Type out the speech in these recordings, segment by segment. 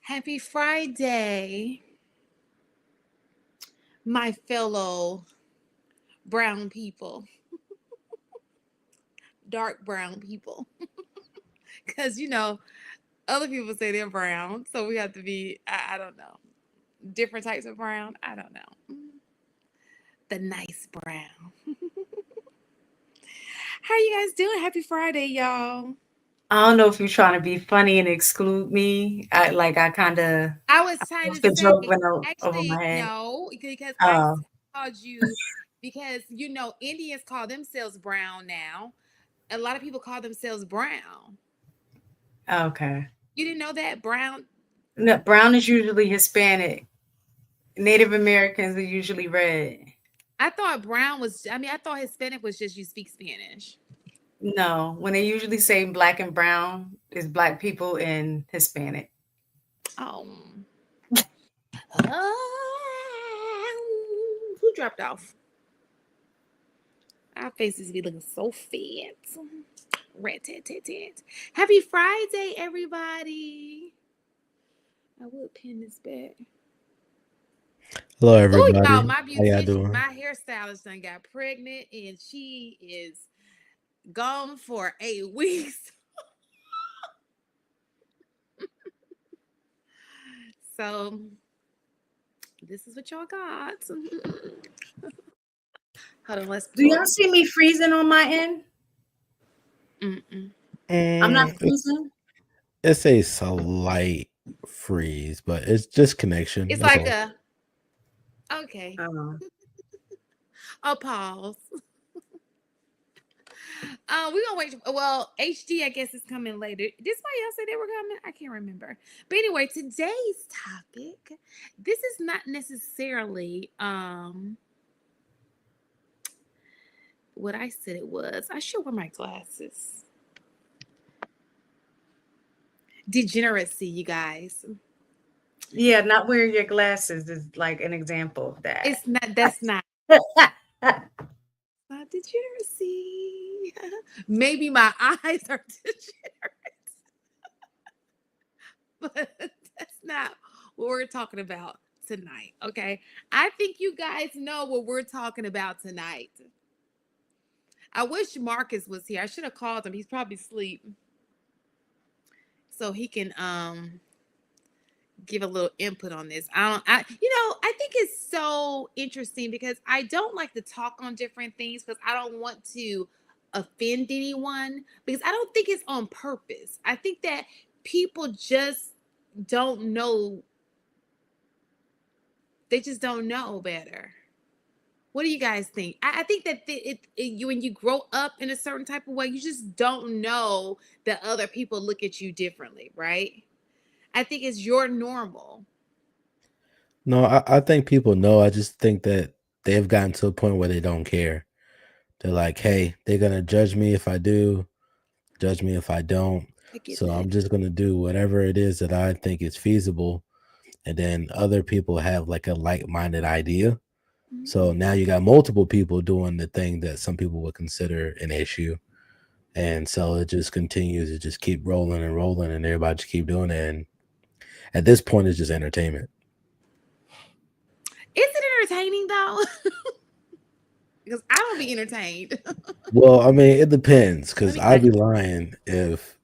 Happy Friday, my fellow brown people, dark brown people. Because, other people say they're brown. So we have to be, I don't know, different types of brown. I don't know. The nice brown. How are you guys doing? Happy Friday, y'all. I don't know if you're trying to be funny and exclude me. I kind of I was trying to the say, joke went over my actually, head. no, because I Oh, called you because, Indians call themselves brown now. A lot of people call themselves brown. okay. You didn't know that? Brown. No, brown is usually Hispanic. Native Americans are usually red. I thought brown was, I thought Hispanic was just you speak Spanish. No, when they usually say black and brown, is black people and Hispanic. Oh. Who dropped off? Our faces be looking so fat. Rat tat tat tat. Happy Friday, everybody. I would pin this back. Hello, Oh, y'all, everybody. my How y'all beautician, doing? my hairstylist done got pregnant and she is gone for 8 weeks. So this is what y'all got. Hold on, let's Do pull. y'all see me freezing on my end? Mm-mm. I'm not Mm, freezing. it's a slight freeze, but it's just connection. It's That's like all. okay, Oh, a pause. We gonna wait. Well, HD, I guess is coming later. Did somebody else say they were coming? I can't remember. But anyway, today's topic. This is not necessarily what I said it was. I should wear my glasses. Degeneracy, you guys. yeah. Not wearing your glasses is like an example of that. It's not. That's not. Not degeneracy. Maybe my eyes are degenerate, but that's not what we're talking about tonight. Okay. I think you guys know what we're talking about tonight. I wish Marcus was here. I should have called him. He's probably asleep. So he can give a little input on this. I think it's so interesting because I don't like to talk on different things because I don't want to offend anyone because I don't think it's on purpose. I think that people just don't know, they just don't know better. What do you guys think? I think that you, when you grow up in a certain type of way, you just don't know that other people look at you differently, right? I think it's your normal. No, I think people know. I just think that they've gotten to a point where they don't care. They're like, hey, they're going to judge me if I do, judge me if I don't. I get So that. I'm just going to do whatever it is that I think is feasible. And then other people have like a like minded idea. So Mhm. now you got multiple people doing the thing that some people would consider an issue. And so it just continues to just keep rolling and rolling, and everybody just keep doing it. And at this point, it's just entertainment. Is it entertaining though? Because I don't be entertained. Well, I mean, it depends Let because me I'd cut. be lying if,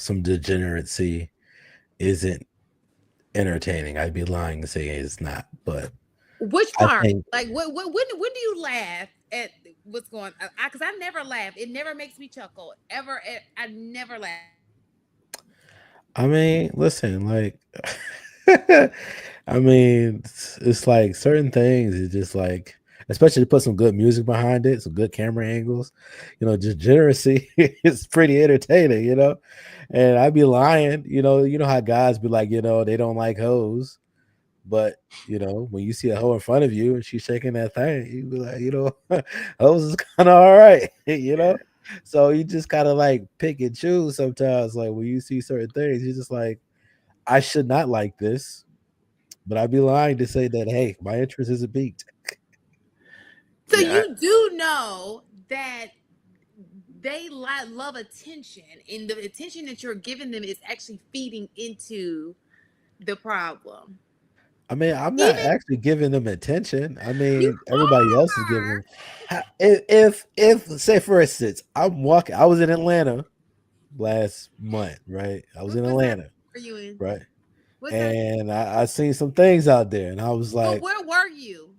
some degeneracy isn't entertaining. I'd be lying to say it's not. But Which I part? think, Like, when do you laugh at what's going? Because I never laugh. It never makes me chuckle. Ever. I never laugh. I mean, listen, like, I mean, it's like certain things, it's just like, especially to put some good music behind it, some good camera angles, degeneracy is pretty entertaining, and I'd be lying, you know how guys be like, they don't like hoes, but when you see a hoe in front of you and she's shaking that thing, you be like, hoes is kind of all right, so you just gotta like pick and choose sometimes. Like when you see certain things, you're just like, I should not like this, but I'd be lying to say that hey, my interest isn't piqued. So yeah. you do know that they love attention, and the attention that you're giving them is actually feeding into the problem. I mean, I'm not Even actually giving them attention. I you mean, everybody else is giving are. them. If say for instance, I'm walking. I was in Atlanta last month, right? I was in What side Atlanta, are you in? right? What side? And I seen some things out there, and I was But like, where were you?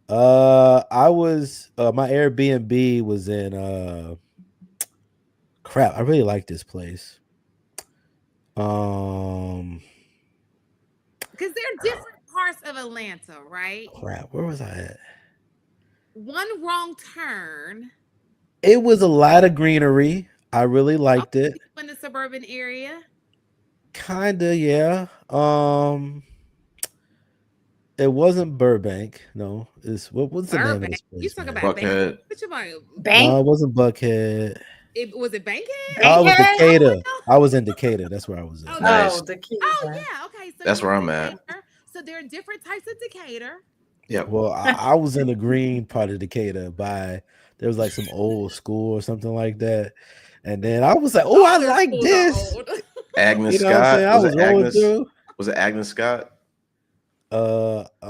I was my Airbnb was in crap. I really like this place. Um, Because there are different parts of Atlanta, right? crap. Where was I at? One wrong turn. It was a lot of greenery. I really Oh, liked it. in the suburban area. Kinda, yeah. It wasn't Burbank. No, it's what's the name of Burbank. this You place, talk man? about Bank. Buckhead. What you about? No, Bank, it wasn't Buckhead. It was it Bankhead? Oh, it was Bankhead. Oh Decatur. well. I was in Decatur. That's where I was Oh at. yeah. Nice. Oh, the Oh Keezer. yeah. Okay. So That's you're where in I'm at. Decatur. So there are different types of Decatur. Yep. Well, I was in the green part of Decatur by there was like some old school or something like that. And then I was like, oh, I All their like schools are this. old. Agnes You know what I'm saying? Scott. I Was was it rolling Agnes? through. Was it Agnes Scott?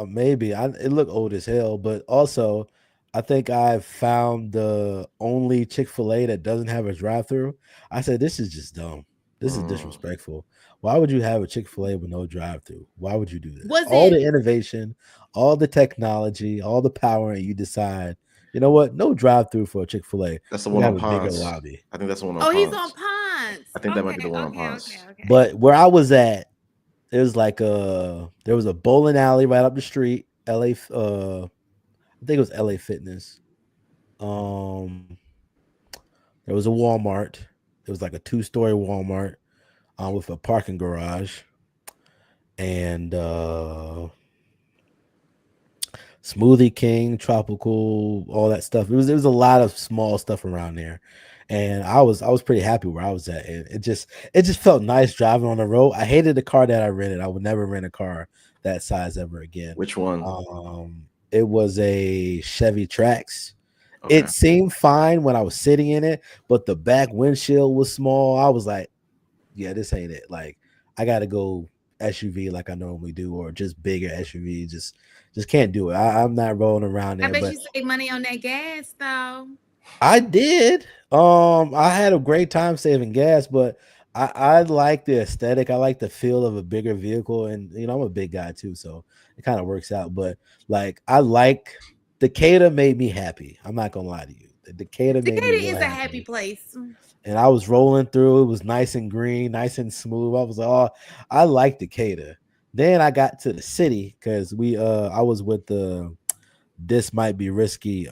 Maybe it looked old as hell, but also I think I found the only Chick-fil-A that doesn't have a drive-through. I said, this is just dumb. This is Mm. disrespectful. Why would you have a Chick-fil-A with no drive-through? Why would you do that? Was All it the innovation, all the technology, all the power, and you decide, you know what? No drive-through for a Chick-fil-A. That's the We one on have a bigger Ponce. lobby. I think that's the one on Oh, he's on Ponce. Ponce. I think that might be Okay, the one on okay, okay, Ponce. okay. But where I was at, there was a bowling alley right up the street. I think it was LA Fitness. Um, there was a Walmart. It was like a two-story Walmart with a parking garage and Smoothie King, Tropical, all that stuff. It was a lot of small stuff around there, and I was pretty happy where I was at. And it just felt nice driving on the road. I hated the car that I rented. I would never rent a car that size ever again. Which one? It was a Chevy Trax. Okay. It seemed fine when I was sitting in it, but the back windshield was small. I was like, yeah, this ain't it. Like, I gotta go SUV like I normally do, or just bigger SUV. Just can't do it. I'm not rolling around I there. bet But you save money on that gas though. I did. I had a great time saving gas, but I like the aesthetic. I like the feel of a bigger vehicle, and I'm a big guy too, so it kind of works out. But like, I like Decatur made me happy. I'm not gonna lie to you. The Decatur made me Decatur real is a happy happy. place. And I was rolling through. It was nice and green, nice and smooth. I was like, oh, I like Decatur. Then I got to the city because I was with the This Might Be Risky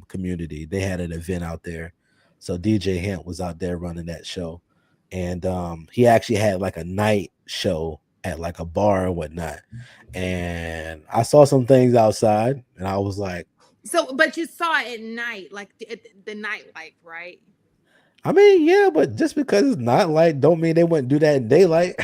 community. They had an event out there. So DJ Hint was out there running that show. And he actually had like a night show at like a bar and whatnot. And I saw some things outside and I was like, So, but you saw it at night, like the nightlife, right? I mean, yeah, but just because it's not light don't mean they wouldn't do that in daylight.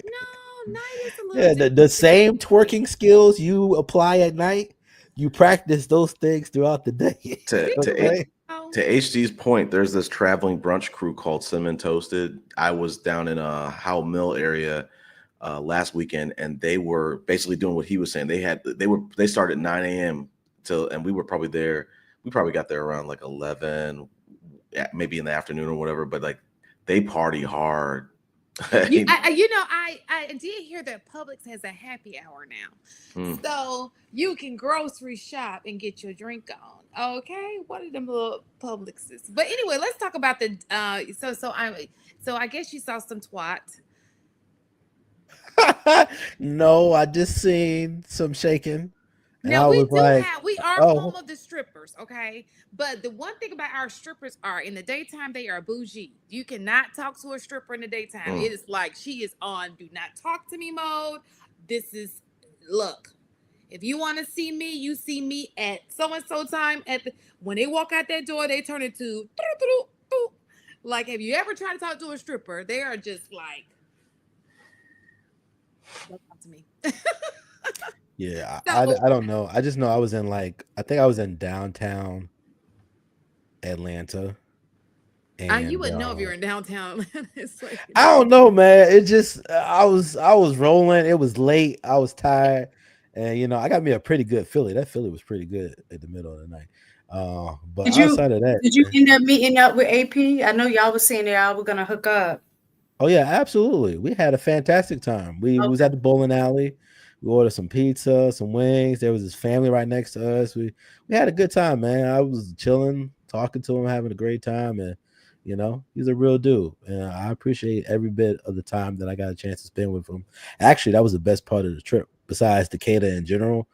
No, night is a little Yeah, different. the same twerking skills you apply at night, you practice those things throughout the day. To to A- Okay. Oh, to HD's point, there's this traveling brunch crew called Cinnamon Toasted. I was down in Howell Mill area last weekend, and they were basically doing what he was saying. They started at 9 a.m. till, and we were probably there. We probably got there around like 11, maybe in the afternoon or whatever. But like, they party hard. I did hear that Publix has a happy hour now, Hmm. so you can grocery shop and get your drink on. Okay, one of them little Publixes. But anyway, let's talk about the. So I guess you saw some twat. No, I just seen some shaking, and Now I was like, we are home oh, of the strippers, okay? But the one thing about our strippers are in the daytime, they are bougie. You cannot talk to a stripper in the daytime. Mm. It is like she is on do not talk to me mode. This is look. If you want to see me, you see me at so and so time when they walk out that door, they turn into like have you ever tried to talk to a stripper? They are just like don't talk to me. yeah, So I don't know. I just know I think I was in downtown Atlanta, You And wouldn't know if you're in downtown Atlanta. It's like, I don't know, man. It just I was rolling. It was late. I was tired, and I got me a pretty good Philly. That Philly was pretty good at the middle of the night. But Did you outside of that, did you end up meeting up with AP? I know y'all was saying that y'all were gonna hook up. oh yeah, absolutely. We had a fantastic time. We was Okay. at the bowling alley. We ordered some pizza, some wings. There was his family right next to us. We had a good time, man. I was chilling, talking to him, having a great time, and he's a real dude. And I appreciate every bit of the time that I got a chance to spend with him. Actually, that was the best part of the trip, besides Decatur in general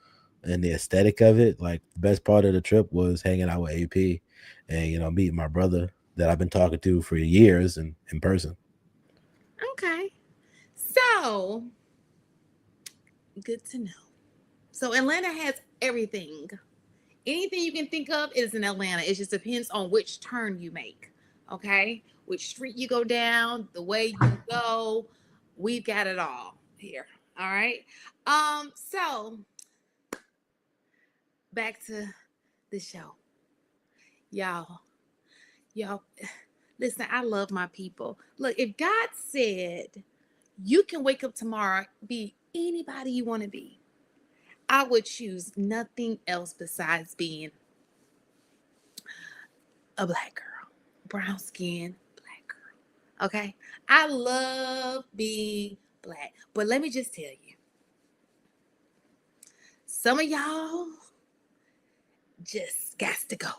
and the aesthetic of it. Like the best part of the trip was hanging out with AP and meeting my brother that I've been talking to for years and in person. okay. So good to know. So Atlanta has everything. Anything you can think of is in Atlanta. It just depends on which turn you make. Okay. Which street you go down, the way you go. We've got it all here. All right. So back to the show. Y'all, y'all, listen, I love my people. Look, if God said you can wake up tomorrow, be anybody you want to be, I would choose nothing else besides being a black girl, brown skin, black girl. Okay. I love being black. But let me just tell you, some of y'all just got to go.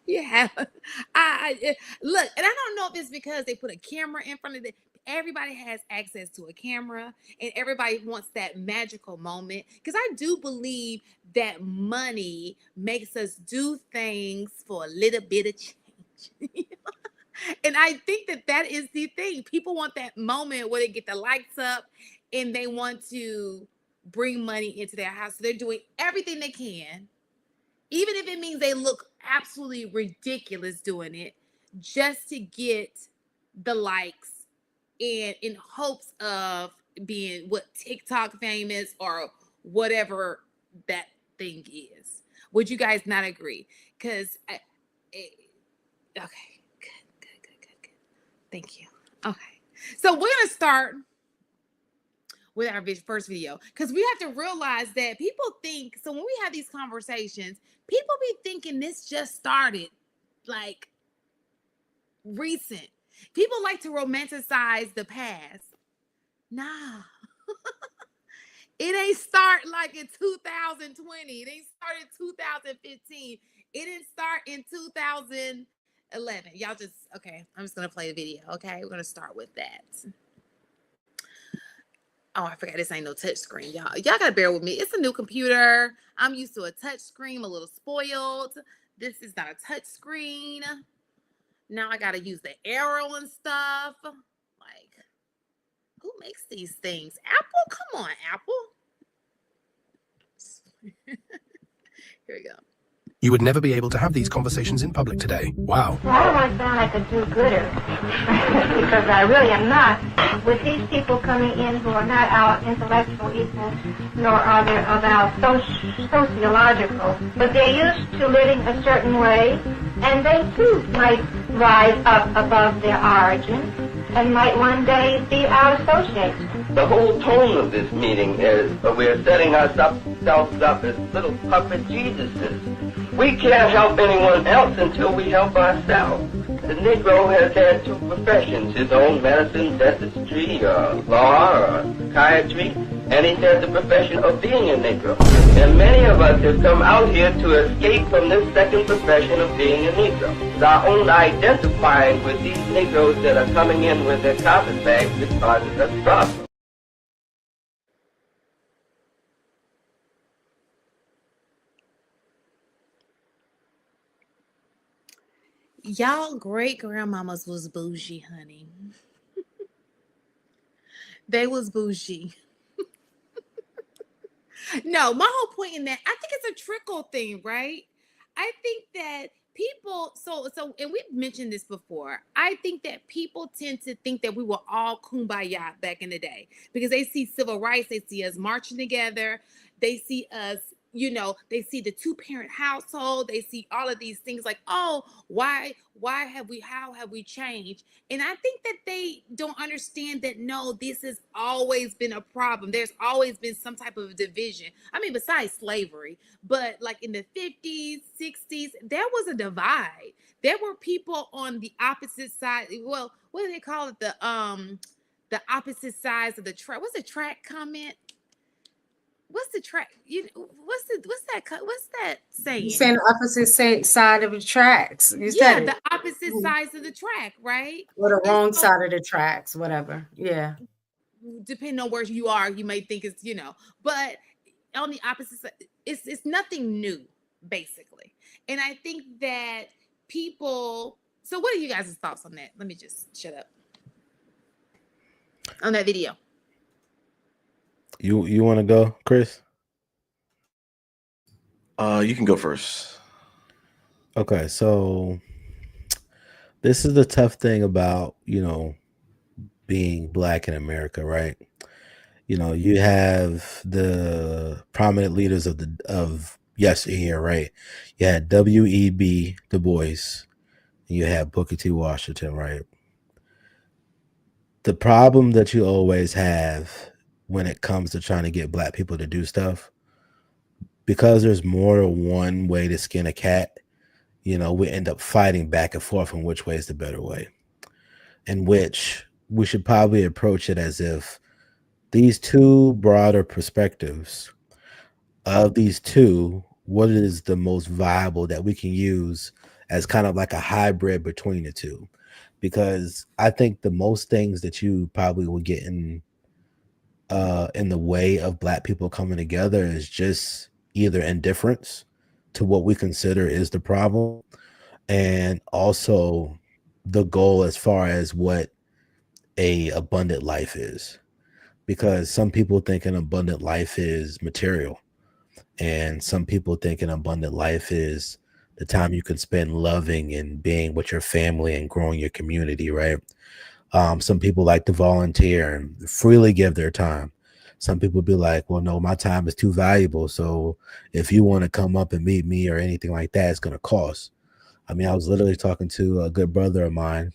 Yeah. Look, and I don't know if it's because they put a camera in front of it. Everybody has access to a camera and everybody wants that magical moment. Because I do believe that money makes us do things for a little bit of change. And I think that is the thing. People want that moment where they get the lights up and they want to bring money into their house. So they're doing everything they can, even if it means they look absolutely ridiculous doing it, just to get the likes and in hopes of being TikTok famous or whatever that thing is. Would you guys not agree? Because okay, good. Thank you. Okay, so we're gonna start with our first video because we have to realize that people think, so when we have these conversations, people be thinking this just started like recent. People like to romanticize the past. Nah. It ain't start like in 2020. It ain't start in 2015. It didn't start in 2011. Y'all just, okay, I'm just gonna play the video. Okay, we're gonna start with that. Oh, I forgot this ain't no touch screen, y'all. Y'all gotta bear with me. It's a new computer. I'm used to a touch screen. I'm a little spoiled. This is not a touch screen. Now I gotta use the arrow and stuff. Like, who makes these things? Apple? Come on, Apple. Here we go. You would never be able to have these conversations in public today. Wow. Well, I don't want to sound like a do-gooder, because I really am not. With these people coming in who are not our intellectual equals, nor are they of our sociological, but they're used to living a certain way, and they too might rise up above their origin, and might one day be our associates. The whole tone of this meeting is we're setting ourselves up as little puppet Jesuses. We can't help anyone else until we help ourselves. The Negro has had two professions, his own medicine, dentistry, law, psychiatry, and he's had the profession of being a Negro. And many of us have come out here to escape from this second profession of being a Negro. It's our own identifying with these Negroes that are coming in with their carpet bags that causes us problems. Y'all great grandmamas was bougie, honey. They was bougie. No, my whole point in that, I think it's a trickle thing, right? I think that people, so, and we've mentioned this before. I think that people tend to think that we were all kumbaya back in the day because they see civil rights, they see us marching together, they see us you know, they see the two-parent household, they see all of these things like, oh, why how have we changed? And I think that they don't understand that no, this has always been a problem. There's always been some type of division. I mean, besides slavery, but like in the 50s, 60s, there was a divide. There were people on the opposite side. Well, what do they call it? The opposite sides of the track. What's the track comment? What's the track? What's that You saying? saying the opposite side of the tracks. You Yeah, said it. the opposite sides of the track, right? Or the And wrong so, side of the tracks, whatever. Yeah. depending on where you are, you may think it's, you know, but on the opposite side, it's nothing new, basically. And I think that people. So, what are you guys' thoughts on that? Let me just shut up on that video. You want to go, Chris? You can go first. Okay, so this is the tough thing about, being black in America, right? You have the prominent leaders of yesteryear, right? You had W.E.B. Du Bois, and you had Booker T. Washington, right? The problem that you always have when it comes to trying to get black people to do stuff, because there's more than one way to skin a cat, we end up fighting back and forth on which way is the better way, in which we should probably approach it as if these two broader perspectives of these two, what is the most viable that we can use as kind of like a hybrid between the two? Because I think the most things that you probably will get in the way of black people coming together is just either indifference to what we consider is the problem, and also the goal as far as what a abundant life is. Because some people think an abundant life is material, and some people think an abundant life is the time you can spend loving and being with your family and growing your community, right? Some people like to volunteer and freely give their time. Some people be like, well, no, my time is too valuable, so if you want to come up and meet me or anything like that, it's going to cost. I mean, I was literally talking to a good brother of mine.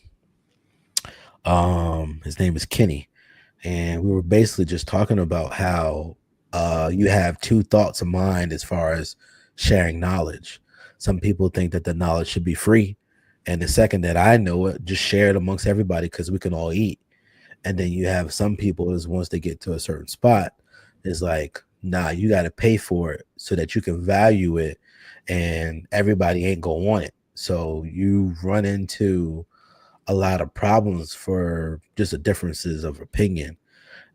His name is Kenny, and we were basically just talking about how you have two thoughts of mind as far as sharing knowledge. Some people think that the knowledge should be free, and the second that I know it, just share it amongst everybody because we can all eat. And then you have some people is once they get to a certain spot, it's like, nah, you got to pay for it so that you can value it, and everybody ain't gonna want it. So you run into a lot of problems for just the differences of opinion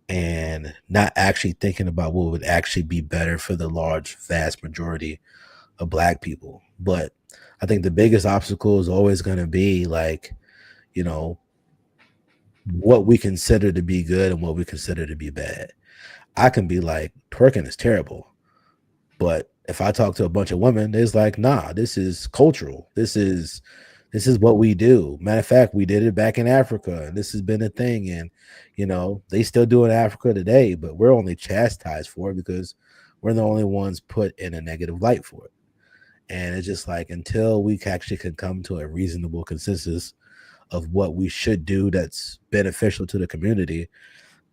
and not actually thinking about what would actually be better for the large, vast majority of black people. But I think the biggest obstacle is always going to be like, what we consider to be good and what we consider to be bad. I can be like, twerking is terrible. But if I talk to a bunch of women, it's like, nah, this is cultural. This is what we do. Matter of fact, we did it back in Africa, and this has been a thing. And they still do it in Africa today, but we're only chastised for it because we're the only ones put in a negative light for it. And it's just like, until we actually can come to a reasonable consensus of what we should do that's beneficial to the community,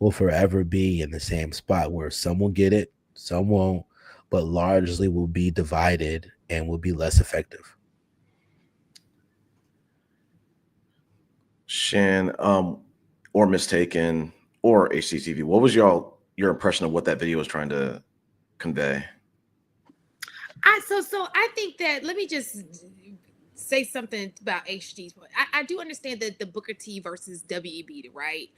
we'll forever be in the same spot where some will get it, some won't, but largely will be divided and will be less effective. Shan, or Mistaken, or HCTV, what was your impression of what that video was trying to convey? So I think that, let me just say something about HG's. I do understand that the Booker T versus WEB, right?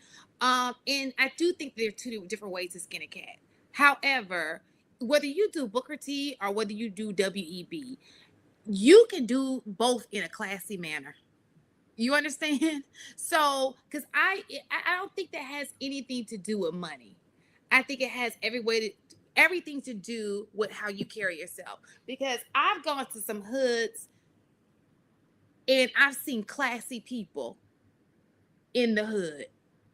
And I do think there are two different ways to skin a cat. However, whether you do Booker T or whether you do WEB, you can do both in a classy manner. You understand? So, because I don't think that has anything to do with money. I think it has everything to do with how you carry yourself. Because I've gone to some hoods and I've seen classy people in the hood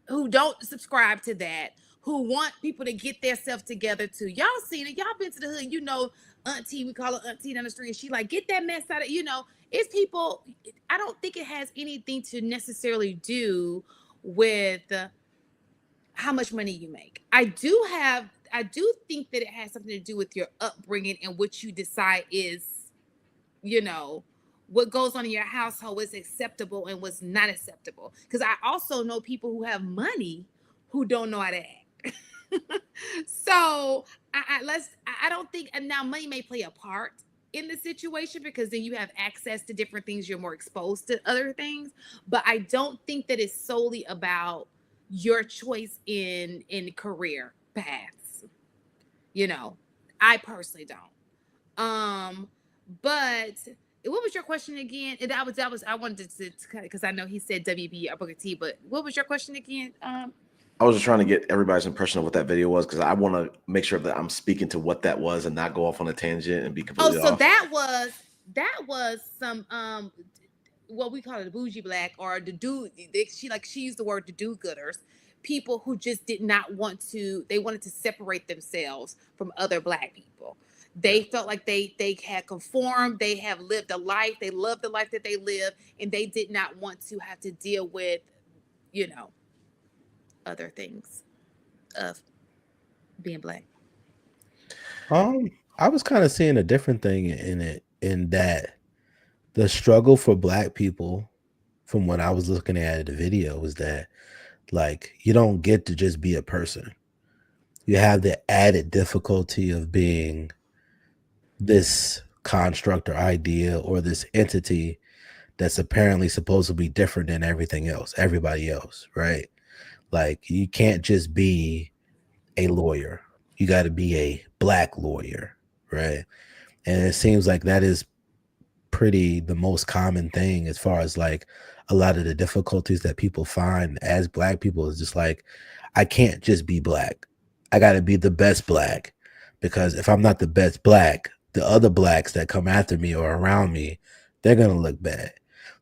who don't subscribe to that, who want people to get their stuff together too. Y'all seen it. Y'all been to the hood. You know, auntie, we call her auntie down the street. She like, get that mess out of, you know, it's people. I don't think it has anything to necessarily do with how much money you make. I do think that it has something to do with your upbringing and what you decide is, you know, what goes on in your household is acceptable and what's not acceptable. Because I also know people who have money who don't know how to act. So I don't think, and now money may play a part in the situation because then you have access to different things, you're more exposed to other things, but I don't think that it's solely about your choice in career paths. You know, I personally don't. But what was your question again? That was I wanted to because I know he said WB or Booker T, but what was your question again? I was just trying to get everybody's impression of what that video was because I want to make sure that I'm speaking to what that was and not go off on a tangent and be completely off. That was some what we call it, bougie black, or the dude. She used the word the do-gooders, people who just did not want to. They wanted to separate themselves from other black people. They felt like they had conformed. They have lived a life. They loved the life that they live, and they did not want to have to deal with, you know, other things of being black. I was kind of seeing a different thing in it, in that the struggle for black people, from what I was looking at the video, was that like you don't get to just be a person. You have the added difficulty of being this construct or idea or this entity that's apparently supposed to be different than everybody else, right? Like you can't just be a lawyer. You got to be a black lawyer, right? And it seems like that is pretty the most common thing as far as like a lot of the difficulties that people find as black people is just like, I can't just be black. I got to be the best black, because if I'm not the best black, the other blacks that come after me or around me, they're going to look bad.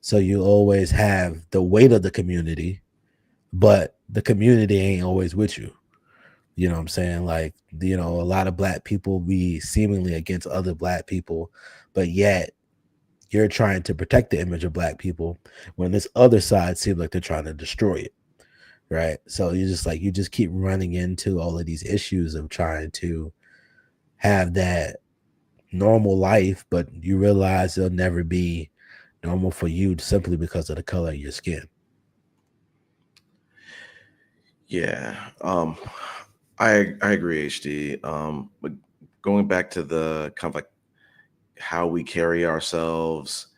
So you always have the weight of the community, but the community ain't always with you. You know what I'm saying? Like, you know, a lot of black people be seemingly against other black people, but yet you're trying to protect the image of black people when this other side seems like they're trying to destroy it. Right. So you just keep running into all of these issues of trying to have that normal life, but you realize it'll never be normal for you simply because of the color of your skin. Yeah. I agree, HD. But going back to the kind of like how we carry ourselves,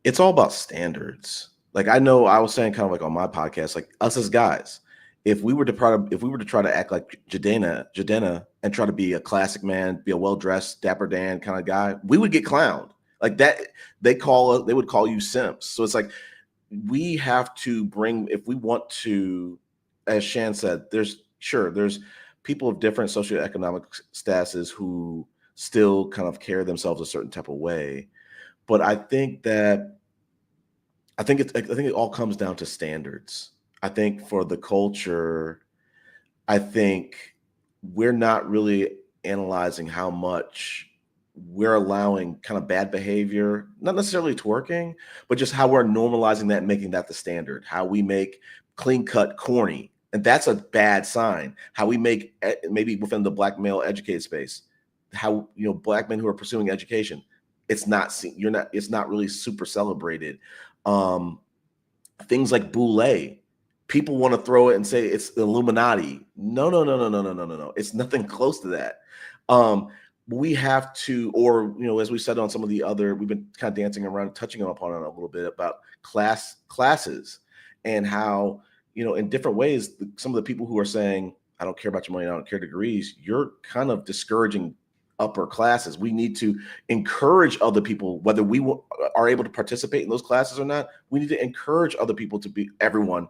it's all about standards. Like I know I was saying kind of like on my podcast, like us as guys, if we were to try to act like Jadena and try to be a classic man, be a well-dressed Dapper Dan kind of guy, we would get clowned. Like that, they would call you simps. So it's like we have to bring, if we want to, as Shan said, there's people of different socioeconomic statuses who still kind of carry themselves a certain type of way. But I think it all comes down to standards. I think for the culture, I think we're not really analyzing how much we're allowing kind of bad behavior, not necessarily twerking, but just how we're normalizing that and making that the standard, how we make clean cut corny. And that's a bad sign. How we make, maybe within the black male educated space, how, you know, black men who are pursuing education, it's not really super celebrated. Things like boule, people want to throw it and say it's the Illuminati. No. It's nothing close to that. We have to, or, you know, as we said on some of the other, we've been kind of dancing around, touching upon it a little bit about classes and how, you know, in different ways, some of the people who are saying, I don't care about your money, I don't care degrees, you're kind of discouraging upper classes. We need to encourage other people, whether we are able to participate in those classes or not. We need to encourage other people to be able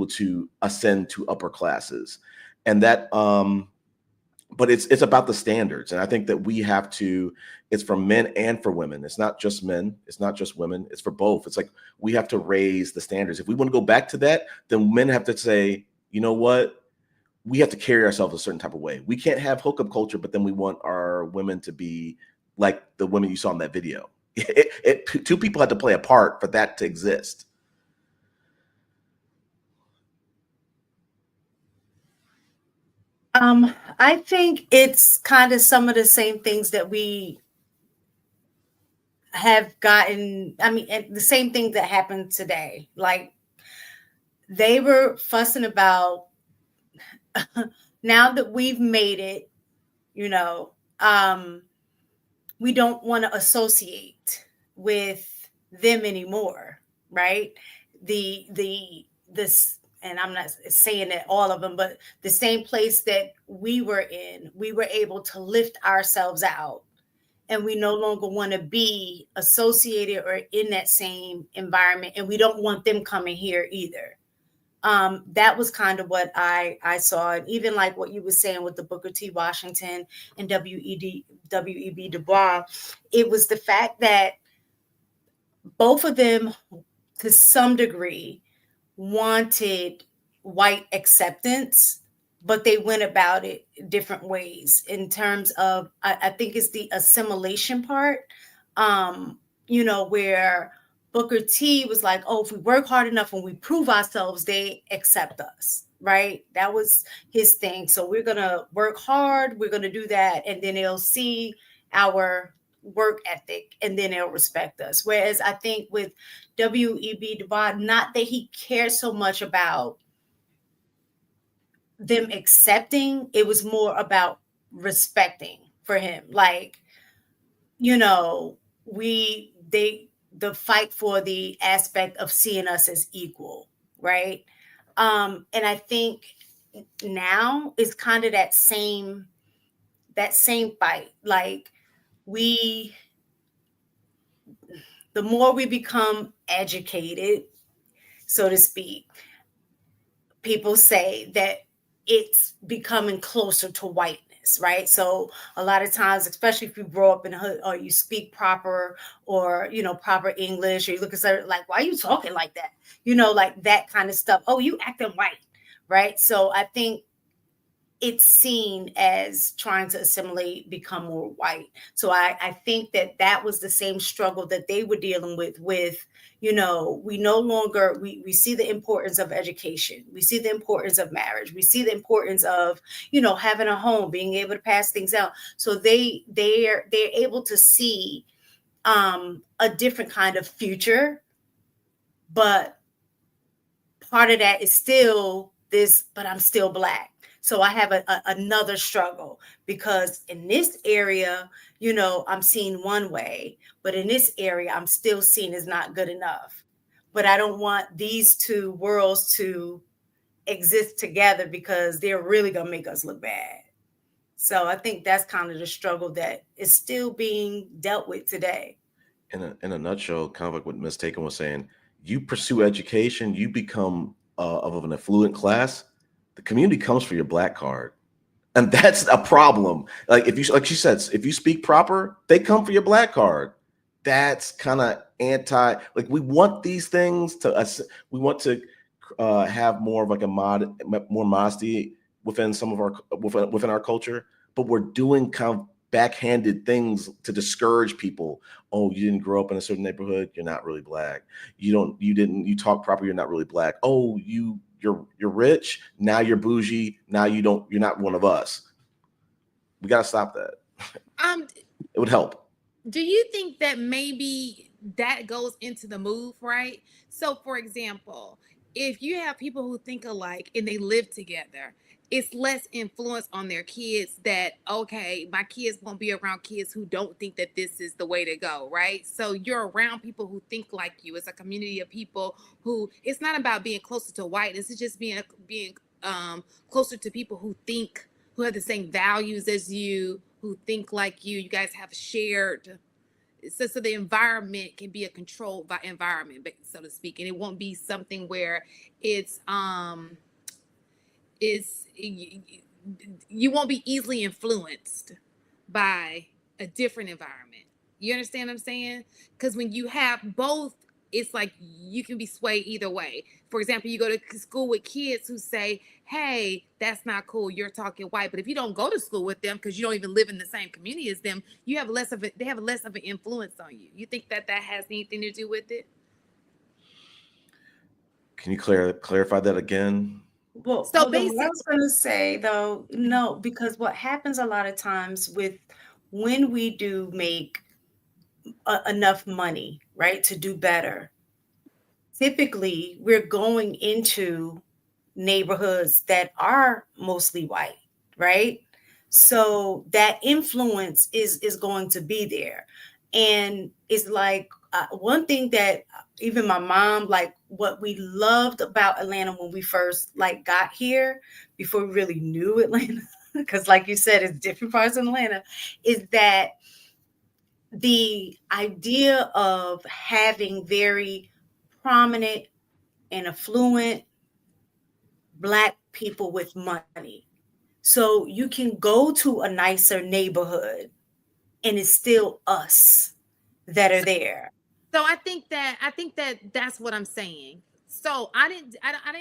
to ascend to upper classes. And that, but it's about the standards. And I think that we have to, it's for men and for women. It's not just men. It's not just women. It's for both. It's like, we have to raise the standards. If we want to go back to that, then men have to say, you know what? we have to carry ourselves a certain type of way. We can't have hookup culture, but then we want our women to be like the women you saw in that video. Two people had to play a part for that to exist. I think it's kind of some of the same things that we have gotten. I mean, the same thing that happened today. Like, they were fussing about now that we've made it, you know, we don't want to associate with them anymore, right? This, and I'm not saying that all of them, but the same place that we were in, we were able to lift ourselves out, and we no longer want to be associated or in that same environment, and we don't want them coming here either. That was kind of what I saw. And even like what you were saying with the Booker T. Washington and W.E.B. Du Bois, it was the fact that both of them, to some degree, wanted white acceptance, but they went about it different ways in terms of, I think it's the assimilation part, you know, where Booker T was like, oh, if we work hard enough and we prove ourselves, they accept us, right? That was his thing. So we're going to work hard, we're going to do that, and then they'll see our work ethic and then they'll respect us. Whereas I think with W.E.B. Du Bois, not that he cared so much about them accepting, it was more about respecting for him. Like, you know, the fight for the aspect of seeing us as equal, right? And I think now is kind of that same fight. Like, the more we become educated, so to speak, people say that it's becoming closer to whiteness, right? So a lot of times, especially if you grow up in a hood or you speak proper or, you know, proper English, or you look at something like, why are you talking like that? You know, like that kind of stuff. Oh, you acting white, right? So I think it's seen as trying to assimilate, become more white. So I think that was the same struggle that they were dealing with, you know, we no longer, we see the importance of education. We see the importance of marriage. We see the importance of, you know, having a home, being able to pass things out. So they're able to see a different kind of future, but part of that is still this, but I'm still Black. So I have another struggle, because in this area, you know, I'm seen one way, but in this area, I'm still seen as not good enough. But I don't want these two worlds to exist together, because they're really going to make us look bad. So I think that's kind of the struggle that is still being dealt with today. In a nutshell, kind of like what Ms. Taken was saying, you pursue education, you become of an affluent class, the community comes for your Black card. And that's a problem. Like, if you, like she said, if you speak proper, they come for your Black card. That's kind of like, we want these things to, we want to have more of like more modesty within some of our, within our culture, but we're doing kind of backhanded things to discourage people. Oh, you didn't grow up in a certain neighborhood, you're not really Black. You talk proper, you're not really Black. Oh, you're rich, now you're bougie, now you're not one of us. We got to stop that. It would help. Do you think that maybe that goes into the move, right? So for example, if you have people who think alike and they live together, it's less influence on their kids that, okay, my kids won't be around kids who don't think that this is the way to go, right? So you're around people who think like you. It's a community of people who, it's not about being closer to whiteness, it's just being closer to people who think, who have the same values as you, who think like you. You guys have shared, so the environment can be a controlled environment, so to speak, and it won't be something where you won't be easily influenced by a different environment. You understand what I'm saying? Because when you have both it's like you can be swayed either way. For example, you go to school with kids who say, hey, that's not cool, you're talking white. But if you don't go to school with them because you don't even live in the same community as them, you have less of it, they have less of an influence on you. You think that has anything to do with it? Can you clarify that again? Well, So what I basically, was going to say though, no, because what happens a lot of times with when we do make enough money, right, to do better, typically we're going into neighborhoods that are mostly white, right? So that influence is going to be there. And it's like one thing that even my mom, like what we loved about Atlanta when we first like got here, before we really knew Atlanta, because like you said, it's different parts of Atlanta, is that the idea of having very prominent and affluent Black people with money. So you can go to a nicer neighborhood and it's still us that are there. so I think that that's what I'm saying. So I didn't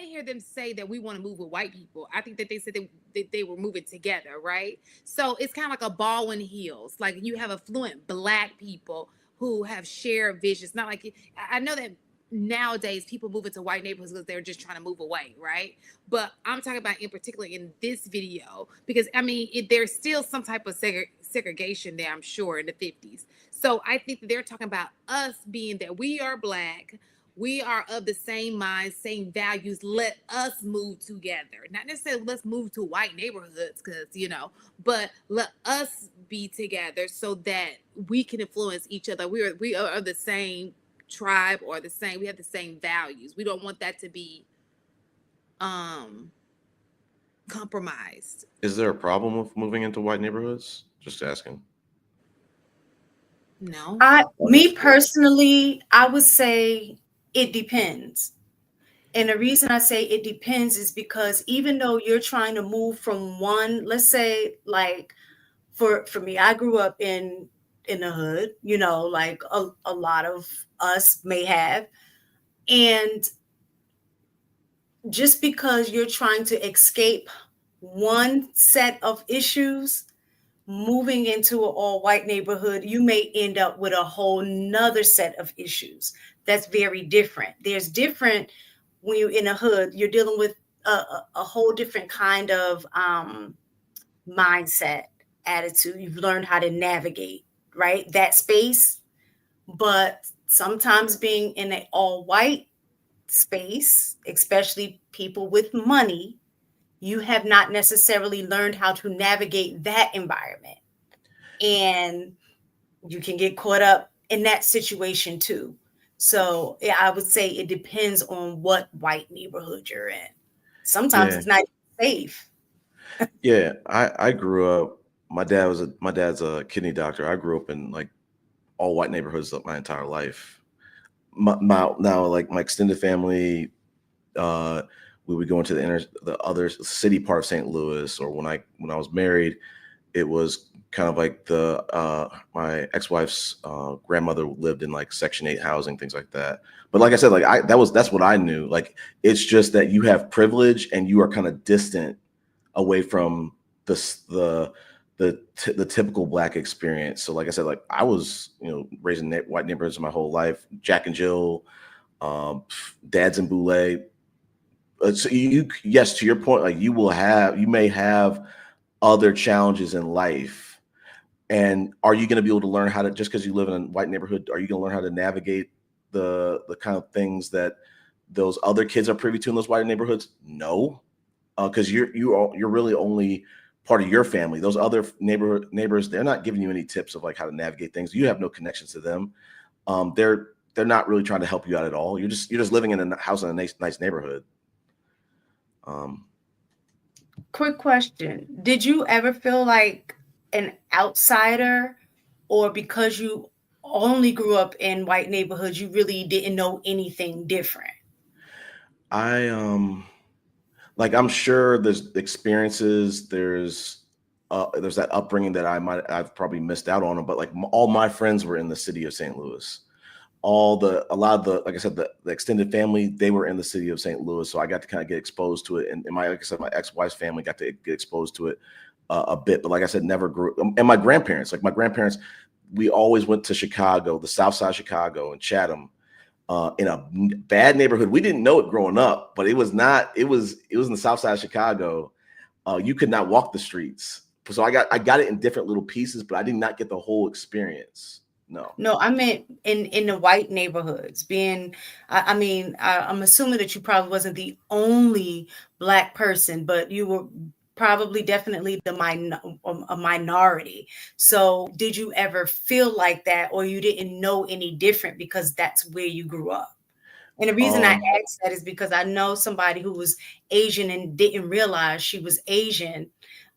hear them say that we want to move with white people. I think that they said they were moving together, right? So it's kind of like a ball and heels. Like you have affluent Black people who have shared visions. Not like I know that nowadays people move into white neighborhoods because they're just trying to move away, right? But I'm talking about in particular in this video because I mean there's still some type of segregation there, I'm sure, in the 50s. So I think that they're talking about us being that we are Black, we are of the same mind, same values. Let us move together. Not necessarily let's move to white neighborhoods, because but let us be together so that we can influence each other. We are the same tribe or the same. We have the same values. We don't want that to be compromised. Is there a problem with moving into white neighborhoods? Just asking. No. Me personally, I would say it depends. And the reason I say it depends is because even though you're trying to move from one, let's say like for me, I grew up in the hood, like a lot of us may have. And just because you're trying to escape one set of issues, moving into an all white neighborhood, you may end up with a whole nother set of issues. That's very different. There's different when you're in a hood, you're dealing with a whole different kind of mindset, attitude. You've learned how to navigate, right? That space. But sometimes being in an all white space, especially people with money, you have not necessarily learned how to navigate that environment. And you can get caught up in that situation too. So yeah, I would say it depends on what white neighborhood you're in. Sometimes Yeah. it's not safe. Yeah, I grew up. My dad's a kidney doctor. I grew up in like all white neighborhoods my entire life. Now like my extended family, we would go into the other city part of St. Louis, or when I was married, it was kind of like my ex-wife's grandmother lived in like Section 8 housing, things like that. But like I said, like that's what I knew. Like it's just that you have privilege and you are kind of distant away from the typical Black experience. So like I said, like I was raised in white neighborhoods my whole life. Jack and Jill, Dads and Boulay. So yes, to your point, like you may have other challenges in life, and are you going to be able to learn how to, just because you live in a white neighborhood, are you going to learn how to navigate the kind of things that those other kids are privy to in those white neighborhoods? No, because you're really only part of your family. Those other neighbors, they're not giving you any tips of like how to navigate things. You have no connections to them. They're not really trying to help you out at all. You're just living in a house in a nice neighborhood. Quick question. Did you ever feel like an outsider, or because you only grew up in white neighborhoods, you really didn't know anything different? I'm sure there's experiences, there's that upbringing that I've probably missed out on, but like all my friends were in the city of St. Louis. a lot of the, like I said, the extended family, they were in the city of St. Louis, so I got to kind of get exposed to it, and like I said, my ex-wife's family got to get exposed to it a bit, but like I said, never grew. And my grandparents, we always went to Chicago, the South Side of Chicago, and Chatham, in a bad neighborhood. We didn't know it growing up, but it was not. It was in the South Side of Chicago. You could not walk the streets, so I got it in different little pieces, but I did not get the whole experience. No, I meant in the white neighborhoods. I'm assuming that you probably wasn't the only Black person, but you were probably definitely a minority. So did you ever feel like that, or you didn't know any different because that's where you grew up? And the reason I asked that is because I know somebody who was Asian and didn't realize she was Asian,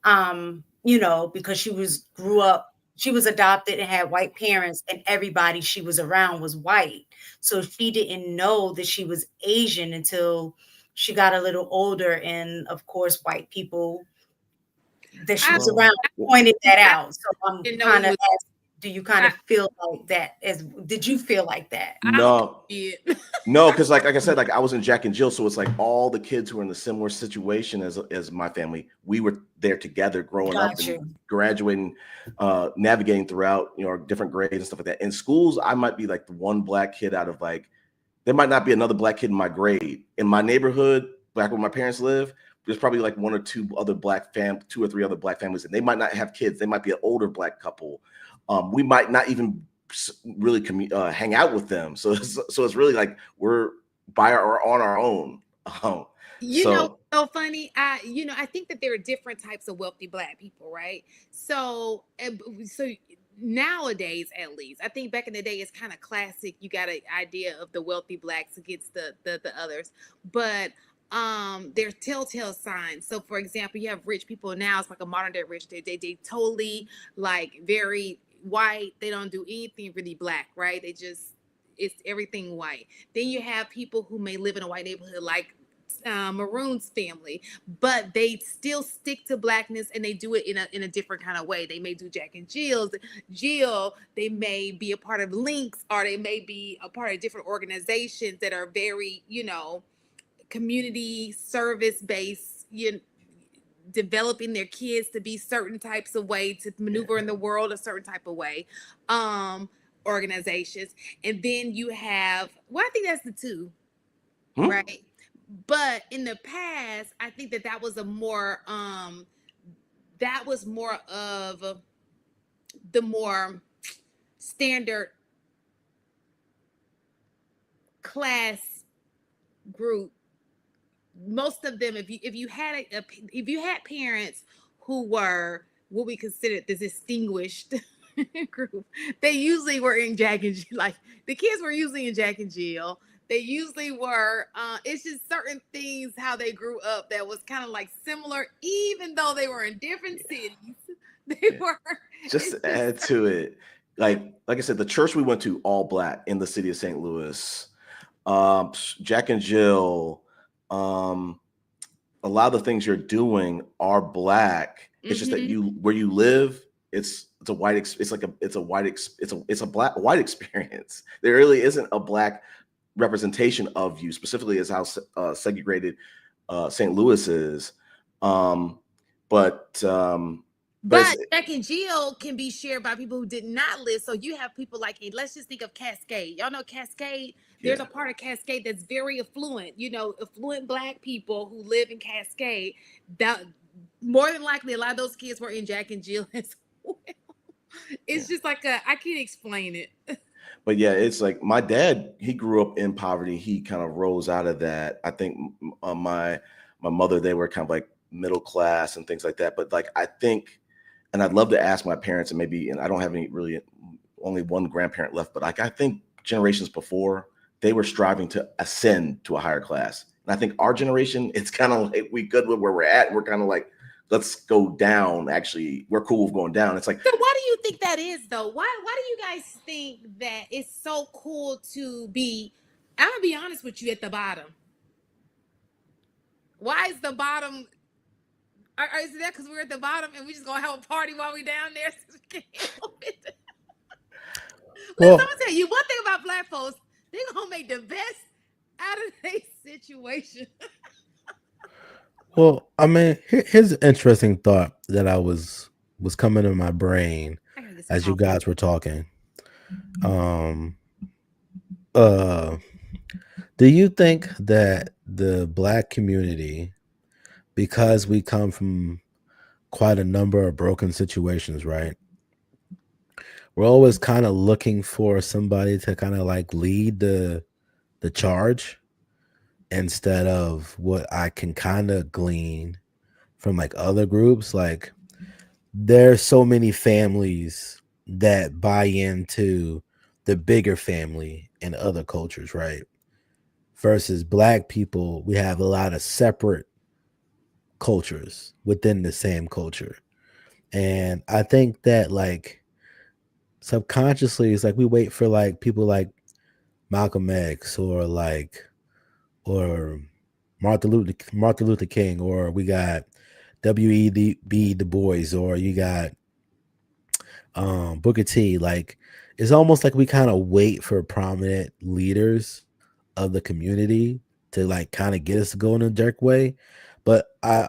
because she was adopted and had white parents, and everybody she was around was white. So she didn't know that she was Asian until she got a little older. And of course, white people that she was around pointed that out. So I'm kind of asking, do you kind of feel like that? Did you feel like that? No. No, because like I said, like I was in Jack and Jill, so it's like all the kids who were in a similar situation as my family. We were there together, growing up and graduating, navigating throughout, our different grades and stuff like that. In schools, I might be like the one Black kid out of there might not be another Black kid in my grade. In my neighborhood, back where my parents live, there's probably like one or two or three other Black families, and they might not have kids. They might be an older Black couple. We might not even really hang out with them, so it's really like we're on our own. So funny. I think that there are different types of wealthy Black people, right? So nowadays, at least, I think back in the day, it's kind of classic. You got an idea of the wealthy Blacks against the others, but there's telltale signs. So for example, you have rich people now. It's like a modern day rich. They totally like very white. They don't do anything really Black, right? It's everything white. Then you have people who may live in a white neighborhood, like Maroon's family, but they still stick to Blackness, and they do it in a different kind of way. They may do Jack and Jill. They may be a part of Links, or they may be a part of different organizations that are very, community service based, developing their kids to be certain types of way, to maneuver in the world a certain type of way, organizations. And then you have, I think that's the two, right? But in the past, I think that was more of the more standard class group. Most of them, if you had parents who were what we considered the distinguished group, they usually were in Jack and Jill. Like the kids were usually in Jack and Jill. They usually were. It's just certain things how they grew up that was kind of like similar, even though they were in different cities. They were. Just to add to it, like I said, the church we went to, all Black in the city of St. Louis. Jack and Jill. A lot of the things you're doing are Black. It's just that where you live, it's a white. It's a white experience. There really isn't a Black representation of you, specifically as how segregated St. Louis is. But Jack and Jill can be shared by people who did not live. So you have people like, let's just think of Cascade. Y'all know Cascade? There's a part of Cascade that's very affluent. Affluent Black people who live in Cascade. That more than likely, a lot of those kids were in Jack and Jill as well. It's just like I can't explain it. But yeah, it's like my dad, he grew up in poverty. He kind of rose out of that. I think my mother, they were kind of like middle class and things like that. But like, I think, and I'd love to ask my parents, and I don't have only one grandparent left, but like, I think generations before, they were striving to ascend to a higher class. And I think our generation, it's kind of like, we good with where we're at. We're kind of like, let's go down. Actually, we're cool with going down. It's like, so why do you think that is though? Why do you guys think that it's so cool to be, I'm gonna be honest with you, at the bottom? Why is the bottom? Is that because we're at the bottom and we just gonna have a party while we down there? Well, I'm gonna tell you one thing about black folks. They gonna make the best out of their situation. Well, I mean, here's an interesting thought that was coming in my brain I gotta get some as you coffee. guys were talking. Um, uh, do you think that the black community, because we come from quite a number of broken situations, right? We're always kind of looking for somebody to kind of like lead the charge instead of what I can kind of glean from like other groups. Like there's so many families that buy into the bigger family in other cultures, right? Versus black people, we have a lot of separate cultures within the same culture. And I think that like subconsciously it's like we wait for like people like Malcolm X or Martin Luther King, or we got W.E.B. Du Bois, or you got Booker T. Like it's almost like we kind of wait for prominent leaders of the community to like kind of get us to go in a jerk way. But I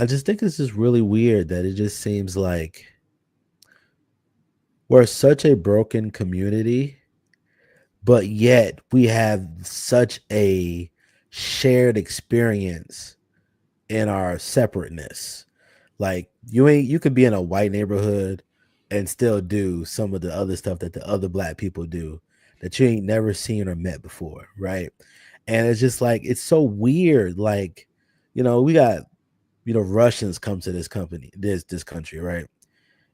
just think it's just really weird that it just seems like we're such a broken community, but yet we have such a shared experience in our separateness. Like you could be in a white neighborhood and still do some of the other stuff that the other black people do that you ain't never seen or met before, right? And it's just like it's so weird. Like, we got Russians come to this company, this country, right?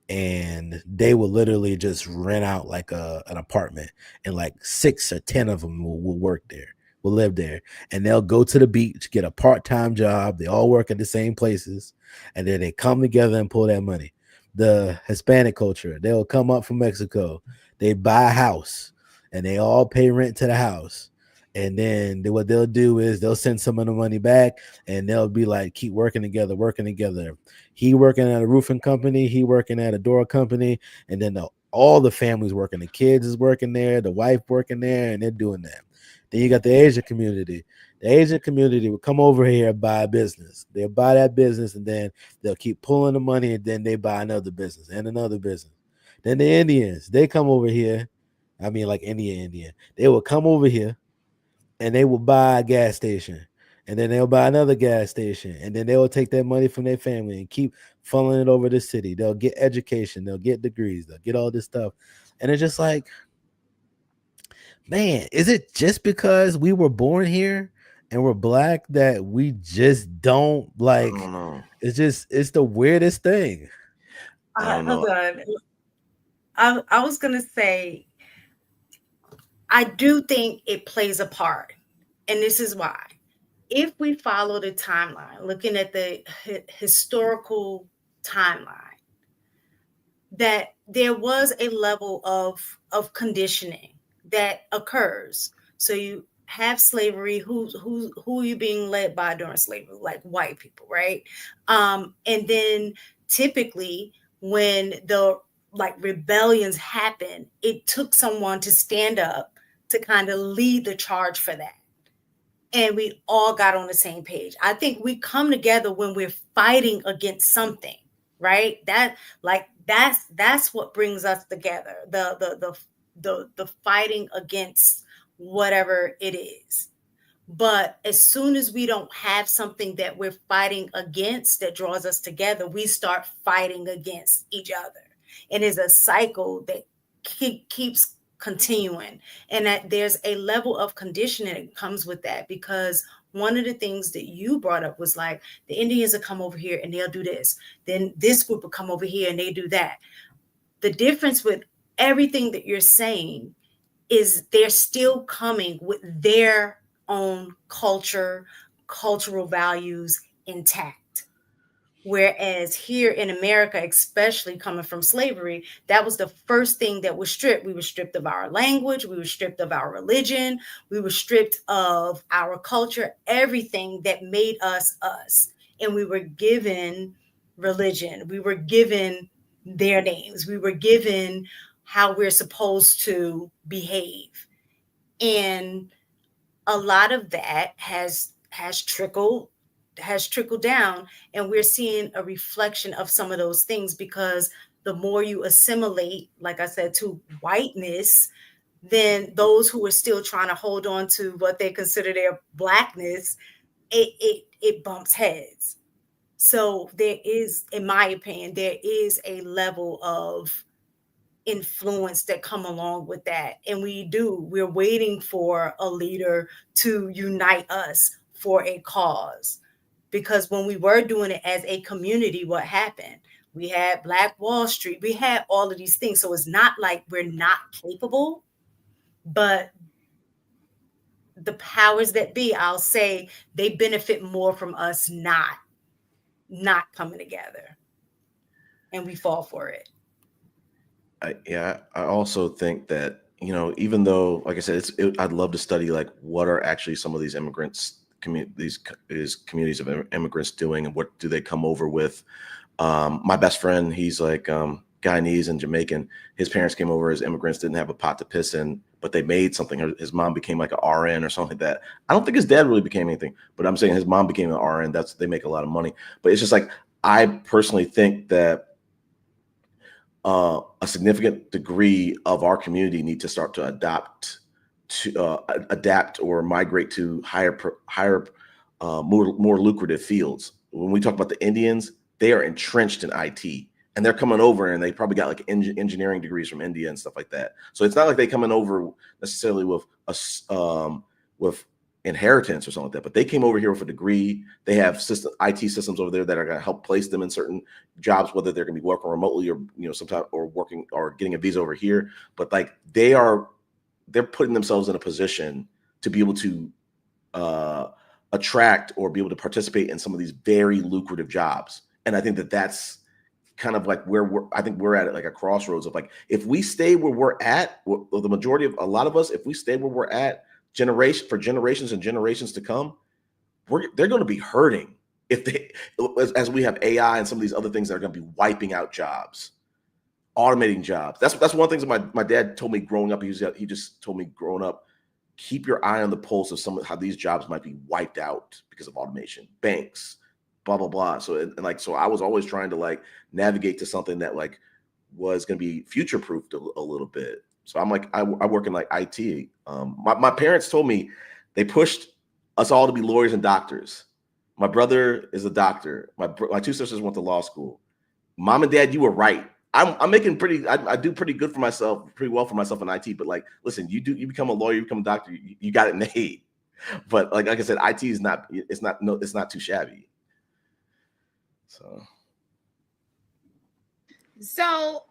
And they will literally just rent out like an apartment, and like 6 or 10 of them will work there, will live there, and they'll go to the beach, get a part-time job. They all work at the same places, and then they come together and pull that money. The Hispanic culture, they'll come up from Mexico, they buy a house, and they all pay rent to the house. And then what they'll do is they'll send some of the money back, and they'll be like, keep working together, working together. He working at a roofing company, he working at a door company, and then all the families working. The kids is working there, the wife working there, and they're doing that. Then you got the Asian community. The Asian community will come over here and buy a business. They'll buy that business, and then they'll keep pulling the money, and then they buy another business and another business. Then the Indians, they come over here. I mean, like Indian. They will come over here, and they will buy a gas station, and then they'll buy another gas station, and then they will take that money from their family and keep funneling it over the city. They'll get education, they'll get degrees, they'll get all this stuff. And it's just like, man, is it just because we were born here and we're black that we just don't I like? don't know. It's the weirdest thing. I don't Hold know. on. I was gonna say, I do think it plays a part, and this is why. If we follow the timeline, looking at the historical timeline, that there was a level of conditioning that occurs. So you have slavery. Who are you being led by during slavery? Like white people, right? And then typically when the like rebellions happen, it took someone to stand up to kind of lead the charge for that. And we all got on the same page. I think we come together when we're fighting against something, right? That's what brings us together. The fighting against whatever it is. But as soon as we don't have something that we're fighting against that draws us together, we start fighting against each other. And it's a cycle that keeps continuing, and that there's a level of conditioning that comes with that, because one of the things that you brought up was like the Indians will come over here and they'll do this, then this group will come over here and they do that. The difference with everything that you're saying is they're still coming with their own cultural values intact. Whereas here in America, especially coming from slavery, that was the first thing that was stripped. We were stripped of our language. We were stripped of our religion. We were stripped of our culture, everything that made us us. And we were given religion. We were given their names. We were given how we're supposed to behave. And a lot of that has trickled down, and we're seeing a reflection of some of those things, because the more you assimilate, like I said, to whiteness, then those who are still trying to hold on to what they consider their blackness, it bumps heads. So there is, in my opinion, there is a level of influence that come along with that. And we're waiting for a leader to unite us for a cause. Because when we were doing it as a community, what happened? We had Black Wall Street, we had all of these things. So it's not like we're not capable, but the powers that be, I'll say, they benefit more from us not coming together, and we fall for it. I also think that, even though, like I said, I'd love to study like what are actually some of these these communities of immigrants doing, and what do they come over with. My best friend, he's like Guyanese and Jamaican. His parents came over as immigrants, didn't have a pot to piss in, but they made something. His mom became like an RN or something like that. I don't think his dad really became anything, but I'm saying his mom became an RN. They make a lot of money. But it's just like, I personally think that a significant degree of our community need to start to adapt or migrate to higher, more lucrative fields. When we talk about the Indians, they are entrenched in IT, and they're coming over, and they probably got like engineering degrees from India and stuff like that. So it's not like they coming over necessarily with with inheritance or something like that, but they came over here with a degree. They have IT systems over there that are going to help place them in certain jobs, whether they're going to be working remotely or sometimes or working or getting a visa over here. But like they're putting themselves in a position to be able to attract or be able to participate in some of these very lucrative jobs. And I think that's kind of like where we're at like a crossroads of like, if we stay where we're at, the majority of a lot of us, if we stay where we're at, generations and generations to come, they're going to be hurting as we have AI and some of these other things that are going to be wiping out jobs, automating jobs. That's one of the things that my dad told me growing up. He just told me growing up, keep your eye on the pulse of how these jobs might be wiped out because of automation, banks, blah blah blah. So so I was always trying to like navigate to something that like was going to be future proofed a little bit. So I'm like, I work in like IT. My parents told me they pushed us all to be lawyers and doctors. My brother is a doctor. My two sisters went to law school. Mom and Dad, you were right. I'm making I do pretty good for myself, pretty well for myself in IT. But like, listen, you become a lawyer, you become a doctor, you got it made. But like I said, IT is it's not too shabby. So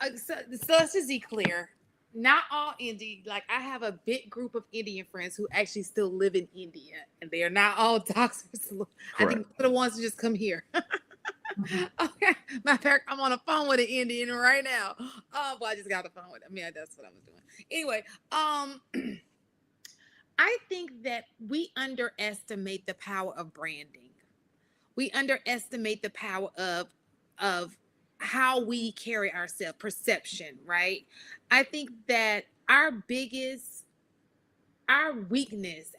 let's just be clear. Not all Indian, like I have a big group of Indian friends who actually still live in India, and they are not all doctors. I think they're the ones who just come here. Okay, matter of fact, I'm on the phone with an Indian right now. Well, I just got the phone with him. I mean, that's what I was doing. Anyway, I think that we underestimate the power of branding. We underestimate the power of how we carry ourselves, perception, right? I think that our biggest weakness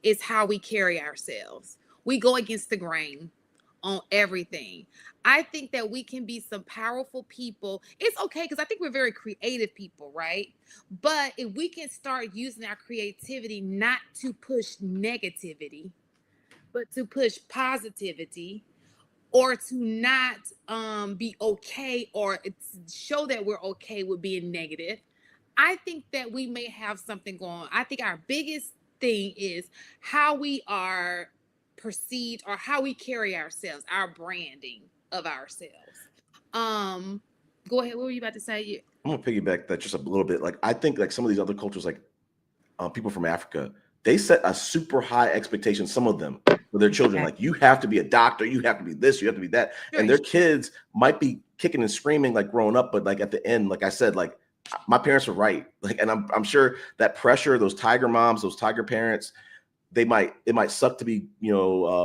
is how we carry ourselves. We go against the grain on everything. I think that we can be some powerful people. It's okay because I think we're very creative people, right? But if we can start using our creativity not to push negativity, but to push positivity, or to not be okay or show that we're okay with being negative, I think that we may have something going on. I think our biggest thing is how we are perceived or how we carry ourselves, our branding of ourselves. Go ahead. What were you about to say? I'm gonna piggyback that just a little bit. Like I think like some of these other cultures, like people from Africa, they set a super high expectation, some of them, for their children. Like, you have to be a doctor, you have to be this, you have to be that. And their kids might be kicking and screaming like growing up, but like at the end, like I said, like my parents were right. Like, and I'm sure that pressure, those tiger moms, those tiger parents, it might suck to be,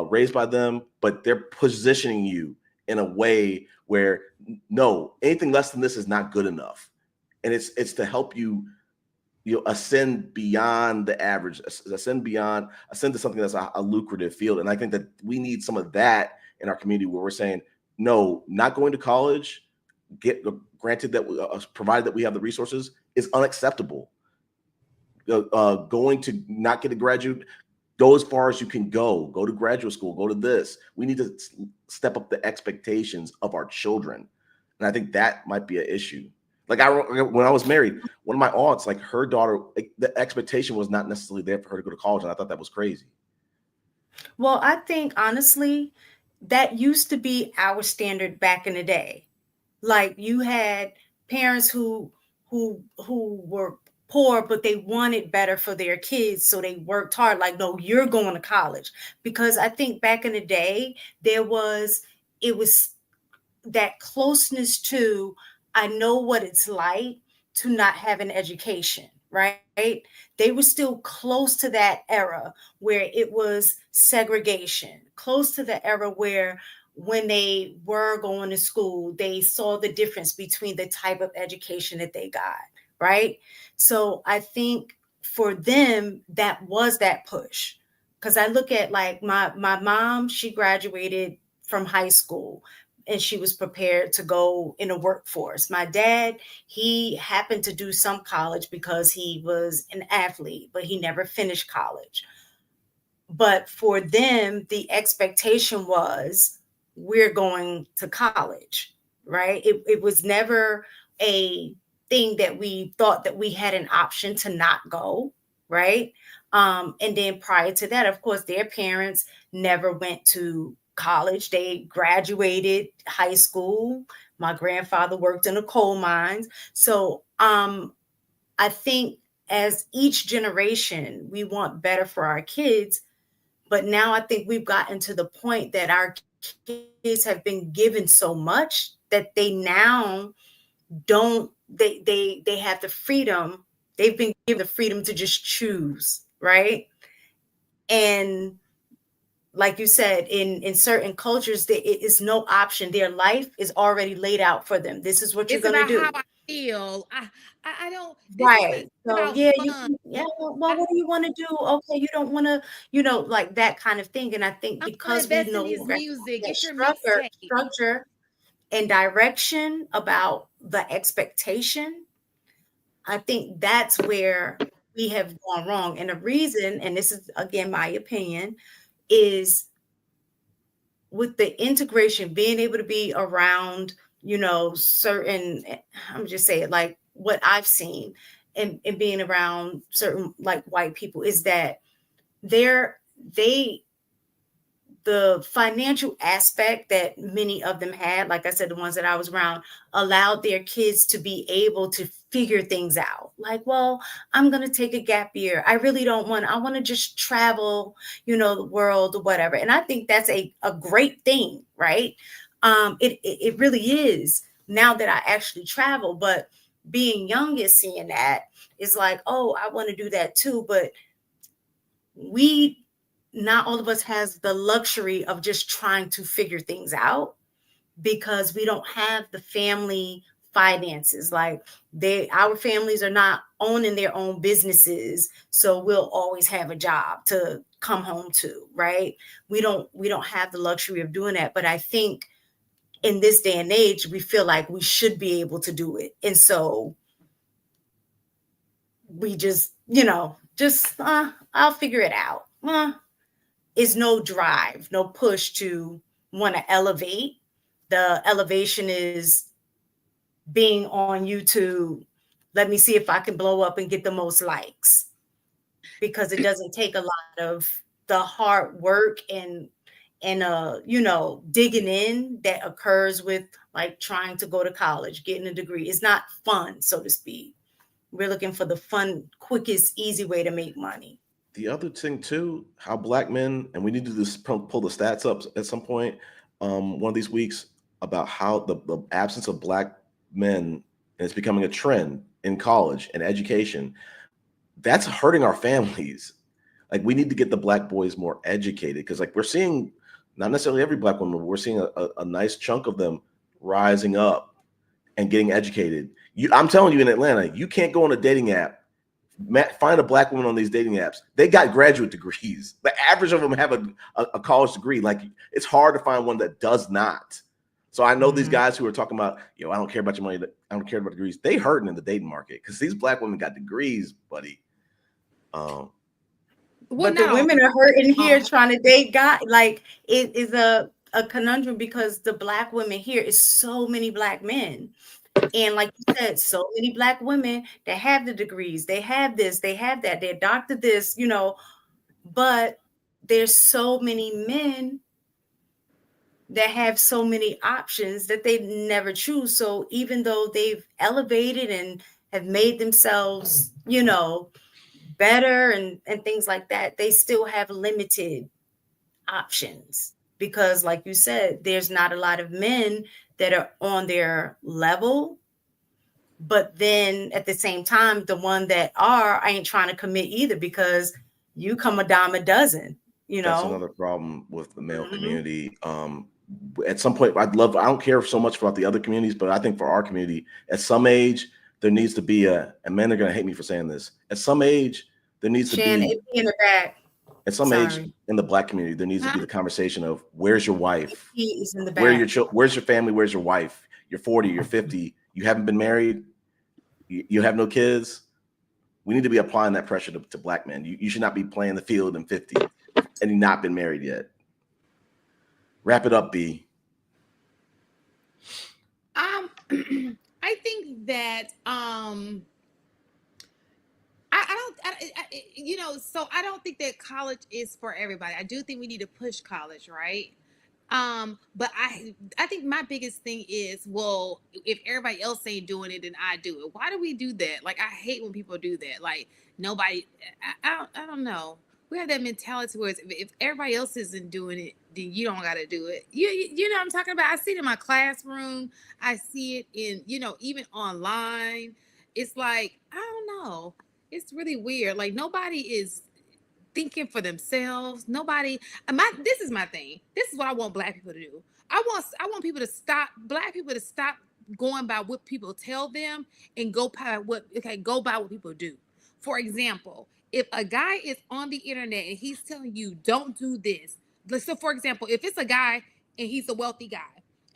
raised by them, but they're positioning you in a way where no, anything less than this is not good enough. And it's to help you ascend beyond the average, ascend to something that's a lucrative field. And I think that we need some of that in our community where we're saying, no, not going to college, granted that provided that we have the resources, is unacceptable. Going to not get a graduate, go as far as you can go to graduate school, go to this. We need to step up the expectations of our children. And I think that might be an issue. Like when I was married, one of my aunts, like her daughter, like, the expectation was not necessarily there for her to go to college. And I thought that was crazy. Well, I think honestly, that used to be our standard back in the day. Like you had parents who were poor, but they wanted better for their kids. So they worked hard. Like, no, you're going to college. Because I think back in the day, it was that closeness to, I know what it's like to not have an education, right? They were still close to that era where it was segregation, close to the era where when they were going to school, they saw the difference between the type of education that they got, right? So I think for them, that was that push. Because I look at like my mom, she graduated from high school and she was prepared to go in a workforce. My dad, he happened to do some college because he was an athlete, but he never finished college. But for them, the expectation was, we're going to college, right? It was never a thing that we thought that we had an option to not go, right? And then prior to that, of course, their parents never went to college. They graduated high school. My grandfather worked in the coal mines. So I think as each generation, we want better for our kids. But now I think we've gotten to the point that our kids have been given so much that they now don't, they have the freedom. They've been given the freedom to just choose, right? And like you said, in certain cultures, it is no option. Their life is already laid out for them. This is what you're going to do. How I feel. I don't. Right. So yeah, fun. well, what do you want to do? Okay, you don't want to, like that kind of thing. And I think because we know music, get your structure and direction about the expectation, I think that's where we have gone wrong. And the reason, and this is again my opinion, is with the integration, being able to be around, certain, I'm just saying like what I've seen and being around certain like white people is that the financial aspect that many of them had, like I said, the ones that I was around, allowed their kids to be able to figure things out. Like, well, I'm going to take a gap year. I really don't want, I want to just travel, the world or whatever. And I think that's a great thing, right? It really is now that I actually travel, but being young is seeing that is like, oh, I want to do that too. But not all of us has the luxury of just trying to figure things out because we don't have the family finances. Like our families are not owning their own businesses. So we'll always have a job to come home to, right? We don't have the luxury of doing that. But I think in this day and age, we feel like we should be able to do it. And so we just, I'll figure it out. Is no drive, no push to want to elevate. The elevation is being on YouTube. Let me see if I can blow up and get the most likes, because it doesn't take a lot of the hard work and digging in that occurs with like trying to go to college, getting a degree. It's not fun, so to speak. We're looking for the fun, quickest, easy way to make money. The other thing too, how Black men, and we need to just pull the stats up at some point, one of these weeks, about how the absence of Black men, and it's becoming a trend in college and education, that's hurting our families. Like we need to get the Black boys more educated, because like we're seeing Not necessarily every black woman, but we're seeing a nice chunk of them rising up and getting educated. I'm telling you, in Atlanta, you can't go on a dating app, find a black woman on these dating apps. They got graduate degrees. The average of them have a college degree. Like, it's hard to find one that does not. So I know these guys who are talking about, I don't care about your money, I don't care about degrees. They hurting in the dating market because these black women got degrees, buddy. But the women are hurting here trying to date guys. Like, it is a conundrum because the black women here is so many black men. And like you said, so many black women that have the degrees, they have this, they have that, they're doctored this, but there's so many men that have so many options that they never choose. So even though they've elevated and have made themselves, better and things like that, they still have limited options because, like you said, there's not a lot of men that are on their level. But then at the same time, the one that I ain't trying to commit either because you come a dime a dozen, That's another problem with the male community. At some point, I don't care so much about the other communities, but I think for our community, at some age, there needs to be and men are going to hate me for saying this. At some age, there needs to be in the back. At some age in the black community, there needs to be the conversation of where's your wife? He is in the back. Where's your family? Where's your wife? You're 40, you're 50, you haven't been married, you have no kids. We need to be applying that pressure to black men. You should not be playing the field in 50 and you've not been married yet. Wrap it up, B. I think that I don't think that college is for everybody. I do think we need to push college, right? But I think my biggest thing is, well, if everybody else ain't doing it, then I do it. Why do we do that? Like, I hate when people do that. Like, nobody, I don't know. We have that mentality where if everybody else isn't doing it, then you don't got to do it. You know what I'm talking about? I see it in my classroom. I see it in, even online. It's like, I don't know. It's really weird. Like, nobody is thinking for themselves. This is my thing. This is what I want black people to do. I want people to stop, black people to stop going by what people tell them and go by what people do. For example, if a guy is on the internet and he's telling you don't do this. So for example, if it's a guy and he's a wealthy guy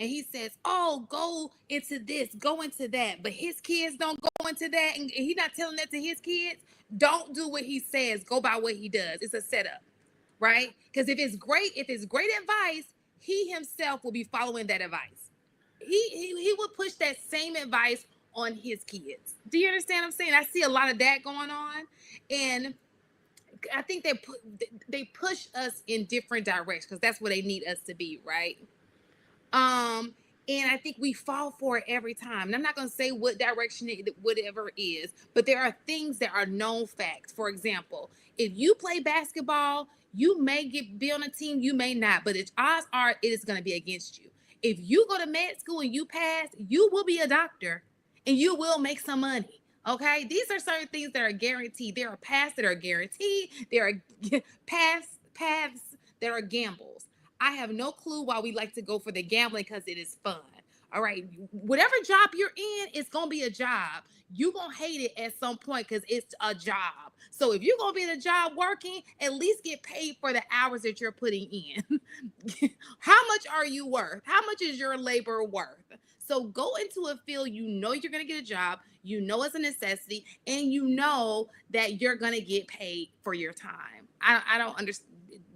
and he says, oh, go into this, go into that, but his kids don't go into that, and he's not telling that to his kids, don't do what he says, go by what he does. It's a setup, right? Because if it's great advice, he himself will be following that advice. He would push that same advice on his kids. Do you understand what I'm saying? I see a lot of that going on, and I think they push us in different directions because that's where they need us to be, right? And I think we fall for it every time. And I'm not going to say what direction whatever is, but there are things that are known facts. For example, if you play basketball, you may be on a team, you may not, but odds are it is going to be against you. If you go to med school and you pass, you will be a doctor and you will make some money. Okay, these are certain things that are guaranteed. There are paths that are guaranteed. There are paths that are gambles. I have no clue why we like to go for the gambling because it is fun. All right, whatever job you're in, it's gonna be a job. You're gonna hate it at some point because it's a job. So if you're gonna be in a job working, at least get paid for the hours that you're putting in. How much are you worth? How much is your labor worth? So go into a field you know you're going to get a job, you know it's a necessity, and you know that you're going to get paid for your time. I don't understand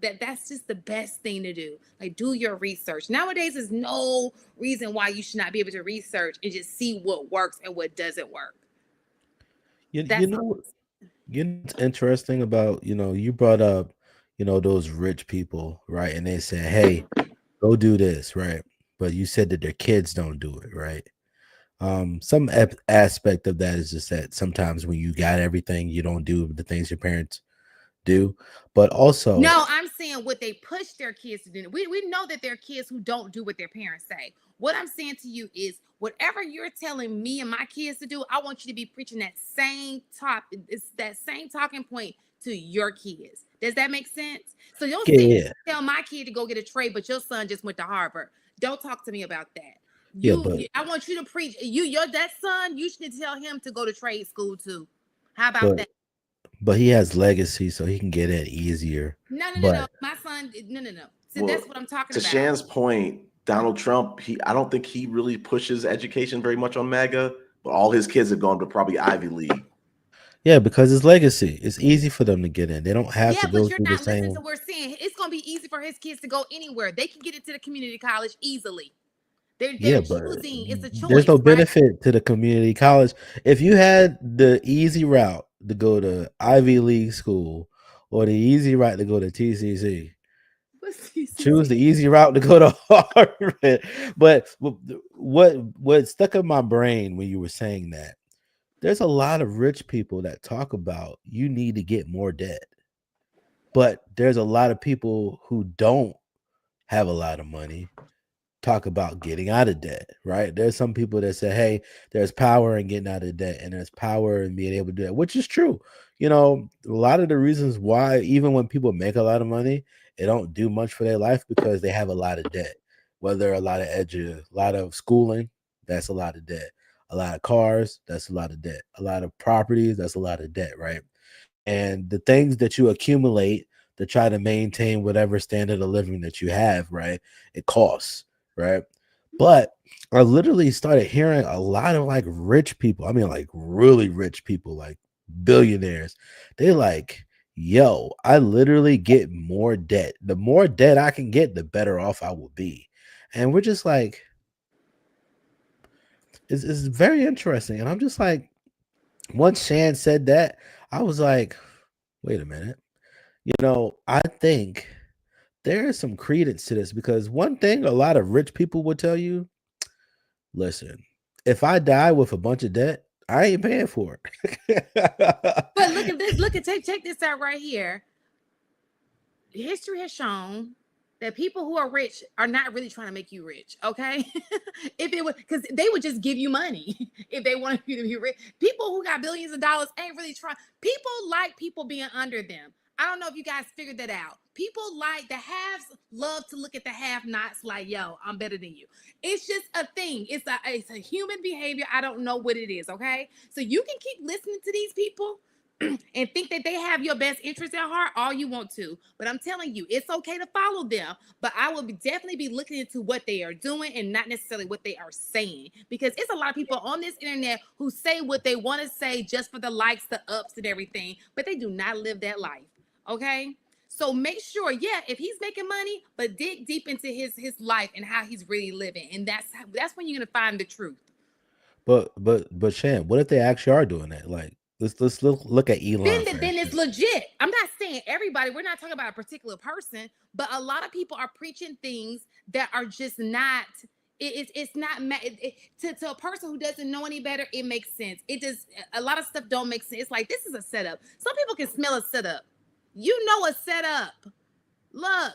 that. That's just the best thing to do. Like, do your research. Nowadays, there's no reason why you should not be able to research and just see what works and what doesn't work. You know what's interesting about, you brought up, those rich people, right? And they said, hey, go do this, right? But you said that their kids don't do it, right? Some aspect of that is just that sometimes when you got everything, you don't do the things your parents do. But also, no, I'm saying what they push their kids to do. We know that there are kids who don't do what their parents say. What I'm saying to you is, whatever you're telling me and my kids to do, I want you to be preaching that same topic. It's that same talking point to your kids. Does that make sense? So you'll Yeah, tell my kid to go get a trade, but your son just went to Harvard. Don't talk to me about that. yeah, but I want you to preach. That son, you should tell him to go to trade school too. How about but that? but he has legacy, so he can get in easier. No. But My son, no. So Well, that's what I'm talking to about. Shan's point, Donald Trump, I don't think he really pushes education very much on MAGA, but all his kids have gone to probably Ivy League. yeah, because it's legacy. It's easy for them to get in. They don't have to But go you're through the not listening to same. what we're saying. It's going to be easy for his kids to go anywhere. They can get into the community college easily. They're Yeah, but choosing. It's a there's choice, no right? benefit to the community college. If you had the easy route to go to Ivy League school or the easy route to go to TCC, What's choose the TCC? easy route to go to Harvard. But what stuck in my brain when you were saying that, there's a lot of rich people that talk about you need to get more debt. But there's a lot of people who don't have a lot of money talk about getting out of debt, right? There's some people that say, hey, there's power in getting out of debt and there's power in being able to do that, which is true. You know, a lot of the reasons why, even when people make a lot of money, they don't do much for their life because they have a lot of debt, whether a lot of a lot of schooling, that's a lot of debt, a lot of cars, that's a lot of debt, a lot of properties, that's a lot of debt, right? And the things that you accumulate to try to maintain whatever standard of living that you have, right? It costs, right? But I literally started hearing a lot of like rich people. I mean, like really rich people, like billionaires. They like, yo, I literally get more debt. The more debt I can get, the better off I will be. And we're just like, it's very interesting. And I'm just like, once Shan said that, I was like, wait a minute. You know, I think there is some credence to this because one thing a lot of rich people would tell you, listen, if I die with a bunch of debt, I ain't paying for it. But look at this. Check this out right here. History has shown that people who are rich are not really trying to make you rich. Okay, if it was, because they would just give you money if they wanted you to be rich. People who got billions of dollars ain't really trying. People like people being under them. I don't know if you guys figured that out. People like the haves love to look at the have-nots like, yo, I'm better than you. It's just a thing. It's a human behavior. I don't know what it is. Okay, so you can keep listening to these people and think that they have your best interest at heart all you want to, but I'm telling you, it's okay to follow them, but I will definitely be looking into what they are doing and not necessarily what they are saying, because it's a lot of people on this internet who say what they want to say just for the likes, the ups and everything, but they do not live that life. Okay, so make sure, if he's making money, but dig deep into his life and how he's really living, and that's when you're gonna find the truth. but Shan, what if they actually are doing that? Like, let's look at Elon. Then it's legit. I'm not saying everybody. We're not talking about a particular person, but a lot of people are preaching things that are just not. It's not to a person who doesn't know any better. It makes sense. It just, a lot of stuff don't make sense. It's like, this is a setup. Some people can smell a setup. You know a setup. Look.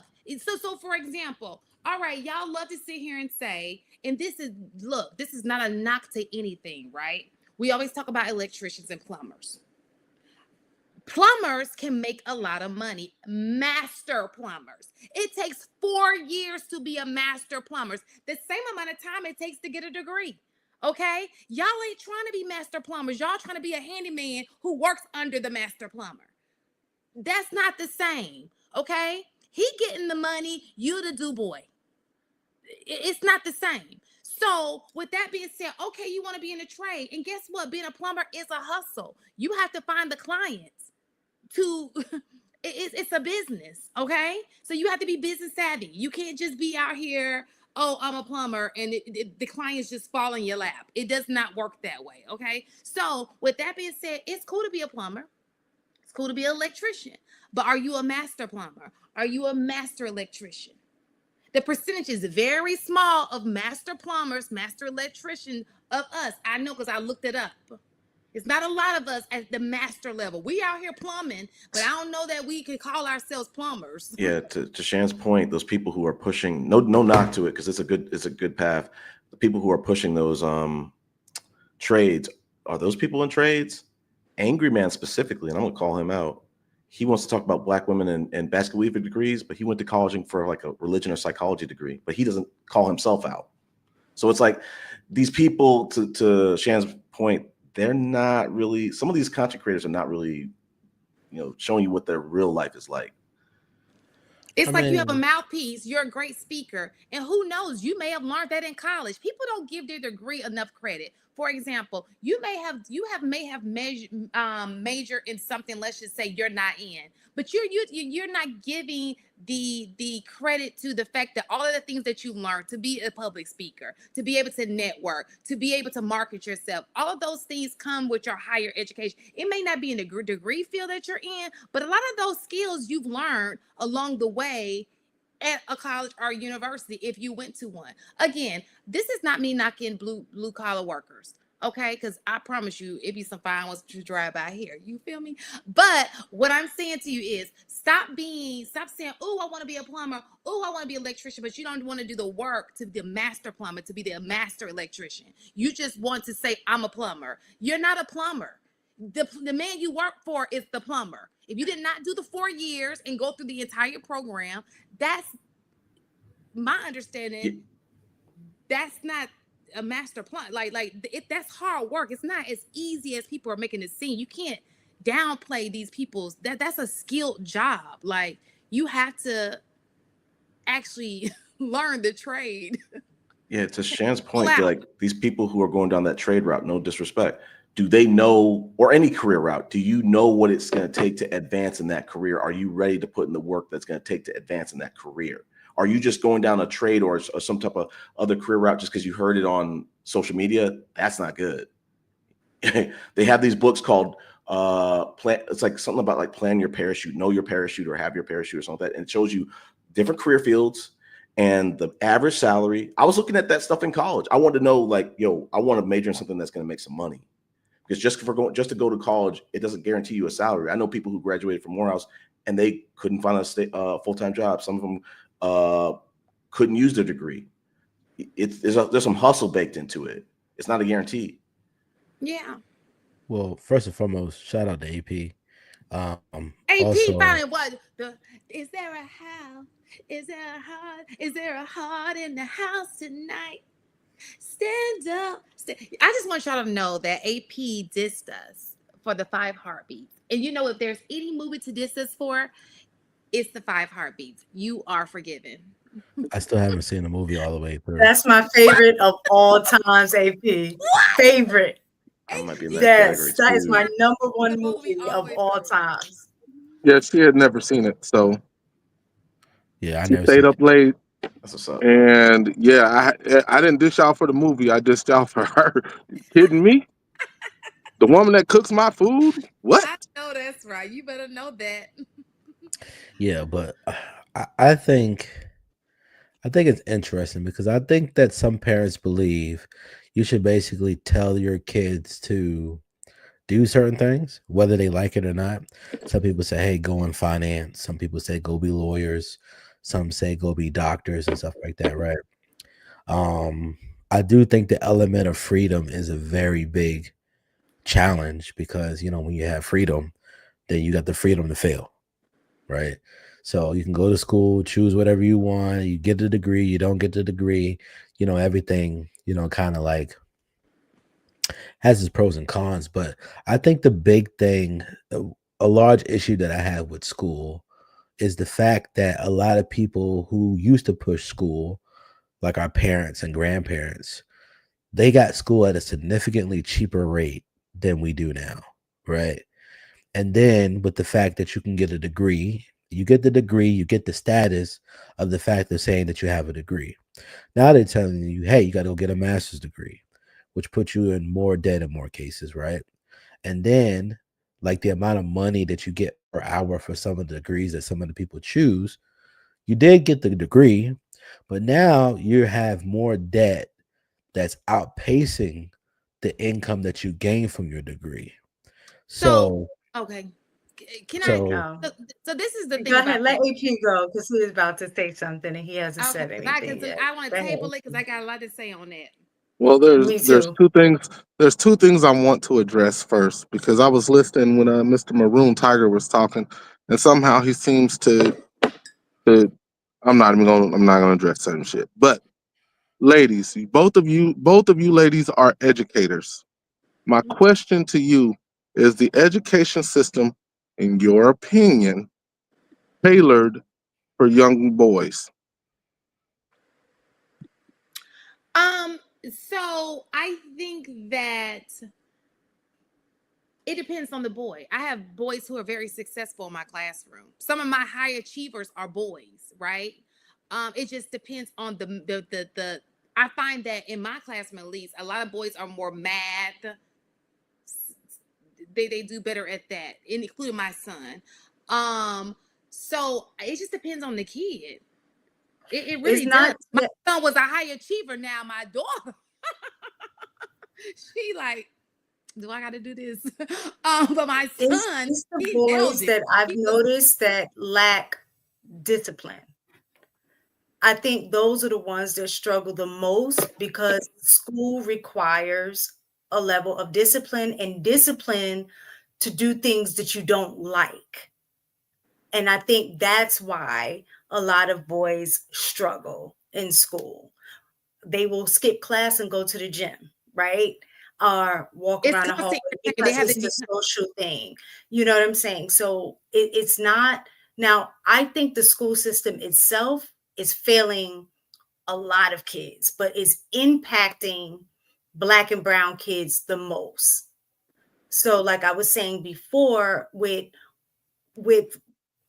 So for example, all right, y'all love to sit here and say, and this is not a knock to anything, right? We always talk about electricians and plumbers. Plumbers can make a lot of money. Master plumbers. It takes 4 years to be a master plumber. The same amount of time it takes to get a degree. Okay? Y'all ain't trying to be master plumbers. Y'all trying to be a handyman who works under the master plumber. That's not the same. Okay? He getting the money, you the do boy. It's not the same. So with that being said, okay, you want to be in a trade, and guess what? Being a plumber is a hustle. You have to find the clients to it's a business. Okay, so you have to be business savvy. You can't just be out here, oh, I'm a plumber, and the clients just fall in your lap. It does not work that way. Okay, so with that being said, it's cool to be a plumber. It's cool to be an electrician, but are you a master plumber? Are you a master electrician? The percentage is very small of master plumbers, master electrician of us. I know because I looked it up. It's not a lot of us at the master level. We out here plumbing, but I don't know that we could call ourselves plumbers. Yeah, to Shan's point, those people who are pushing, no knock to it, because it's a good path. The people who are pushing those trades, are those people in trades? Angry Man specifically, and I'm gonna call him out. he wants to talk about black women and basket weaver degrees, but he went to college for like a religion or psychology degree, but he doesn't call himself out. So it's like these people, to Shan's point, they're not really, some of these content creators are not really, showing you what their real life is like. It's you have a mouthpiece, you're a great speaker, and who knows, you may have learned that in college. People don't give their degree enough credit. For example, you may have major in something, let's just say you're not in, but you're not giving the credit to the fact that all of the things that you learned, to be a public speaker, to be able to network, to be able to market yourself, all of those things come with your higher education. It may not be in the degree field that you're in, but a lot of those skills you've learned along the way at a college or university if you went to one. Again, this is not me knocking blue collar workers, okay? Because I promise you, it be some fine ones to drive by here. You feel me? But what I'm saying to you is stop saying, oh, I want to be a plumber. Oh, I want to be an electrician, but you don't want to do the work to be the master plumber, to be the master electrician. You just want to say, I'm a plumber. You're not a plumber. The man you work for is the plumber. If you did not do the 4 years and go through the entire program, that's my understanding. Yeah. That's not a master plumber. That's hard work. It's not as easy as people are making it seem. You can't downplay these people's that's a skilled job. Like, you have to actually learn the trade. Yeah, to Shan's point, like these people who are going down that trade route, no disrespect, do they know, or any career route, do you know what it's going to take to advance in that career? Are you ready to put in the work that's going to take to advance in that career? Are you just going down a trade or some type of other career route just because you heard it on social media? That's not good. They have these books called it's like something about like plan your parachute, know your parachute, or have your parachute or something like that. And it shows you different career fields and the average salary. I was looking at that stuff in college. I wanted to know, like, I want to major in something that's going to make some money. Because just to go to college, it doesn't guarantee you a salary. I know people who graduated from Morehouse and they couldn't find a full-time job. Some of them couldn't use their degree. There's some hustle baked into it. It's not a guarantee. Yeah. Well, first and foremost, shout out to AP. AP also, finally what? Is there a house? Is there a heart? Is there a heart in the house tonight? Stand up. I just want y'all to know that AP dissed us for the 5 Heartbeats. And if there's any movie to diss us for, it's the 5 Heartbeats. You are forgiven. I still haven't seen the movie all the way through. That's my favorite of all times, AP. Favorite. I might be in that is my number one movie of all times. Yeah, she had never seen it, so yeah, I she never stayed up late. That's what's up. And yeah, I didn't dish out for the movie. I dished out for her. You kidding me? The woman that cooks my food? What? I know that's right. You better know that. Yeah, but I think it's interesting because I think that some parents believe you should basically tell your kids to do certain things, whether they like it or not. Some people say, hey, go in finance. Some people say, go be lawyers. Some say, go be doctors and stuff like that, right? I do think the element of freedom is a very big challenge because, when you have freedom, then you got the freedom to fail, right? So you can go to school, choose whatever you want. You get the degree, you don't get the degree, everything, kind of like has its pros and cons. But I think the big thing, a large issue that I have with school is the fact that a lot of people who used to push school, like our parents and grandparents, they got school at a significantly cheaper rate than we do now, right? And then with the fact that you can get a degree, you get the degree, you get the status of the fact of saying that you have a degree. Now they're telling you, hey, you got to go get a master's degree, which puts you in more debt in more cases, right? And then, like, the amount of money that you get per hour for some of the degrees that some of the people choose, you did get the degree, but now you have more debt that's outpacing the income that you gain from your degree. So okay. Can so, I? So this is the thing. Go ahead, let AP go because he was about to say something and he hasn't said anything yet. I want to table it because I got a lot to say on that. Well, there's two things. There's two things I want to address first because I was listening when Mr. Maroon Tiger was talking, and somehow he seems to. I'm not gonna address certain shit. But ladies, both of you ladies are educators. My question to you is: the education system, in your opinion, tailored for young boys? So I think that it depends on the boy. I have boys who are very successful in my classroom. Some of my high achievers are boys, right? It just depends on the I find that in my classroom, at least, a lot of boys are more math. They do better at that, including my son. So it just depends on the kid. It really does. My son was a high achiever. Now my daughter, she like, do I got to do this? But my son, it's the boys that I've noticed that lack discipline. I think those are the ones that struggle the most because school requires a level of discipline and discipline to do things that you don't like. And I think that's why a lot of boys struggle in school. They will skip class and go to the gym, right? Or walk around the hallway because it's the social thing. You know what I'm saying? So it's not. Now, I think the school system itself is failing a lot of kids, but it's impacting Black and brown kids the most. So like I was saying before, with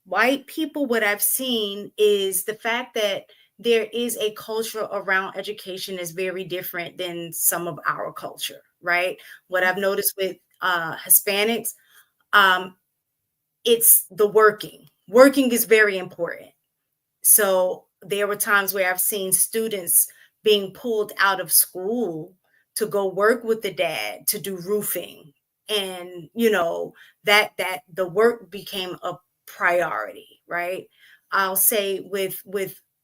white people, what I've seen is the fact that there is a culture around education is very different than some of our culture, right? What I've noticed with Hispanics, it's the working. Working is very important. So there were times where I've seen students being pulled out of school to go work with the dad to do roofing. And, you know, that the work became a priority, right? I'll say with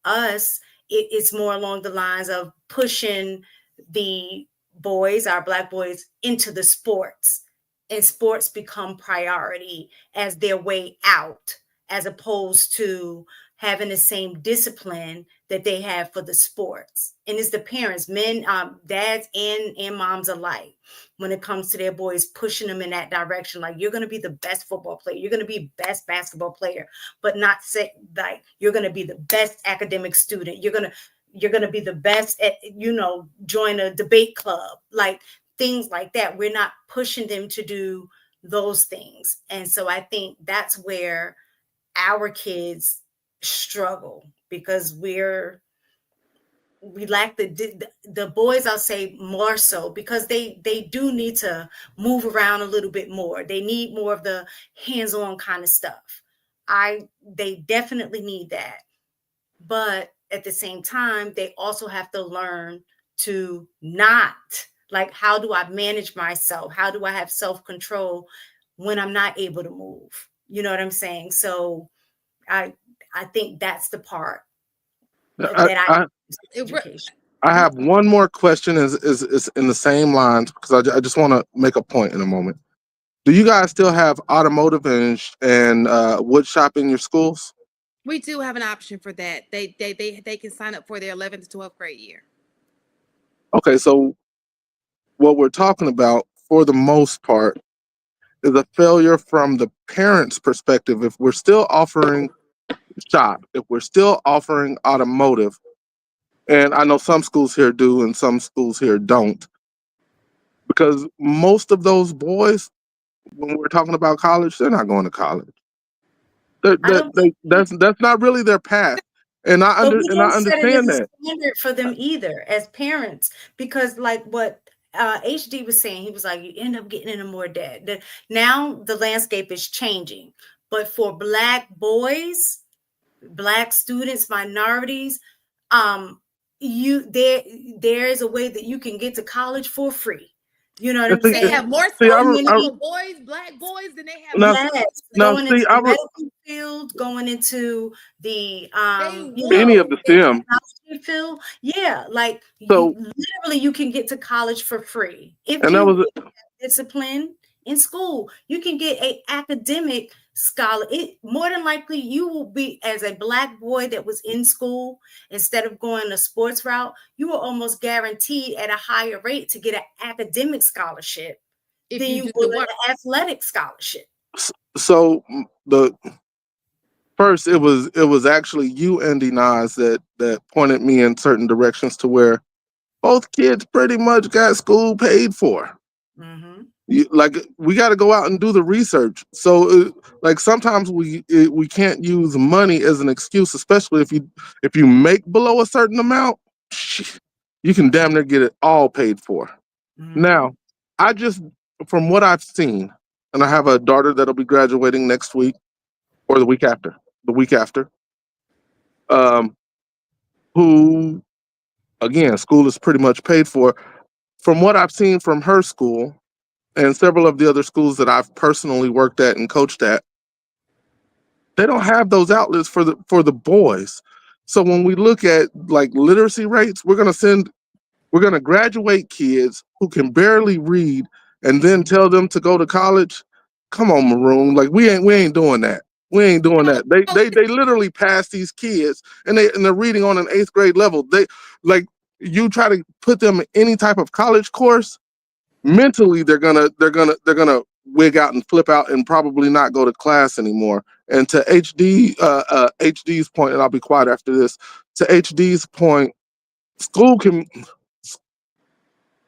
us, it's more along the lines of pushing the boys, our Black boys, into the sports, and sports become priority as their way out, as opposed to having the same discipline that they have for the sports. And it's the parents, men, dads and moms alike, when it comes to their boys, pushing them in that direction. Like, you're going to be the best football player. You're going to be best basketball player, but not say like you're going to be the best academic student. You're going to be the best at, you know, join a debate club, like things like that. We're not pushing them to do those things. And so I think that's where our kids struggle, because we lack the boys, I'll say more so, because they do need to move around a little bit more. They need more of the hands-on kind of stuff. They definitely need that. But at the same time, they also have to learn to not, like, how do I manage myself? How do I have self-control when I'm not able to move? You know what I'm saying? So I think that's the part that I have one more question is in the same lines, because I just want to make a point in a moment. Do you guys still have automotive and wood shop in your schools? We do have an option for that. They can sign up for their 11th to 12th grade year. Okay, so what we're talking about, for the most part, is a failure from the parents' perspective. If we're still offering shop, if we're still offering automotive, and I know some schools here do and some schools here don't, because most of those boys, when we're talking about college, they're not going to college. That's not really their path. And I understand that. Standard for them either as parents, because like what HD was saying, he was like, you end up getting into more debt. Now the landscape is changing, but for Black boys, Black students, minorities, there is a way that you can get to college for free. You know what I'm saying? They have more boys, Black boys, than they have. Going into the medical field, going into the any of the STEM field. Yeah, like, so literally you can get to college for free if you have discipline in school. You can get a academic scholar. It more than likely you will be, as a Black boy that was in school, instead of going a sports route, you were almost guaranteed at a higher rate to get an academic scholarship If than you you do the would work. an athletic scholarship. So the first, it was actually you, Andy Nas, that pointed me in certain directions to where both kids pretty much got school paid for. Mm-hmm. Like we got to go out and do the research. So like sometimes we can't use money as an excuse, especially if you make below a certain amount, you can damn near get it all paid for. Mm-hmm. Now, I just from what I've seen, and I have a daughter that'll be graduating next week or the week after, um, who again, school is pretty much paid for. From what I've seen from her school and several of the other schools that I've personally worked at and coached at, they don't have those outlets for the boys. So when we look at like literacy rates, we're gonna graduate kids who can barely read and then tell them to go to college. Come on, Maroon. Like we ain't doing that. We ain't doing that. They literally pass these kids and they're reading on an 8th grade level. They like you try to put them in any type of college course, mentally they're gonna wig out and flip out and probably not go to class anymore. And to HD's point, and I'll be quiet after this. To HD's point, school can,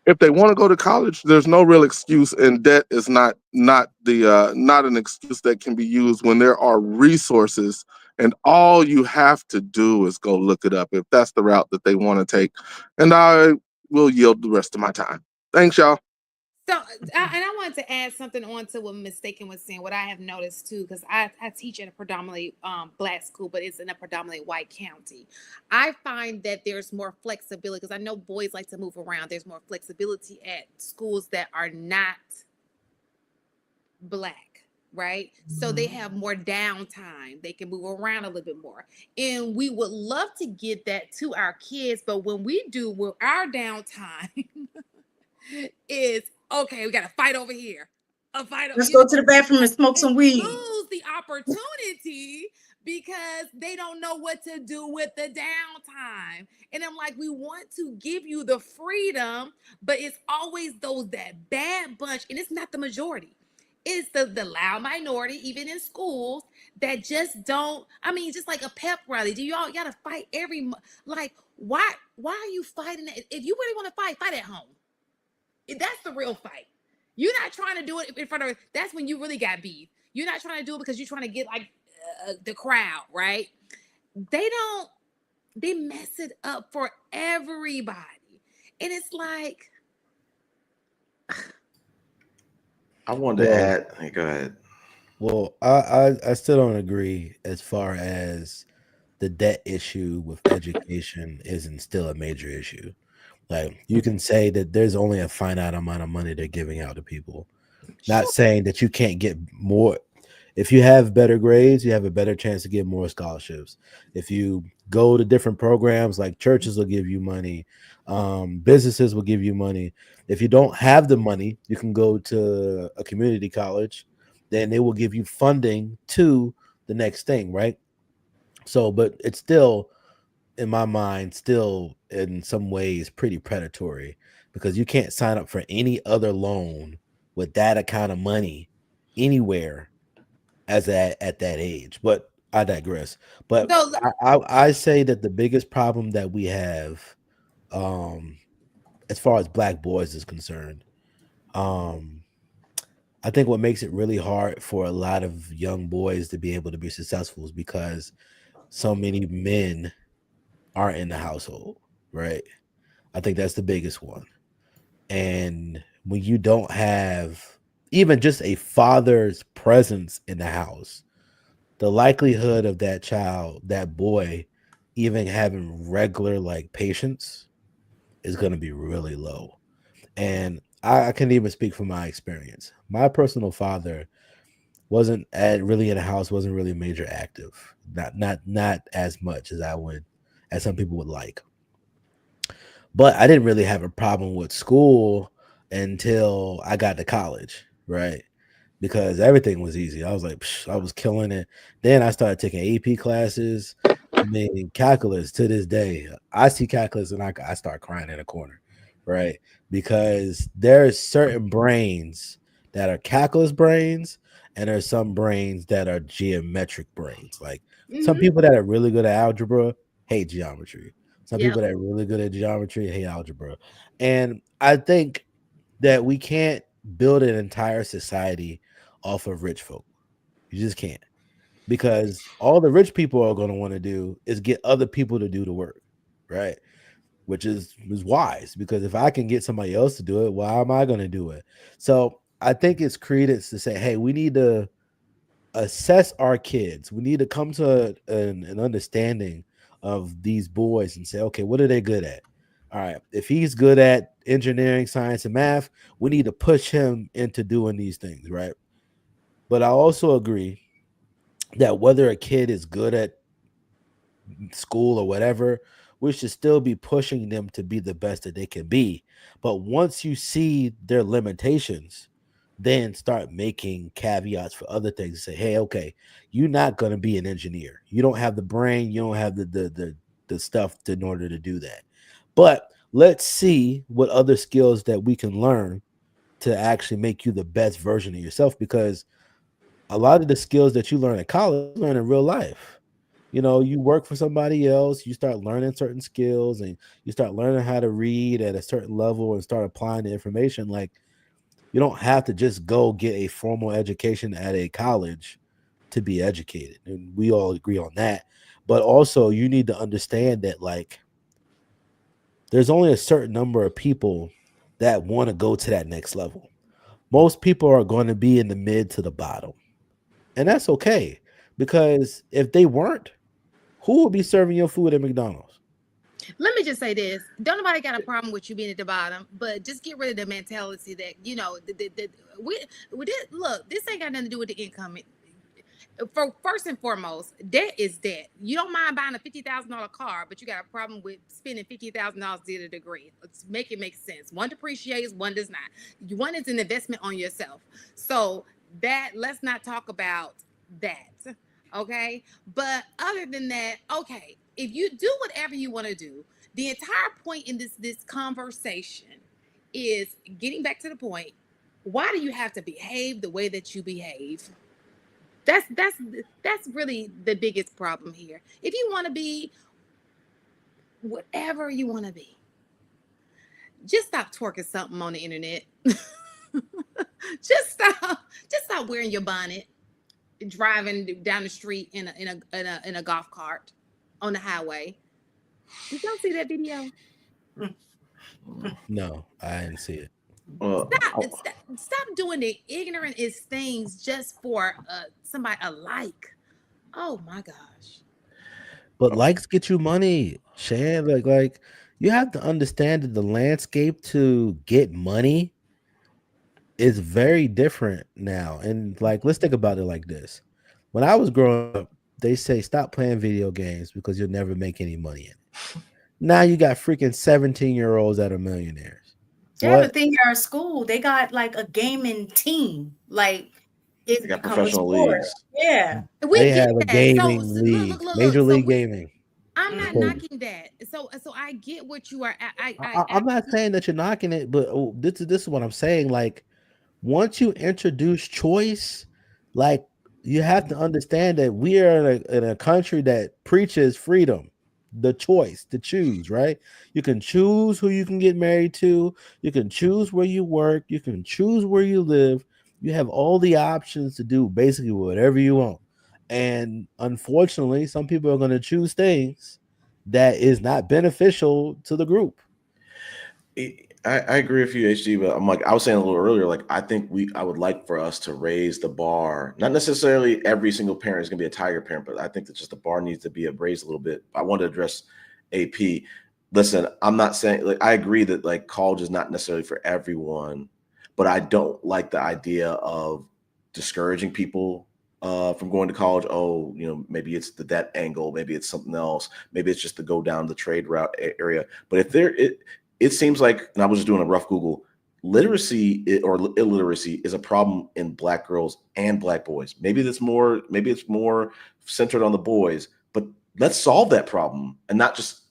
if they want to go to college, there's no real excuse, and debt is not an excuse that can be used when there are resources, and all you have to do is go look it up if that's the route that they want to take. And I will yield the rest of my time. Thanks, y'all. So, and I wanted to add something on to what Mistaken was saying. What I have noticed too, because I teach in a predominantly Black school, but it's in a predominantly white county. I find that there's more flexibility because I know boys like to move around. There's more flexibility at schools that are not Black, right? So they have more downtime. They can move around a little bit more. And we would love to get that to our kids, but when we do, with our downtime is okay, we got to fight over here. Let's go to the bathroom and smoke some weed. Lose the opportunity because they don't know what to do with the downtime. And I'm like, we want to give you the freedom, but it's always that bad bunch, and it's not the majority. It's the loud minority, even in schools, that just don't. I mean, just like a pep rally. Do y'all gotta fight like why are you fighting? If you really want to fight at home. That's the real fight. You're not trying to do it in front of. That's when you really got beef. You're not trying to do it because you're trying to get like the crowd, right? They mess it up for everybody, and it's like. I wanted to add. Hey, go ahead. Well, I still don't agree as far as the debt issue with education isn't still a major issue. Like you can say that there's only a finite amount of money they're giving out to people. Not saying that you can't get more. If you have better grades, you have a better chance to get more scholarships. If you go to different programs, like churches will give you money, businesses will give you money. If you don't have the money, you can go to a community college, then they will give you funding to the next thing, right? So, but it's still, in my mind, still in some ways pretty predatory because you can't sign up for any other loan with that kind of money anywhere at that age. But I digress. But I say that the biggest problem that we have, as far as Black boys is concerned, I think what makes it really hard for a lot of young boys to be able to be successful is because so many men aren't in the household, right? I think that's the biggest one. And when you don't have even just a father's presence in the house, the likelihood of that child, that boy, even having regular like patience is going to be really low. And I can even speak from my experience. My personal father wasn't really in the house, wasn't really major active, not as much as some people would like. But I didn't really have a problem with school until I got to college, right? because everything was easy. I was like, I was killing it. Then I started taking AP classes. I mean, calculus to this day, I see calculus and I start crying in a corner, right? Because there's certain brains that are calculus brains, and there's some brains that are geometric brains. Like some Mm-hmm. people that are really good at algebra hate geometry. Some Yep. people that are really good at geometry hate algebra. And I think that we can't build an entire society off of rich folk. You just can't, because all the rich people are going to want to do is get other people to do the work, right? Which is wise, because if I can get somebody else to do it, why am I going to do it? So I think it's credence to say, hey, we need to assess our kids. We need to come to an understanding of these boys and say, okay, what are they good at? All right, if he's good at engineering, science, and math, we need to push him into doing these things, right? But I also agree that whether a kid is good at school or whatever, we should still be pushing them to be the best that they can be. But once you see their limitations, then start making caveats for other things. Say, hey, okay, you're not going to be an engineer. You don't have the brain. You don't have the stuff in order to do that. But let's see what other skills that we can learn to actually make you the best version of yourself. Because a lot of the skills that you learn in college, you learn in real life. You know, you work for somebody else, you start learning certain skills, and you start learning how to read at a certain level and start applying the information. Like, you don't have to just go get a formal education at a college to be educated. And we all agree on that. But also, you need to understand that, like, there's only a certain number of people that want to go to that next level. Most people are going to be in the mid to the bottom. And that's okay, because if they weren't, who would be serving your food at McDonald's? Let me just say this: don't nobody got a problem with you being at the bottom, but just get rid of the mentality that look. This ain't got nothing to do with the income. For first and foremost, debt is debt. You don't mind buying a $50,000 car, but you got a problem with spending $50,000 to get a degree. Let's make it make sense. One depreciates, one does not. One is an investment on yourself. So that let's not talk about that. Okay. But other than that, okay, if you do whatever you want to do, the entire point in this conversation is getting back to the point. Why do you have to behave the way that you behave? That's really the biggest problem here. If you want to be whatever you want to be, just stop twerking something on the internet. Just stop wearing your bonnet, driving down the street in a golf cart on the highway. Did y'all see that video? No, I didn't see it. Stop doing the ignorant is things just for somebody a like. Oh my gosh. But likes get you money, Shan. Like you have to understand that the landscape to get money is very different now. And like, let's think about it like this. When I was growing up, they say stop playing video games because you'll never make any money in it. Now you got freaking 17-year-olds that are millionaires. Yeah, but then you're at school, they got like a gaming team. Like it's They got become a professional sport. leagues. Yeah. We They get have a that. gaming So league, look. Major So League Gaming. I'm not Crazy. knocking that. So I get what you are. I'm not saying that you're knocking it, but this is what I'm saying. Like, once you introduce choice, like, you have to understand that we are in a country that preaches freedom, the choice to choose, right? You can choose who you can get married to, you can choose where you work, you can choose where you live. You have all the options to do basically whatever you want. And unfortunately, some people are going to choose things that is not beneficial to the group. I agree with you, HG, but I'm like I was saying a little earlier, like I would like for us to raise the bar. Not necessarily every single parent is gonna be a tiger parent, but I think that just the bar needs to be raised a little bit. I want to address AP. Listen, I'm not saying, like, I agree that like college is not necessarily for everyone, but I don't like the idea of discouraging people from going to college. Oh, maybe it's the debt angle, maybe it's something else, maybe it's just to go down the trade route area. But if it seems like, and I was just doing a rough Google, literacy or illiteracy is a problem in Black girls and Black boys. Maybe it's more centered on the boys, but let's solve that problem and not just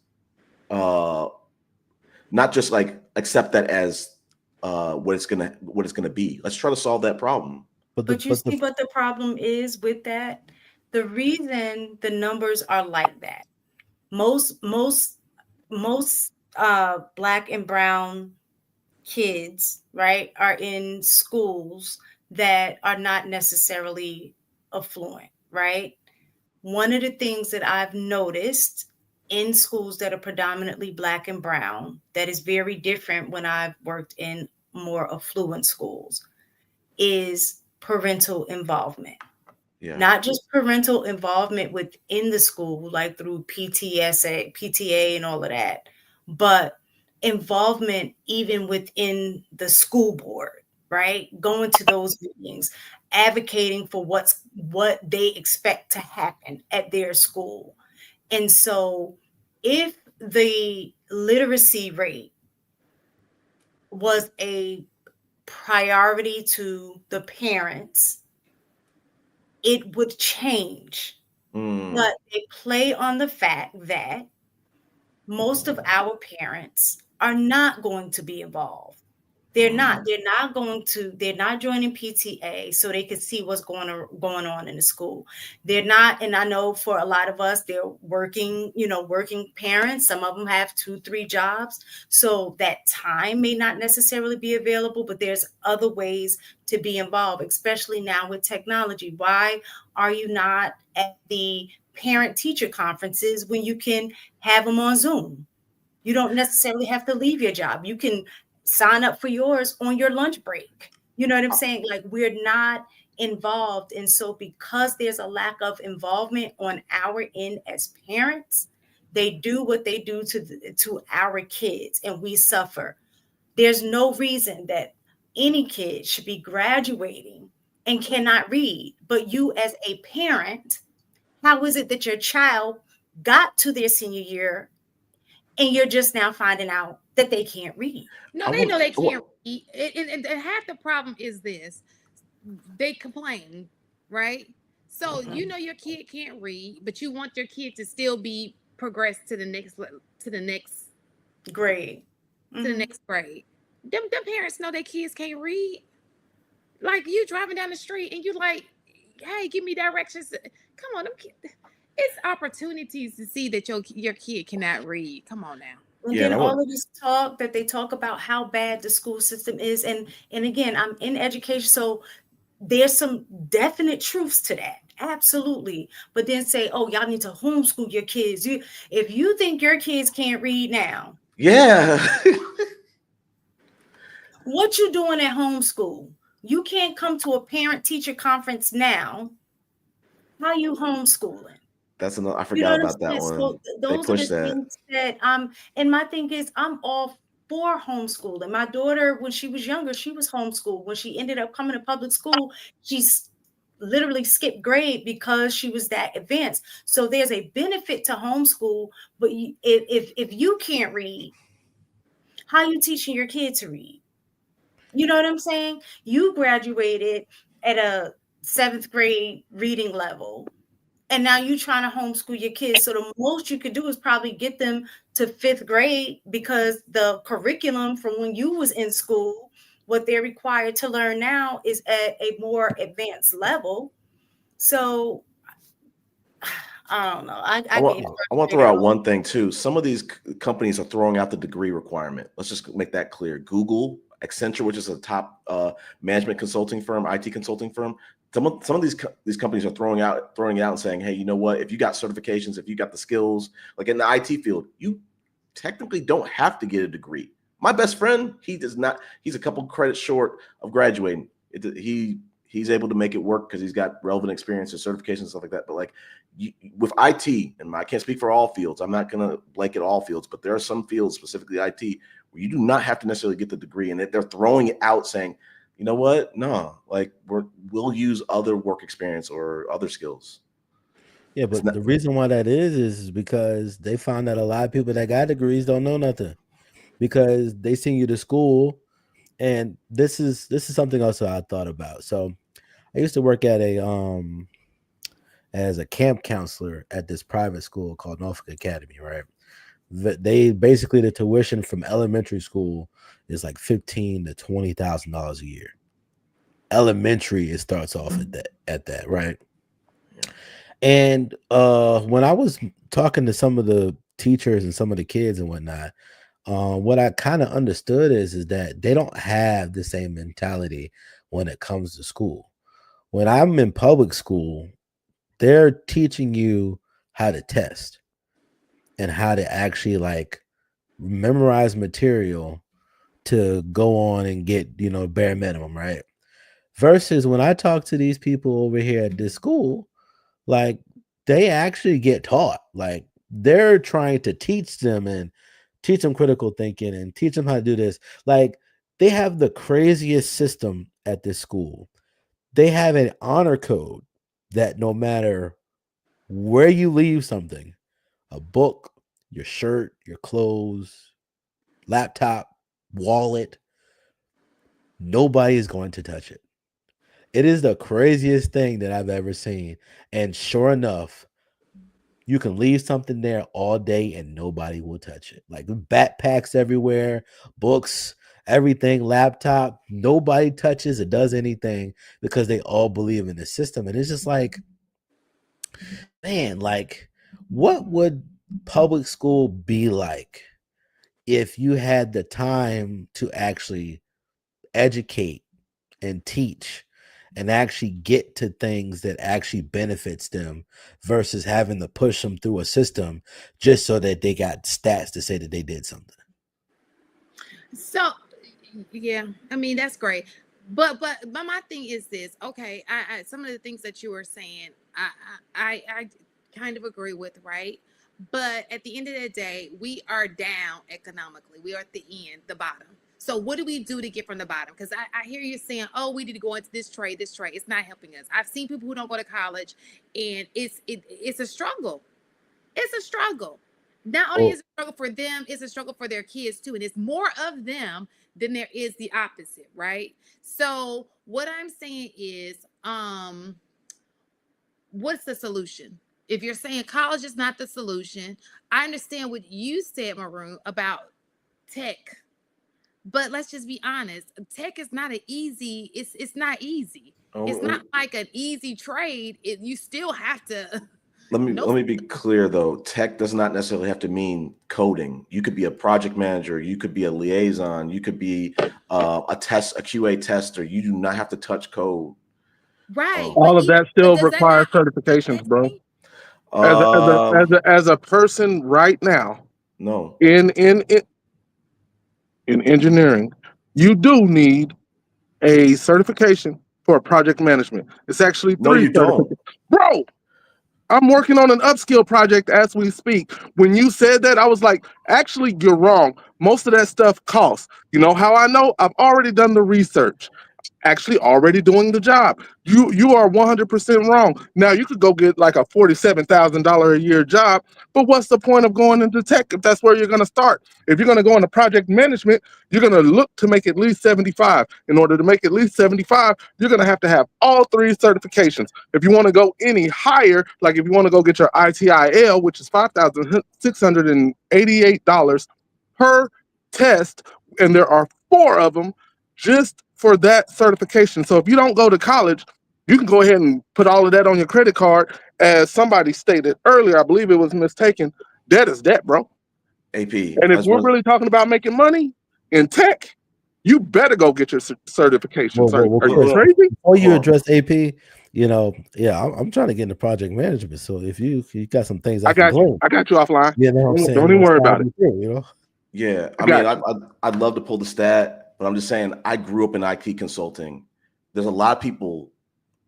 like accept that as what it's gonna be. Let's try to solve that problem. But the problem is with that, the reason the numbers are like that, most Black and brown kids, right, are in schools that are not necessarily affluent, right? One of the things that I've noticed in schools that are predominantly Black and brown, that is very different when I've worked in more affluent schools, is parental involvement. Yeah. Not just parental involvement within the school, like through PTA and all of that, but involvement even within the school board, right? Going to those meetings, advocating for what they expect to happen at their school. And so if the literacy rate was a priority to the parents, it would change. But they play on the fact that most of our parents are not going to be involved. They're not joining PTA so they can see what's going on in the school. They're not, and I know for a lot of us, they're working parents. Some of them have 2-3 jobs. So that time may not necessarily be available, but there's other ways to be involved, especially now with technology. Why are you not at the parent-teacher conferences when you can have them on Zoom? You don't necessarily have to leave your job. You can sign up for yours on your lunch break. You know what I'm saying? Like, we're not involved. And so because there's a lack of involvement on our end as parents, they do what they do to our kids, and we suffer. There's no reason that any kid should be graduating and cannot read. But you as a parent, how is it that your child got to their senior year and you're just now finding out that they can't read? No, they know they can't read. And half the problem is this. They complain, right? So you know your kid can't read, but you want your kid to still be progressed to the next grade. To the next grade. Them parents know their kids can't read. Like, you driving down the street and you like, hey, give me directions. Come on, them kids. It's opportunities to see that your kid cannot read. Come on now. And then all of this talk that they talk about how bad the school system is. And again, I'm in education, so there's some definite truths to that. Absolutely. But then say, oh, y'all need to homeschool your kids. If you think your kids can't read now. Yeah. What you doing at homeschool? You can't come to a parent-teacher conference now. How you homeschooling? That's another. I forgot about that one. So those are the things that and my thing is, I'm all for homeschooling. My daughter, when she was younger, she was homeschooled. When she ended up coming to public school, she's literally skipped grade because she was that advanced. So there's a benefit to homeschool, but if you can't read, how are you teaching your kid to read? You know what I'm saying? You graduated at a 7th grade reading level, and now you're trying to homeschool your kids. So the most you could do is probably get them to 5th grade, because the curriculum from when you was in school, what they're required to learn now is at a more advanced level. So I don't know. I want to throw out one thing too. Some of these companies are throwing out the degree requirement. Let's just make that clear. Google, Accenture, which is a top management consulting firm, IT consulting firm. Some of these companies are throwing it out and saying, hey, you know what? If you got certifications, if you got the skills, like in the IT field, you technically don't have to get a degree. My best friend, he does not. He's a couple credits short of graduating. He's able to make it work because he's got relevant experience and certifications and stuff like that. But like with IT, and I can't speak for all fields. I'm not going to blanket all fields, but there are some fields, specifically IT, where you do not have to necessarily get the degree. And they're throwing it out saying, you know what? No, like we'll use other work experience or other skills. Yeah, but the reason why that is because they found that a lot of people that got degrees don't know nothing, because they send you to school and this is something else that I thought about. So I used to work at as a camp counselor at this private school called Norfolk Academy, right? They basically, the tuition from elementary school is like $15,000 to $20,000 a year. Elementary, it starts off at that, right? And when I was talking to some of the teachers and some of the kids and whatnot, what I kind of understood is that they don't have the same mentality when it comes to school. When I'm in public school, they're teaching you how to test and how to actually like memorize material to go on and get, bare minimum, right? Versus when I talk to these people over here at this school, like they actually get taught. Like they're trying to teach them and teach them critical thinking and teach them how to do this. Like they have the craziest system at this school. They have an honor code that no matter where you leave something, a book, your shirt, your clothes, laptop, wallet, nobody is going to touch it. It is the craziest thing that I've ever seen. And sure enough, you can leave something there all day and nobody will touch it. Like backpacks everywhere, books, everything, laptop, nobody touches it, does anything because they all believe in the system. And it's just like, man, like what would public school be like if you had the time to actually educate and teach and actually get to things that actually benefits them versus having to push them through a system just so that they got stats to say that they did something? So, yeah, I mean, that's great. But my thing is this. Okay, I some of the things that you were saying, I kind of agree with, right? But at the end of the day, we are down economically. We are at the end, the bottom. So what do we do to get from the bottom? Because I hear you saying, oh, we need to go into this trade, this trade. It's not helping us. I've seen people who don't go to college, and it's a struggle. It's a struggle. Not only is it a struggle for them, it's a struggle for their kids too. And it's more of them than there is the opposite, right? So what I'm saying is, what's the solution? If you're saying college is not the solution, I understand what you said, Maroon, about tech. But let's just be honest, tech is not an easy, it's not easy. It's not like an easy trade. You still have to let me be clear though. Tech does not necessarily have to mean coding. You could be a project manager, you could be a liaison, you could be a QA tester. You do not have to touch code. Right. All of that still requires certifications, bro. As a person right now, no. In engineering, you do need a certification for project management. It's actually 3 No, you don't. Bro, I'm working on an upskill project as we speak. When you said that, I was like, actually, you're wrong. Most of that stuff costs. You know how I know? I've already done the research. Actually already doing the job. You are 100% wrong. Now you could go get like a $47,000 a year job, but what's the point of going into tech if that's where you're going to start? If you're going to go into project management, you're going to look to make at least 75. In order to make at least 75, you're going to have all 3 certifications. If you want to go any higher, like if you want to go get your ITIL, which is $5,688 per test, and there are 4 of them just for that certification. So if you don't go to college, you can go ahead and put all of that on your credit card. As somebody stated earlier, I believe it was mistaken, debt is debt, bro. AP. And if we're really talking about making money in tech, you better go get your certification. Are you crazy? Before you address AP, I'm trying to get into project management. So if you got some things I got you offline. You know what I'm saying? Don't even worry about it. Yeah, I mean, I'd love to pull the stat, but I'm just saying I grew up in IT consulting. There's a lot of people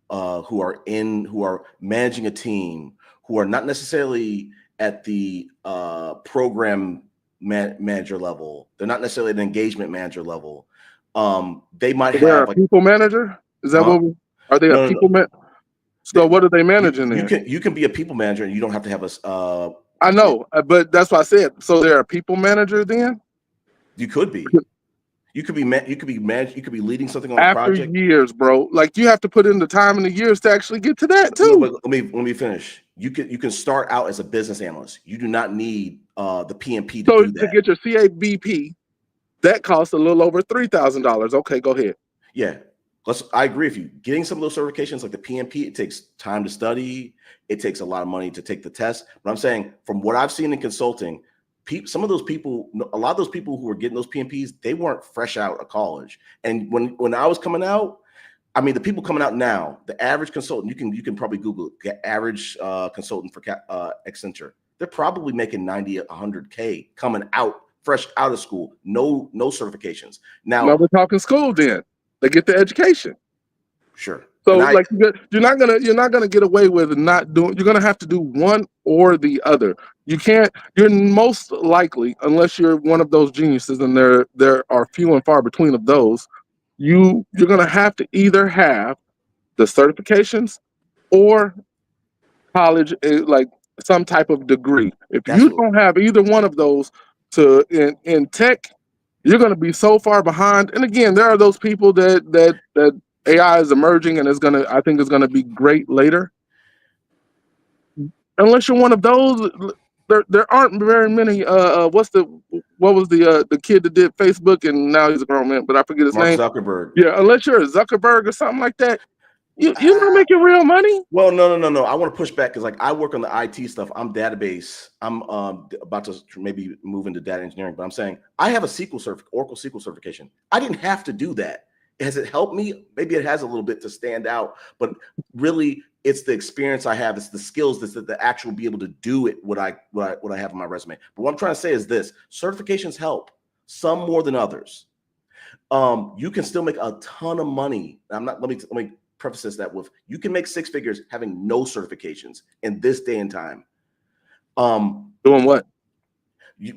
who are managing a team who are not necessarily at the program manager level. They're not necessarily at an engagement manager level. They might have a people manager. Is that what? Are they a people manager? So what are they managing there? You can be a people manager and you don't have to have a. I know, but that's what I said. So they're a people manager then? You could be. You could be you could be leading something on a After project. years, bro. Like you have to put in the time and the years to actually get to that No, too. but let me finish. You can start out as a business analyst. You do not need the PMP to So do to that. get your CABP, that costs a little over $3,000. Okay, go ahead. Yeah, I agree with you. Getting some of those certifications like the PMP, it takes time to study. It takes a lot of money to take the test. But I'm saying from what I've seen in consulting, some of those people, a lot of those people who were getting those PMPs, they weren't fresh out of college. And when I was coming out, I mean, the people coming out now, the average consultant, you can probably Google it, get average consultant for Accenture. They're probably making 90, 100K coming out, fresh out of school, no certifications. Now we're talking school. Then they get the education. Sure. So like you're not gonna get away with not doing. You're gonna have to do one or the other. You can't. You're most likely, unless you're one of those geniuses, and there are few and far between of those. You're gonna have to either have the certifications or college, like some type of degree. If you don't have either one of those in tech, you're going to be so far behind. And again, there are those people that AI is emerging and I think is gonna be great later. Unless you're one of those, there aren't very many. What was the kid that did Facebook and now he's a grown man, but I forget his Mark name. Zuckerberg. Yeah, unless you're a Zuckerberg or something like that, you're not making real money. Well, no. I want to push back because like I work on the IT stuff. I'm database. I'm about to maybe move into data engineering, but I'm saying I have a Oracle SQL certification. I didn't have to do that. Has it helped me? Maybe it has a little bit to stand out, but really it's the experience I have. It's the skills that's the actual be able to do it. What I have on my resume. But what I'm trying to say is this: certifications help, some more than others. You can still make a ton of money. Let me preface that with you can make six figures having no certifications in this day and time. Doing what?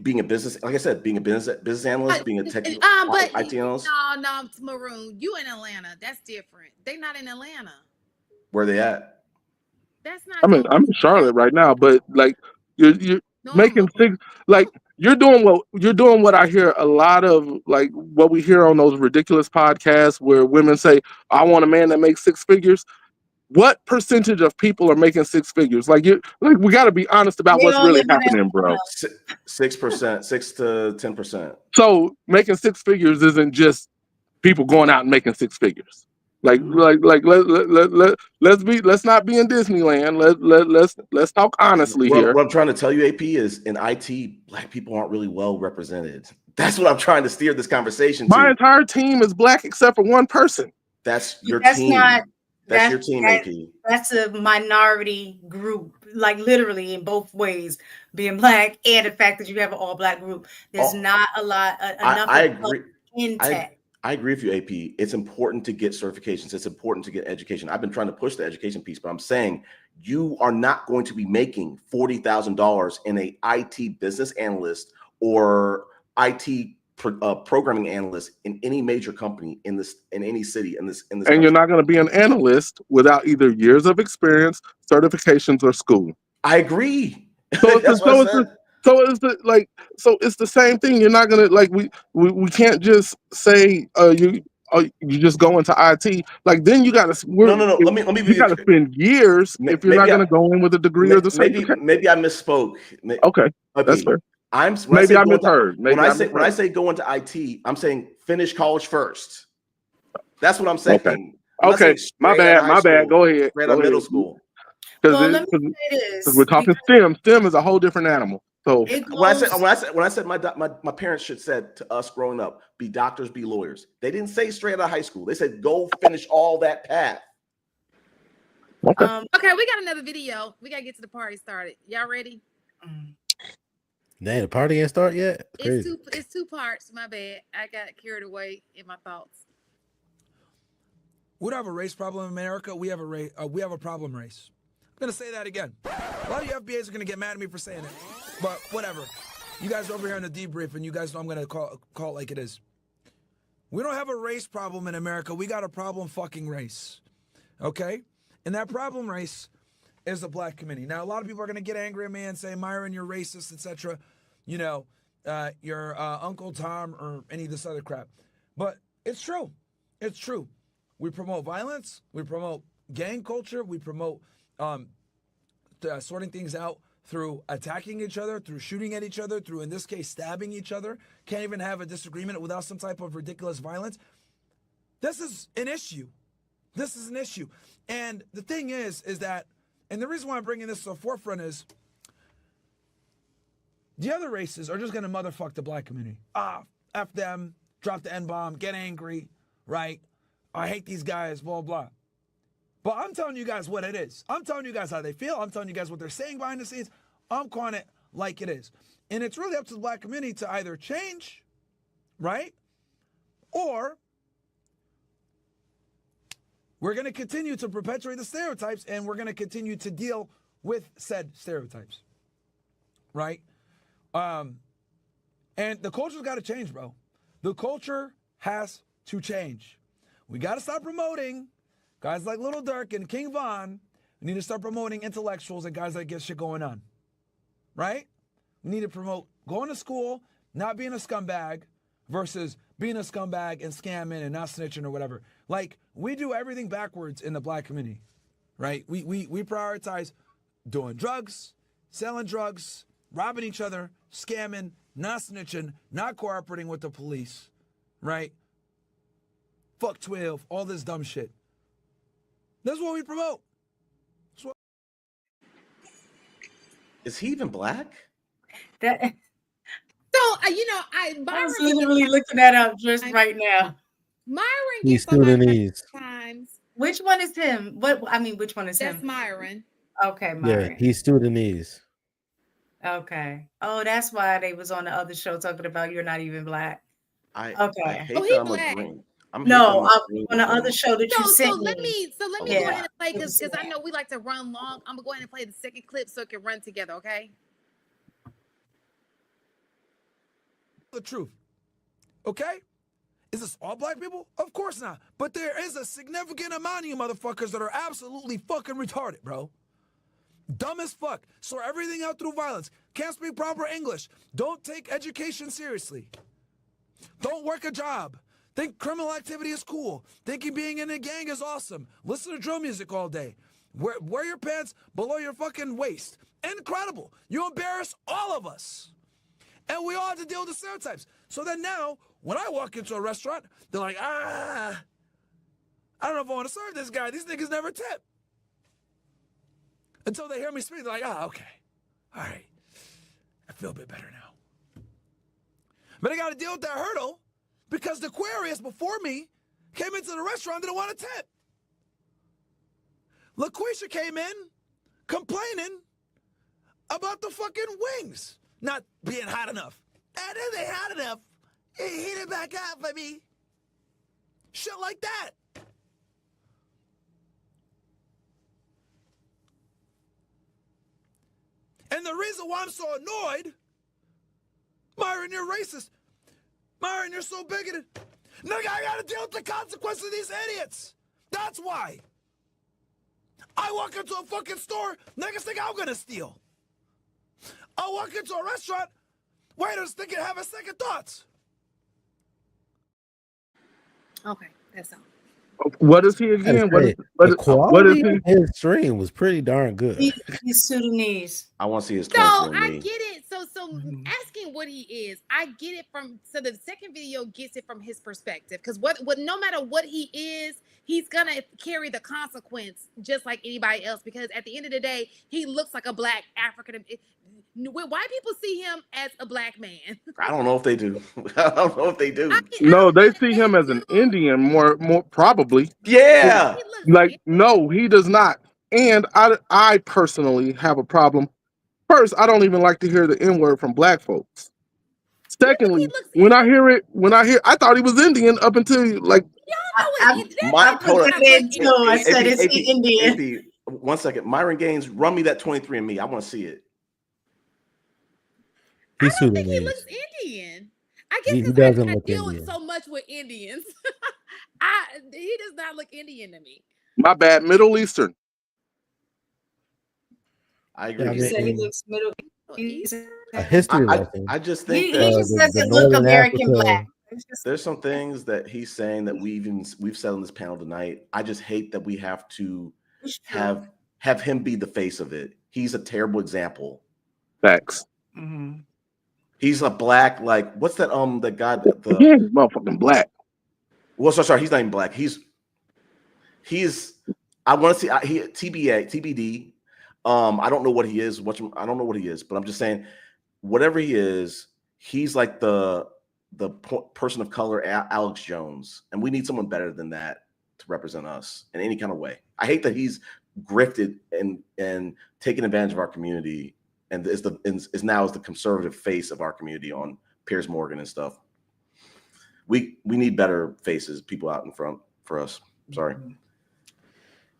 Being a business, like I said, being a business analyst, being a technical IT analyst. No, Maroon, you in Atlanta. That's different. They not in Atlanta. Where they at? That's not. I'm in Charlotte right now, but like you're making six. Like you're doing what I hear a lot of, like what we hear on those ridiculous podcasts where women say, "I want a man that makes six figures." What percentage of people are making six figures? Like we got to be honest about what's really happening, bro. 6%, 6 to 10%. So making six figures isn't just people going out and making six figures. Let's not be in Disneyland. Let's talk honestly here. What I'm trying to tell you, AP, is in IT, Black people aren't really well represented. That's what I'm trying to steer this conversation to. My entire team is Black except for one person. That's your team. That's your team, AP. That's a minority group, like literally in both ways, being Black and the fact that you have an all Black group. There's not a lot enough. I agree. In tech. I agree with you, AP. It's important to get certifications. It's important to get education. I've been trying to push the education piece, but I'm saying you are not going to be making $40,000 in a IT business analyst or IT programming analyst in any major company in any city in this. And country. You're not going to be an analyst without either years of experience, certifications, or school. I agree. So it's the same thing. You're not gonna we can't just say you just go into IT. Like then you gotta no. Let me you gotta spend years if you're not gonna go in with a degree or the certificate. Maybe I misspoke. Okay, that's fair. I misheard. When I say go into IT, I'm saying finish college first. That's what I'm saying. Okay. My bad. Go ahead. Straight out of middle school. Let me say this. We're talking STEM. STEM is a whole different animal. So when I said my parents should said to us growing up, be doctors, be lawyers. They didn't say straight out of high school. They said go finish all that path. Okay. Okay, we got another video. We gotta get to the party started. Y'all ready? Dang, the party ain't start yet. It's two parts. My bad. I got carried away in my thoughts. We don't have a race problem in America. We have a problem race. I'm gonna say that again. A lot of you FBAs are gonna get mad at me for saying it, but whatever. You guys are over here in the debrief, and you guys know I'm gonna call it like it is. We don't have a race problem in America. We got a problem fucking race, okay? And that problem race is the Black community. Now, a lot of people are gonna get angry at me and say, Myron, you're racist, etc. You know, your Uncle Tom or any of this other crap. But it's true. It's true. We promote violence. We promote gang culture. We promote sorting things out through attacking each other, through shooting at each other, through, in this case, stabbing each other. Can't even have a disagreement without some type of ridiculous violence. This is an issue. This is an issue. And the thing is that, and the reason why I'm bringing this to the forefront is the other races are just going to motherfuck the black community. F them, drop the N-bomb, get angry, right? I hate these guys, blah, blah. But I'm telling you guys what it is. I'm telling you guys how they feel. I'm telling you guys what they're saying behind the scenes. I'm calling it like it is. And it's really up to the black community to either change, right? Or we're going to continue to perpetuate the stereotypes, and we're going to continue to deal with said stereotypes, right? And the culture's got to change, bro. The culture has to change. We got to stop promoting guys like Little Durk and King Von. We need to start promoting intellectuals and guys that get shit going on, right? We need to promote going to school, not being a scumbag, versus being a scumbag and scamming and not snitching or whatever. Like, we do everything backwards in the black community, right? We prioritize doing drugs, selling drugs, robbing each other, scamming, not snitching, not cooperating with the police, right? Fuck 12, all this dumb shit. That's what we promote. Is he even black? That So I Byron was literally looking that up just right now. Myron He's gets on my nerves Sudanese. sometimes. Which one is him? Which one is That's him? Myron. Okay, Yeah, Myron. he's Sudanese. Okay. Oh, that's why they was on the other show talking about you're not even black. I Okay. hate Oh, he that I'm black. agreeing. I'm No, hate that I'm agreeing on the with him. other show that you So sent let me. me go Yeah. ahead and play It was because I know we like to run long. I'm gonna go ahead and play the second clip so it can run together, okay? The truth. Okay? Is this all black people? Of course not. But there is a significant amount of you motherfuckers that are absolutely fucking retarded, bro. Dumb as fuck. Sort everything out through violence. Can't speak proper English. Don't take education seriously. Don't work a job. Think criminal activity is cool. Thinking being in a gang is awesome. Listen to drill music all day. Wear your pants below your fucking waist. Incredible. You embarrass all of us. And we all have to deal with the stereotypes. So then now, when I walk into a restaurant, they're like, I don't know if I want to serve this guy. These niggas never tip. Until they hear me speak, they're like, okay. All right. I feel a bit better now. But I got to deal with that hurdle because the Aquarius before me came into the restaurant and didn't want to tip. LaQuisha came in complaining about the fucking wings not being hot enough. And then they hot enough. Heat it back up for me. Shit like that. And the reason why I'm so annoyed, Myron, you're racist. Myron, you're so bigoted. Nigga, I gotta deal with the consequences of these idiots. That's why. I walk into a fucking store, niggas think I'm gonna steal. I walk into a restaurant, waiters thinking having second thoughts. Okay, that's all. What is he again? The What is quality he? of his stream was pretty darn good. He's Sudanese. I want to see his So I 23andMe. get it. So asking what he is, I get it from. So the second video gets it from his perspective because what no matter what he is, he's gonna carry the consequence just like anybody else. Because at the end of the day, he looks like a black African. White people see him as a black man. I don't know if they do. I don't know if they do. No, they see him as an Indian more probably. Yeah. Like, no, he does not. And I personally have a problem. First, I don't even like to hear the N-word from black folks. Secondly, when I I thought he was Indian up until like I said, is he Indian? AP, 1 second. Myron Gaines, run me that 23andMe. I want to see it. He's I don't think he Sudanese. looks Indian. I guess He because doesn't I look deal Indian. with so much with Indians. He does not look Indian to me. my bad, Middle Eastern. I agree. Yeah, You said he and looks Middle Eastern. a history lesson. I just He think that just doesn't look Northern American Africa- black. It's just There's some things that he's saying that we've said on this panel tonight. I just hate that we have to it's true. have him be the face of it. He's a terrible example. Facts. Mm-hmm. He's a black, like, what's that the guy the He ain't motherfucking black. well, sorry, he's not even black. He's I want to see he TBD. I don't know what he is. I don't know what he is, but I'm just saying, whatever he is, he's like the person of color, Alex Jones, and we need someone better than that to represent us in any kind of way. I hate that he's grifted and taken advantage of our community, and is now the conservative face of our community on Piers Morgan and stuff. We need better faces, people out in front for us. Sorry.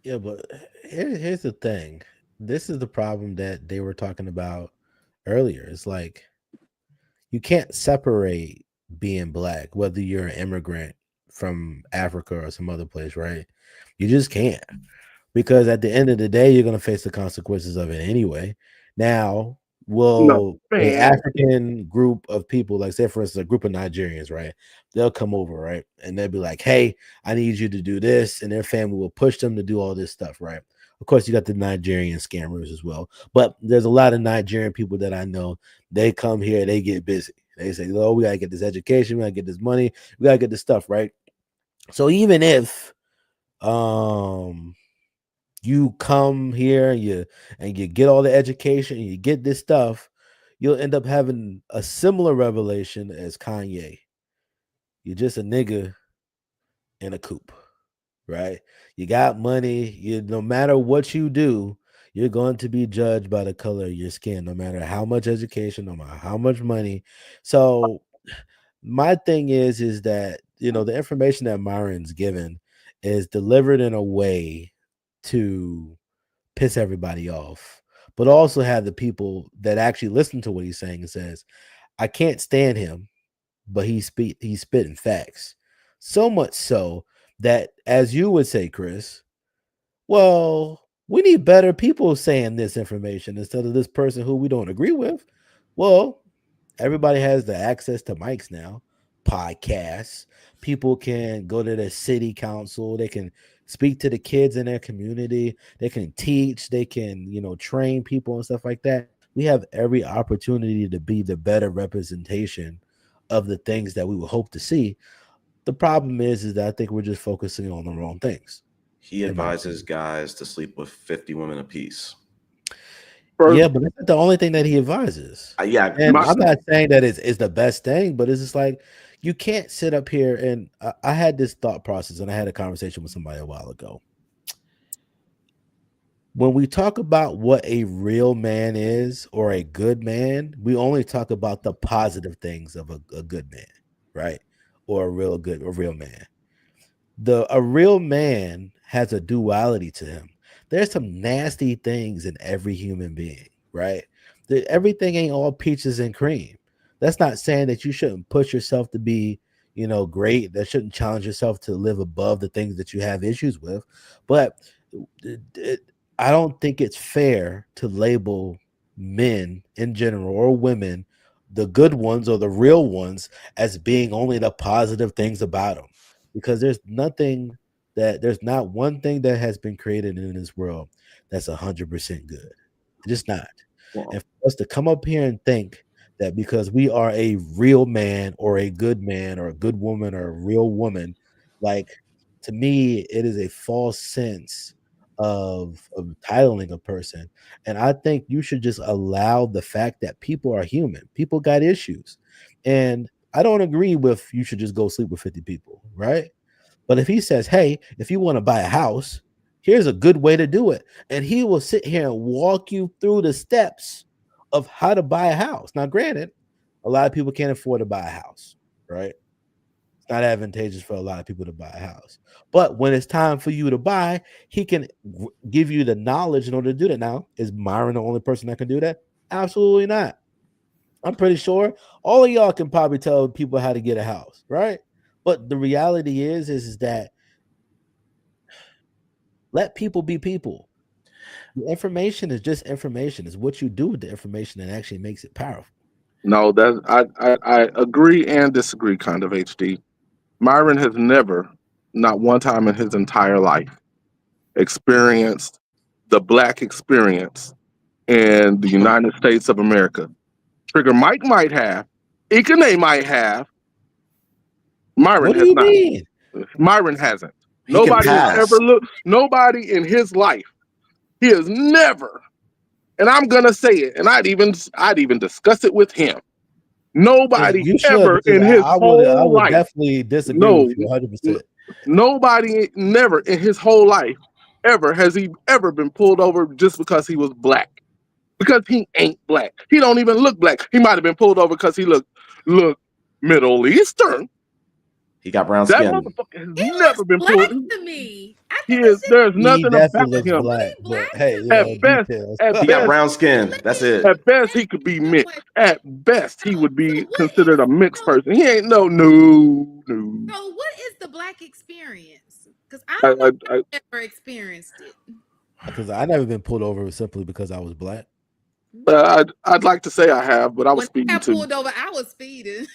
Yeah, but here's the thing. This is the problem that they were talking about earlier. It's like you can't separate being black, whether you're an immigrant from Africa or some other place, right? You just can't. Because at the end of the day, you're going to face the consequences of it anyway. Now, will a man. African group of people, like say for instance, a group of Nigerians, right? They'll come over, right? And they'll be like, hey, I need you to do this. And their family will push them to do all this stuff, right? Of course, you got the Nigerian scammers as well. But there's a lot of Nigerian people that I know, they come here, they get busy. They say, oh, we got to get this education, we got to get this money, we got to get this stuff, right? So even if you come here and you get all the education and you get this stuff, you'll end up having a similar revelation as Kanye. You're just a nigga in a coupe, right? You got money. No matter what you do, you're going to be judged by the color of your skin, no matter how much education, no matter how much money. So my thing is that, the information that Myron's given is delivered in a way to piss everybody off, but also have the people that actually listen to what he's saying and says, I can't stand him, but he's spitting facts. So much so that, as you would say, Chris, well, we need better people saying this information instead of this person who we don't agree with. Well, everybody has the access to mics now, podcasts. People can go to the city council. They can speak to the kids in their community. They can teach. They can, train people and stuff like that. We have every opportunity to be the better representation of the things that we would hope to see. The problem is that I think we're just focusing on the wrong things. He advises guys to sleep with 50 women apiece. Yeah, but that's not the only thing that he advises. Yeah, and I'm not saying that it's the best thing, but it's just like you can't sit up here and I had this thought process, and I had a conversation with somebody a while ago. When we talk about what a real man is or a good man, we only talk about the positive things of a good man, right? Or a real man. A real man has a duality to him. There's some nasty things in every human being, right? Everything ain't all peaches and cream. That's not saying that you shouldn't push yourself to be, great. That shouldn't challenge yourself to live above the things that you have issues with. But I don't think it's fair to label men in general or women, the good ones or the real ones, as being only the positive things about them. Because there's not one thing that has been created in this world that's 100% good. It's just not. Wow. And for us to come up here and think that because we are a real man or a good man or a good woman or a real woman, like, to me, it is a false sense of titling a person. And I think you should just allow the fact that people are human. People got issues. And I don't agree with you should just go sleep with 50 people, right? But if he says, hey, if you want to buy a house, here's a good way to do it. And he will sit here and walk you through the steps of how to buy a house. Now, granted, a lot of people can't afford to buy a house, right? It's not advantageous for a lot of people to buy a house. But when it's time for you to buy, he can give you the knowledge in order to do that. Now, is Myron the only person that can do that? Absolutely not. I'm pretty sure all of y'all can probably tell people how to get a house, right? But the reality is that let people be people. The information is just information. It's what you do with the information that actually makes it powerful. No, that I agree and disagree, kind of, HD. Myron has never, not one time in his entire life, experienced the black experience in the United States of America. Trigger Mike might have, Ikane might have. Myron What do has you not. mean? Myron hasn't. He can Nobody has pass. ever looked. Nobody in his life. He has never. And I'm gonna say it, and I'd even discuss it with him. Nobody You should, ever because in his I whole would life. definitely disagree with No, you 100%. nobody never in his whole life ever has he ever been pulled over just because he was black. Because he ain't black. He don't even look black. He might have been pulled over because he look Middle Eastern. He got brown That skin. motherfucker has He never looks been black pulled. to me. I He think is. it's just There's He nothing definitely about looks him. black, black but hey, to At me. best, details. at He got best, brown skin. That's it. at best, he could be So mixed. much. At best, he would So be what considered a is mixed so, person. He ain't no. so what is the black experience? Because I I, don't know I, if I, I've ever experienced it. Because I never been pulled over simply because I was black. I'd like to say I have, but I was When I speeding got too. pulled over, I was speeding.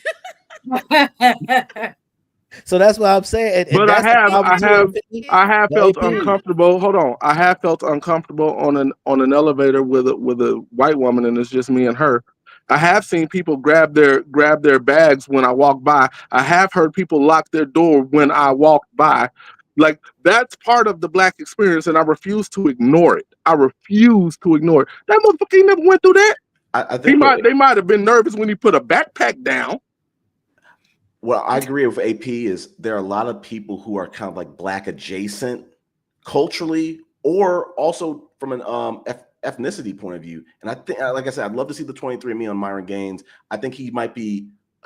So that's what I'm saying, and But I that's the have, problem I too. have, I have The felt AP. uncomfortable. Hold on, I have felt uncomfortable on an elevator with a white woman, and it's just me and her. I have seen people grab their bags when I walk by. I have heard people lock their door when I walk by. Like that's part of the black experience, and I refuse to ignore it. I refuse to ignore it. That motherfucker ain't never went through that. I think They might have been nervous when he put a backpack down. what I agree with AP is there are a lot of people who are kind of like black adjacent culturally, or also from an ethnicity point of view. And I think, like I said, I'd love to see the 23andMe on Myron Gaines. I think he might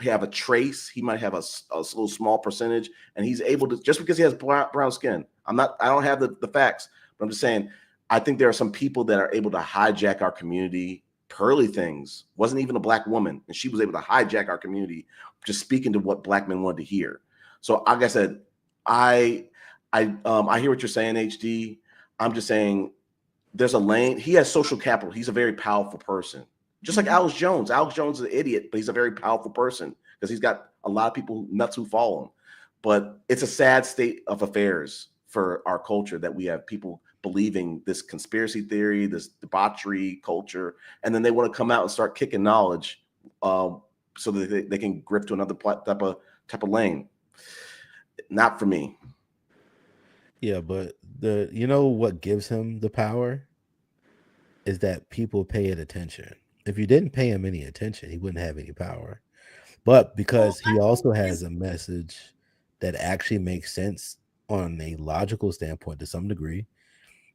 have a trace. He might have a little small percentage, and he's able to, just because he has brown skin. I don't have the facts, but I'm just saying, I think there are some people that are able to hijack our community. Pearly Things wasn't even a black woman, and she was able to hijack our community, just speaking to what black men wanted to hear. So, like I said, I hear what you're saying, HD. I'm just saying there's a lane. He has social capital. He's a very powerful person, just like Alex Jones. Alex Jones is an idiot, but he's a very powerful person because he's got a lot of people nuts who follow him. But it's a sad state of affairs for our culture that we have people believing this conspiracy theory, this debauchery culture, and then they want to come out and start kicking knowledge so that they can grip to another type of lane. Not for me. Yeah, but what gives him the power is that people pay it attention. If you didn't pay him any attention, he wouldn't have any power. But because he also has a message that actually makes sense on a logical standpoint to some degree,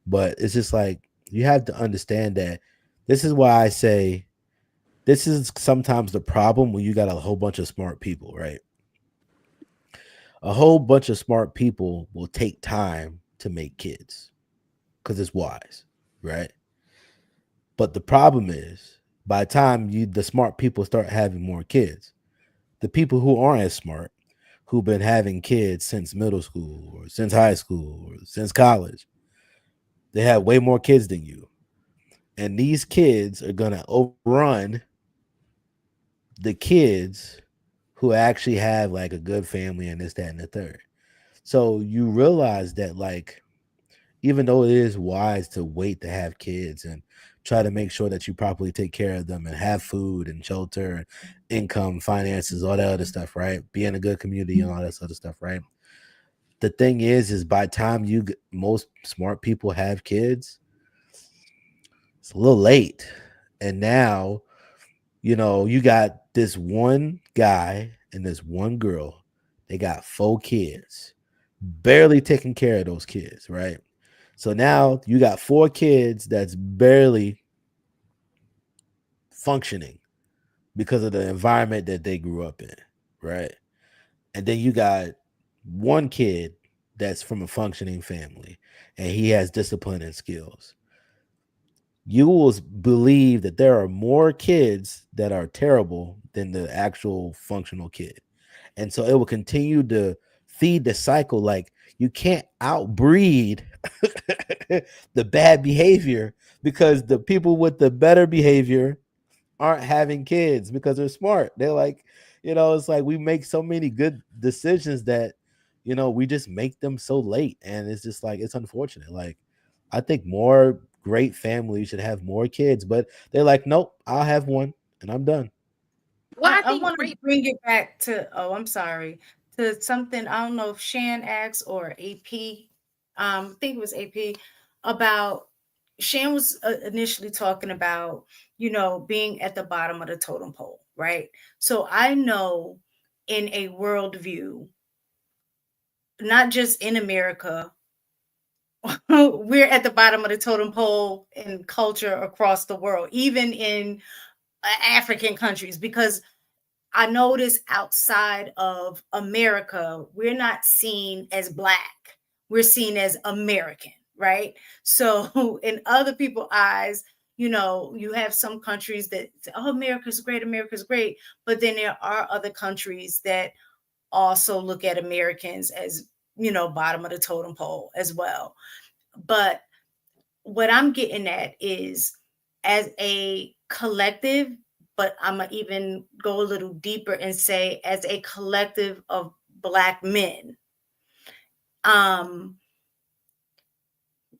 but it's just like you have to understand that this is why I say this is sometimes the problem when you got a whole bunch of smart people, right? A whole bunch of smart people will take time to make kids because it's wise, right? But the problem is by the time the smart people start having more kids, the people who aren't as smart, who've been having kids since middle school or since high school or since college, they have way more kids than you. And these kids are going to overrun the kids who actually have like a good family and this, that, and the third. So you realize that, like, even though it is wise to wait to have kids and try to make sure that you properly take care of them and have food and shelter and income, finances, all that other stuff, right? Be in a good community and all that other stuff, right? The thing is by the time most smart people have kids, it's a little late. And now, you got this one guy and this one girl. They got 4 kids, barely taking care of those kids, right? So now you got 4 kids that's barely functioning because of the environment that they grew up in, right? And then you got 1 kid that's from a functioning family and he has discipline and skills. You will believe that there are more kids that are terrible than the actual functional kid. And so it will continue to feed the cycle. Like, you can't outbreed the bad behavior because the people with the better behavior aren't having kids because they're smart. They're like, it's like we make so many good decisions that, we just make them so late. And it's just like, it's unfortunate. Like, I think more great families should have more kids, but they're like, nope, I'll have one and I'm done. Well, I I think want to great. bring it back to, oh, I'm sorry, to something, I don't know if Shan asked or AP, I think it was AP, about, Shan was initially talking about, being at the bottom of the totem pole, right? So I know in a worldview, not just in America, we're at the bottom of the totem pole in culture across the world, even in African countries, because I notice outside of America, we're not seen as Black. We're seen as American, right? So in other people's eyes, you have some countries that say, oh, America's great, America's great. But then there are other countries that also look at Americans as, bottom of the totem pole as well. But what I'm getting at is, as a collective, but I'm going to even go a little deeper and say, as a collective of Black men,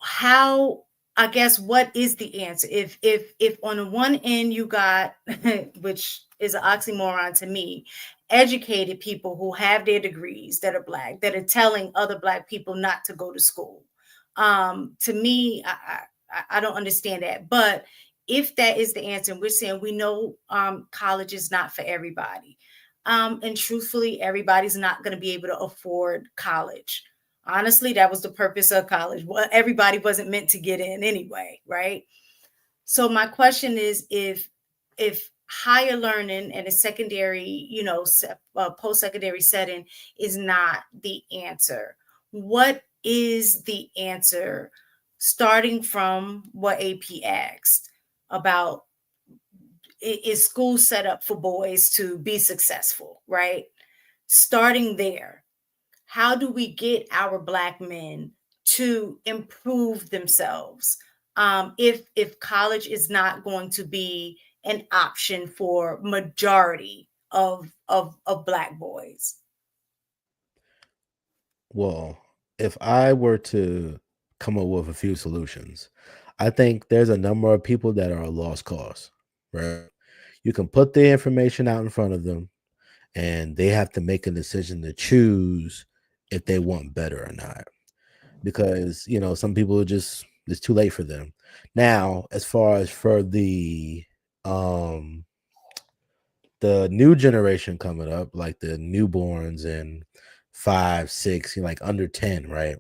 how, I guess, what is the answer? If on the one end you got, which is an oxymoron to me, educated people who have their degrees that are Black, that are telling other Black people not to go to school. To me, I don't understand that. But if that is the answer, and we're saying we know college is not for everybody. And truthfully, everybody's not going to be able to afford college. Honestly, that was the purpose of college. Well, everybody wasn't meant to get in anyway, right? So my question is, if higher learning and a secondary, post-secondary setting is not the answer, what is the answer, starting from what AP asked about, is school set up for boys to be successful, right? Starting there, how do we get our Black men to improve themselves, if college is not going to be an option for majority of Black boys? Well, if I were to come up with a few solutions, I think there's a number of people that are a lost cause, right? You can put the information out in front of them and they have to make a decision to choose if they want better or not. Because, some people are just, it's too late for them. Now, as far as for the new generation coming up, like the newborns and 5, 6, like under 10, right?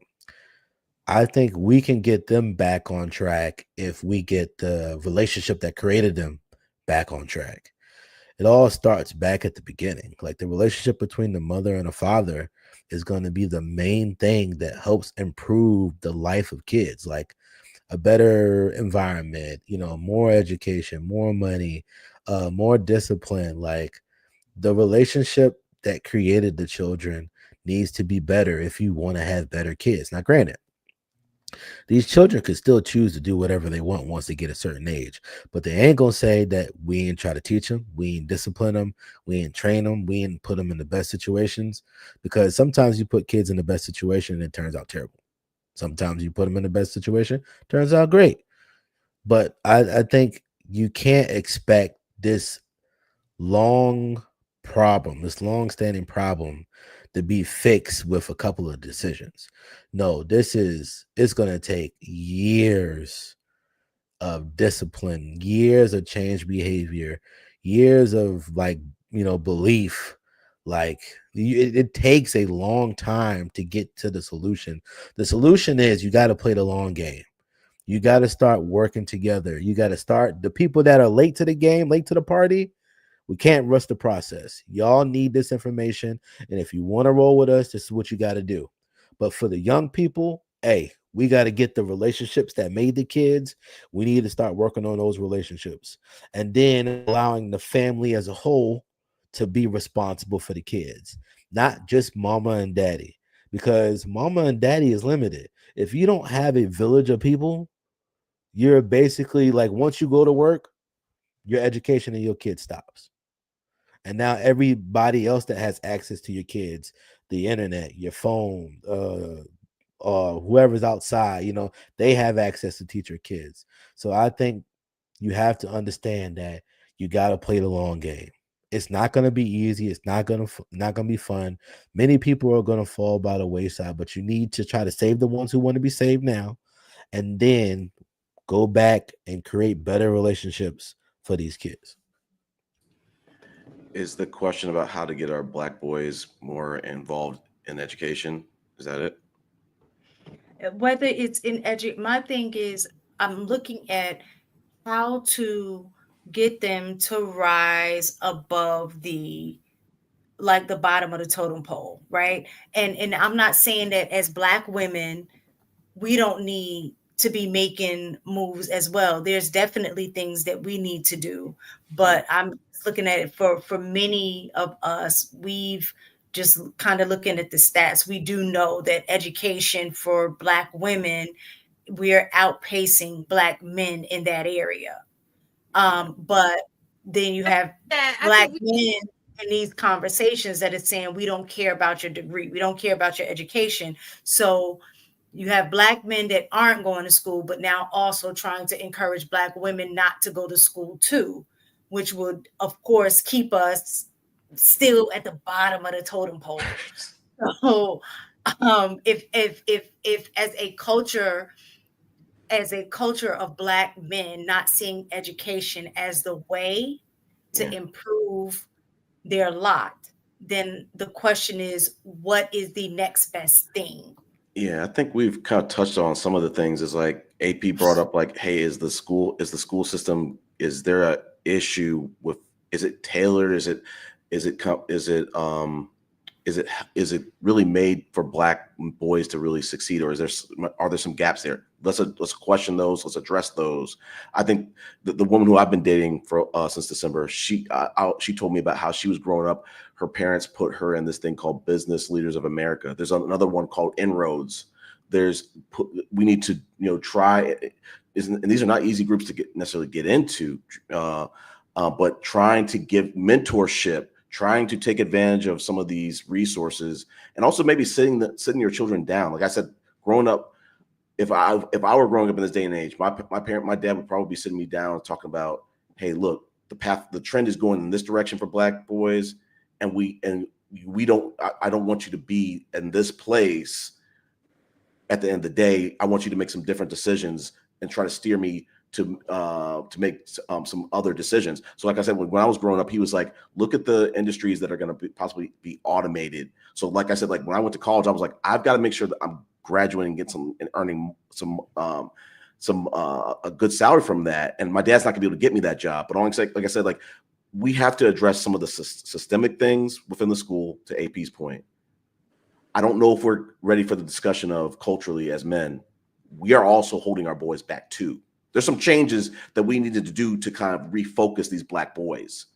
I think we can get them back on track if we get the relationship that created them back on track. It all starts back at the beginning. Like the relationship between the mother and the father is going to be the main thing that helps improve the life of kids. Like a better environment, more education, more money, more discipline. Like the relationship that created the children needs to be better if you want to have better kids. Now, granted, these children could still choose to do whatever they want once they get a certain age, but they ain't gonna say that we ain't try to teach them, we ain't discipline them, we ain't train them, we ain't put them in the best situations. Because sometimes you put kids in the best situation and it turns out terrible. Sometimes you put them in the best situation, turns out great. But I think you can't expect this long this long-standing problem to be fixed with a couple of decisions. No, it's going to take years of discipline, years of change behavior, years of belief. Like it takes a long time to get to the solution. The solution is you got to play the long game. You got to start working together. You got to start, the people that are late to the game, late to the party, we can't rush the process. Y'all need this information. And if you want to roll with us, this is what you got to do. But for the young people, hey, we got to get the relationships that made the kids. We need to start working on those relationships. And then allowing the family as a whole to be responsible for the kids, not just mama and daddy. Because mama and daddy is limited. If you don't have a village of people, you're basically like, once you go to work, your education and your kid stops. And now everybody else that has access to your kids, the internet, your phone, whoever's outside, you know, they have access to teach your kids. So I think you have to understand that you got to play the long game. It's not going to be easy. It's not going to be fun. Many people are going to fall by the wayside, but you need to try to save the ones who want to be saved now, and then go back and create better relationships for these kids. Is the question about how to get our Black boys more involved in education? Is that it? Whether it's in my thing is I'm looking at how to get them to rise above the bottom of the totem pole, right? And I'm not saying that as Black women we don't need to be making moves as well. There's definitely things that we need to do, but I'm looking at it for many of us. We've just kind of looking at the stats. We do know that education for Black women, we're outpacing Black men in that area. But then you have Black men in these conversations that is saying we don't care about your degree, we don't care about your education. So you have Black men that aren't going to school, but now also trying to encourage Black women not to go to school too, which would, of course, keep us still at the bottom of the totem pole. So, if as a culture of Black men not seeing education as the way to improve their lot, then the question is, what is the next best thing? Yeah, I think we've kind of touched on some of the things. Is like AP brought up, like, hey, is the school system, is there a issue with, is it tailored? Is it really made for Black boys to really succeed, or are there some gaps there? Let's question those. Let's address those. I think the woman who I've been dating for since December, she told me about how she was growing up. Her parents put her in this thing called Business Leaders of America. There's another one called Inroads. We need to try. And these are not easy groups to necessarily get into, but trying to give mentorship, trying to take advantage of some of these resources, and also maybe sitting your children down. Like I said, growing up, if I were growing up in this day and age, my dad would probably be sitting me down and talking about, hey, look, the trend is going in this direction for Black boys, and I don't want you to be in this place. At the end of the day, I want you to make some different decisions and try to steer me to make some other decisions. So like I said, when I was growing up, he was like, look at the industries that are going to possibly be automated. So like I said, like when I went to college, I was like, I've got to make sure that I'm graduating and earning a good salary from that. And my dad's not gonna be able to get me that job. But like I said, like we have to address some of the systemic things within the school. To AP's point, I don't know if we're ready for the discussion of culturally as men. We are also holding our boys back too. There's some changes that we needed to do to kind of refocus these Black boys.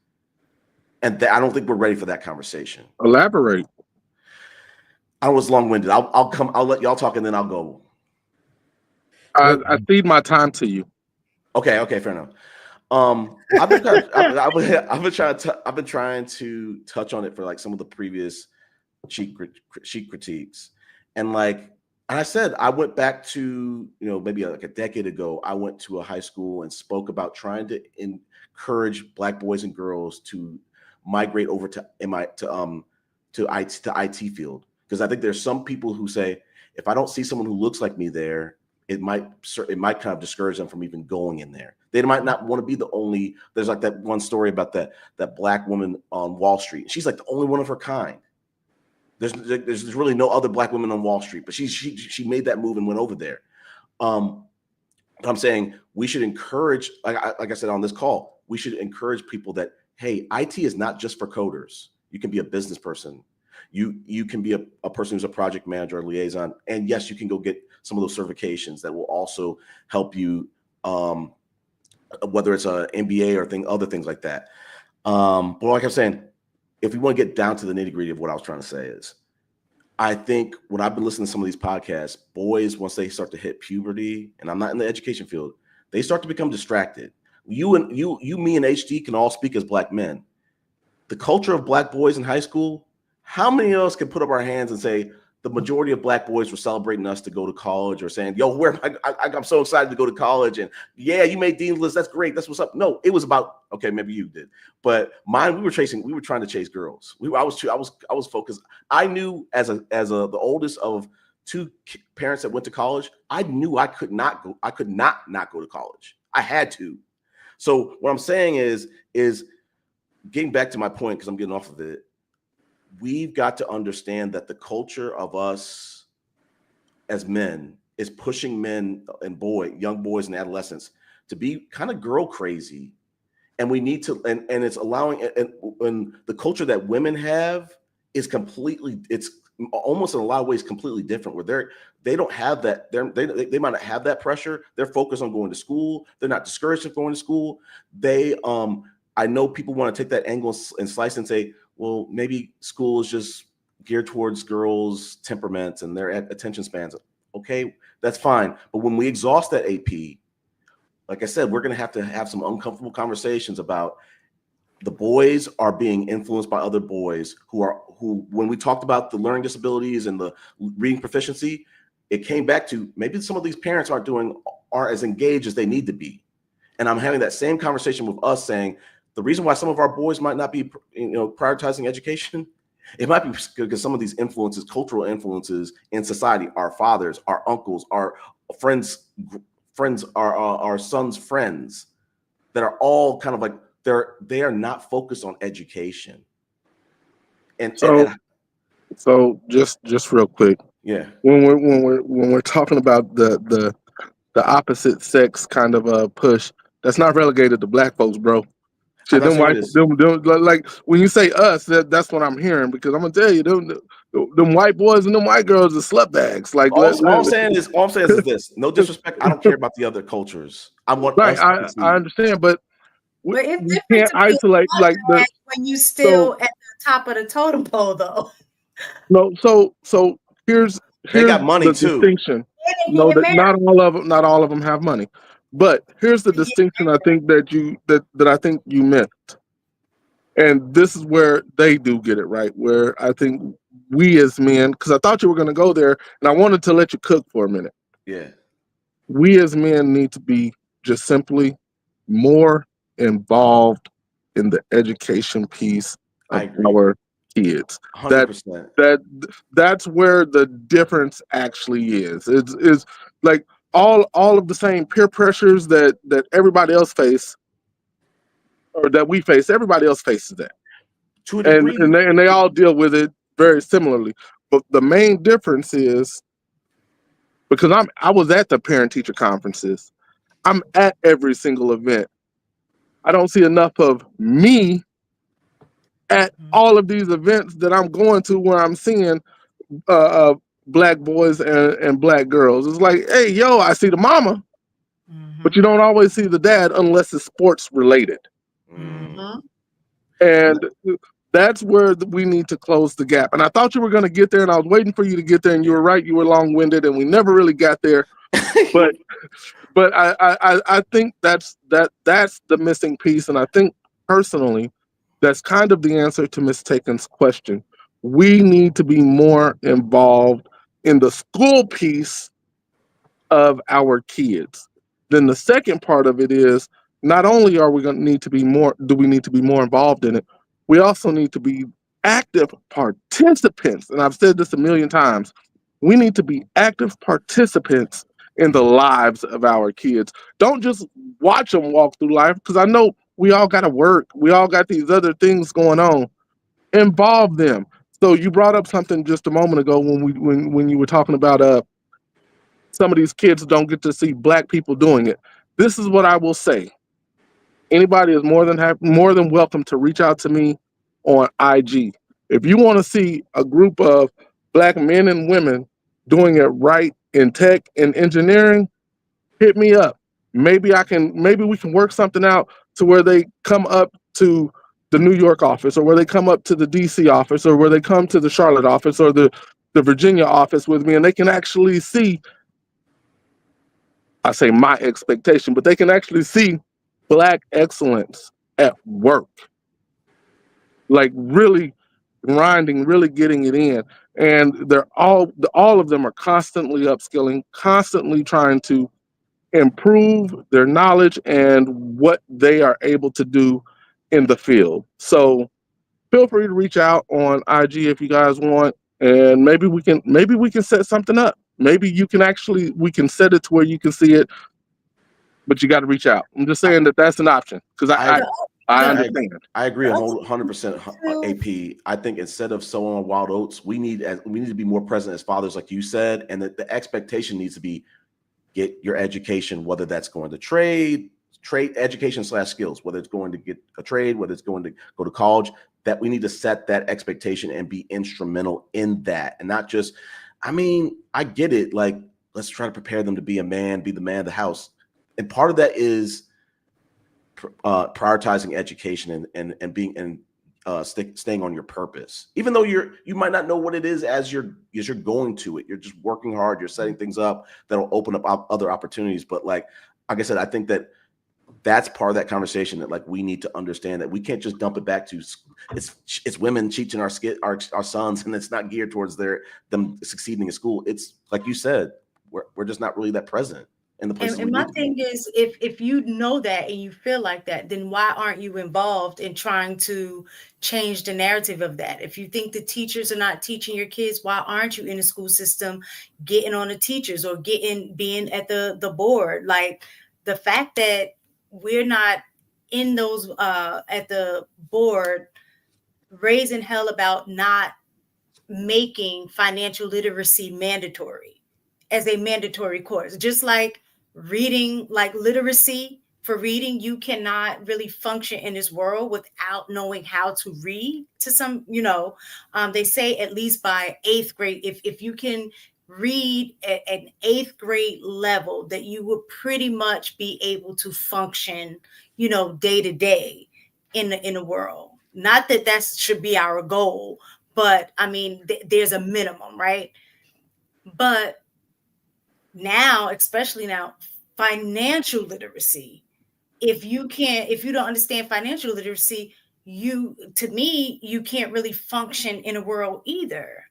And I don't think we're ready for that conversation. Elaborate. I was long-winded. I'll let y'all talk and then I'll go. I feed my time to you. Okay, fair enough. I've been trying to touch on it for like some of the previous Chic critiques. And I said, I went back to, maybe like a decade ago, I went to a high school and spoke about trying to encourage Black boys and girls to migrate over to IT field. Because I think there's some people who say, if I don't see someone who looks like me there, it might kind of discourage them from even going in there. They might not want to be the only. There's like that one story about that Black woman on Wall Street. She's like the only one of her kind. There's really no other Black women on Wall Street, but she made that move and went over there. I'm saying we should encourage, like I said on this call, we should encourage people that, hey, IT is not just for coders. You can be a business person. You can be a person who's a project manager or liaison. And yes, you can go get some of those certifications that will also help you, whether it's an MBA or other things like that. But like I'm saying, if we want to get down to the nitty-gritty of what I was trying to say is, I think when I've been listening to some of these podcasts, boys, once they start to hit puberty, and I'm not in the education field, they start to become distracted. You and you, me and HD can all speak as Black men. The culture of Black boys in high school, how many of us can put up our hands and say the majority of Black boys were celebrating us to go to college or saying, yo, I'm so excited to go to college. And yeah, you made Dean's List. That's great. That's what's up. No, it was about, okay, maybe you did. But mine, we were trying to chase girls. I was focused. I knew as the oldest of two parents that went to college, I knew I could not go to college. I had to. So what I'm saying is getting back to my point, because I'm getting off of it, we've got to understand that the culture of us as men is pushing men and young boys and adolescents to be kind of girl crazy. And we need to, and it's allowing, and the culture that women have is it's almost in a lot of ways completely different, where they don't have that, they might not have that pressure. They're focused on going to school. They're not discouraged of going to school. I know people want to take that angle and slice and say, well, maybe school is just geared towards girls' temperaments and their attention spans. Okay, that's fine. But when we exhaust that AP, like I said, we're going to have some uncomfortable conversations about the boys are being influenced by other boys who, when we talked about the learning disabilities and the reading proficiency, it came back to maybe some of these parents aren't as engaged as they need to be. And I'm having that same conversation with us, saying the reason why some of our boys might not be, prioritizing education, it might be because some of these influences, cultural influences in society, our fathers, our uncles, our friends, our sons' friends, that are all kind of like they are not focused on education. And so just real quick, yeah, when we're talking about the opposite sex kind of a push, that's not relegated to Black folks, bro. Shit, them white, them, like when you say us, that's what I'm hearing, because I'm gonna tell you, them white boys and them white girls are slut bags. Like all I'm saying is this. No disrespect. I don't care about the other cultures. I want right. I understand, but it's you can't isolate like when you still at the top of the totem pole, though. No, so here's they got money the too. distinction. No, that not all of them have money, but here's the distinction. I think that I think you meant, and this is where they do get it right. Where I think we as men, because I thought you were going to go there, and I wanted to let you cook for a minute. Yeah, we as men need to be just simply more involved in the education piece of our kids. 100%. That's where the difference actually is. It's like all of the same peer pressures that everybody else face, or that we face. Everybody else faces that, to a degree, and they all deal with it very similarly. But the main difference is, because I was at the parent teacher conferences, I'm at every single event. I don't see enough of me at all of these events that I'm going to, where I'm seeing Black boys and Black girls. It's like, hey, yo, I see the mama, but you don't always see the dad unless it's sports related. And that's where we need to close the gap. And I thought you were going to get there, and I was waiting for you to get there, and you were right. You were long-winded, and we never really got there. But I think that's the missing piece. And I think personally, that's kind of the answer to Ms. Taken's question. We need to be more involved in the school piece of our kids. Then the second part of it is, not only are we going to need to be more involved in it, we also need to be active participants. And I've said this a million times. We need to be active participants in the lives of our kids. Don't just watch them walk through life, because I know we all got to work. We all got these other things going on. Involve them. So you brought up something just a moment ago when you were talking about some of these kids don't get to see Black people doing it. This is what I will say. Anybody is more than welcome to reach out to me on IG. If you want to see a group of Black men and women doing it right in tech and engineering, hit me up. Maybe we can work something out to where they come up to the New York office, or where they come up to the DC office, or where they come to the Charlotte office, or the Virginia office with me, and they can actually see, I say my expectation, but they can actually see Black excellence at work, like really grinding, really getting it in. And they're all of them are constantly upskilling, constantly trying to improve their knowledge and what they are able to do in the field. So feel free to reach out on IG if you guys want, and maybe we can set something up. Maybe we can set it to where you can see it, but you got to reach out. I'm just saying that's an option because I understand. I agree 100%. AP. I think instead of sowing on wild oats, we need to be more present as fathers, like you said, and the expectation needs to be get your education, whether that's going to trade education / skills, whether it's going to get a trade, whether it's going to go to college. That we need to set that expectation and be instrumental in that, and not just. I mean, I get it. Like, let's try to prepare them to be a man, be the man of the house, and part of that is prioritizing education and being and staying on your purpose, even though you might not know what it is as you're going to it. You're just working hard. You're setting things up that'll open up other opportunities. But like I said, I think that's part of that conversation that like we need to understand that we can't just dump it back to it's women teaching our sons, and it's not geared towards them succeeding in school. It's like you said, we're just not really that present. And my thing is, if you know that and you feel like that, then why aren't you involved in trying to change the narrative of that? If you think the teachers are not teaching your kids, why aren't you in the school system getting on the teachers or being at the board? Like the fact that we're not in those at the board raising hell about not making financial literacy mandatory as a mandatory course, just like reading, like literacy for reading. You cannot really function in this world without knowing how to read to some, they say at least by 8th grade, if you can read at an 8th grade level, that you would pretty much be able to function, day to day in the world. Not that should be our goal, but I mean, there's a minimum, right? But now, especially now, financial literacy. If you don't understand financial literacy, you can't really function in a world either.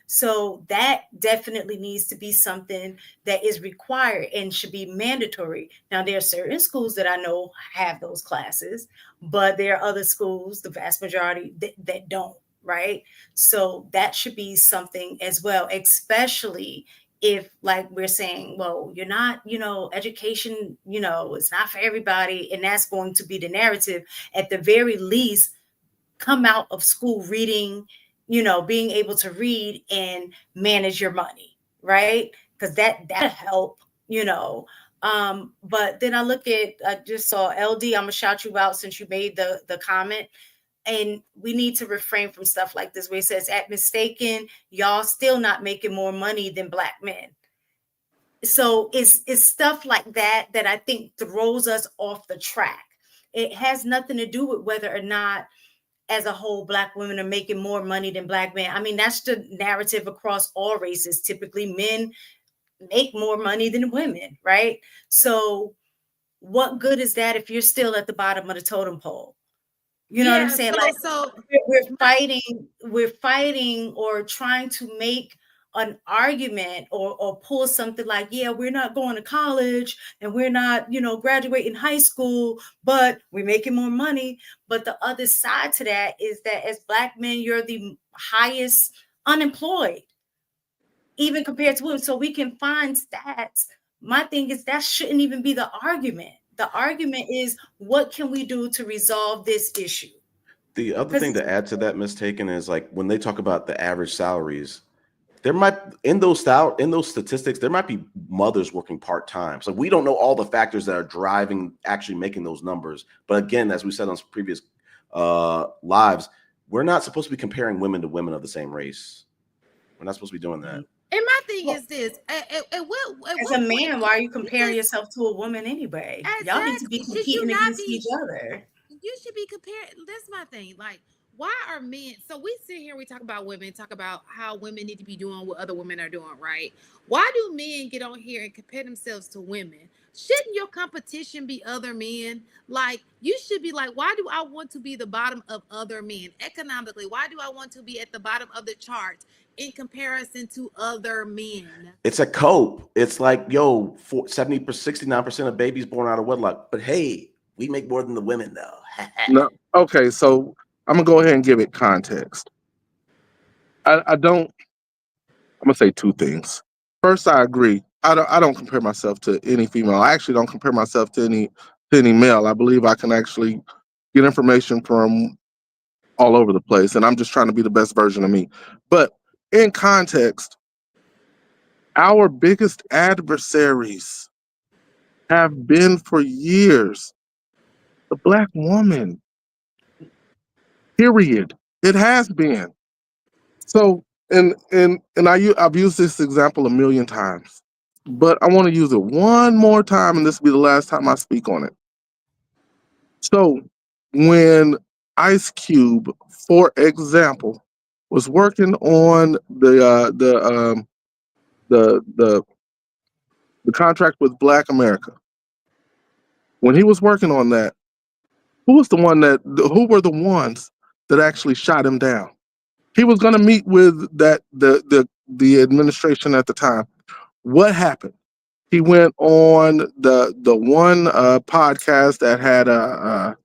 So that definitely needs to be something that is required and should be mandatory. Now, there are certain schools that I know have those classes, but there are other schools, the vast majority, that don't, right? So that should be something as well, especially if, like we're saying, well, you're not, education, it's not for everybody. And that's going to be the narrative. At the very least, come out of school reading, being able to read and manage your money, right? Because that'll help, but then I just saw LD, I'm gonna shout you out since you made the comment. And we need to refrain from stuff like this, where it says, at mistaken, y'all still not making more money than Black men. So it's stuff like that I think throws us off the track. It has nothing to do with whether or not, as a whole, Black women are making more money than Black men. I mean, that's the narrative across all races. Typically, men make more money than women, right? So what good is that if you're still at the bottom of the totem pole? You know what I'm saying? We're fighting or trying to make an argument or pull something like, yeah, we're not going to college and we're not, graduating high school, but we're making more money. But the other side to that is that as Black men, you're the highest unemployed, even compared to women. So we can find stats. My thing is that shouldn't even be the argument. The argument is, what can we do to resolve this issue? The other thing to add to that, Mistaken, is like when they talk about the average salaries, there might in those statistics, there might be mothers working part-time. So we don't know all the factors that are driving actually making those numbers. But again, as we said on previous lives, we're not supposed to be comparing women to women of the same race. We're not supposed to be doing that. And my thing is this: as a man, why are you comparing yourself to a woman anyway? Exactly. Y'all need to be competing against each other. You should be comparing. That's my thing. Like, why are men? So we sit here, we talk about women, talk about how women need to be doing what other women are doing, right? Why do men get on here and compare themselves to women? shouldn't your competition be other men? Like, you should be like, why do I want to be the bottom of other men economically? Why do I want to be at the bottom of the charts in comparison to other men? It's a cope. It's like, yo, 70%, 69% of babies born out of wedlock. But hey, we make more than the women, though. No. Okay, so I'm gonna go ahead and give it context. I don't. I'm gonna say two things. First, I agree. I don't compare myself to any female. I actually don't compare myself to any male. I believe I can actually get information from all over the place, and I'm just trying to be the best version of me. But in context, our biggest adversaries have been for years the Black woman. Period. It has been. So, I've used this example a million times, but I want to use it one more time, and this will be the last time I speak on it. So, when Ice Cube, for example, was working on the contract with Black America, when he was working on that, who were the ones that actually shot him down? He was going to meet with the administration at the time. What happened? He went on the one podcast that had a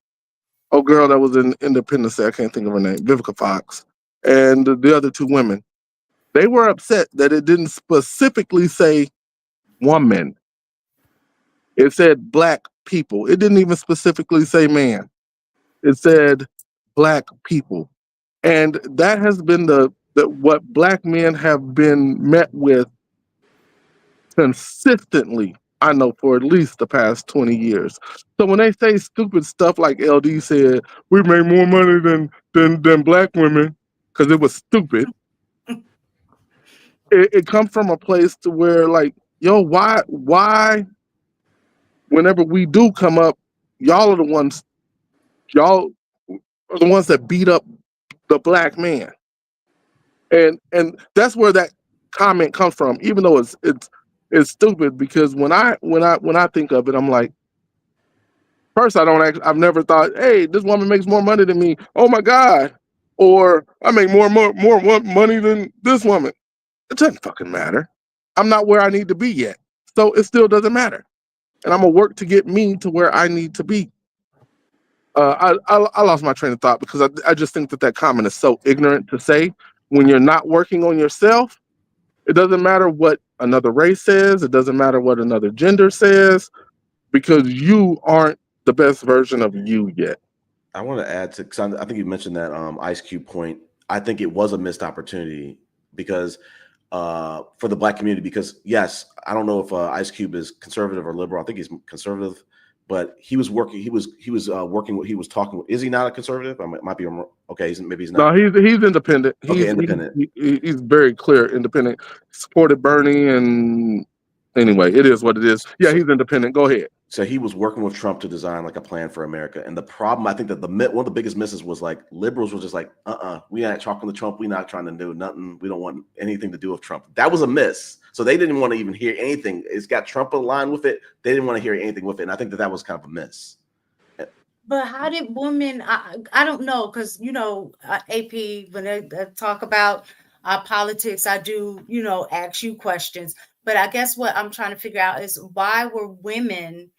girl that was in Independence. I can't think of her name, Vivica Fox, and the other two women. They were upset that it didn't specifically say woman. It said Black people. It didn't even specifically say man. It said Black people. And that has been what Black men have been met with consistently, I know, for at least the past 20 years. So when they say stupid stuff like LD said, we make more money than Black women, because it was stupid, it comes from a place to where, like, yo, why whenever we do come up, y'all are the ones that beat up the Black man. And that's where that comment comes from, even though it's stupid, because when I think of it, I'm like, first, I've never thought, hey, this woman makes more money than me, oh my God, or I make more money than this woman. It doesn't fucking matter. I'm not where I need to be yet, so it still doesn't matter, and I'm gonna work to get me to where I need to be. I lost my train of thought because I just think that comment is so ignorant to say. When you're not working on yourself, it doesn't matter what another race says. It doesn't matter what another gender says, because you aren't the best version of you yet. I want to add to, because I think you mentioned that Ice Cube point. I think it was a missed opportunity because for the Black community, because yes, I don't know if Ice Cube is conservative or liberal. I think he's conservative, but he was working. He was working. He was talking. Is he not a conservative? I might be okay. Maybe he's not. No, he's independent. Okay, independent. He's very clear independent. Supported Bernie, and anyway, it is what it is. Yeah, he's independent. Go ahead. So he was working with Trump to design like a plan for America. And the problem, I think that one of the biggest misses was like liberals were just like, we not talking to Trump. We not trying to do nothing. We don't want anything to do with Trump. That was a miss. So they didn't want to even hear anything. It's got Trump aligned with it. They didn't want to hear anything with it. And I think that was kind of a miss. But how did women, I don't know, because, AP, when they talk about politics, I do, ask you questions. But I guess what I'm trying to figure out is, why were women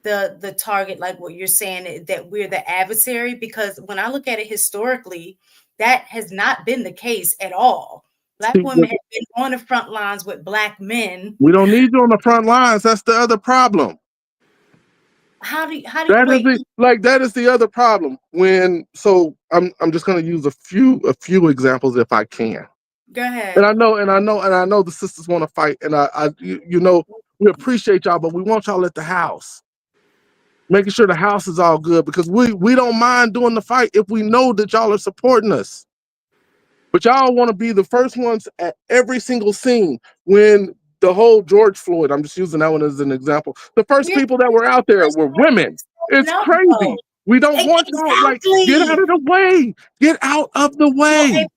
the target, like what you're saying, that we're the adversary? Because when I look at it historically, that has not been the case at all. Black women have been on the front lines with Black men. We don't need you on the front lines. That's the other problem. How do that is the other problem. I'm just going to use a few examples if I can. Go ahead. And I know the sisters want to fight, and we appreciate y'all, but we want y'all at the house, making sure the house is all good, because we don't mind doing the fight if we know that y'all are supporting us. But y'all want to be the first ones at every single scene. When the whole George Floyd, I'm just using that one as an example, the first people that were out there were women. It's crazy. We don't want y'all, like, get out of the way. Get out of the way.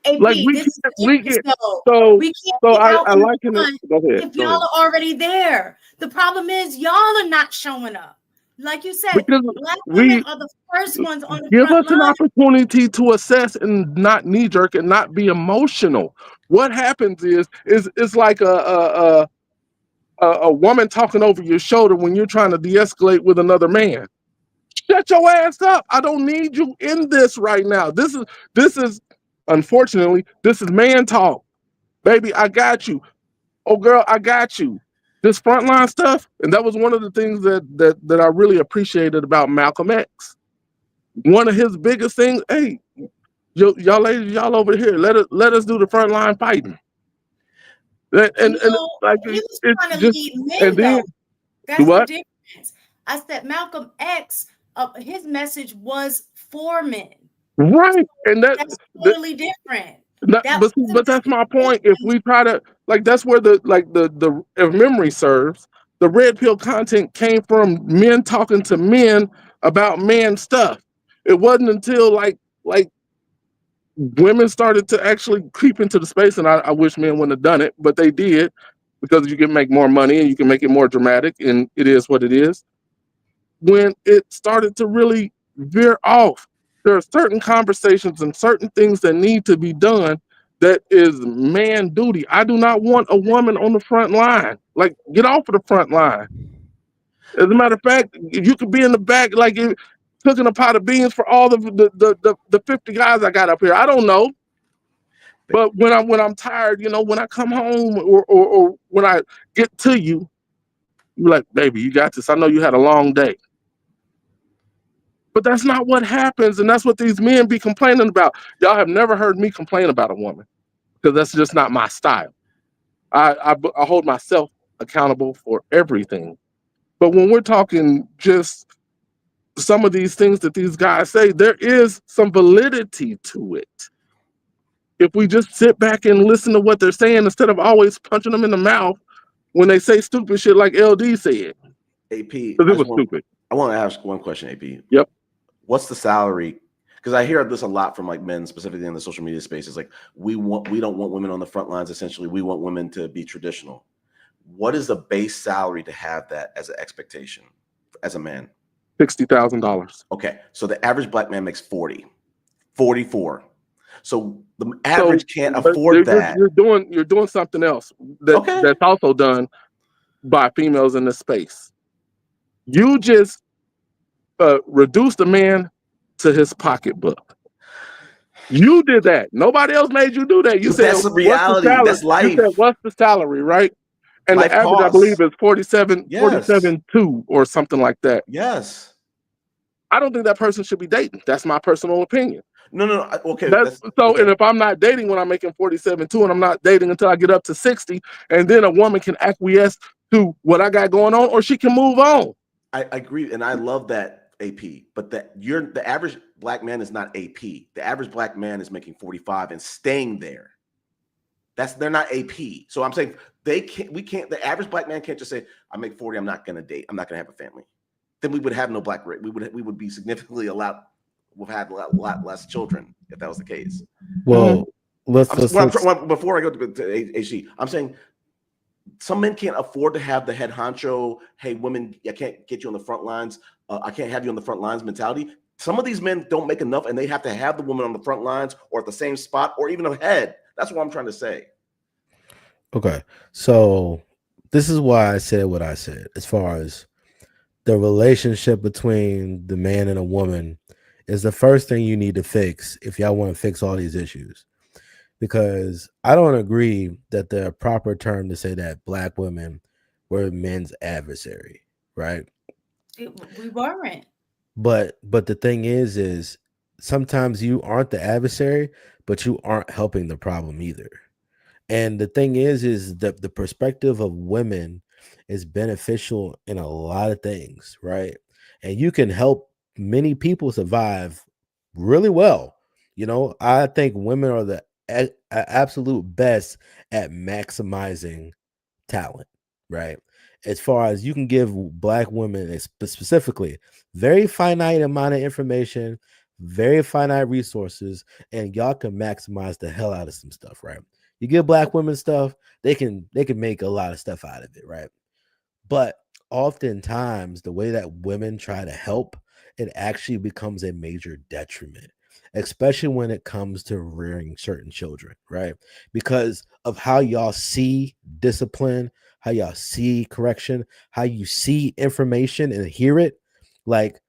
AP, Like this is the we difference, get though. We can't get out I in liken it. front Go ahead. if y'all are already there. The problem is y'all are not showing up. Like you said, Because Black women we are the first ones on the give front us an line. opportunity to assess and not knee jerk and not be emotional. What happens is it's like a woman talking over your shoulder when you're trying to de-escalate with another man. Shut your ass up. I don't need you in this right now. This is unfortunately, this is man talk. Baby, I got you. Oh girl, I got you. This frontline stuff, and that was one of the things that I really appreciated about Malcolm X. One of his biggest things, hey, y'all ladies, y'all over here, let us do the frontline fighting. And like he was it's trying to just, lead and men, then though. That's what? the difference. I said Malcolm X, his message was for men. Right, and that's totally different. But that's my point. If we try to, like, that's where the if memory serves, the red pill content came from men talking to men about man stuff. It wasn't until like women started to actually creep into the space, and I wish men wouldn't have done it, but they did, because you can make more money and you can make it more dramatic, and it is what it is. When it started to really veer off, there are certain conversations and certain things that need to be done that is man duty. I do not want a woman on the front line. Like, get off of the front line. As a matter of fact, if you could be in the back, like cooking a pot of beans for all the 50 guys I got up here. I don't know. But when I'm tired, when I come home or when I get to you, you're like, baby, you got this. I know you had a long day. But that's not what happens, and that's what these men be complaining about. Y'all have never heard me complain about a woman, because that's just not my style. I hold myself accountable for everything. But when we're talking just some of these things that these guys say, there is some validity to it. If we just sit back and listen to what they're saying instead of always punching them in the mouth when they say stupid shit like LD said. AP, because it was stupid. I want to ask one question, AP. Yep. What's the salary? Because I hear this a lot from like men, specifically in the social media space. It's like we don't want women on the front lines. Essentially, we want women to be traditional. What is the base salary to have that as an expectation as a man? $60,000. Okay, so the average Black man makes 44. So the average can't afford that. You're doing something else that's also done by females in this space. You just reduce the man to his pocketbook. You did that. Nobody else made you do that. You said that's the reality. That's life. You said, what's the salary, right? And life the average, costs. I believe, is 47, Yes. 47.2 or something like that. Yes. I don't think that person should be dating. That's my personal opinion. No. Okay. And if I'm not dating when I'm making 47.2, and I'm not dating until I get up to 60, and then a woman can acquiesce to what I got going on, or she can move on. I agree, and I love that, AP. But the average Black man is not AP. The average Black man is making 45 and staying there. They're not AP. So I'm saying the average Black man can't just say, I make 40, I'm not gonna date, I'm not gonna have a family. Then we would have no Black rate. We would be significantly we've had a lot less children if that was the case. Well, before I go to HG, I'm saying some men can't afford to have the head honcho, hey, women, I can't get you on the front lines. I can't have you on the front lines mentality. Some of these men don't make enough, and they have to have the woman on the front lines or at the same spot or even ahead. That's what I'm trying to say. Okay, so this is why I said what I said as far as the relationship between the man and a woman is the first thing you need to fix if y'all want to fix all these issues. Because I don't agree that the proper term to say that Black women were men's adversary, right? We weren't. But the thing is sometimes you aren't the adversary, but you aren't helping the problem either. And the thing is that the perspective of women is beneficial in a lot of things, right? And you can help many people survive really well. I think women are the absolute best at maximizing talent, right? As far as you can give Black women specifically very finite amount of information, very finite resources, and y'all can maximize the hell out of some stuff, right? You give black women stuff, they can make a lot of stuff out of it, right? But oftentimes, the way that women try to help, it actually becomes a major detriment, especially when it comes to rearing certain children, right? Because of how y'all see discipline, how y'all see correction, how you see information and hear it. Like,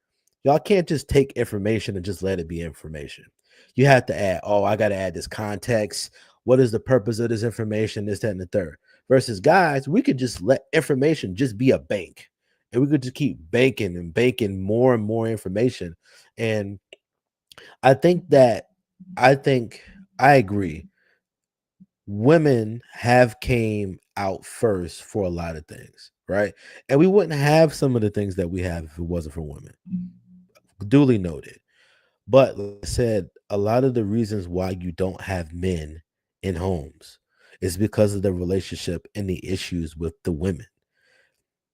y'all can't just take information and just let it be information. You have to add, oh, I got to add this context. What is the purpose of this information? This, that, and the third. Versus guys, we could just let information just be a bank, and we could just keep banking and banking more and more information. And I think that I think I agree. Women have came out first for a lot of things, right? And we wouldn't have some of the things that we have if it wasn't for women. Duly noted. But like I said, a lot of the reasons why you don't have men in homes is because of the relationship and the issues with the women.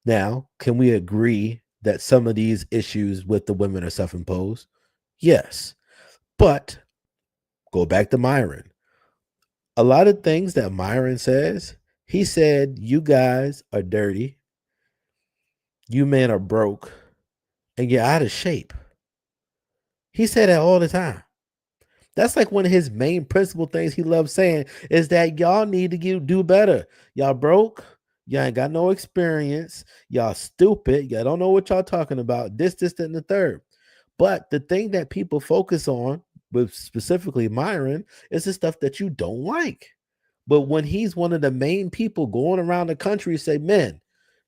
Now, can we agree that some of these issues with the women are self imposed? Yes. But go back to Myron. A lot of things that Myron says, he said, you guys are dirty, you men are broke, and you're out of shape. He said that all the time. That's like one of his main principal things he loves saying is that y'all need to do better. Y'all broke. Y'all ain't got no experience. Y'all stupid. Y'all don't know what y'all talking about. This, that, and the third. But the thing that people focus on, with specifically Myron, is the stuff that you don't like. But when he's one of the main people going around the country, say, men,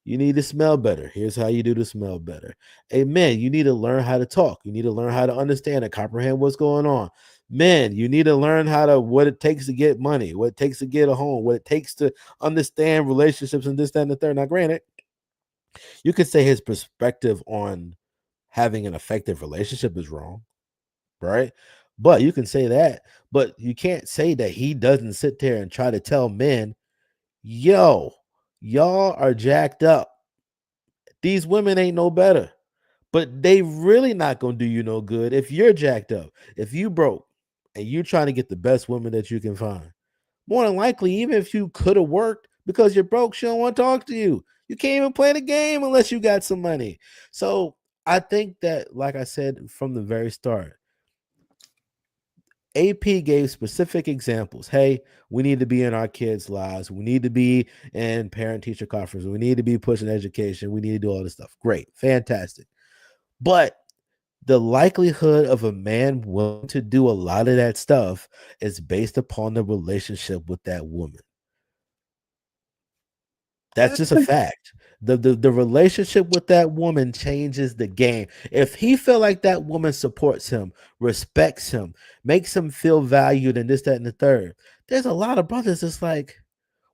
you need to smell better. Here's how you do to smell better. Hey, men, you need to learn how to talk. You need to learn how to understand and comprehend what's going on. Men, you need to learn what it takes to get money, what it takes to get a home, what it takes to understand relationships and this, that, and the third. Now, granted, you could say his perspective on having an effective relationship is wrong, right? But you can say that, but you can't say that he doesn't sit there and try to tell men, yo, y'all are jacked up. These women ain't no better, but they really not gonna do you no good if you're jacked up. If you broke and you're trying to get the best woman that you can find, more than likely, even if you could have worked, because you're broke, she don't want to talk to you. You can't even play the game unless you got some money. So I think that, like I said from the very start, AP gave specific examples. Hey, we need to be in our kids' lives. We need to be in parent-teacher conferences. We need to be pushing education. We need to do all this stuff. Great. Fantastic. But the likelihood of a man willing to do a lot of that stuff is based upon the relationship with that woman. That's just a fact. The relationship with that woman changes the game. If he feel like that woman supports him, respects him, makes him feel valued, and this, that, and the third, there's a lot of brothers that's like,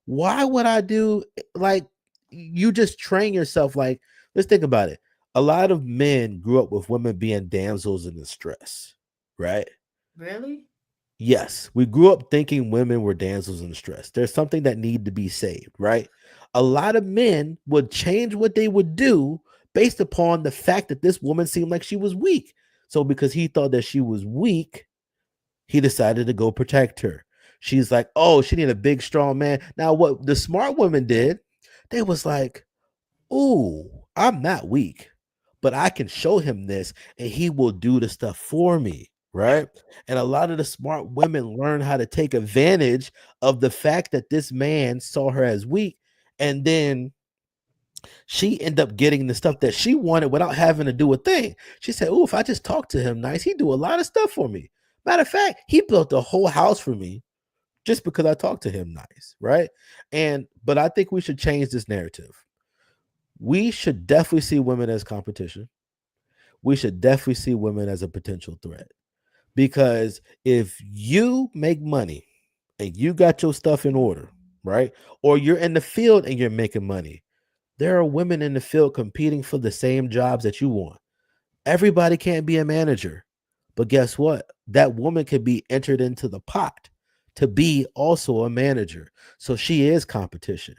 why would I do, like, you just train yourself. Like, let's think about it. A lot of men grew up with women being damsels in distress, right? Really? Yes, we grew up thinking women were damsels in distress. There's something that need to be saved, right? A lot of men would change what they would do based upon the fact that this woman seemed like she was weak. So because he thought that she was weak, he decided to go protect her. She's like, oh, she need a big, strong man. Now, what the smart women did, they was like, ooh, I'm not weak, but I can show him this and he will do the stuff for me. Right. And a lot of the smart women learn how to take advantage of the fact that this man saw her as weak. And then she ended up getting the stuff that she wanted without having to do a thing. She said, oh, if I just talk to him nice, he do a lot of stuff for me. Matter of fact, he built a whole house for me just because I talked to him nice. Right. But I think we should change this narrative. We should definitely see women as competition. We should definitely see women as a potential threat. Because if you make money and you got your stuff in order, right? Or you're in the field and you're making money, there are women in the field competing for the same jobs that you want. Everybody can't be a manager. But guess what? That woman can be entered into the pot to be also a manager. So she is competition.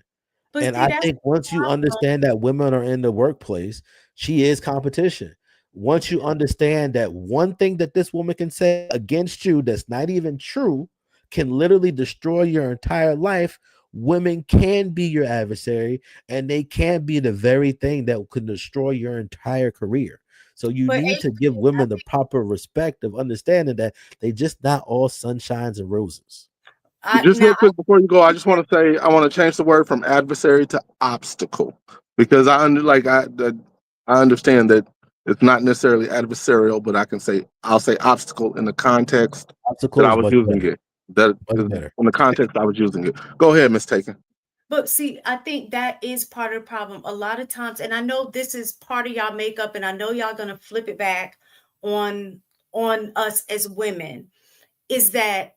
But And see, I that's think once you the problem. understand that women are in the workplace, she is competition. once you understand that one thing that this woman can say against you that's not even true can literally destroy your entire life, women can be your adversary, and they can be the very thing that could destroy your entire career. So you But need to give women the proper respect of understanding that they just not all sunshines and roses. Just now real quick before you go, I just want to say I want to change the word from adversary to obstacle, because I understand that it's not necessarily adversarial, but I'll say obstacle in the context that Obstacle I is was much using better. it. That Much is better. in the context I was using it. Go ahead, Miss Taken. But see, I think that is part of the problem. A lot of times, and I know this is part of y'all makeup, and I know y'all gonna flip it back on us as women, is that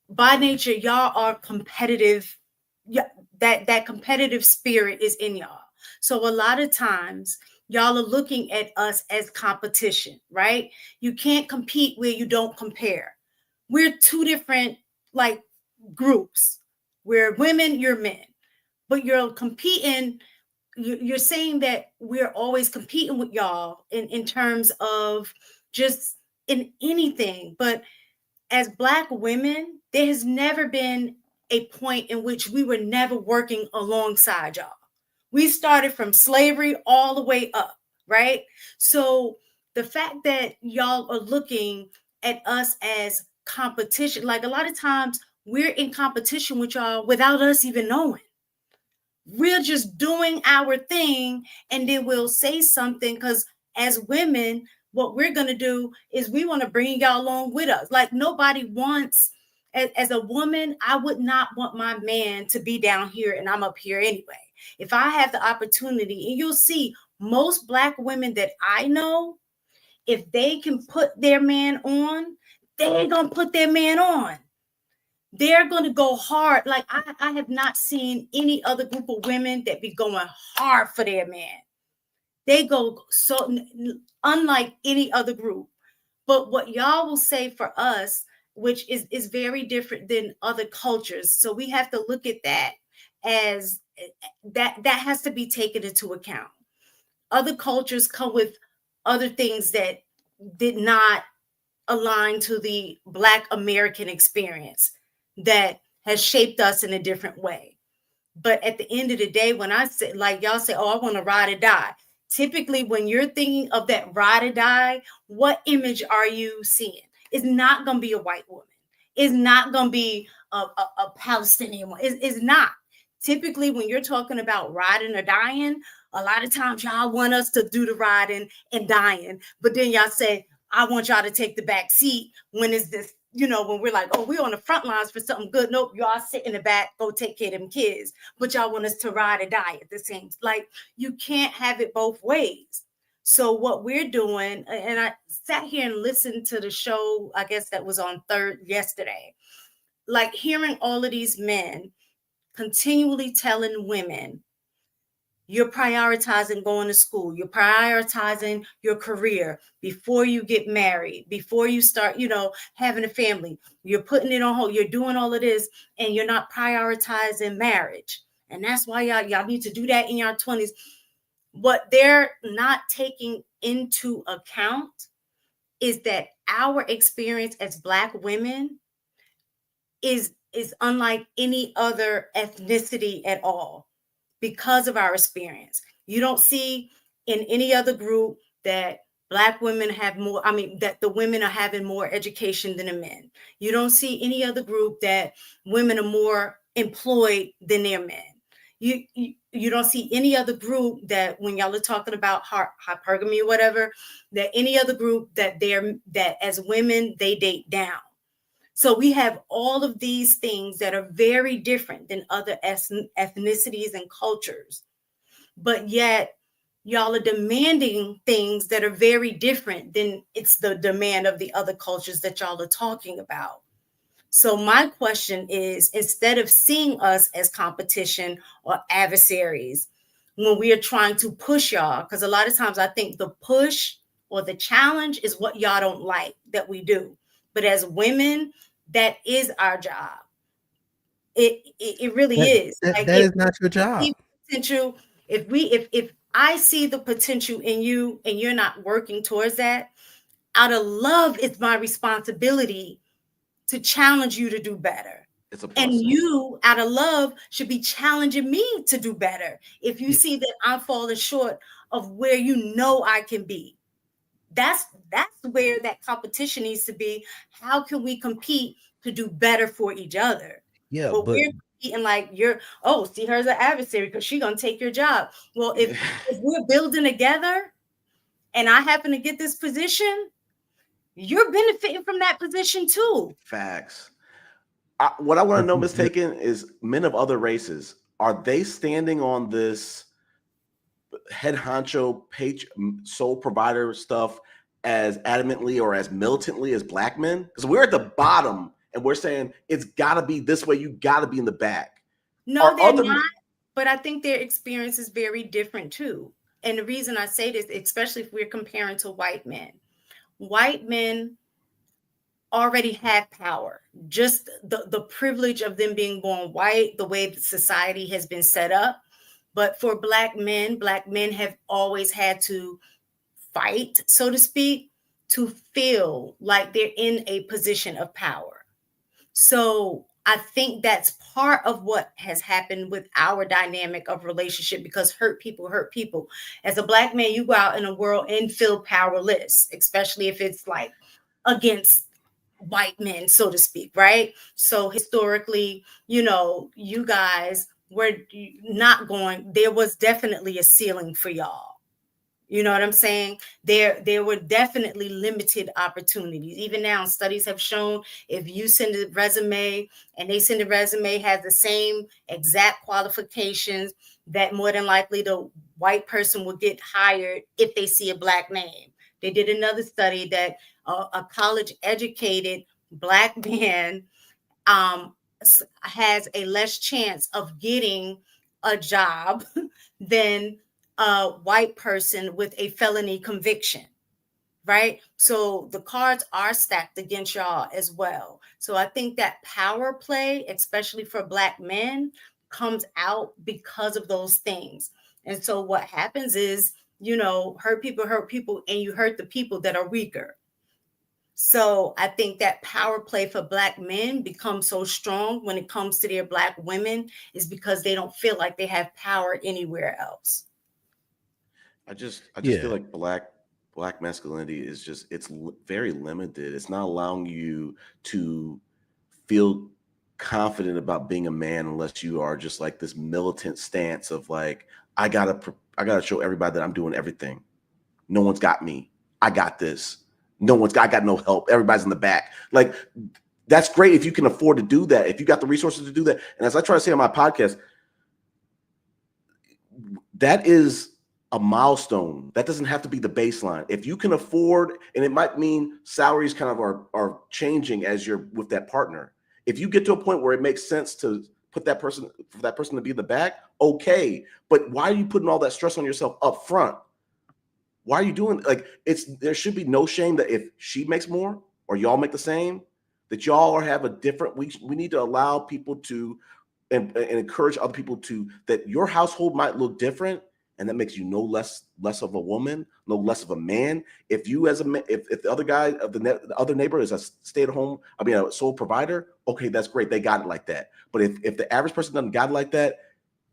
by nature y'all are competitive. Yeah, that competitive spirit is in y'all. So a lot of times y'all are looking at us as competition, right? You can't compete where you don't compare. We're two different like groups. We're women, you're men, but you're competing. You're saying that we're always competing with y'all in terms of just in anything. But as Black women, there has never been a point in which we were never working alongside y'all. We started from slavery all the way up, right? So the fact that y'all are looking at us as competition, like a lot of times we're in competition with y'all without us even knowing. We're just doing our thing, and then we'll say something because as women, what we're going to do is we want to bring y'all along with us. Like nobody wants, as a woman, I would not want my man to be down here and I'm up here anyway. If I have the opportunity, and you'll see most Black women that I know, if they can put their man on, they're going to put their man on. They're going to go hard. Like I have not seen any other group of women that be going hard for their man. They go so unlike any other group. But what y'all will say for us, which is very different than other cultures. So we have to look at that as that has to be taken into account. Other cultures come with other things that did not align to the Black American experience that has shaped us in a different way. But at the end of the day, when I say, like y'all say, oh, I want to ride or die. Typically, when you're thinking of that ride or die, what image are you seeing? It's not going to be a white woman. It's not going to be a Palestinian one. It's not. Typically, when you're talking about riding or dying, a lot of times y'all want us to do the riding and dying. But then y'all say, I want y'all to take the back seat when it's this, when we're like, oh, we're on the front lines for something good. Nope, y'all sit in the back, go take care of them kids. But y'all want us to ride or die at the same. Like, you can't have it both ways. So what we're doing, and I sat here and listened to the show, I guess that was on yesterday, like hearing all of these men continually telling women, you're prioritizing going to school. You're prioritizing your career before you get married, before you start, having a family. You're putting it on hold. You're doing all of this, and you're not prioritizing marriage. And that's why y'all need to do that in your 20s. What they're not taking into account is that our experience as Black women is unlike any other ethnicity at all. Because of our experience. You don't see in any other group that Black women have more, that the women are having more education than the men. You don't see any other group that women are more employed than their men. You don't see any other group that when y'all are talking about hypergamy or whatever, that any other group that as women, they date down. So we have all of these things that are very different than other ethnicities and cultures. But yet y'all are demanding things that are very different than it's the demand of the other cultures that y'all are talking about. So my question is, instead of seeing us as competition or adversaries, when we are trying to push y'all, because a lot of times I think the push or the challenge is what y'all don't like that we do. But as women, that is our job. It really is. That Like is not your job. potential, if I see the potential in you and you're not working towards that, out of love, it's my responsibility to challenge you to do better. It's a And process. you, out of love, should be challenging me to do better. If you see that I'm falling short of where you know I can be, that's where that competition needs to be. How can we compete to do better for each other? Yeah, But but we're competing like see her as an adversary because she's gonna take your job. Well, if we're building together and I happen to get this position, you're benefiting from that position too. Facts. What I want to know, Miss Taken, is men of other races, are they standing on this head honcho sole provider stuff as adamantly or as militantly as black men? Because we're at the bottom and we're saying it's got to be this way. You got to be in the back. No, they're not. But I think their experience is very different too. And the reason I say this, especially if we're comparing to white men already have power. Just the privilege of them being born white, the way that society has been set up. But for black men have always had to fight, so to speak, to feel like they're in a position of power. So I think that's part of what has happened with our dynamic of relationship, because hurt people hurt people. As a black man, you go out in the world and feel powerless, especially if it's like against white men, so to speak, right? So historically, you guys were not going, there was definitely a ceiling for y'all. You know what I'm saying? There were definitely limited opportunities. Even now, studies have shown if you send a resume and they send a resume has the same exact qualifications, that more than likely the white person will get hired if they see a black name. They did another study that a college educated black man has a less chance of getting a job than a white person with a felony conviction, right? So the cards are stacked against y'all as well. So I think that power play, especially for black men, comes out because of those things. And so what happens is, hurt people, and you hurt the people that are weaker. So I think that power play for black men becomes so strong when it comes to their black women is because they don't feel like they have power anywhere else. I just feel like black masculinity is just, it's very limited. It's not allowing you to feel confident about being a man unless you are just like this militant stance of like, I gotta show everybody that I'm doing everything. No one's got me. I got this. I got no help. Everybody's in the back. Like, that's great if you can afford to do that, if you got the resources to do that. And as I try to say on my podcast, that is a milestone. That doesn't have to be the baseline. If you can afford, and it might mean salaries kind of are changing as you're with that partner. If you get to a point where it makes sense to put that person to be in the back, okay. But why are you putting all that stress on yourself up front? Why are you doing like there should be no shame that if she makes more or y'all make the same, that y'all have a different, we need to allow people to and encourage other people to, that your household might look different, and that makes you no less of a woman, no less of a man. If you as a man, if the other guy of the other neighbor is a a sole provider, okay, that's great. They got it like that. But if the average person doesn't got it like that,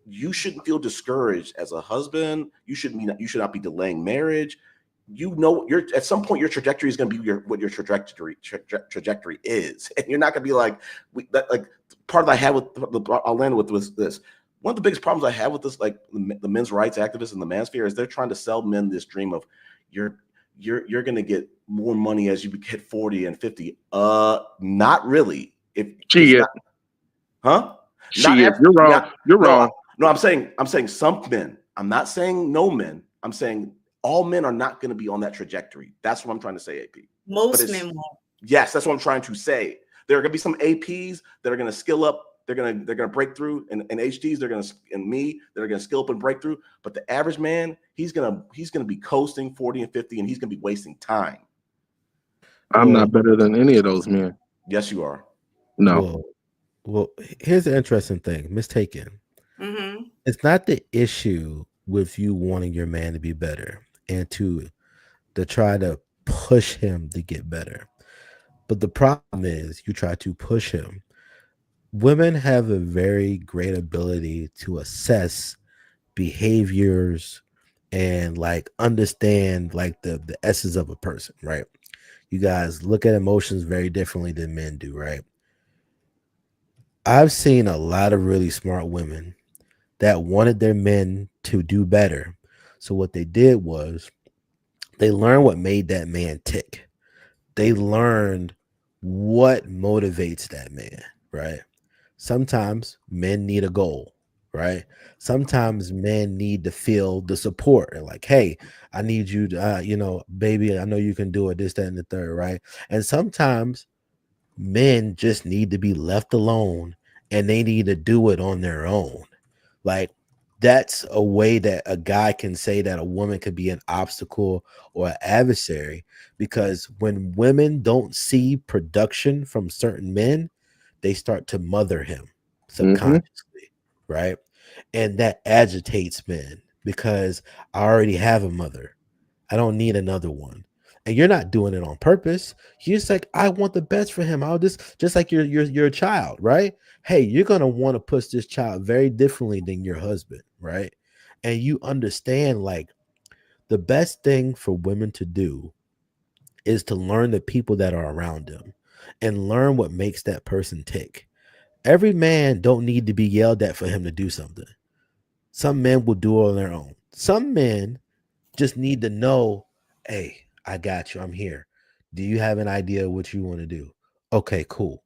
you shouldn't feel discouraged as a husband. You should not be delaying marriage. At some point your trajectory is going to be what your trajectory is, and you're not going to be like part that I had with I'll land with was this. One of the biggest problems I have with this, like the men's rights activists in the manosphere, is they're trying to sell men this dream of you're going to get more money as you hit 40 and 50. Not really. You're wrong. You're wrong. No, I'm saying some men. I'm not saying no men. I'm saying all men are not going to be on that trajectory. That's what I'm trying to say, AP. Most men won't. Yes, that's what I'm trying to say. There are going to be some APs that are going to skill up. They're gonna break through, and HDs they're gonna skill up and break through. But the average man, he's gonna be coasting 40 and 50, and he's gonna be wasting time. I'm not better than any of those men. Yes, you are. No. Well, here's the interesting thing, mistaken. Mm-hmm. It's not the issue with you wanting your man to be better and to try to push him to get better. But the problem is you try to push him. Women have a very great ability to assess behaviors and like understand like the essence of a person, right? You guys look at emotions very differently than men do, right? I've seen a lot of really smart women that wanted their men to do better. So what they did was they learned what made that man tick. They learned what motivates that man, right? Sometimes men need a goal, right? Sometimes men need to feel the support and like, hey, I need you to, baby, I know you can do it, this, that, and the third, right? And sometimes men just need to be left alone and they need to do it on their own. Like, that's a way that a guy can say that a woman could be an obstacle or an adversary, because when women don't see production from certain men, they start to mother him Mm-hmm. subconsciously, right? And that agitates men because I already have a mother. I don't need another one. And you're not doing it on purpose. You're just like, I want the best for him. I'll just like you're a child, right? Hey, you're gonna want to push this child very differently than your husband, right? And you understand like the best thing for women to do is to learn the people that are around them and learn what makes that person tick. Every man don't need to be yelled at for him to do something. Some men will do it on their own. Some men just need to know, hey, I got you. I'm here. Do you have an idea of what you want to do? Okay, cool.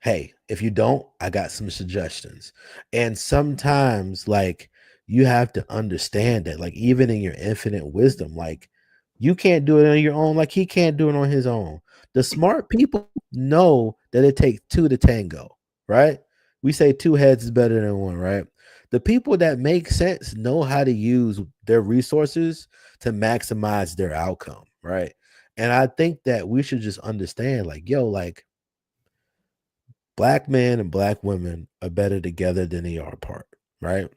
Hey, if you don't, I got some suggestions. And sometimes, like, you have to understand that, like, even in your infinite wisdom, like, you can't do it on your own, like, he can't do it on his own. The smart people know that it takes two to tango, right? We say two heads is better than one, right? The people that make sense know how to use their resources to maximize their outcome, right? And I think that we should just understand, like, yo, like, black men and black women are better together than they are apart, right?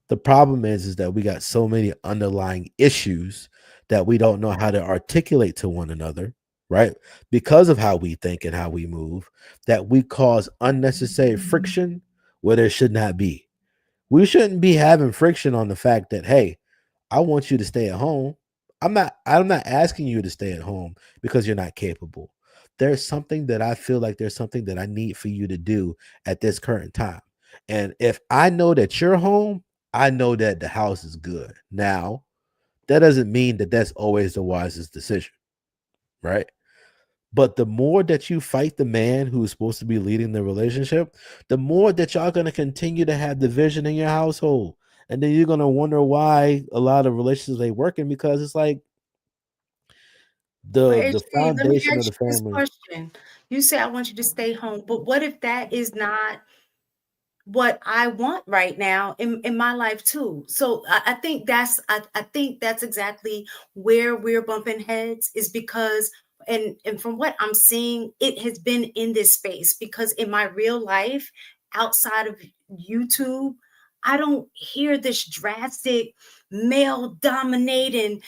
The problem is that we got so many underlying issues that we don't know how to articulate to one another, right? Because of how we think and how we move, that we cause unnecessary friction where there should not be. We shouldn't be having friction on the fact that, hey, I want you to stay at home. I'm not asking you to stay at home because you're not capable. There's something that I feel like there's something that I need for you to do at this current time. And if I know that you're home, I know that the house is good. Now, that doesn't mean that that's always the wisest decision, right? But the more that you fight the man who's supposed to be leading the relationship, the more that y'all going to continue to have division in your household. And then you're going to wonder why a lot of relationships ain't working, because it's like But the HG, let me foundation of ask the you this family. question. You say I want you to stay home, but what if that is not what I want right now in my life too? So I think I think that's exactly where we're bumping heads, is because and from what I'm seeing, it has been in this space, because in my real life outside of YouTube, I don't hear this drastic male dominating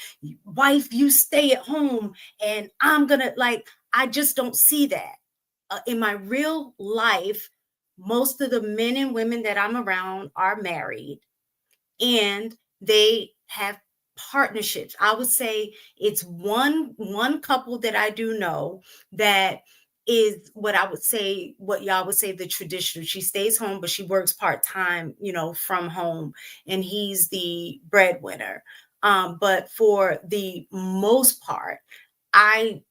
wife, you stay at home and I'm gonna, like, I just don't see that. In my real life, most of the men and women that I'm around are married and they have partnerships. I would say it's one couple that I do know that is what I would say, what y'all would say the traditional. She stays home, but she works part-time, from home, and he's the breadwinner. But for the most part, I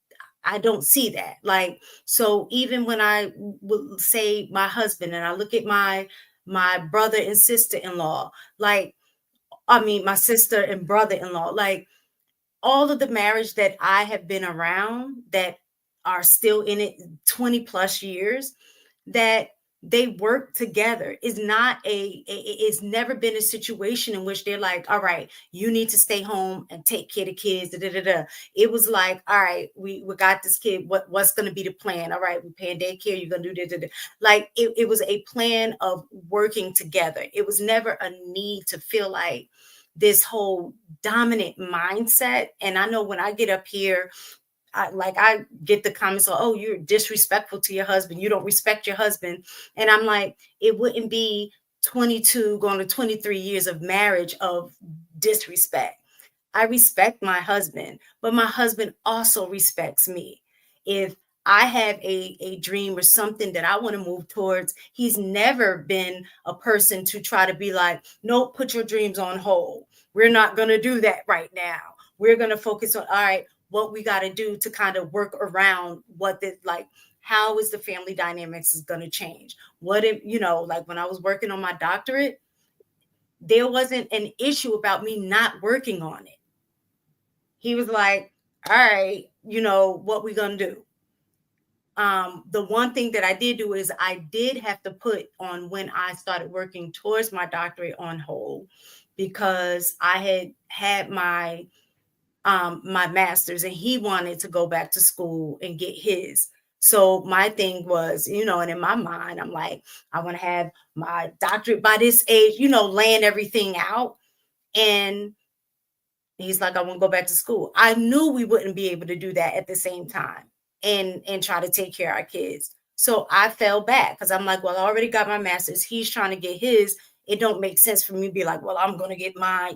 I don't see that. Like, so even when I would say my husband and I look at my brother and sister-in-law, like, I mean, my sister and brother-in-law, like, all of the marriage that I have been around that are still in it 20 plus years, that They work together. It's never been a situation in which they're like, all right, you need to stay home and take care of the kids. Da, da, da, da. It was like, all right, we got this kid. What's going to be the plan? All right, we're paying daycare. You're going to do this. Like it was a plan of working together. It was never a need to feel like this whole dominant mindset. And I know when I get up here, I get the comments, oh, you're disrespectful to your husband. You don't respect your husband. And I'm like, it wouldn't be 22 going to 23 years of marriage of disrespect. I respect my husband, but my husband also respects me. If I have a dream or something that I want to move towards, he's never been a person to try to be like, nope, put your dreams on hold. We're not going to do that right now. We're going to focus on, all right, what we got to do to kind of work around how is the family dynamics is going to change? What if, like when I was working on my doctorate, there wasn't an issue about me not working on it. He was like, all right, what we going to do? The one thing that I did do is I did have to put on when I started working towards my doctorate on hold, because I had my master's and he wanted to go back to school and get his. So my thing was, and in my mind, I'm like, I want to have my doctorate by this age, laying everything out. And he's like, I want to go back to school. I knew we wouldn't be able to do that at the same time and try to take care of our kids. So I fell back because I'm like, well, I already got my master's. He's trying to get his. It don't make sense for me to be like, well, I'm going to get mine,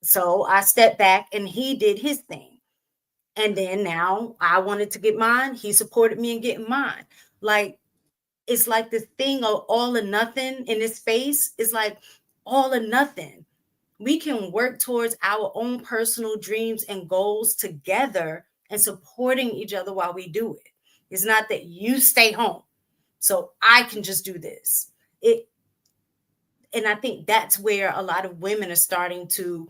So I stepped back and he did his thing. And then now I wanted to get mine. He supported me in getting mine. Like, it's like this thing of all or nothing in this space. It's like all or nothing. We can work towards our own personal dreams and goals together and supporting each other while we do it. It's not that you stay home so I can just do this. And I think that's where a lot of women are starting to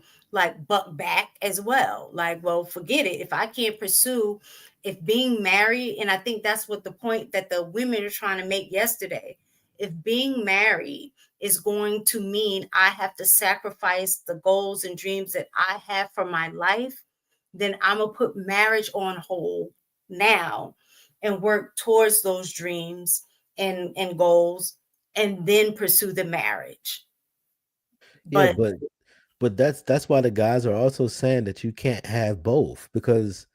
buck back as well. Like, well, forget it. If I can't pursue, if being married, and I think that's what the point that the women are trying to make yesterday, if being married is going to mean I have to sacrifice the goals and dreams that I have for my life, then I'm going to put marriage on hold now and work towards those dreams and goals and then pursue the marriage. Yeah, but that's why the guys are also saying that you can't have both, because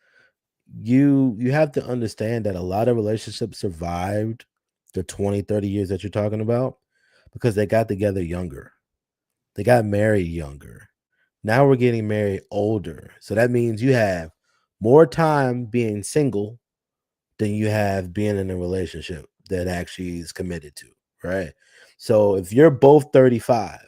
you have to understand that a lot of relationships survived the 20, 30 years that you're talking about because they got together younger. They got married younger. Now we're getting married older. So that means you have more time being single than you have being in a relationship that actually is committed to, right? So if you're both 35,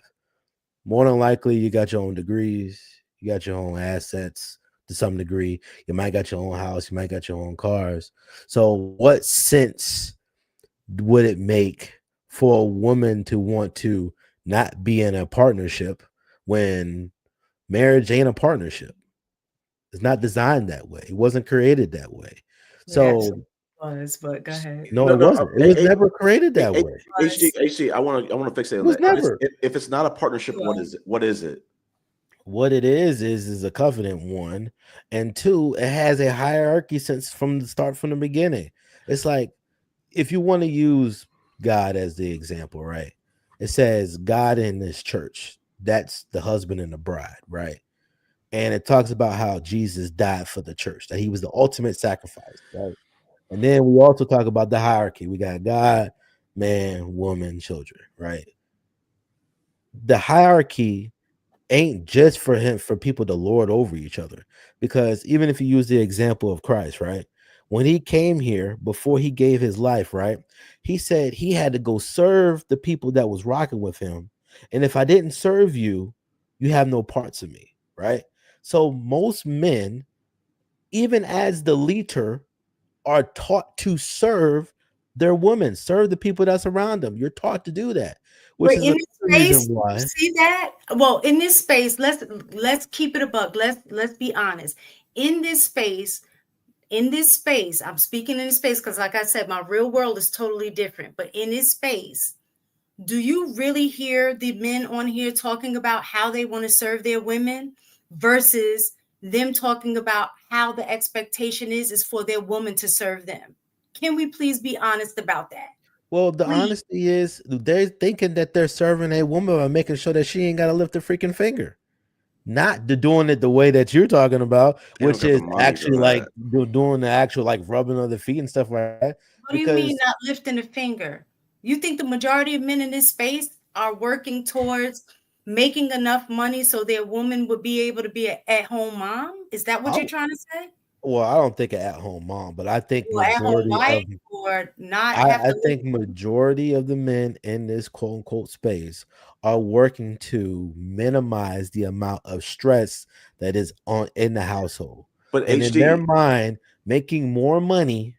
more than likely you got your own degrees, you got your own assets to some degree. You might got your own house, you might got your own cars. So what sense would it make for a woman to want to not be in a partnership when marriage ain't a partnership? It's not designed that way. It wasn't created that way. So but go ahead. No, it wasn't. It was never created that way. HG, I want to fix it on that. Never. If it's not a partnership, what is it? What is it? What it is a covenant, one, and two, it has a hierarchy since from the beginning. It's like, if you want to use God as the example, right? It says God in this church. That's the husband and the bride, right? And it talks about how Jesus died for the church, that he was the ultimate sacrifice, right? And then we also talk about the hierarchy. We got God, man, woman, children, right? The hierarchy ain't just for people to lord over each other, because even if you use the example of Christ, right? When he came here, before he gave his life, right? He said he had to go serve the people that was rocking with him. And if I didn't serve you, you have no parts of me, right? So most men, even as the leader, are taught to serve their women, serve the people that's around them. You're taught to do that, which is in the reason why. See that? Well, in this space, let's keep it a buck. Let's be honest. In this space, in this space, I'm speaking in this space because, like I said, my real world is totally different. But in this space, do you really hear the men on here talking about how they want to serve their women versus them talking about how the expectation is for their woman to serve them? Can we please be honest about that? Well, the Please. honesty is they're thinking that they're serving a woman by making sure that she ain't got to lift a freaking finger. Not doing it the way that you're talking about, They don't which got the is money for actually like that. doing the actual like rubbing of the feet and stuff like that. What do you mean Because not lifting a finger? You think the majority of men in this space are working towards making enough money so their woman would be able to be an at-home mom? Is that what I, you're trying to say? well, I don't think an at-home mom, but I think Or at-home majority wife of or not I, have I to live? think majority of the men in this quote unquote space are working to minimize the amount of stress that is on in the household. But And in their HD, mind, making more money,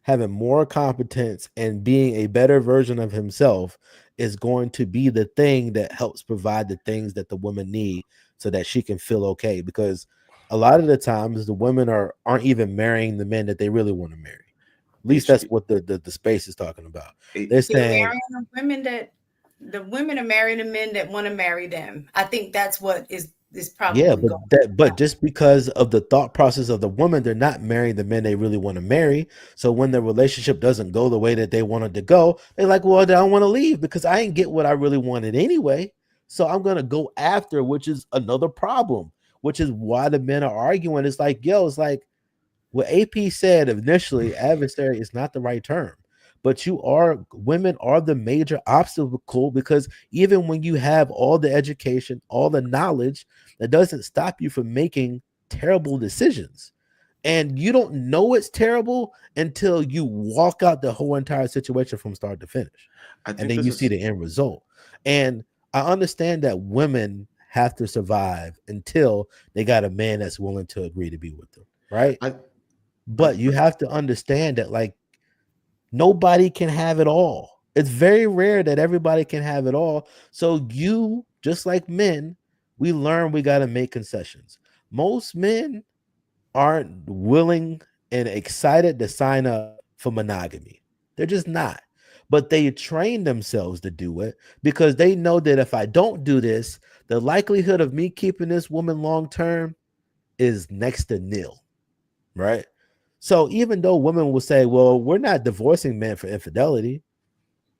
having more competence, and being a better version of himself is going to be the thing that helps provide the things that the women need so that she can feel okay. Because a lot of the times the women aren't even marrying the men that they really want to marry. At least that's HD, what the space is talking about. H- They're They're saying, marrying the women are marrying the men that want to marry them. I think that's what is yeah, probably but going but just because of the thought process of the woman, they're not marrying the men they really want to marry. So when the relationship doesn't go the way that they wanted to go, they're like, well, I don't want to leave because I ain't get what I really wanted anyway. So I'm gonna go after, which is another problem, which is why the men are arguing. It's like, yo, it's like what AP said initially, adversary is not the right term. But women are the major obstacle because even when you have all the education, all the knowledge, that doesn't stop you from making terrible decisions. And you don't know it's terrible until you walk out the whole entire situation from start to finish. I And think then this you see is the end result. And I understand that women have to survive until they got a man that's willing to agree to be with them, right? I I But you have to understand that like nobody can have it all. It's very rare that everybody can have it all. So you, just like men, we learn we got to make concessions. Most men aren't willing and excited to sign up for monogamy. They're just not. But they train themselves to do it because they know that if I don't do this, the likelihood of me keeping this woman long term is next to nil, right? So even though women will say, well, we're not divorcing men for infidelity.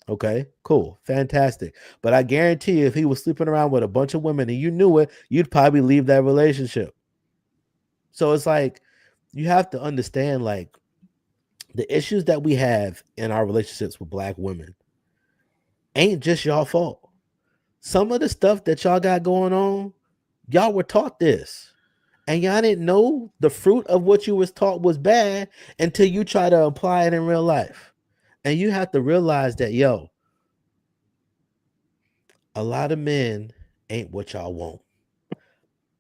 Okay, cool, fantastic. But I guarantee you, if he was sleeping around with a bunch of women and you knew it, you'd probably leave that relationship. So it's like you have to understand like the issues that we have in our relationships with black women ain't just y'all fault. Some of the stuff that y'all got going on, y'all were taught this. And y'all didn't know the fruit of what you was taught was bad until you try to apply it in real life. And you have to realize that, yo, a lot of men ain't what y'all want.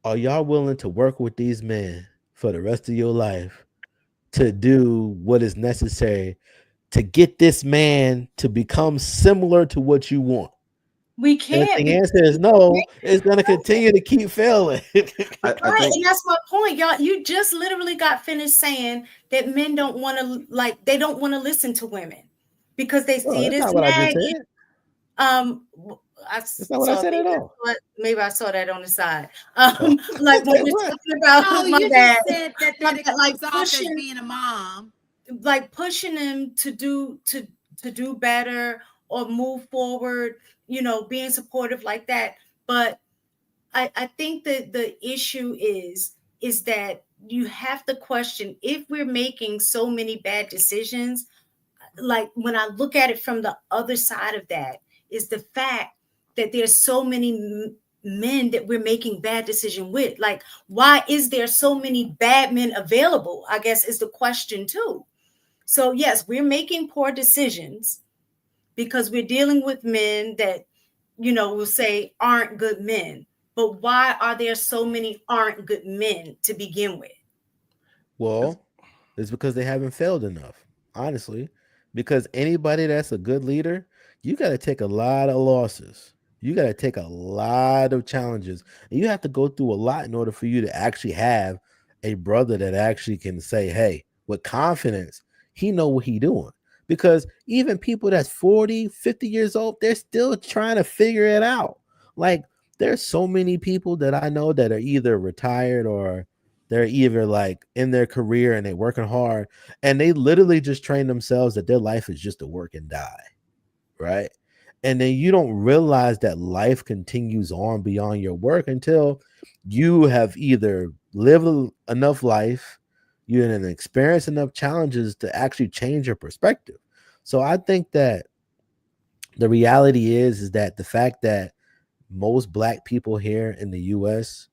Are y'all willing to work with these men for the rest of your life to do what is necessary to get this man to become similar to what you want? we And if can't the because answer is no, it's going to continue to keep failing. I right, think and that's my point, y'all. You just literally got finished saying that men don't want to they don't want to listen to women because they Well, see it that's as not what I just nagging. said. Um, I That's not what I saw said at all. maybe I saw that on the side. Oh. Like when we're What? talking about No, my you bad, just said that my it bad, comes off as being a mom. like pushing them to do better or move forward, being supportive like that. But I think that the issue is that you have to question if we're making so many bad decisions. Like when I look at it from the other side of that is the fact that there's so many men that we're making bad decision with. Like, why is there so many bad men available? I guess is the question too. So yes, we're making poor decisions because we're dealing with men that, will say aren't good men. But why are there so many aren't good men to begin with? Well, it's because they haven't failed enough, honestly. Because anybody that's a good leader, you got to take a lot of losses. You got to take a lot of challenges. And you have to go through a lot in order for you to actually have a brother that actually can say, hey, with confidence, he know what he doing. Because even people that's 40, 50 years old, they're still trying to figure it out. Like, there's so many people that I know that are either retired or they're either like in their career and they're working hard, and they literally just train themselves that their life is just to work and die, right? And then you don't realize that life continues on beyond your work until you have either lived enough life, you have experienced enough challenges to actually change your perspective. So I think that the reality is that the fact that most black people here in the US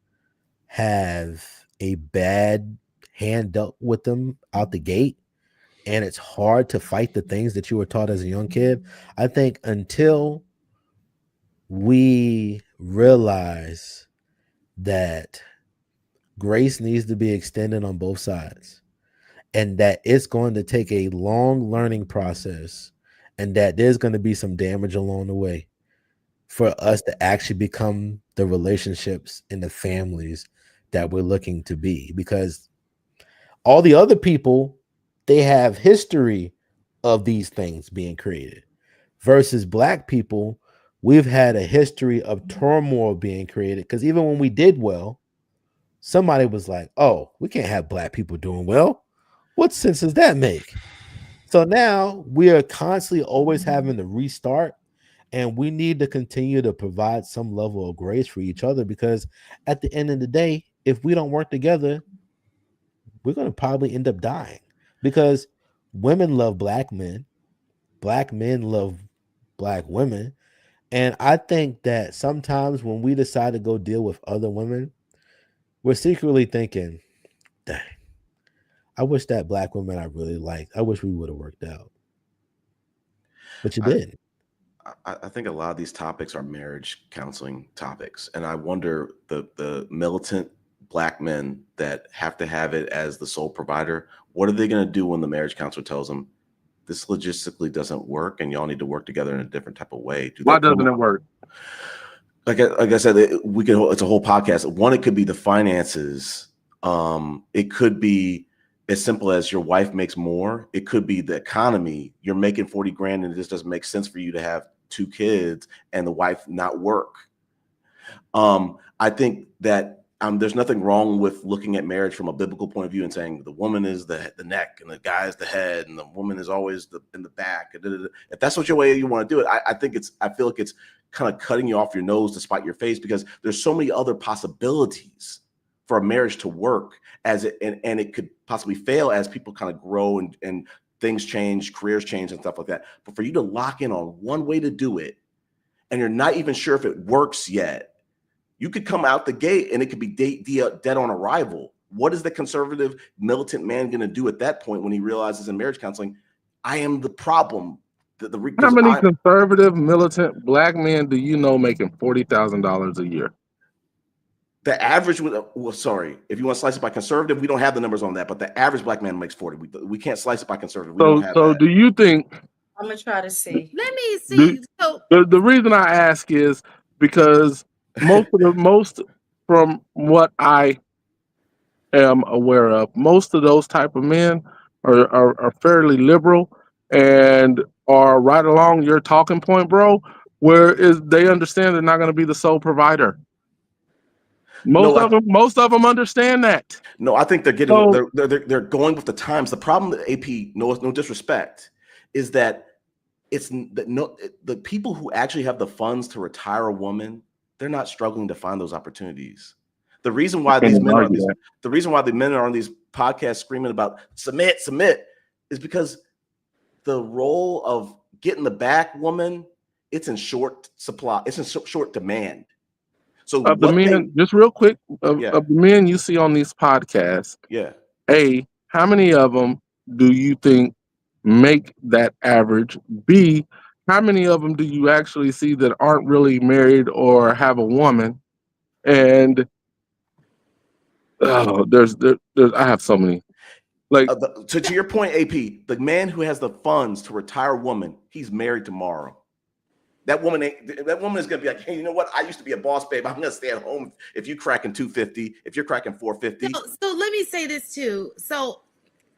have a bad hand dealt with them out the gate, and it's hard to fight the things that you were taught as a young kid. I think until we realize that grace needs to be extended on both sides, and that it's going to take a long learning process, and that there's going to be some damage along the way for us to actually become the relationships and the families that we're looking to be. Because all the other people, they have history of these things being created, versus black people, we've had a history of turmoil being created. Because even when we did well, somebody was like, oh, we can't have black people doing well. What sense does that make? So now we are constantly always having to restart, and we need to continue to provide some level of grace for each other, because at the end of the day, if we don't work together, we're going to probably end up dying, because women love black men love black women. And I think that sometimes when we decide to go deal with other women, we're secretly thinking, dang, I wish that black woman I really liked, I wish we would have worked out. But you I, didn't. I think a lot of these topics are marriage counseling topics, and I wonder the militant black men that have to have it as the sole provider, what are they going to do when the marriage counselor tells them this logistically doesn't work and y'all need to work together in a different type of way? Why doesn't it work? Like I said, we could. It's a whole podcast. One, it could be the finances. It could be as simple as your wife makes more. It could be the economy. You're making 40 grand and it just doesn't make sense for you to have 2 kids and the wife not work. I think that there's nothing wrong with looking at marriage from a biblical point of view and saying the woman is the neck and the guy is the head and the woman is always in the back. If that's what your way you want to do it, I feel like it's kind of cutting you off your nose to spite your face, because there's so many other possibilities for a marriage to work and it could possibly fail as people kind of grow and things change, careers change and stuff like that. But for you to lock in on one way to do it and you're not even sure if it works yet, you could come out the gate and it could be dead on arrival. What is the conservative militant man going to do at that point when he realizes in marriage counseling, I am the problem? How many conservative militant black men do you know making $40,000 a year? The average, sorry, if you want to slice it by conservative, we don't have the numbers on that, but the average black man makes 40. We can't slice it by conservative. We don't have that. Do you think? I'm gonna try to see. Let me see. The reason I ask is because most from what I am aware of, most of those type of men are fairly liberal and are right along your talking point, bro, where they understand they're not going to be the sole provider. Most of them understand that. No, I think they're getting they're going with the times. The problem with AP, no disrespect, is that the people who actually have the funds to retire a woman, they're not struggling to find those opportunities. The reason why the men are on these podcasts screaming about submit is because the role of getting the back woman, it's in short supply, it's in short demand. So of the men, just real quick, of the men you see on these podcasts, how many of them do you think make that average? B, how many of them do you actually see that aren't really married or have a woman? And there's I have so many. Like to your point, AP, the man who has the funds to retire a woman, he's married tomorrow. That woman is gonna be like, hey, you know what? I used to be a boss, babe. I'm gonna stay at home if you cracking 250, if you're cracking 450. So let me say this too. So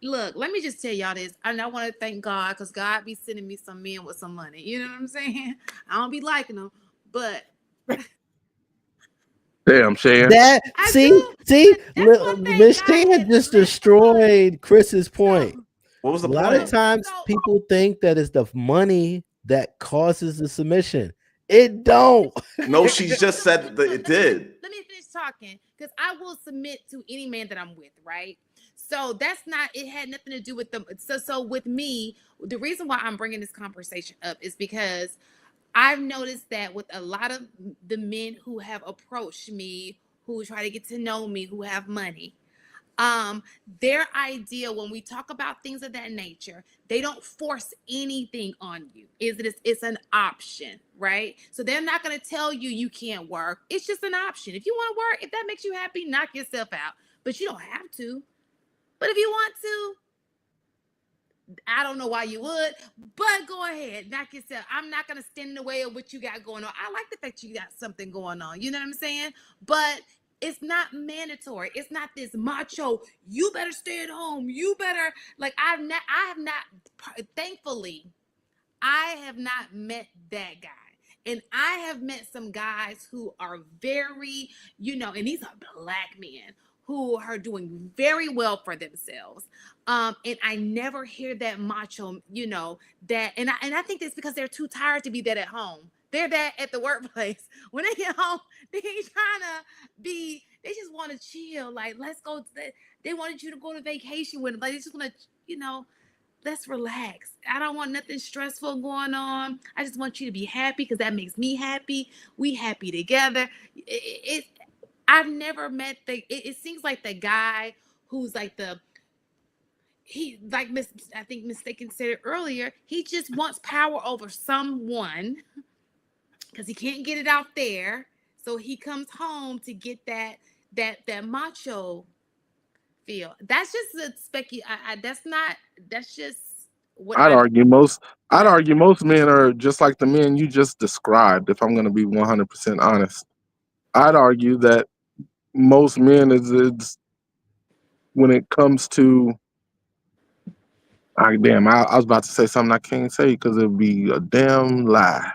look, let me just tell y'all this. And I want to thank God, because God be sending me some men with some money. You know what I'm saying? I don't be liking them, but Damn, Shan. That I see, do, see, but that's one thing Miss God Shan had just to let destroyed Chris's point. What was the A lot point? of times So- people think that it's the money that causes the submission. It don't. No, she just said that it did. Let me finish talking, because I will submit to any man that I'm with, right? So that's not, it had nothing to do with them. So with me, the reason why I'm bringing this conversation up is because I've noticed that with a lot of the men who have approached me, who try to get to know me, who have money, their idea when we talk about things of that nature, they don't force anything on you. It's an option, right? So they're not going to tell you you can't work. It's just an option. If you want to work, if that makes you happy, knock yourself out. But you don't have to. But if you want to, I don't know why you would, but go ahead, knock yourself. I'm not gonna stand in the way of what you got going on. I like the fact you got something going on. You know what I'm saying? But it's not mandatory. It's not this macho. You better stay at home. You better like. I have not. Thankfully, I have not met that guy. And I have met some guys who are very, and these are black men who are doing very well for themselves. And I never hear that macho, that, and I think that's because they're too tired to be that at home. They're that at the workplace. When they get home, they ain't trying to be, they just want to chill. Like, let's go. They wanted you to go to vacation with them. Like, they just want to, let's relax. I don't want nothing stressful going on. I just want you to be happy, because that makes me happy. We happy together. I've never met it seems like the guy who's like I think Mistaken said it earlier. He just wants power over someone because he can't get it out there. So he comes home to get that macho feel. That's just a that's just what I'd argue most men are just like the men you just described, if I'm going to be 100% honest. I'd argue that most men is when it comes to I was about to say something I can't say because it'd be a damn lie.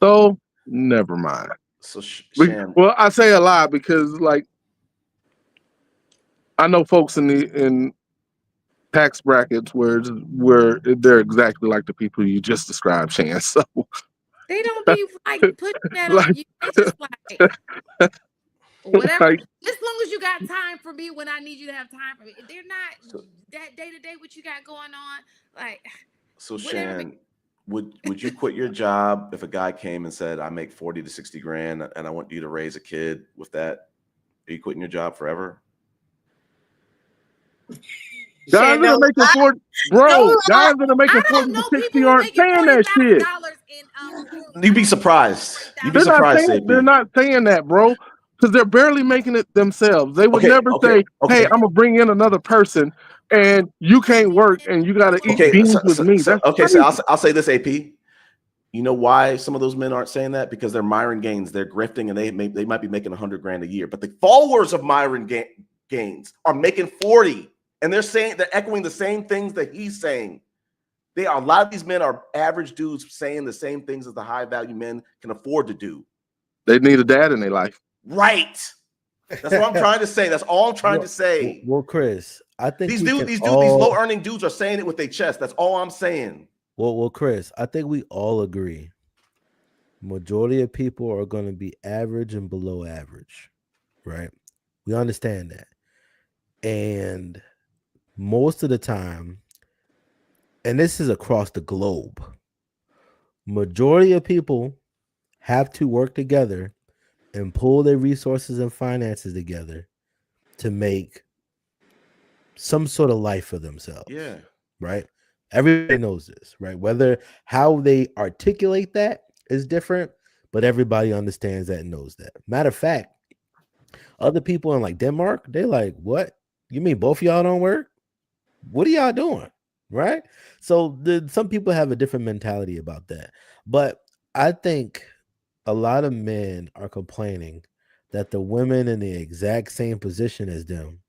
So never mind. So Shan, Well, I say a lie because like I know folks in tax brackets where they're exactly like the people you just described, Shan. So they don't be like putting that like, on you. They just like whatever. like, As long as you got time for me when I need you to have time for me. They're not that day to day what you got going on. Like, so whatever. Shan, would you quit your job if a guy came and said, I make 40 to 60 grand and I want you to raise a kid with that? Are you quitting your job forever? guys that are making 40, bro. Guys that are making 40 to 60 aren't saying that shit. You'd be surprised. You'd be They're surprised. not saying that, bro, because they're barely making it themselves. They would never say, "Hey, I'm gonna bring in another person, and you can't work, and you got to eat beans with me." I'll say this, AP. You know why some of those men aren't saying that? Because they're Myron Gaines. They're grifting, and they might be making 100 grand a year. But the followers of Myron Gaines are making 40. And they're echoing the same things that he's saying. A lot of these men are average dudes saying the same things as the high value men can afford to do. They need a dad in their life. Right. That's what I'm trying to say. That's all I'm trying to say. Well, Chris, I think these low earning dudes are saying it with their chest. That's all I'm saying. Well, Chris, I think we all agree. Majority of people are going to be average and below average, right? We understand that. And most of the time, and this is across the globe, majority of people have to work together and pull their resources and finances together to make some sort of life for themselves. Yeah. Right? Everybody knows this, right? Whether how they articulate that is different, but everybody understands that and knows that. Matter of fact, other people in like Denmark, they like, what? You mean both of y'all don't work? What are y'all doing? Right? So some people have a different mentality about that. But I think a lot of men are complaining that the women in the exact same position as them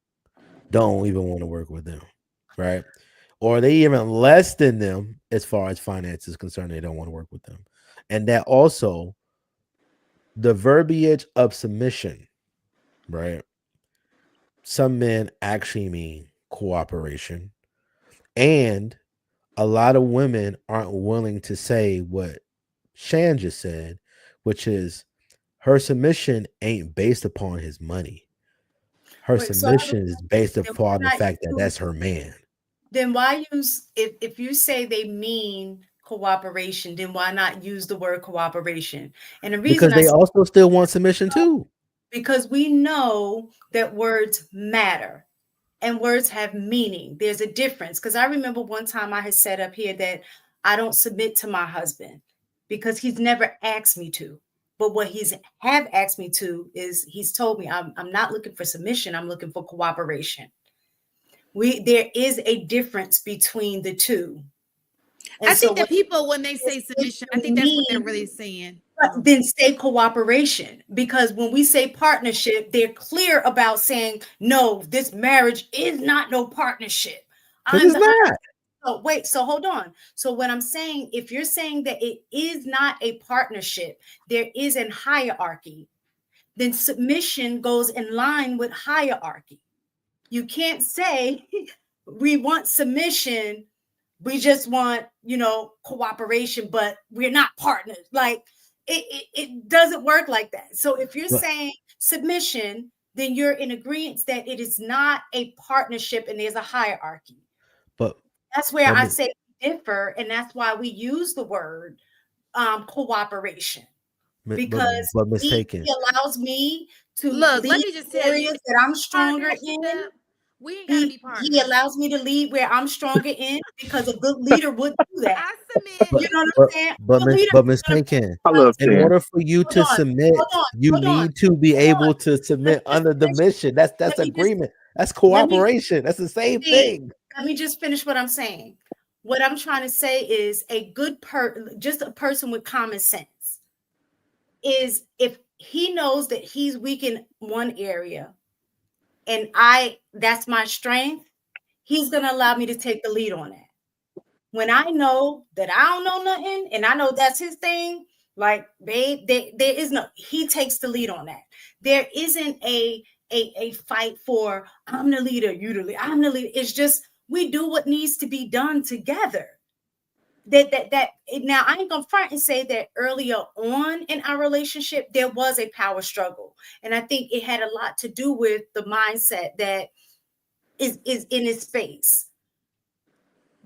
don't even want to work with them, right? Or they even less than them as far as finance is concerned. They don't want to work with them, and that also the verbiage of submission, right? Some men actually mean cooperation, and a lot of women aren't willing to say what Shan just said, which is her submission ain't based upon his money. Her Wait, so I have a submission is based question. upon the Why fact that not that's use, her man. then why use if you say they mean cooperation, then why not use the word cooperation? And the reason Because I they say also still want submission too. because we know that words matter and words have meaning. There's a difference. Because I remember one time I had said up here that I don't submit to my husband because he's never asked me to. But what he's have asked me to is he's told me I'm not looking for submission. I'm looking for cooperation. There is a difference between the two. And I so think that what people, when they say it submission, I think that's what they're mean, really saying. then say cooperation, because when we say partnership, they're clear about saying, no, this marriage is not no partnership. Because I'm it's the husband. not. Oh, wait, so hold on. So what I'm saying, if you're saying that it is not a partnership, there is a hierarchy, then submission goes in line with hierarchy. You can't say we want submission, we just want, cooperation, but we're not partners. Like it doesn't work like that. So if you're But saying submission, then you're in agreement that it is not a partnership and there's a hierarchy. but That's where but I say differ, and that's why we use the word cooperation, but because but he mistaken. allows me to Look, let lead me just tell you, areas that I'm stronger in. partnership, we ain't gotta be He partners. allows me to lead where I'm stronger in, because a good leader would do that. I submit. But You know what but I'm saying? but Good leader is gonna mistaken. I love In Shan. order for you hold to on, submit, you hold on, need to be hold on. able to submit Let me just under the finish. mission. That's Let me just agreement. That's let me cooperation. That's the same see. thing. Let me just finish what I'm saying. What I'm trying to say is just a person with common sense is, if he knows that he's weak in one area and that's my strength, he's gonna allow me to take the lead on that. When I know that I don't know nothing and I know that's his thing, like, babe, there is no, he takes the lead on that. There isn't a fight for I'm the leader, you the leader, I'm the leader. It's just we do what needs to be done together. That now I ain't gonna front and say that earlier on in our relationship there was a power struggle, and I think it had a lot to do with the mindset that is in his face.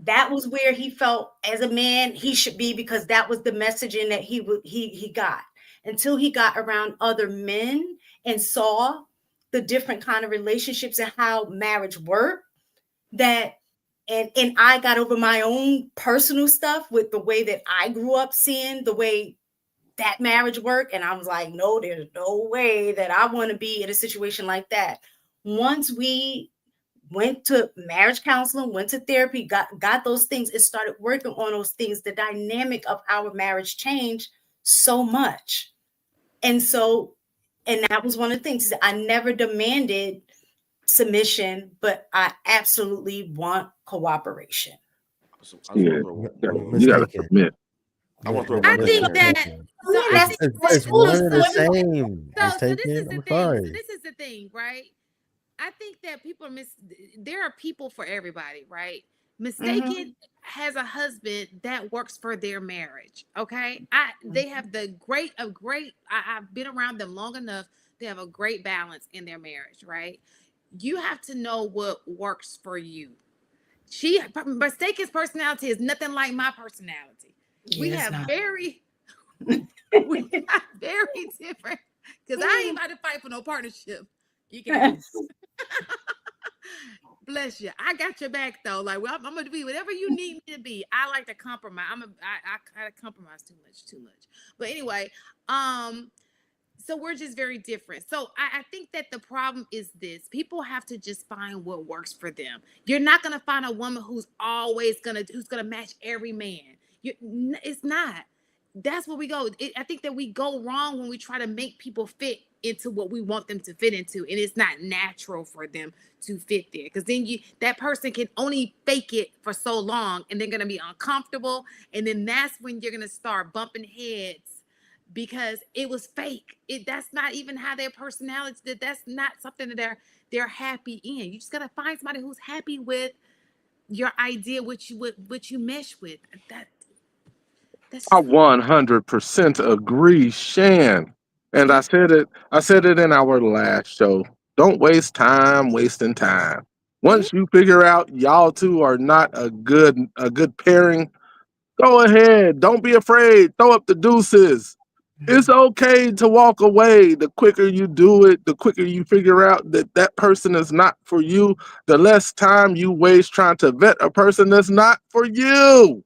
That was where he felt as a man he should be, because that was the messaging that he got, until he got around other men and saw the different kind of relationships and how marriage worked. That and I got over my own personal stuff with the way that I grew up seeing the way that marriage worked, and I was like, no, there's no way that I want to be in a situation like that. Once we went to marriage counseling, went to therapy, got those things, and started working on those things, the dynamic of our marriage changed so much. And that was one of the things. I never demanded submission, but I absolutely want cooperation. So I just Yeah, want to throw you gotta Mistaken. submit. I want to throw I one thing in think there. that so Yeah, I It's, think it's, that it's one and the so same. so this Mistaken. is the I'm thing. So sorry. this is the thing, right? I think that people there are people for everybody, right? Mistaken has a husband that works for their marriage. Okay. They have I've been around them long enough. They have a great balance in their marriage, right? You have to know what works for you. Mistaken's personality is nothing like my personality. We Yeah, it's have not. very we have very different, because I ain't about to fight for no partnership. You can't. Bless you. I got your back though. Like, well, I'm gonna be whatever you need me to be. I like to compromise. I kind of compromise too much. But anyway, so we're just very different. So I think that the problem is this: people have to just find what works for them. You're not gonna find a woman who's gonna match every man. It's not. that's where we go. I think that we go wrong when we try to make people fit into what we want them to fit into, and it's not natural for them to fit there, because then that person can only fake it for so long, and they're going to be uncomfortable, and then that's when you're going to start bumping heads because it was fake. That's not even how their personality, that's not something that they're happy in. You just got to find somebody who's happy with your idea, what you mesh with. That's I 100% agree, Shan. And I said it in our last show. Don't waste time wasting time. Once you figure out y'all two are not a good pairing, go ahead. Don't be afraid. Throw up the deuces. It's okay to walk away. The quicker you do it, the quicker you figure out that person is not for you, the less time you waste trying to vet a person that's not for you.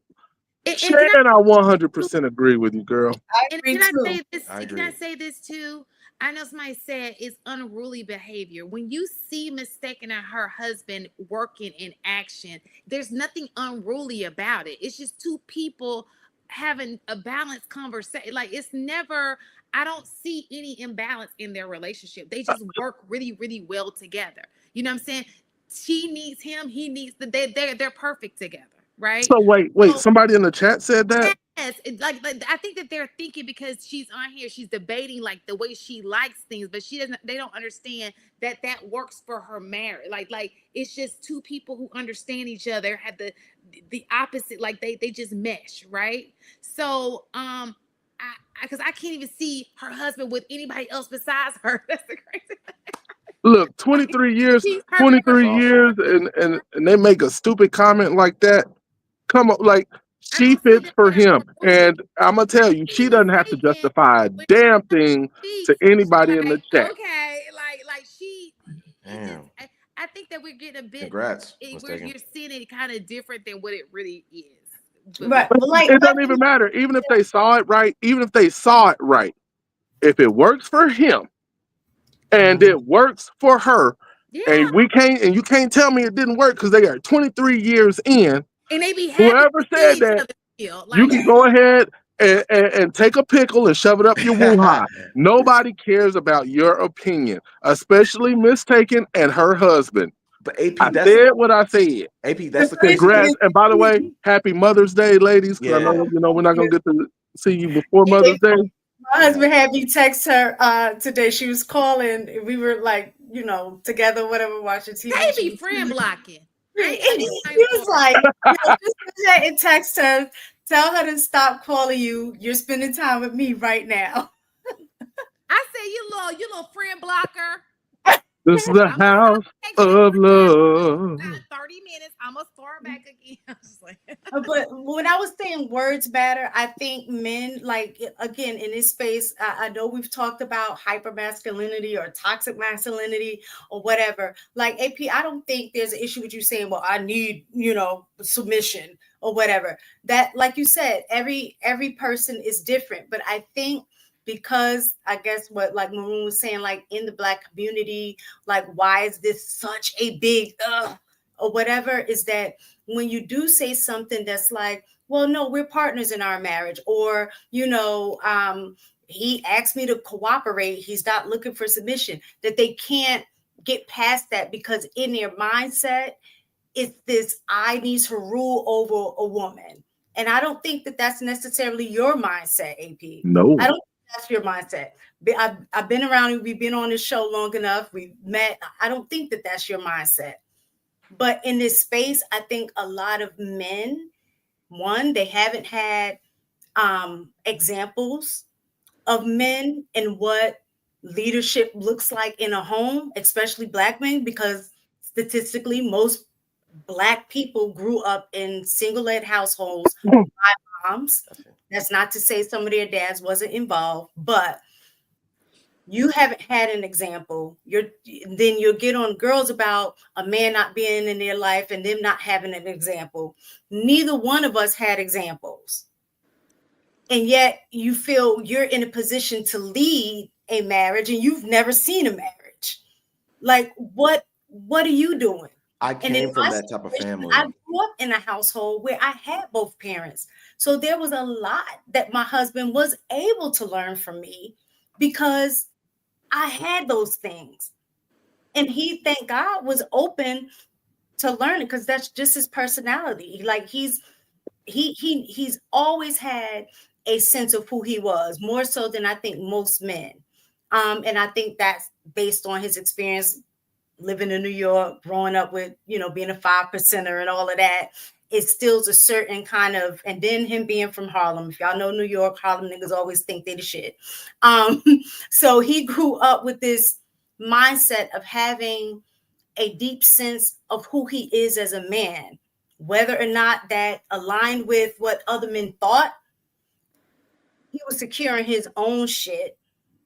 Shan, I 100% agree with you, girl. I agree can too. I say this? I Can I agree. say this too? I know somebody said it's unruly behavior. When you see mistaken her husband working in action, there's nothing unruly about it. It's just two people having a balanced conversation. Like, it's never, I don't see any imbalance in their relationship. They just work really, really well together. You know what I'm saying? She needs him, he needs they're perfect together, right? So wait, So, somebody in the chat said that? yes, like I think that they're thinking because she's on here, she's debating like the way she likes things, but they don't understand that works for her marriage. Like it's just two people who understand each other, have the opposite, like they just mesh, right? So because I can't even see her husband with anybody else besides her. That's the crazy thing. Look, 23 years, He's her 23 That's awesome. years, and they make a stupid comment like that. Come on, like, I she don't see fits that for at all. him. And I'm going to tell you, she doesn't have to Mistaken justify a when damn thing to she anybody in the like, chat. okay, like she, it just, Damn. I think that we're getting a bit, Congrats, mistaken. you're seeing it kind of different than what it really is. Right. But But like it doesn't even matter. Even if they saw it right, if it works for him and it works for her, Yeah, and you can't tell me it didn't work because they are 23 years in. and they be happy Whoever to see said each that, other still. you Like, can go ahead and take a pickle and shove it up your woo-ha. Nobody cares about your opinion, especially mistaken and her husband. But AP, I that's said what I said. that's the crazy Congrats. thing. And by the way, happy Mother's Day, ladies, because I Yeah. know we're not gonna get to see you before Yeah. Mother's Day. my husband had me text her today. She was calling. We were like, together, whatever, watching TV. they be friend blocking. He was like, just go ahead and text her. Tell her to stop calling you. You're spending time with me right now. I say, you little friend blocker. This is the house of love. 30 minutes, I'm gonna start back again. I'm just like, But when I was saying words matter, I think men, like, again, in this space, I know we've talked about hypermasculinity or toxic masculinity or whatever. Like, AP, I don't think there's an issue with you saying, well, I need, submission or whatever. That, like you said, every person is different. But I think because I guess what like Maroon was saying, like in the Black community, like, why is this such a big or whatever, is that when you do say something that's like, well, no, we're partners in our marriage, or, he asked me to cooperate, he's not looking for submission, that they can't get past that because in their mindset, it's this, I need to rule over a woman. And I don't think that that's necessarily your mindset, AP. No. I don't think that's your mindset. I've been around you. We've been on this show long enough. We've met. I don't think that that's your mindset. But in this space, I think a lot of men, one, they haven't had examples of men and what leadership looks like in a home, especially Black men, because statistically, most Black people grew up in single-led households by moms. That's not to say some of their dads wasn't involved, but you haven't had an example. Then you'll get on girls about a man not being in their life and them not having an example. Neither one of us had examples. And yet you feel you're in a position to lead a marriage and you've never seen a marriage. Like, what are you doing? I came from that type of family. I grew grew up in a household where I had both parents. So there was a lot that my husband was able to learn from me because I had those things. And he, thank God, was open to learning because that's just his personality. Like he's always had a sense of who he was, more so than I think most men. And I think that's based on his experience living in New York, growing up with, being a 5%er and all of that. It stills a certain kind of, and then him being from Harlem. If y'all know New York, Harlem niggas always think they the shit. So he grew up with this mindset of having a deep sense of who he is as a man, whether or not that aligned with what other men thought. He was secure in his own shit.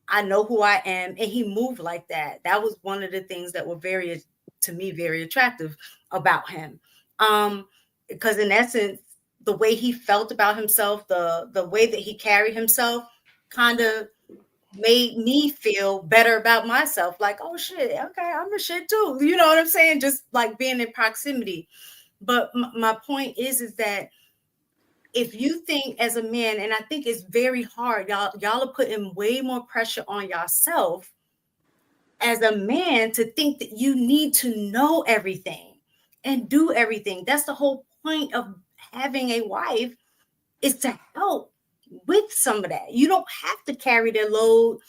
I know who I am, and he moved like that. That was one of the things that were very attractive about him. Because in essence, the way he felt about himself, the way that he carried himself, kind of made me feel better about myself. Like, oh shit, okay, I'm a shit too. You know what I'm saying? Just like being in proximity. But my point is that if you think as a man, and I think it's very hard, y'all are putting way more pressure on yourself as a man to think that you need to know everything and do everything. That's the whole point of having a wife, is to help with some of that. You don't have to carry the load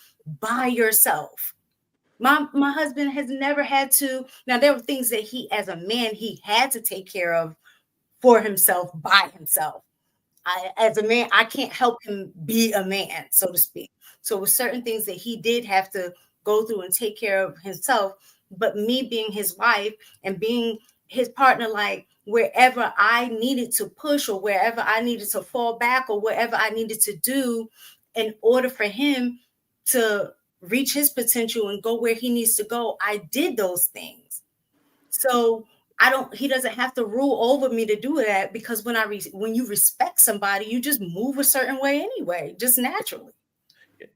by yourself. My husband has never had to. Now, there were things that he, as a man, he had to take care of for himself by himself. As a man, I can't help him be a man, so to speak. So with certain things that he did have to go through and take care of himself, but me being his wife and being his partner, like wherever I needed to push or wherever I needed to fall back or whatever I needed to do in order for him to reach his potential and go where he needs to go, I did those things. So he doesn't have to rule over me to do that, because when you respect somebody, you just move a certain way anyway, just naturally.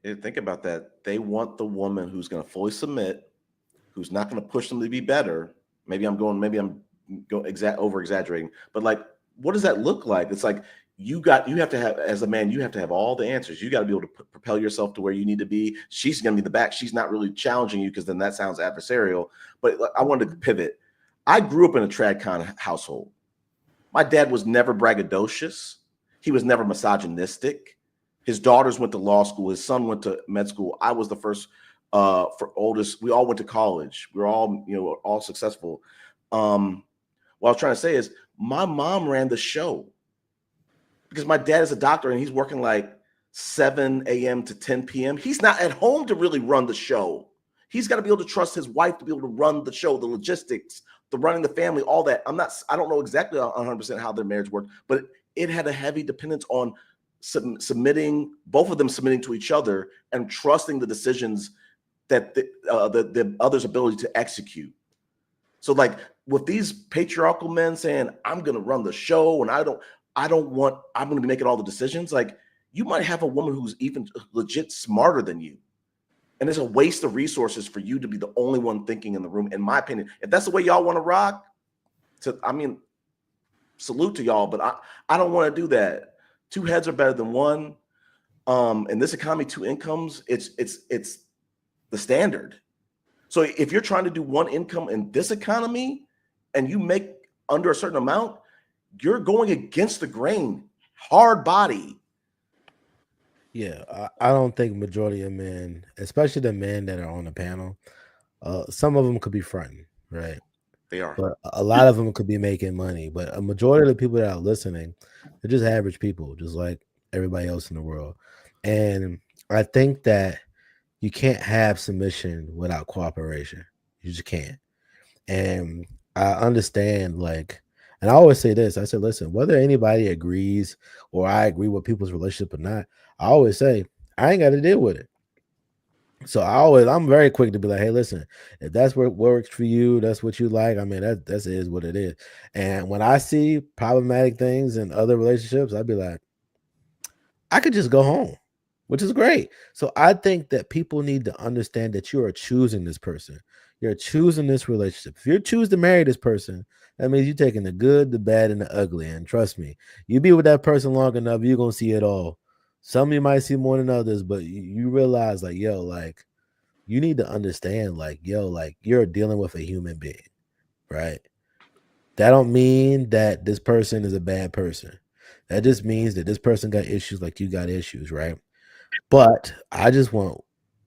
Think about that. They want the woman who's going to fully submit, who's not going to push them to be better. Maybe I'm over exaggerating, but like, what does that look like? It's like you have to have, as a man, you have to have all the answers. You got to be able to propel yourself to where you need to be. She's going to be the back. She's not really challenging you, because then that sounds adversarial. But I wanted to pivot. I grew up in a TradCon household. My dad was never braggadocious. He was never misogynistic. His daughters went to law school. His son went to med school. I was the first for oldest. We all went to college. We were all successful. What I was trying to say is my mom ran the show, because my dad is a doctor and he's working like 7 a.m. to 10 p.m. He's not at home to really run the show. He's got to be able to trust his wife to be able to run the show, the logistics, the running the family, all that. I don't know exactly 100% how their marriage worked, but it had a heavy dependence on submitting, both of them submitting to each other and trusting the decisions that the other's ability to execute. So like with these patriarchal men saying, I'm going to run the show and I'm going to be making all the decisions. Like, you might have a woman who's even legit smarter than you. And it's a waste of resources for you to be the only one thinking in the room, in my opinion. If that's the way y'all want to rock, salute to y'all, but I don't want to do that. Two heads are better than one. In this economy, two incomes, it's the standard. So if you're trying to do one income in this economy and you make under a certain amount, you're going against the grain, hard body. Yeah, I don't think majority of men, especially the men that are on the panel, some of them could be fronting, right? They are. But a lot of them could be making money. But a majority of the people that are listening, they're just average people, just like everybody else in the world. And I think that you can't have submission without cooperation. You just can't. And I understand, and I always say this. I said, listen, whether anybody agrees or I agree with people's relationship or not, I always say, I ain't got to deal with it. So I'm very quick to be like, hey, listen, if that's what works for you, that's what you like. I mean, that is what it is. And when I see problematic things in other relationships, I'd be like, I could just go home, which is great. So I think that people need to understand that you are choosing this person. You're choosing this relationship. If you choose to marry this person, that means you're taking the good, the bad, and the ugly. And trust me, you be with that person long enough, you're gonna see it all. Some of you might see more than others, but you realize, like, yo, like, you need to understand, like, yo, like, you're dealing with a human being, right? That don't mean that this person is a bad person. That just means that this person got issues like you got issues, right? But I just want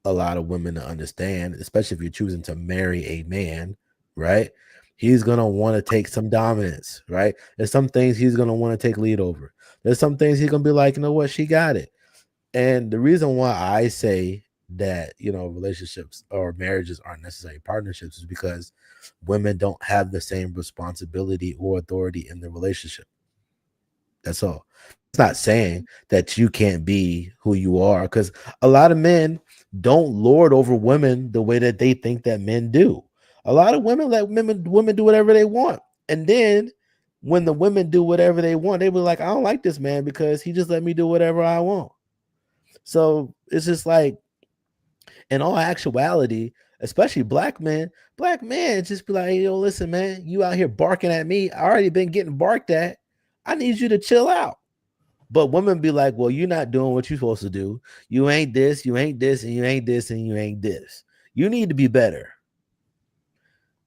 a lot of women to understand, especially if you're choosing to marry a man, right? He's gonna want to take some dominance, right? There's some things he's gonna want to take lead over. There's some things he's gonna be like, you know what, she got it. And the reason why I say that, relationships or marriages aren't necessarily partnerships is because women don't have the same responsibility or authority in the relationship. That's all. It's not saying that you can't be who you are, because a lot of men don't lord over women the way that they think that men do. A lot of women let women do whatever they want. And then when the women do whatever they want, they be like, I don't like this man because he just let me do whatever I want. So it's just like, in all actuality, especially black men just be like, hey, yo, listen, man, you out here barking at me. I already been getting barked at. I need you to chill out. But women be like, well, you're not doing what you're supposed to do. You ain't this, you ain't this, and you ain't this, and you ain't this. You need to be better.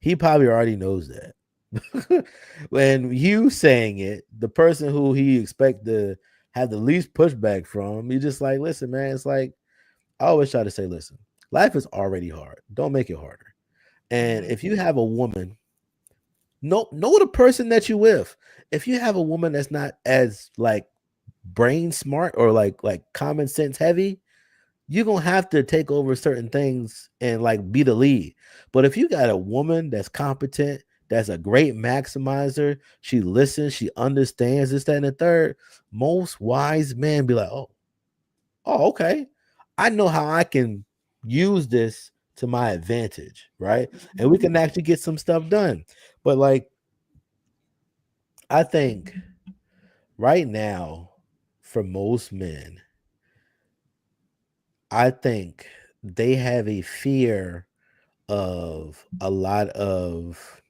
He probably already knows that. When you saying it, the person who he expect to have the least pushback from, you just like, listen, man, it's like, I always try to say, listen, life is already hard. Don't make it harder. And if you have a woman, know the person that you with. If you have a woman that's not as like brain smart or like common sense heavy, you're gonna have to take over certain things and like be the lead. But if you got a woman that's competent, that's a great maximizer, she listens, she understands this, that, and the third, most wise men be like, oh, okay. I know how I can use this to my advantage, right? And we can actually get some stuff done. But like, I think right now, for most men, I think they have a fear of a lot of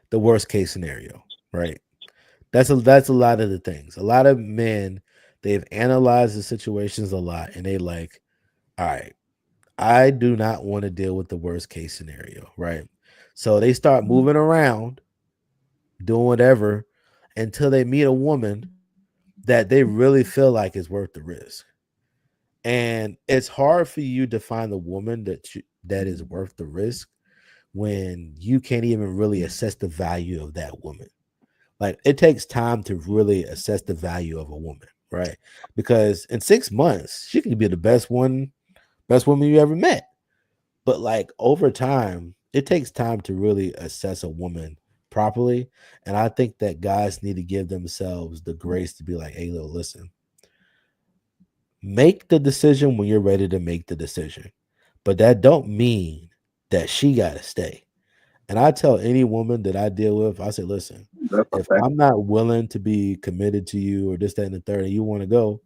the worst case scenario, right? That's a lot of the things. A lot of men, they've analyzed the situations a lot and they like, all right, I do not want to deal with the worst case scenario, right? So they start moving around, doing whatever until they meet a woman that they really feel like is worth the risk. And it's hard for you to find a woman that is worth the risk when you can't even really assess the value of that woman. Like, it takes time to really assess the value of a woman, right? Because in 6 months, she can be the best woman you ever met. But like over time, it takes time to really assess a woman properly. And I think that guys need to give themselves the grace to be like, hey, listen, make the decision when you're ready to make the decision. But that don't mean that she gotta stay. And I tell any woman that I deal with, I say, listen, That's if okay. I'm not willing to be committed to you or this, that, and the third, and you want to go,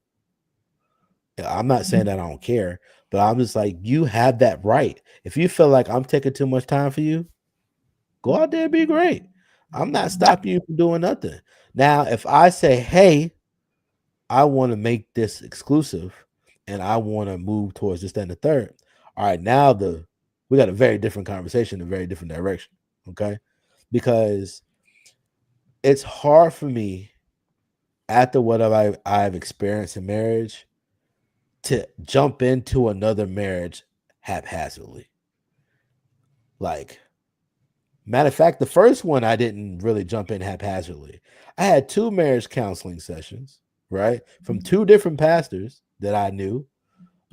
I'm not saying that I don't care, but I'm just like, you have that right. If you feel like I'm taking too much time for you, go out there and be great. I'm not stopping you from doing nothing. Now, if I say, hey, I want to make this exclusive and I want to move towards this, that, and the third. All right, now we got a very different conversation, a very different direction. Okay. Because it's hard for me after what I've experienced in marriage to jump into another marriage haphazardly. Like, matter of fact, the first one I didn't really jump in haphazardly. I had 2 marriage counseling sessions, right? From 2 different pastors that I knew.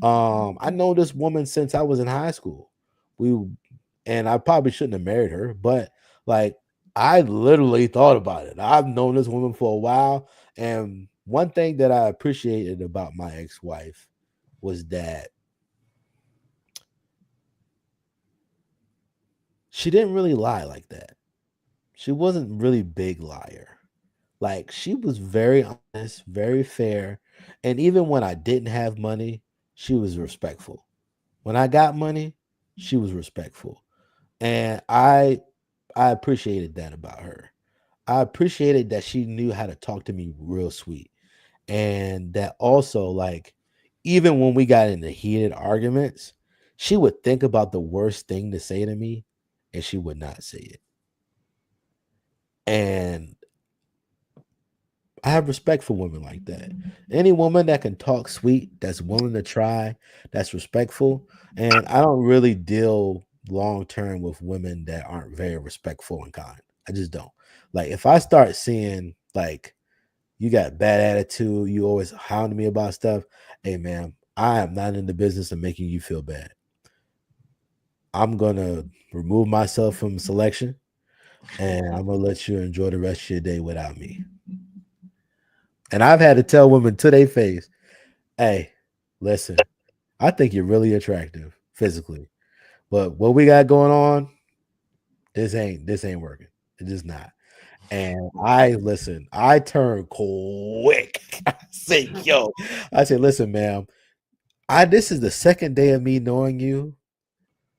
I know this woman since I was in high school. And I probably shouldn't have married her, but like, I literally thought about it. I've known this woman for a while. And one thing that I appreciated about my ex-wife was that she didn't really lie like that. She wasn't really big liar. Like, she was very honest, very fair. And even when I didn't have money, she was respectful. When I got money, she was respectful. And I appreciated that about her. I appreciated that she knew how to talk to me real sweet. And that also, like, even when we got into heated arguments, she would think about the worst thing to say to me and she would not say it. And I have respect for women like that. Any woman that can talk sweet, that's willing to try, that's respectful. And I don't really deal long term with women that aren't very respectful and kind. I just don't. Like, if I start seeing, like, you got bad attitude, you always hounding me about stuff, hey, man, I am not in the business of making you feel bad. I'm going to remove myself from selection and I'm going to let you enjoy the rest of your day without me. And I've had to tell women to their face, hey, listen, I think you're really attractive physically, but what we got going on, this ain't working. It's just not. And I turn quick. I say, listen, ma'am, this is the second day of me knowing you,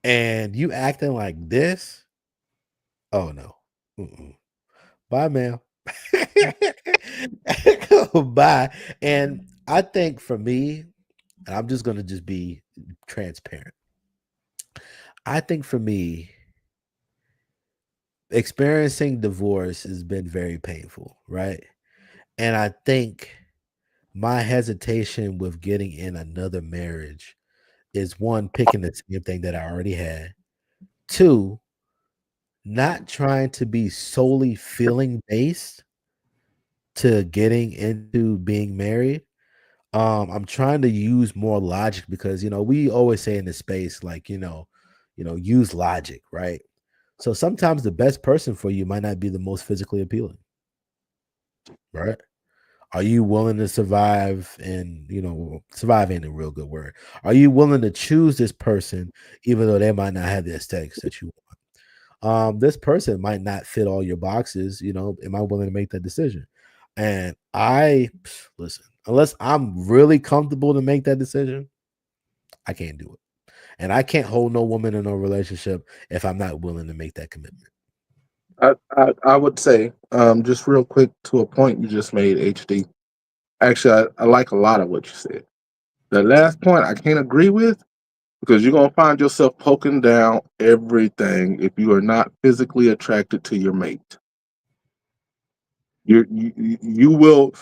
and you acting like this. Oh no. Mm-mm. Bye, ma'am. Bye. And I think for me, and I'm just gonna just be transparent. I think for me, experiencing divorce has been very painful, right? And I think my hesitation with getting in another marriage is one, picking the same thing that I already had. Two, not trying to be solely feeling based to getting into being married. I'm trying to use more logic because we always say in this space, like, use logic, right? So sometimes the best person for you might not be the most physically appealing, right? Are you willing to survive? And survive ain't a real good word. Are you willing to choose this person even though they might not have the aesthetics that you want? This person might not fit all your boxes. Am I willing to make that decision? And listen, unless I'm really comfortable to make that decision, I can't do it. And I can't hold no woman in no relationship if I'm not willing to make that commitment. I would say, just real quick to a point you just made, HD. Actually, I like a lot of what you said. The last point I can't agree with because you're gonna find yourself poking down everything if you are not physically attracted to your mate. You will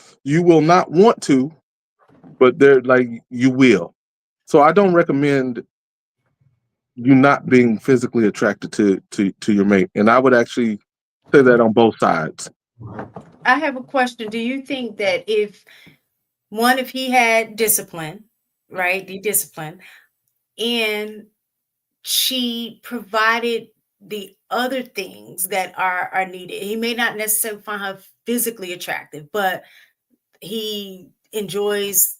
not want to, but they're like you will. So I don't recommend you not being physically attracted to your mate, and I would actually say that on both sides. I have a question. Do you think that if he had discipline, right? The discipline, and she provided the other things that are needed. He may not necessarily find her physically attractive, but he enjoys,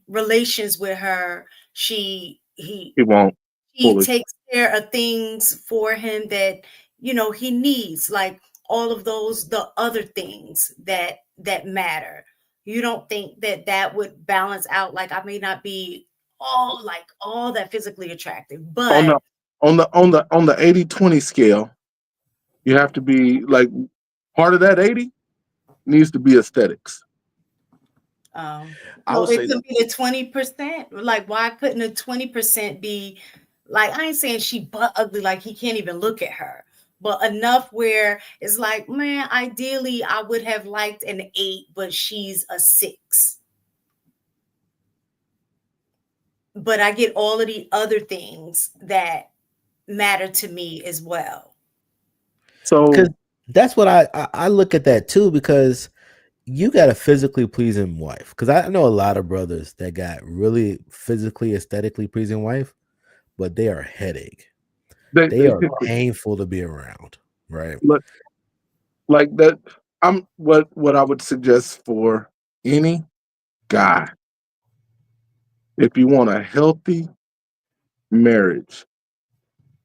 relations with her. He won't He fully. takes care of things for him that he needs, like all of the other things that matter. You don't think that would balance out? Like, I may not be all that physically attractive, on but the on the 80-20 scale, you have to be like part of that 80 needs to be aesthetics. I so would it say could be the 20%. Like, why couldn't the 20% be like, I ain't saying she butt ugly, like he can't even look at her, but enough where it's like, man, ideally I would have liked an 8, but she's a 6. But I get all of the other things that matter to me as well. So Because that's what I look at that too, because you got a physically pleasing wife. Because I know a lot of brothers that got really physically, aesthetically pleasing wife, but they are a headache. They they are painful to be around, right? like that. I'm what I would suggest for any guy, if you want a healthy marriage,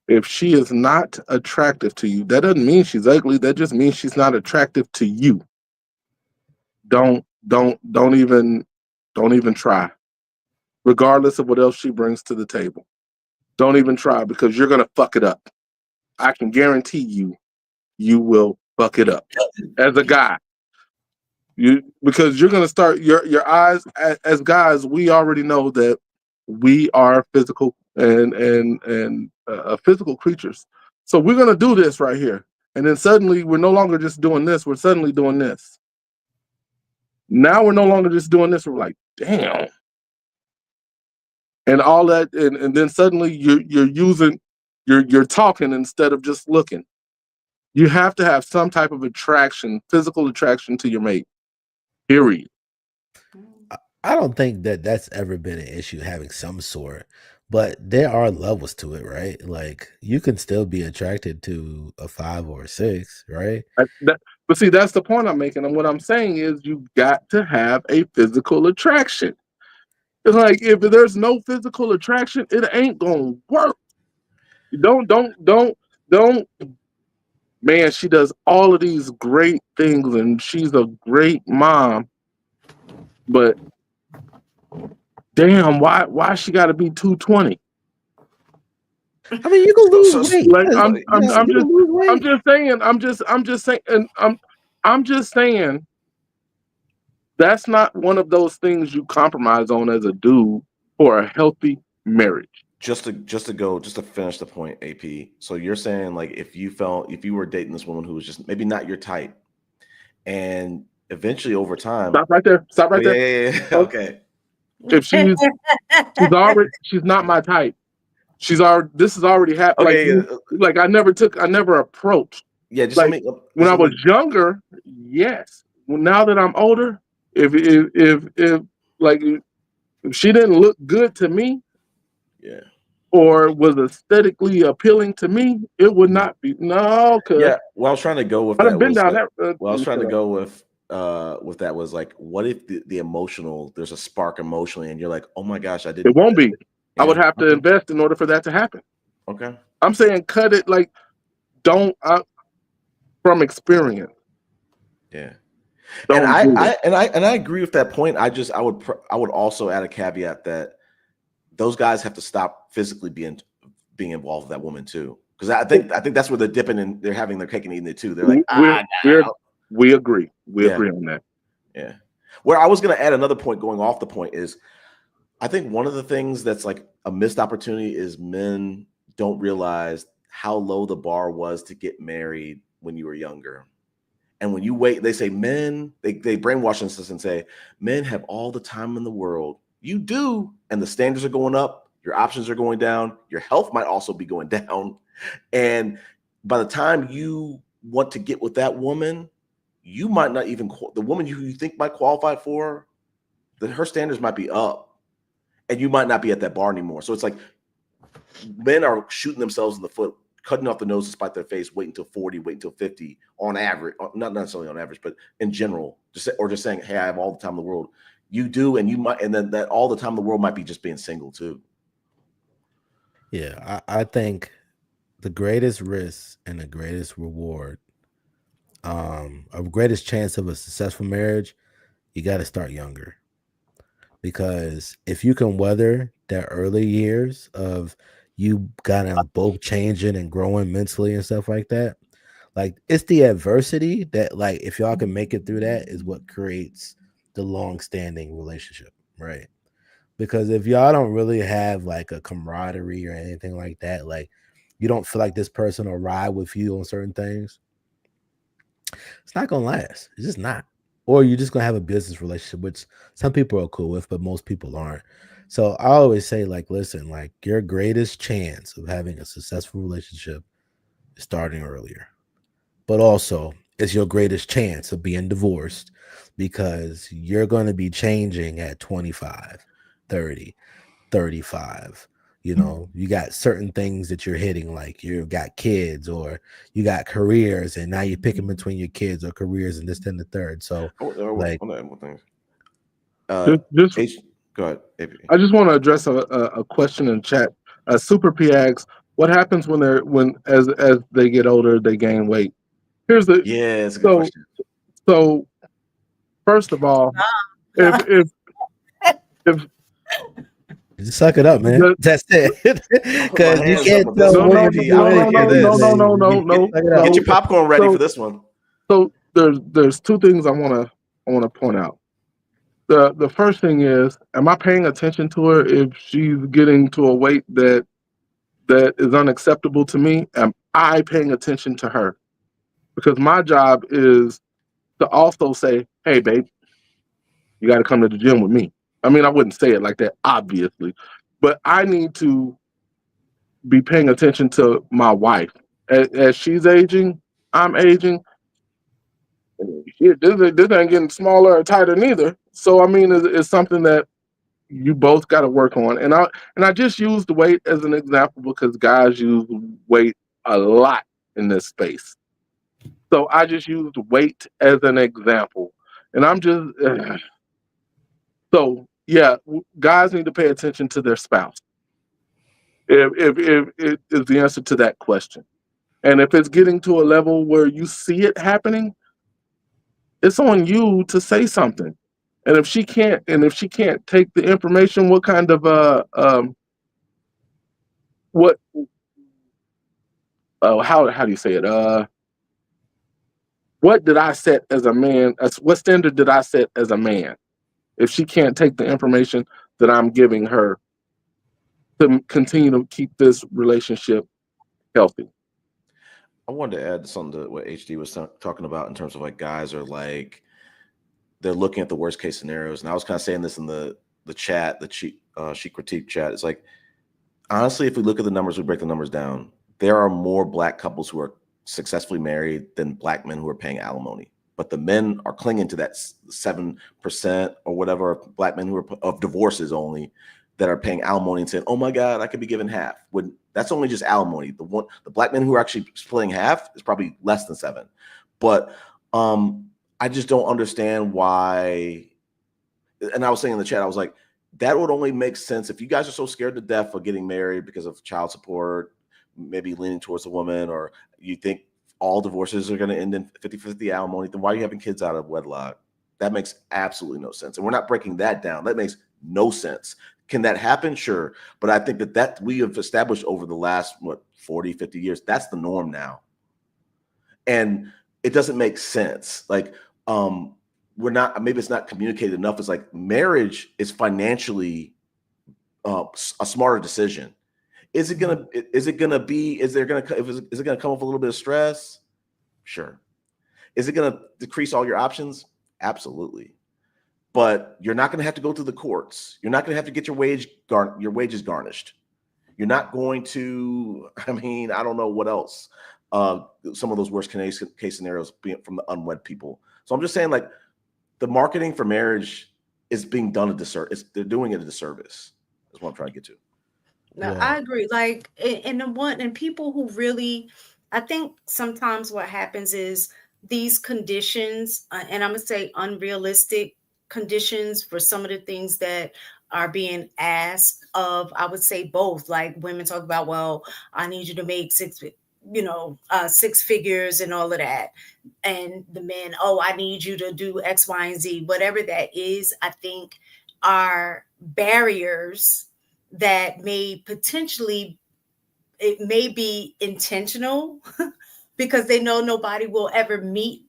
if she is not attractive to you, that doesn't mean she's ugly. That just means she's not attractive to you. Don't even try, regardless of what else she brings to the table. Don't even try, because you're gonna fuck it up. I can guarantee you will fuck it up as a guy. Because you're gonna start your eyes as guys. We already know that we are physical and physical creatures. So we're gonna do this right here, and then suddenly we're no longer just doing this. We're suddenly doing this. Now we're no longer just doing this. We're like, damn, and all that, and then suddenly you're talking instead of just looking. You have to have some type of attraction, physical attraction to your mate. Period. I don't think that that's ever been an issue, having some sort, but there are levels to it, right? Like you can still be attracted to a 5 or a 6, right? But see, that's the point I'm making. And what I'm saying is you got to have a physical attraction. It's like, if there's no physical attraction, it ain't gonna work. Don't. Man, she does all of these great things and she's a great mom, but damn, why she got to be 220? I mean, you can lose weight. Like I'm I'm just saying, I'm just saying that's not one of those things you compromise on as a dude for a healthy marriage. Just to finish the point, AP. So you're saying, like, if you were dating this woman who was just maybe not your type, and eventually over time, Stop right there. Yeah. Okay. If she's not my type. This has already happened. Okay, like I never approached. Yeah, just like when I was younger, yes. Well, now that I'm older, if she didn't look good to me, yeah, or was aesthetically appealing to me, it would not be. No, yeah. Well, I was trying to go with I've that. been down Like, that. Well, I was trying to go with that was like, what if the emotional, there's a spark emotionally, and you're like, oh my gosh, I didn't. It won't be. Yeah. I would have to invest in order for that to happen. Okay. I'm saying cut it. Like, don't from experience. Yeah. Don't and I agree with that point. I would also add a caveat that those guys have to stop physically being involved with that woman too, because I think that's where they're dipping and they're having their cake and eating it too. They're like, we agree. We agree on that. Yeah. Where I was going to add another point going off the point is, I think one of the things that's like a missed opportunity is men don't realize how low the bar was to get married when you were younger. And when you wait, they say men, they brainwash us and say, men have all the time in the world. You do. And the standards are going up. Your options are going down. Your health might also be going down. And by the time you want to get with that woman, you might not even, the woman you think might qualify for, that her standards might be up. And you might not be at that bar anymore. So it's like men are shooting themselves in the foot, cutting off the nose to spite their face, wait until 40, wait until 50 on average, not necessarily on average, but in general, just saying, hey, I have all the time in the world. You do, and you might, and then that all the time in the world might be just being single too. Yeah, I think the greatest risk and the greatest reward, a greatest chance of a successful marriage, you got to start younger. Because if you can weather that early years of you kind of both changing and growing mentally and stuff like that, like it's the adversity that, like, if y'all can make it through that, is what creates the long-standing relationship, right? Because if y'all don't really have like a camaraderie or anything like that, like you don't feel like this person will ride with you on certain things, it's not gonna last. It's just not. Or you're just gonna have a business relationship, which some people are cool with, but most people aren't. So I always say, like, listen, like your greatest chance of having a successful relationship is starting earlier. But also it's your greatest chance of being divorced, because you're going to be changing at 25, 30, 35. You know, you got certain things that you're hitting, like you got kids or you got careers, and now you're picking between your kids or careers and this and the third. So, like, go ahead. I just want to address a question in chat. Super P asks, what happens when as they get older, they gain weight? It's a good question. So, first of all, if Just suck it up, man. Because- That's it. Put my Because you hands can't up with this tell one, women AD. to I do don't anything. hear this. No. Get your popcorn ready So- for this one. So there's two things I wanna point out. The first thing is, am I paying attention to her if she's getting to a weight that is unacceptable to me? Am I paying attention to her? Because my job is to also say, hey, babe, you got to come to the gym with me. I mean, I wouldn't say it like that, obviously, but I need to be paying attention to my wife. As she's aging, I'm aging. Shit, this ain't getting smaller or tighter neither. So, I mean, it's something that you both got to work on. And I just used weight as an example because guys use weight a lot in this space. So I just used weight as an example. And I'm just so yeah, guys need to pay attention to their spouse. If it is the answer to that question. And if it's getting to a level where you see it happening, it's on you to say something. And if she can't take the information, what kind of what how do you say it? What did I set as a man? What standard did I set as a man? If she can't take the information that I'm giving her to continue to keep this relationship healthy. I wanted to add something to what HD was talking about in terms of like guys are like they're looking at the worst case scenarios, and I was kind of saying this in the chat, the Chic Critique chat. It's like honestly, if we look at the numbers, we break the numbers down. There are more Black couples who are successfully married than Black men who are paying alimony. But the men are clinging to that 7% or whatever Black men who are of divorces only that are paying alimony and saying, "Oh my God, I could be given half." When that's only just alimony. The Black men who are actually splitting half is probably less than 7. But I just don't understand why. And I was saying in the chat, I was like, that would only make sense if you guys are so scared to death of getting married because of child support, maybe leaning towards a woman, or you think all divorces are going to end in 50-50 alimony, then why are you having kids out of wedlock? That makes absolutely no sense. And we're not breaking that down. That makes no sense. Can that happen? Sure. But I think that we have established over the last, 40, 50 years, that's the norm now. And it doesn't make sense. Like, maybe it's not communicated enough. It's like marriage is financially a smarter decision. Is it gonna come with a little bit of stress? Sure. Is it gonna decrease all your options? Absolutely. But you're not gonna have to go through the courts. You're not gonna have to get your wages garnished. You're not going to, I don't know what else. Some of those worst case scenarios being from the unwed people. So I'm just saying, like, the marketing for marriage is being done a disservice. They're doing it a disservice. That's what I'm trying to get to. No, Yeah. I agree. Like, and people who really, I think sometimes what happens is these conditions, and I'm gonna say unrealistic conditions for some of the things that are being asked of, I would say both. Like women talk about, well, I need you to make six figures and all of that. And the men, oh, I need you to do X, Y, and Z, whatever that is, I think are barriers that may potentially, it may be intentional because they know nobody will ever meet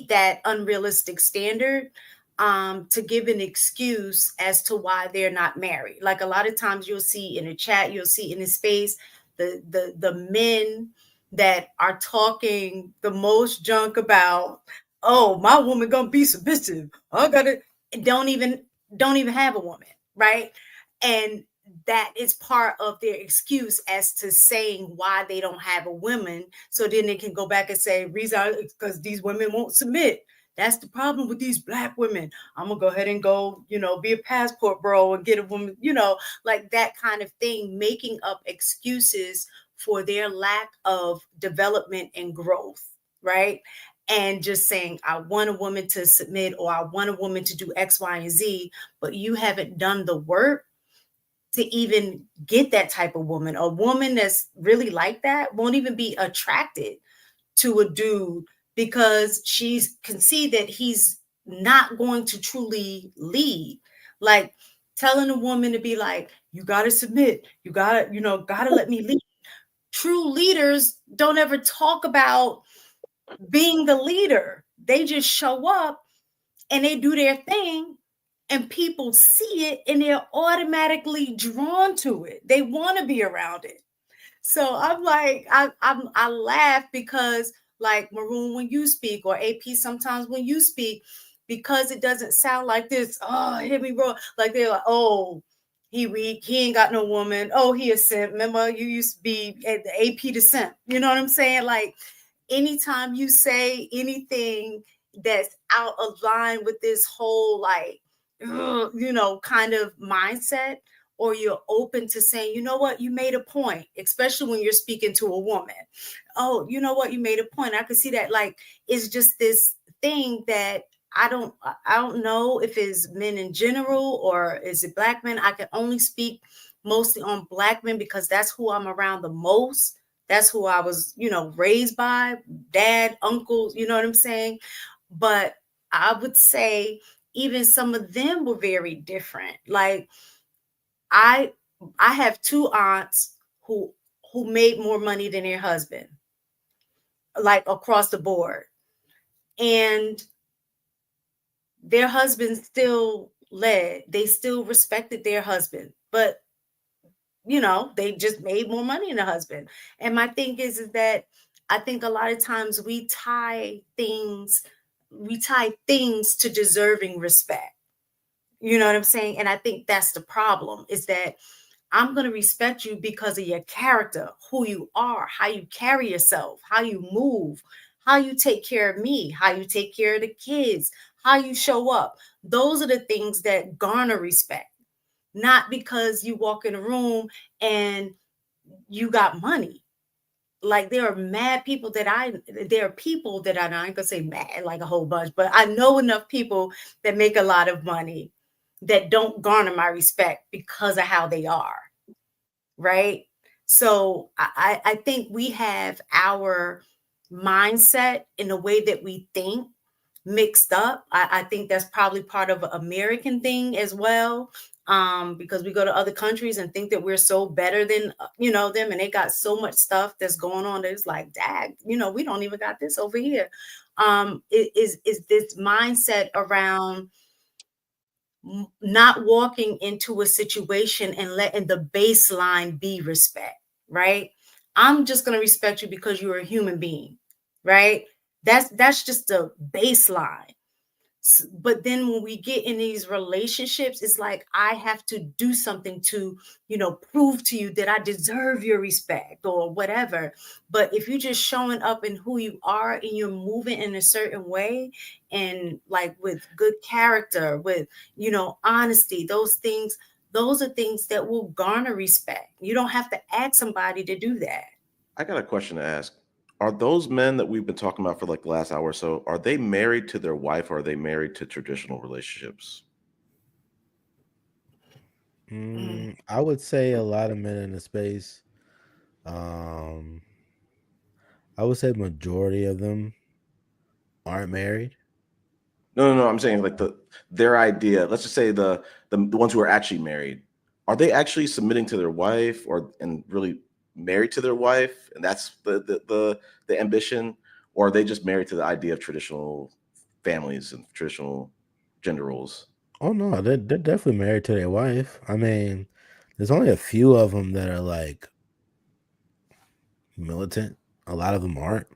that unrealistic standard, to give an excuse as to why they're not married. Like a lot of times you'll see in a chat, you'll see in the space, the men that are talking the most junk about, oh, my woman gonna be submissive. I gotta don't even have a woman, right? And that is part of their excuse as to saying why they don't have a woman. So then they can go back and say, reason because these women won't submit. That's the problem with these Black women. I'm gonna go ahead and go, be a passport bro and get a woman, like that kind of thing, making up excuses for their lack of development and growth, right? And just saying, I want a woman to submit, or I want a woman to do X, Y, and Z, but you haven't done the work to even get that type of woman. A woman that's really like that won't even be attracted to a dude because she can see that he's not going to truly lead. Like telling a woman to be like, You got to submit. You got to, got to let me lead. True leaders don't ever talk about being the leader. They just show up and they do their thing, and people see it and they're automatically drawn to it. They want to be around it. So I'm like, I laugh because, like, Maroon, when you speak, or AP sometimes when you speak, because it doesn't sound like this, oh, hit me wrong. Like they're like, oh, he weak, he ain't got no woman. Oh, he a simp. Remember, you used to be at the AP to simp. You know what I'm saying? Like, anytime you say anything that's out of line with this whole, like, kind of mindset, or you're open to saying, you know what, you made a point, especially when you're speaking to a woman. Oh, you know what, you made a point. I could see that. Like, it's just this thing that I don't know if it's men in general or is it Black men. I can only speak mostly on Black men because that's who I'm around the most. That's who I was, raised by, dad, uncles, you know what I'm saying? But I would say even some of them were very different. Like, I have two aunts who made more money than their husband, like across the board. And their husband still led. They still respected their husband, but they just made more money than the husband. And my thing is that I think a lot of times we tie things to deserving respect. You know what I'm saying? And I think that's the problem, is that I'm going to respect you because of your character, who you are, how you carry yourself, how you move, how you take care of me, how you take care of the kids, how you show up. Those are the things that garner respect, not because you walk in a room and you got money. Like, there are people that I ain't gonna say mad like a whole bunch, but I know enough people that make a lot of money that don't garner my respect because of how they are. Right. So I think we have our mindset in the way that we think mixed up. I think that's probably part of an American thing as well. Because we go to other countries and think that we're so better than, them, and they got so much stuff that's going on that it's like, dang, we don't even got this over here. It is this mindset around not walking into a situation and letting the baseline be respect, right? I'm just going to respect you because you're a human being, right? That's just the baseline. But then when we get in these relationships, it's like I have to do something to, prove to you that I deserve your respect or whatever. But if you're just showing up in who you are and you're moving in a certain way, and like with good character, with, honesty, those are things that will garner respect. You don't have to ask somebody to do that. I got a question to ask. Are those men that we've been talking about for like the last hour or so, are they married to their wife, or are they married to traditional relationships? I would say a lot of men in the space. Um, I would say majority of them aren't married. No. I'm saying like their idea. Let's just say the ones who are actually married. Are they actually submitting to their wife, and really married to their wife, and that's the ambition, or are they just married to the idea of traditional families and traditional gender roles? Oh no, they're definitely married to their wife. I mean, there's only a few of them that are like militant. A lot of them aren't.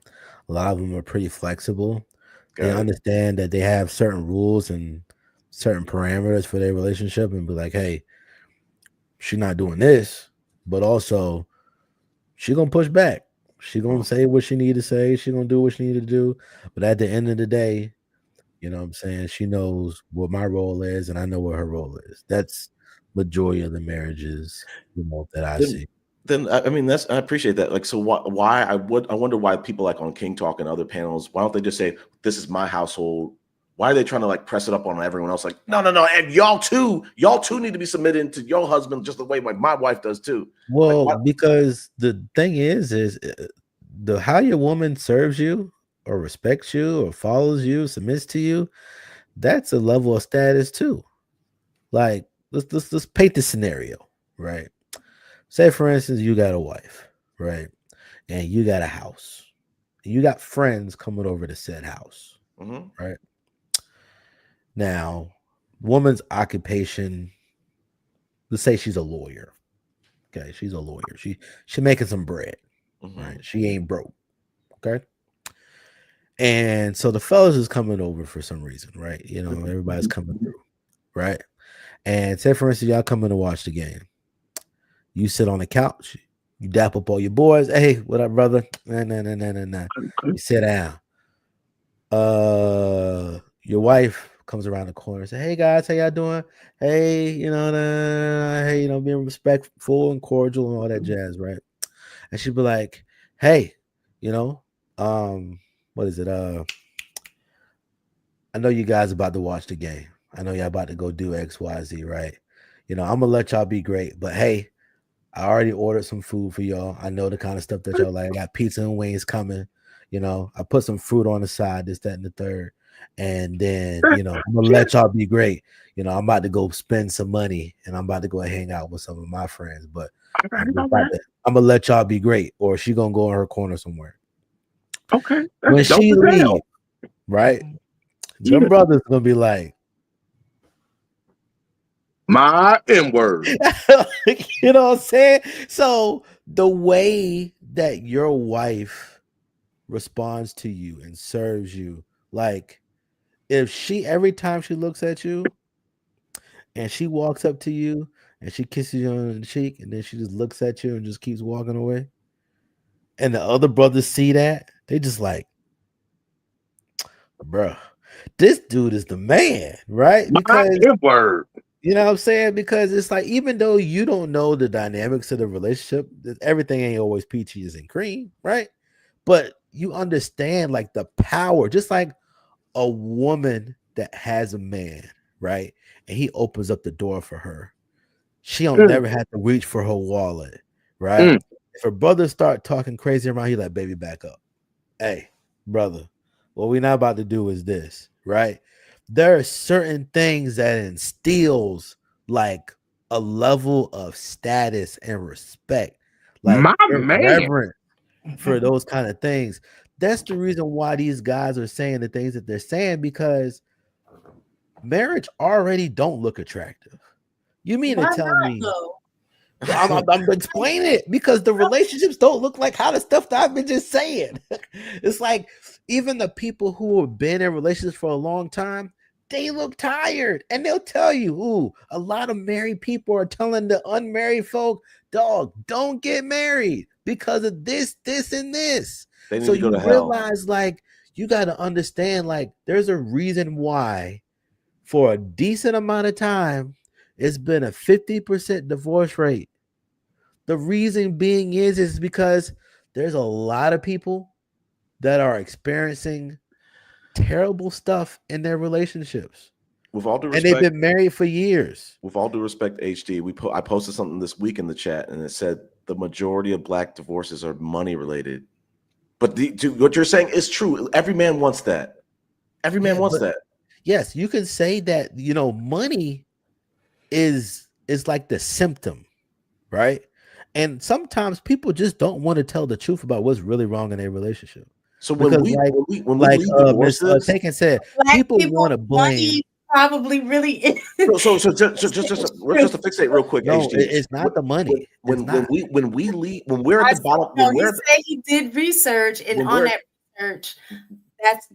A lot of them are pretty flexible. They Got it. understand that they have certain rules and certain parameters for their relationship, and be like, hey, she's not doing this, but also she gonna push back. She gonna say what she need to say. She gonna do what she need to do. But at the end of the day, you know what I'm saying, she knows what my role is, and I know what her role is. That's majority of the marriages, that I see. Then I mean, I appreciate that. Like, so why I wonder why people like on King Talk and other panels, why don't they just say, this is my household? Why are they trying to like press it up on everyone else? Like, no, and y'all too need to be submitting to your husband just the way like my wife does too. Well, Like, because the thing is the how your woman serves you or respects you or follows you, submits to you, that's a level of status too. Like, let's paint the scenario. right? Say for instance, you got a wife, right? And you got a house. You got friends coming over to said house, Mhm. right? Now, woman's occupation, let's say she's a lawyer. Okay, she's a lawyer. She making some bread, right? Mhm. She ain't broke. Okay. And so the fellas is coming over for some reason, right? You know, everybody's coming through, right? And say for instance, y'all coming to watch the game. You sit on the couch, you dap up all your boys. Hey, what up, brother? Nah. You sit down. Your wife comes around the corner and say, "Hey guys, how y'all doing? Hey, hey, being respectful and cordial and all that jazz, right?" And she'd be like, "Hey, you know, what is it? I know you guys about to watch the game. I know y'all about to go do X, Y, Z, right? I'm gonna let y'all be great, but hey, I already ordered some food for y'all. I know the kind of stuff that y'all like. I got pizza and wings coming. I put some fruit on the side, this, that, and the third. And then, I'm gonna let y'all be great. I'm about to go spend some money and I'm about to go and hang out with some of my friends. But I'm gonna let y'all be great, or she gonna go in her corner somewhere. Okay. When That's dope she as hell. leaves, right? Them brothers gonna be like, my N-word. you know what I'm saying? So the way that your wife responds to you and serves you, like if she every time she looks at you and she walks up to you and she kisses you on the cheek and then she just looks at you and just keeps walking away, and the other brothers see that, they just like, bruh, this dude is the man, right? My Because N-word. you know what I'm saying? Because it's like, even though you don't know the dynamics of the relationship, everything ain't always peaches and cream, right? But you understand like the power, just like a woman that has a man, right? And he opens up the door for her. She'll never have to reach for her wallet, right? Mm. If her brother start talking crazy around, he like, baby, back up. Hey, brother, what we not about to do is this, right? There are certain things that instills like a level of status and respect, like My man. reverence for those kind of things. That's the reason why these guys are saying the things that they're saying, because marriage already don't look attractive. You mean to Why tell not me? though? I'm explaining it because the relationships don't look like how the stuff that I've been just saying. It's like even the people who have been in relationships for a long time, they look tired, and they'll tell you, "Ooh, a lot of married people are telling the unmarried folk, dog, don't get married because of this, this, and this." They need So to go you to hell. realize, like, you got to understand, like, there's a reason why, for a decent amount of time, it's been a 50% divorce rate. The reason being is because there's a lot of people that are experiencing terrible stuff in their relationships, With all due and they've respect, been married for years. with all due respect, HD, I posted something this week in the chat, and it said the majority of black divorces are money related. But what you're saying is true. Every man wants that. Every man wants that. Yes, you can say that, money is like the symptom, right? And sometimes people just don't want to tell the truth about what's really wrong in their relationship. So when Because we leave Miss divorces, Taken said, Black people want people to blame. money probably really is. so just to fixate real quick, No, HD. it's not the money. It's not. When we leave, when we're at I the bottom, no, when he we're said he did research, and when on we're that research,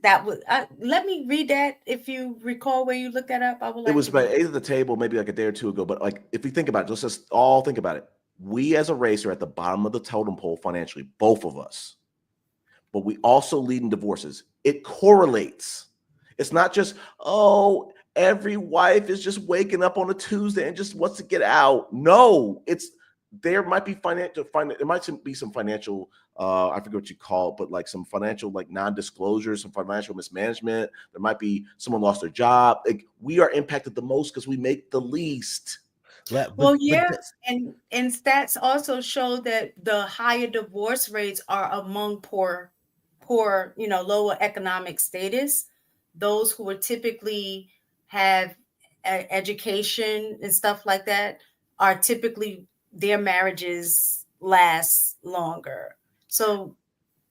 that was. Let me read that if you recall where you looked that up. I would it like was to. by eight at the table, maybe like a day or two ago. But like, if we think about it, let's just all think about it. We as a race are at the bottom of the totem pole financially, both of us. But we also lead in divorces. It correlates. It's not just, oh, every wife is just waking up on a Tuesday and just wants to get out. No, there might be there might be some financial, I forget what you call it, but like some financial, like non-disclosure, some financial mismanagement. There might be someone lost their job. Like, we are impacted the most because we make the least. Well, yeah, and stats also show that the higher divorce rates are among poor, lower economic status. Those who are typically have education and stuff like that are typically their marriages last longer. So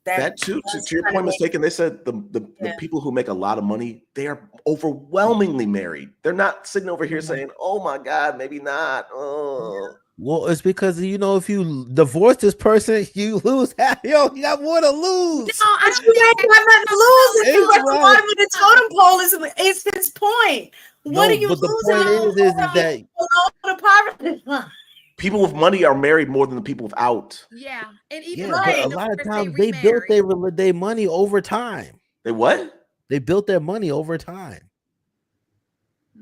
That too, does to your kinda point, make- mistaken. They said the Yeah. people who make a lot of money, they are overwhelmingly married. They're not sitting over here saying, "Oh my God, maybe not." Oh, Well, it's because if you divorce this person, you lose half. Yo, you got more to lose. No, I But don't you think ain't got nothing to lose. If you It's at the right. bottom of the totem pole, is his point. What No, are you but the losing? point is that below the poverty line? people with money are married more than the people without. Yeah, and even yeah, when but they a lot of divorce, they times they built remarry. their money over time. They what? They built their money over time.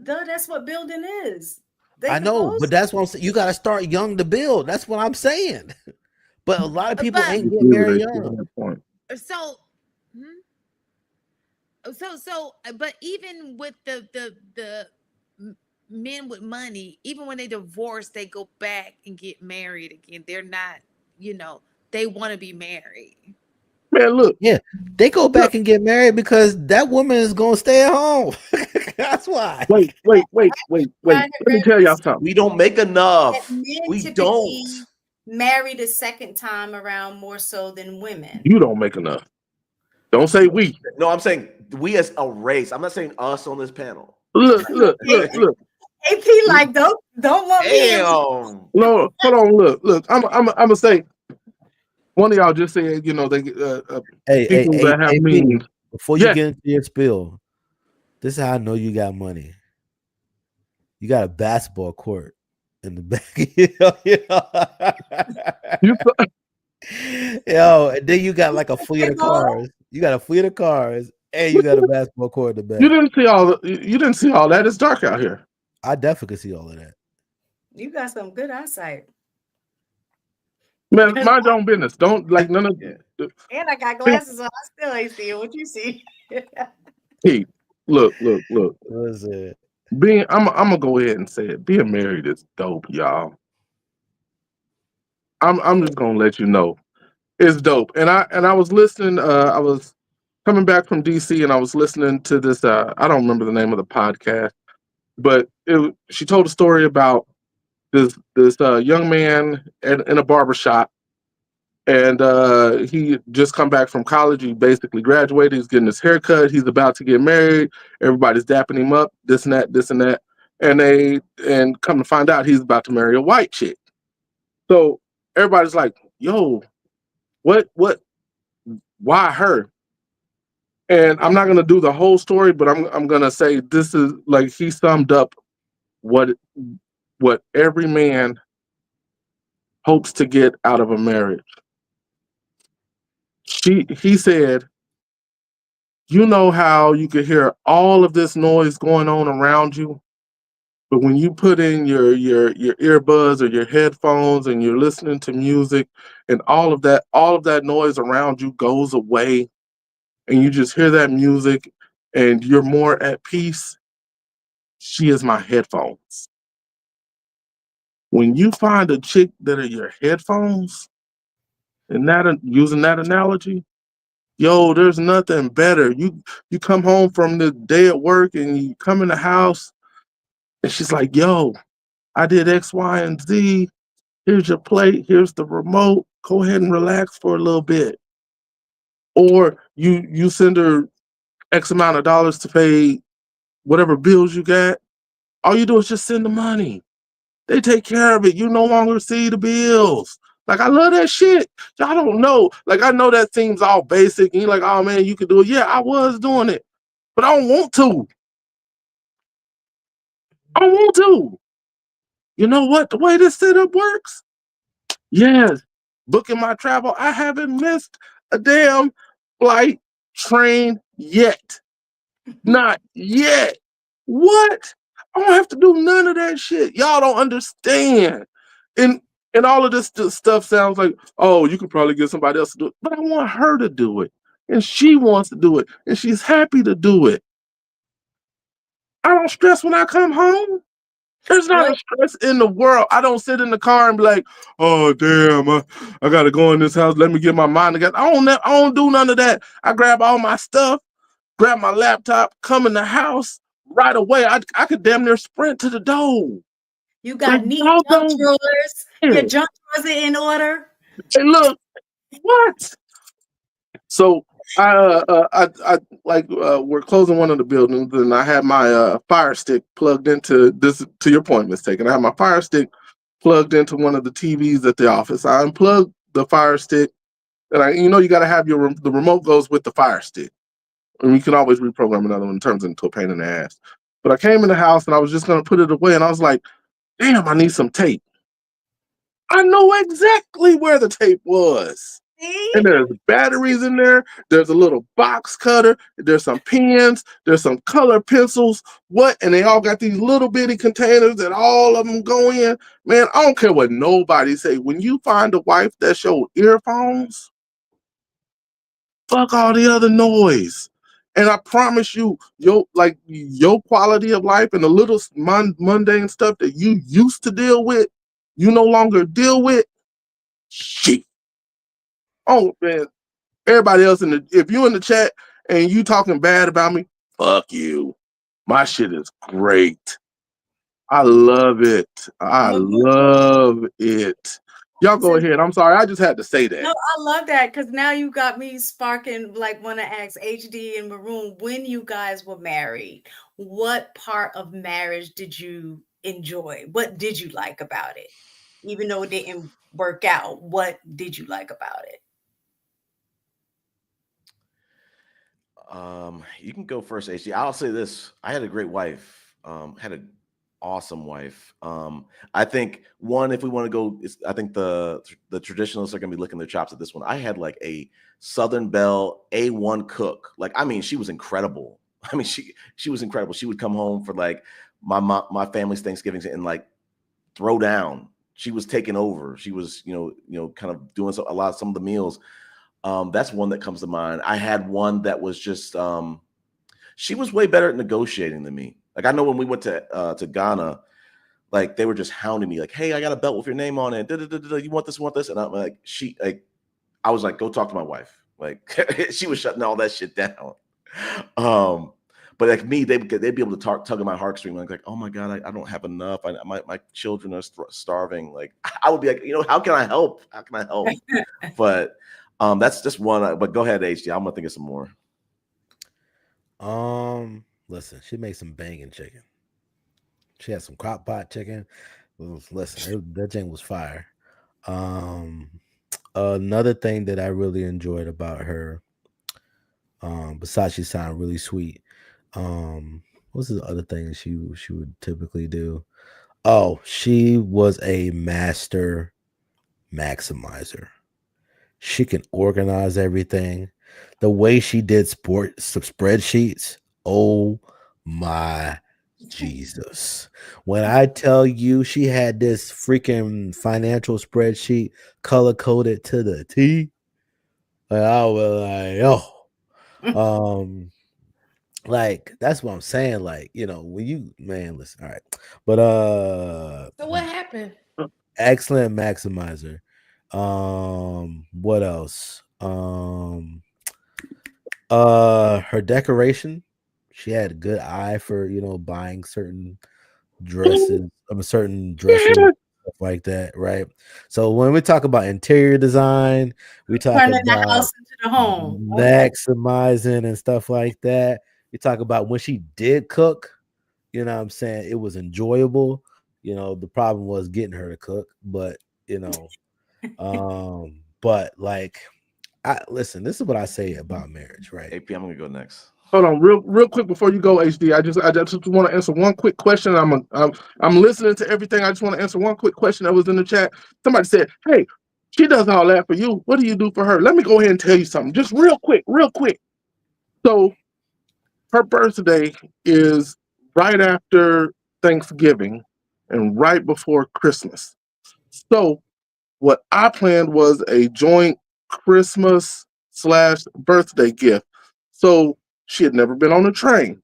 Duh, that's what building is. I know, but that's what I'm saying. You got to start young to build. That's what I'm saying. But a lot of people But ain't getting married young. That point. so, but even with the men with money, even when they divorce, they go back and get married again. They're not, they want to be married. Man, look. Yeah, they go back and get married because that woman is gonna stay at home. That's why. Wait. Let me tell y'all something. We don't make enough. Men We typically don't. marry the second time around more so than women. You don't make enough. Don't say we. No, I'm saying we as a race. I'm not saying us on this panel. Look. AP like don't want me. Damn. No, hold on. Look. I'm gonna say. One of y'all just said, they people that have means. Before you get into your spill, this is how I know you got money. You got a basketball court in the back. Yo, and then you got like a fleet of cars. You got a fleet of cars, and you got a basketball court in the back. You didn't see all that. It's dark out here. I definitely could see all of that. You got some good eyesight. Man, mind your own business. Don't like none of And I got glasses on. I still ain't seeing what you see. Hey, look. What is it? I'm gonna go ahead and say it. Being married is dope, y'all. I'm just gonna let you know. It's dope. And I was listening, I was coming back from DC and I was listening to this I don't remember the name of the podcast, but she told a story about this young man in a barbershop, and he just come back from college. He basically graduated. He's getting his hair cut. He's about to get married. Everybody's dapping him up, this and that. And come to find out he's about to marry a white chick. So everybody's like, yo, what, why her? And I'm not going to do the whole story, but I'm going to say this is like he summed up what every man hopes to get out of a marriage. He said, you know how you could hear all of this noise going on around you, but when you put in your earbuds or your headphones and you're listening to music and all of that noise around you goes away and you just hear that music and you're more at peace, she is my headphones. When you find a chick that are your headphones, and using that analogy, yo, there's nothing better. You come home from the day at work and you come in the house and she's like, yo, I did X, Y, and Z. Here's your plate. Here's the remote. Go ahead and relax for a little bit. Or you send her X amount of dollars to pay whatever bills you got. All you do is just send the money. They take care of it. You no longer see the bills. Like, I love that shit. Y'all don't know. Like, I know that seems all basic. And you're like, oh, man, you could do it. Yeah, I was doing it. But I don't want to. I don't want to. You know what? The way this setup works? Yes. Booking my travel. I haven't missed a damn flight, train yet. Not yet. What? I don't have to do none of that shit. Y'all don't understand. And all of this stuff sounds like, oh, you could probably get somebody else to do it. But I want her to do it. And she wants to do it. And she's happy to do it. I don't stress when I come home. There's not a stress in the world. I don't sit in the car and be like, oh, damn, I got to go in this house. Let me get my mind together. I don't do none of that. I grab all my stuff, grab my laptop, come in the house right away. I could damn near sprint to the door. You got neat y'all junk don't drawers. care. Your junk drawers are in order. Hey, look, what? So I like we're closing one of the buildings, and I had my Fire Stick plugged into this. To your point, mistaken. I have my Fire Stick plugged into one of the TVs at the office. I unplugged the Fire Stick, and you got to have the remote goes with the Fire Stick, and you can always reprogram another one. It turns into a pain in the ass. But I came in the house and I was just gonna put it away, and I was like, "Damn, I need some tape." I know exactly where the tape was. See? And there's batteries in there. There's a little box cutter. There's some pens. There's some color pencils. What? And they all got these little bitty containers that all of them go in. Man, I don't care what nobody say. When you find a wife that show earphones, fuck all the other noise. And I promise you, your quality of life and the little mundane stuff that you used to deal with, you no longer deal with. Shit. Oh man, everybody else if you in the chat and you talking bad about me, fuck you. My shit is great. I love it. I love it. Y'all go ahead. I'm sorry. I just had to say that. No, I love that because now you got me sparking, like, want to ask HD and Maroon, when you guys were married, what part of marriage did you enjoy? What did you like about it? Even though it didn't work out, what did you like about it? You can go first, HD. I'll say this: I had a great wife. Had an awesome wife. I think if we want to go, I think the traditionalists are going to be licking their chops at this one. I had like a Southern Belle A1 cook. Like, I mean, she was incredible. I mean, she was incredible. She would come home for like my family's Thanksgivings and like throw down. She was taking over. She was, kind of doing some of the meals. That's one that comes to mind. I had one that was just, she was way better at negotiating than me. Like, I know when we went to Ghana, like they were just hounding me, like, "Hey, I got a belt with your name on it. You want this? You want this?" And I'm like, I was like, "Go talk to my wife." Like, she was shutting all that shit down. But like me, they'd be able to tug at my heartstring, like, "Oh my God, I don't have enough. My children are starving." Like, I would be like, "How can I help? How can I help?" But that's just one. But go ahead, HD. I'm gonna think of some more. Listen, she makes some banging chicken. She had some crock pot chicken. Listen, that thing was fire. Another thing that I really enjoyed about her, besides she sounded really sweet, what's the other thing she would typically do? Oh, she was a master maximizer. She can organize everything. The way she did some spreadsheets. Oh my Jesus. When I tell you she had this freaking financial spreadsheet color coded to the T, like, I was like, like, that's what I'm saying. Like, when you, man, listen, all right. But So what happened? excellent maximizer. What else? Her decoration. She had a good eye for, buying certain dresses, stuff like that, right? So when we talk about interior design, we talk Turning the about house into the home. maximizing and stuff like that. We talk about when she did cook, you know what I'm saying? It was enjoyable. The problem was getting her to cook, but but like, listen, this is what I say about marriage, right? AP, I'm gonna go next. Hold on, real quick before you go, HD. I just want to answer one quick question. I'm listening to everything. I just want to answer one quick question that was in the chat. Somebody said, "Hey, she does all that for you. What do you do for her?" Let me go ahead and tell you something, just real quick. So, her birthday is right after Thanksgiving and right before Christmas. So, what I planned was a joint Christmas/birthday gift. So she had never been on a train.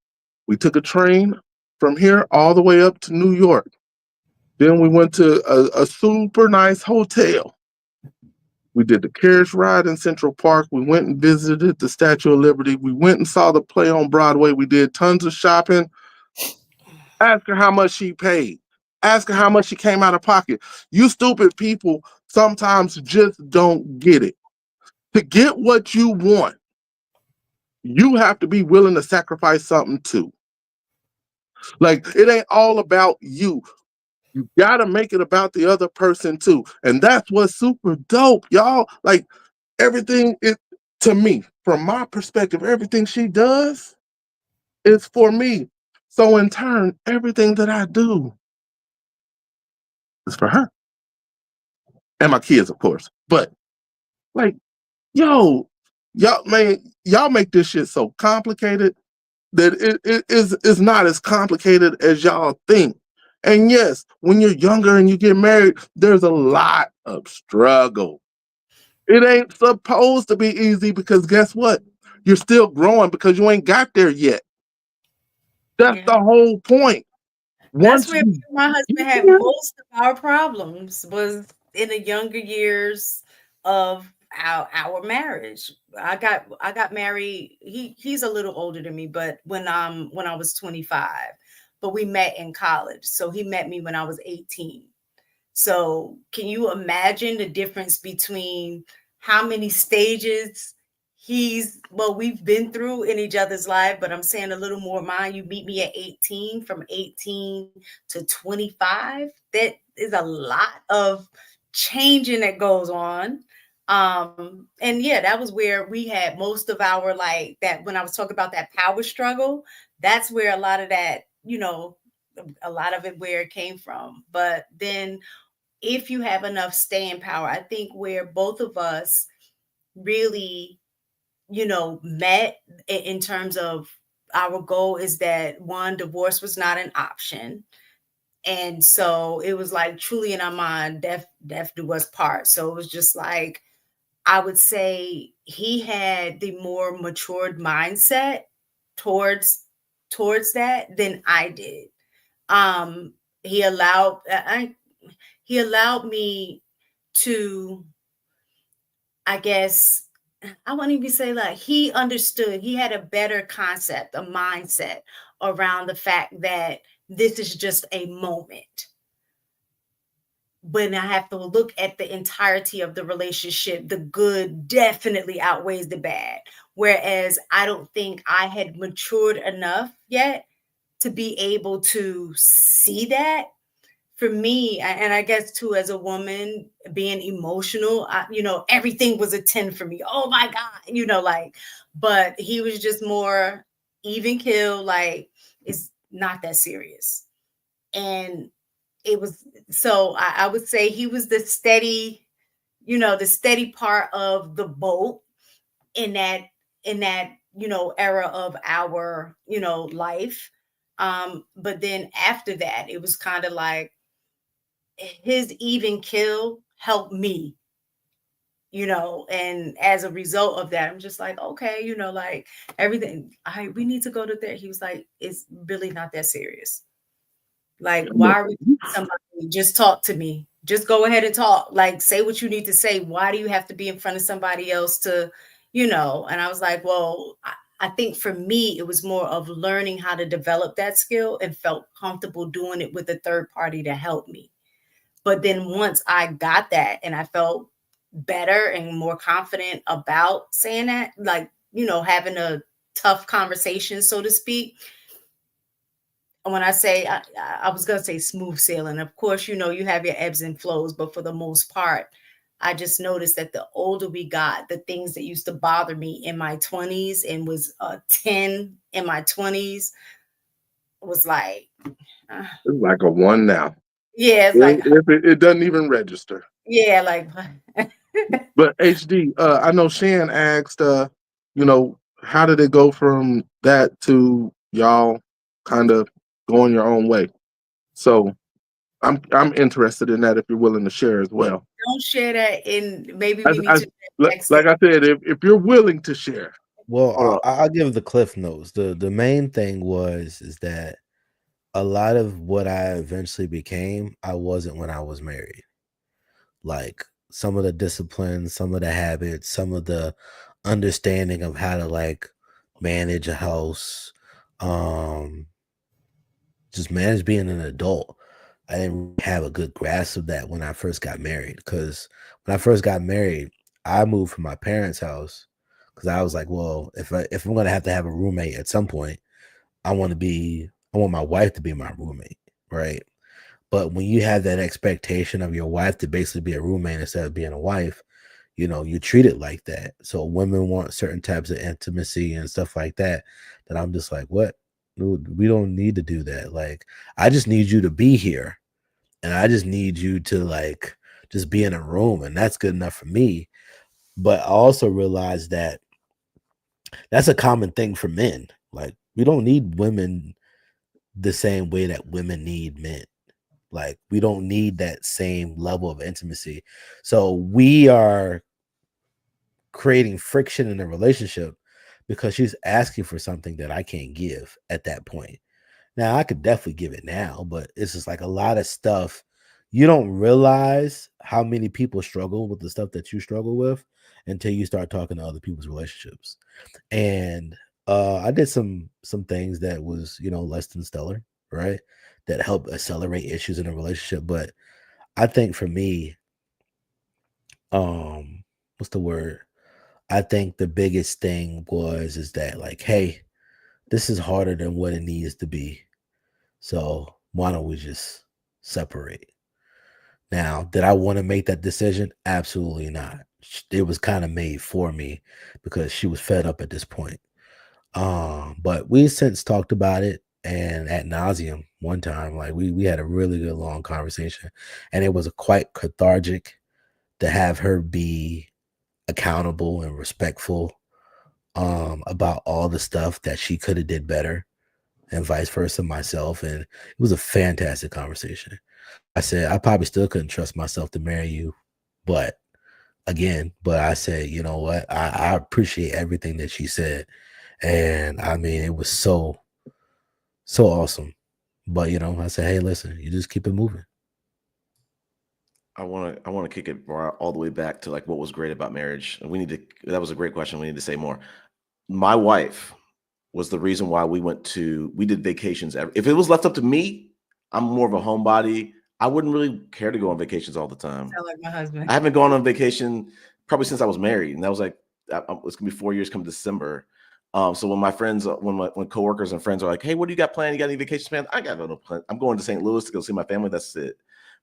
We took a train from here all the way up to New York. Then we went to a super nice hotel. We did the carriage ride in Central Park. We went and visited the Statue of Liberty. We went and saw the play on Broadway. We did tons of shopping. Ask her how much she paid. Ask her how much she came out of pocket. You stupid people sometimes just don't get it. To get what you want, you have to be willing to sacrifice something too. Like, it ain't all about you. You gotta make it about the other person too. And that's what's super dope, y'all. Like, everything is, to me, from my perspective, everything she does is for me. So in turn, everything that I do is for her. And my kids, of course. But like, yo, y'all make this shit so complicated that it is not as complicated as y'all think. And yes, when you're younger and you get married, there's a lot of struggle. It ain't supposed to be easy because guess what? You're still growing because you ain't got there yet. That's the whole point. That's where me and my husband had most of our problems, was in the younger years of our marriage. I got married. He's a little older than me, but when I was 25, but we met in college. So he met me when I was 18. So can you imagine the difference between how many stages we've been through in each other's life, but I'm saying a little more mine. You meet me at 18, from 18 to 25. That is a lot of changing that goes on. And yeah, that was where we had most of our, like, that when I was talking about that power struggle, that's where a lot of that, a lot of it where it came from. But then if you have enough staying power, I think where both of us really met in terms of our goal is that, one, divorce was not an option. And so it was like truly in our mind, death do us part. So it was just like, I would say he had the more matured mindset towards that than I did. He allowed me to, I guess, I wouldn't even say like, he understood, he had a better concept, a mindset around the fact that this is just a moment. When I have to look at the entirety of the relationship, the good definitely outweighs the bad. Whereas I don't think I had matured enough yet to be able to see that. For me, and I guess too, as a woman being emotional, everything was a 10 for me. Oh my God, but he was just more even kill, like, it's not that serious. And it was, so I would say he was the steady part of the boat in that era of our, life. But then after that, it was kind of like, his even kill helped me, and as a result of that, I'm just like, okay, like, everything, we need to go to there. He was like, it's really not that serious. Like, why are we somebody? Just talk to me. Just go ahead and talk. Like, say what you need to say. Why do you have to be in front of somebody else to, And I was like, well, I think for me, it was more of learning how to develop that skill and felt comfortable doing it with a third party to help me. But then once I got that and I felt better and more confident about saying that, like, having a tough conversation, so to speak. When I say, I was going to say smooth sailing, of course, you have your ebbs and flows, but for the most part, I just noticed that the older we got, the things that used to bother me in my 20s and was 10 in my 20s was like, it's like a 1 now. Yeah, it's like, if it doesn't even register. Yeah, like. But HD, I know Shan asked, how did it go from that to y'all kind of going your own way? So I'm interested in that if you're willing to share as well. Don't share that, in maybe we need to. Like I said, if you're willing to share. Well, I'll give the cliff notes. The main thing is that a lot of what I eventually became, I wasn't when I was married. Like, some of the disciplines, some of the habits, some of the understanding of how to, like, manage a house, just manage being an adult. I didn't have a good grasp of that when I first got married. Because when I first got married, I moved from my parents' house because I was like, well, if I'm gonna have to have a roommate at some point, I want my wife to be my roommate, right? But when you have that expectation of your wife to basically be a roommate instead of being a wife, you treat it like that. So women want certain types of intimacy and stuff like that. That I'm just like, what? Dude, we don't need to do that. Like, I just need you to be here, and I just need you to like just be in a room, and that's good enough for me. But I also realized that that's a common thing for men. Like, we don't need women the same way that women need men. Like, we don't need that same level of intimacy. So we are creating friction in a relationship because she's asking for something that I can't give at that point. Now, I could definitely give it now, but it's just like a lot of stuff. You don't realize how many people struggle with the stuff that you struggle with until you start talking to other people's relationships. And I did some things that was, less than stellar, right? That help accelerate issues in a relationship. But I think for me, what's the word? I think the biggest thing is that, like, hey, this is harder than what it needs to be. So why don't we just separate? Now, did I want to make that decision? Absolutely not. It was kind of made for me because she was fed up at this point. But we since talked about it and ad nauseum one time. Like, we had a really good long conversation, and it was quite cathartic to have her be accountable and respectful about all the stuff that she could have did better, and vice versa myself. And it was a fantastic conversation. I said I probably still couldn't trust myself to marry you, but I said, you know what, I appreciate everything that she said. And I mean, it was so awesome. But I said, hey, listen, you just keep it moving. I want to kick it all the way back to like what was great about marriage. That was a great question. We need to say more. My wife was the reason why we did vacations. If it was left up to me, I'm more of a homebody. I wouldn't really care to go on vacations all the time. Sound like my husband. I haven't gone on vacation probably since I was married, and that was like it's gonna be 4 years come December. So when my friends, when coworkers and friends are like, "Hey, what do you got planned? You got any vacations planned?" I got no plan. I'm going to St. Louis to go see my family. That's it.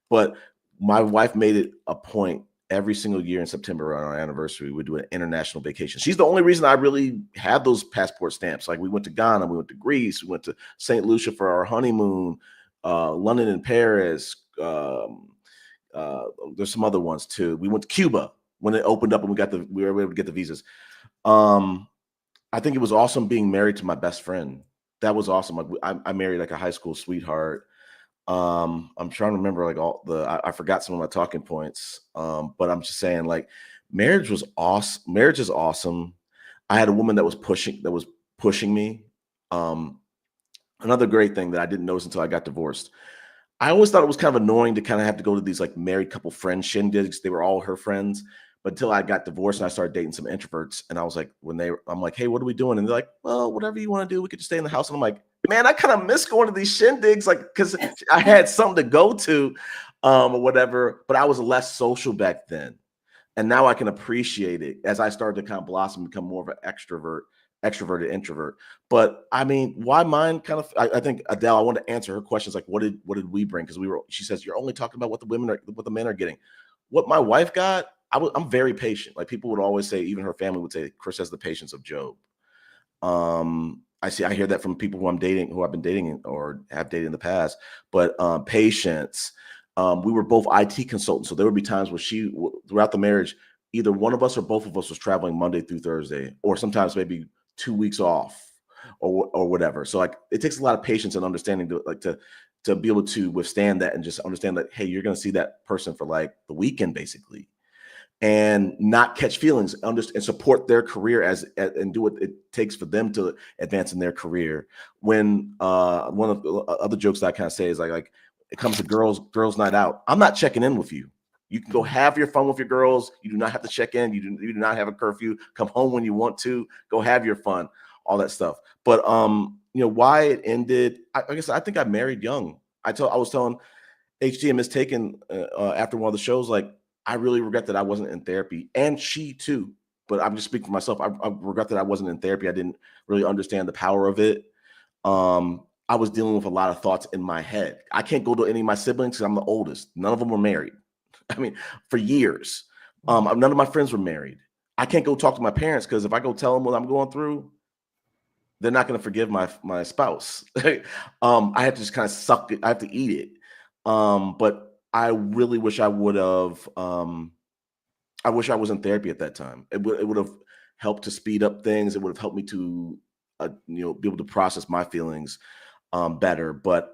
But my wife made it a point every single year in September on our anniversary, we do an international vacation. She's the only reason I really have those passport stamps. Like, we went to Ghana, we went to Greece, we went to St. Lucia for our honeymoon, London and Paris. There's some other ones too. We went to Cuba when it opened up and we were able to get the visas. I think it was awesome being married to my best friend. That was awesome. Like, I married like a high school sweetheart. I'm trying to remember like I forgot some of my talking points. But I'm just saying, like, marriage was awesome. Marriage is awesome. I had a woman that was pushing me. Another great thing that I didn't notice until I got divorced. I always thought it was kind of annoying to kind of have to go to these like married couple friend shindigs. They were all her friends. But until I got divorced and I started dating some introverts, and I was like, I'm like, hey, what are we doing? And they're like, well, whatever you want to do, we could just stay in the house. And I'm like, man, I kind of miss going to these shindigs, like, because I had something to go to, or whatever. But I was less social back then, and now I can appreciate it as I started to kind of blossom, become more of an extroverted introvert. But I mean, why mine kind of? I think Adele, I want to answer her questions like, what did we bring? Because she says you're only talking about what the men are getting. What my wife got. I'm very patient. Like, people would always say, even her family would say, Chris has the patience of Job. I hear that from people who I've been dating or have dated in the past. But patience. We were both IT consultants, so there would be times where throughout the marriage, either one of us or both of us was traveling Monday through Thursday, or sometimes maybe 2 weeks off, or whatever. So like, it takes a lot of patience and understanding to be able to withstand that and just understand that, hey, you're going to see that person for like the weekend basically. And not catch feelings, understand and support their career and do what it takes for them to advance in their career. When one of the other jokes that I kind of say is like it comes to girls night out, I'm not checking in with you. You can go have your fun with your girls. You do not have to check in. You do not have a curfew. Come home when you want to. Go have your fun, all that stuff. But why it ended, I guess I think I married young. I was telling HT and mistaken after one of the shows, like, I really regret that I wasn't in therapy, and she too. But I'm just speaking for myself. I regret that I wasn't in therapy. I didn't really understand the power of it. I was dealing with a lot of thoughts in my head. I can't go to any of my siblings because I'm the oldest. None of them were married. I mean, for years. None of my friends were married. I can't go talk to my parents because if I go tell them what I'm going through, they're not going to forgive my spouse. I have to just kind of suck it. I have to eat it. But I really wish I would have. I wish I was in therapy at that time. It would have helped to speed up things. It would have helped me to, be able to process my feelings better. But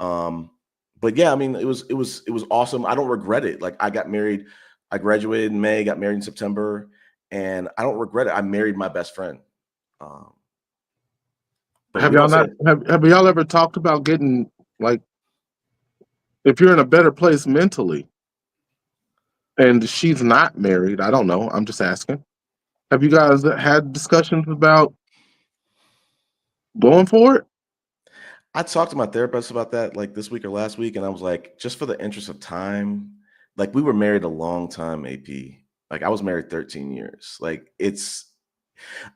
yeah, I mean, it was awesome. I don't regret it. Like, I got married. I graduated in May, got married in September, and I don't regret it. I married my best friend. Have y'all ever talked about getting, like, if you're in a better place mentally and she's not married? I don't know. I'm just asking. Have you guys had discussions about going for it? I talked to my therapist about that like this week or last week, and I was like, just for the interest of time, like, we were married a long time, AP. Like, I was married 13 years. Like,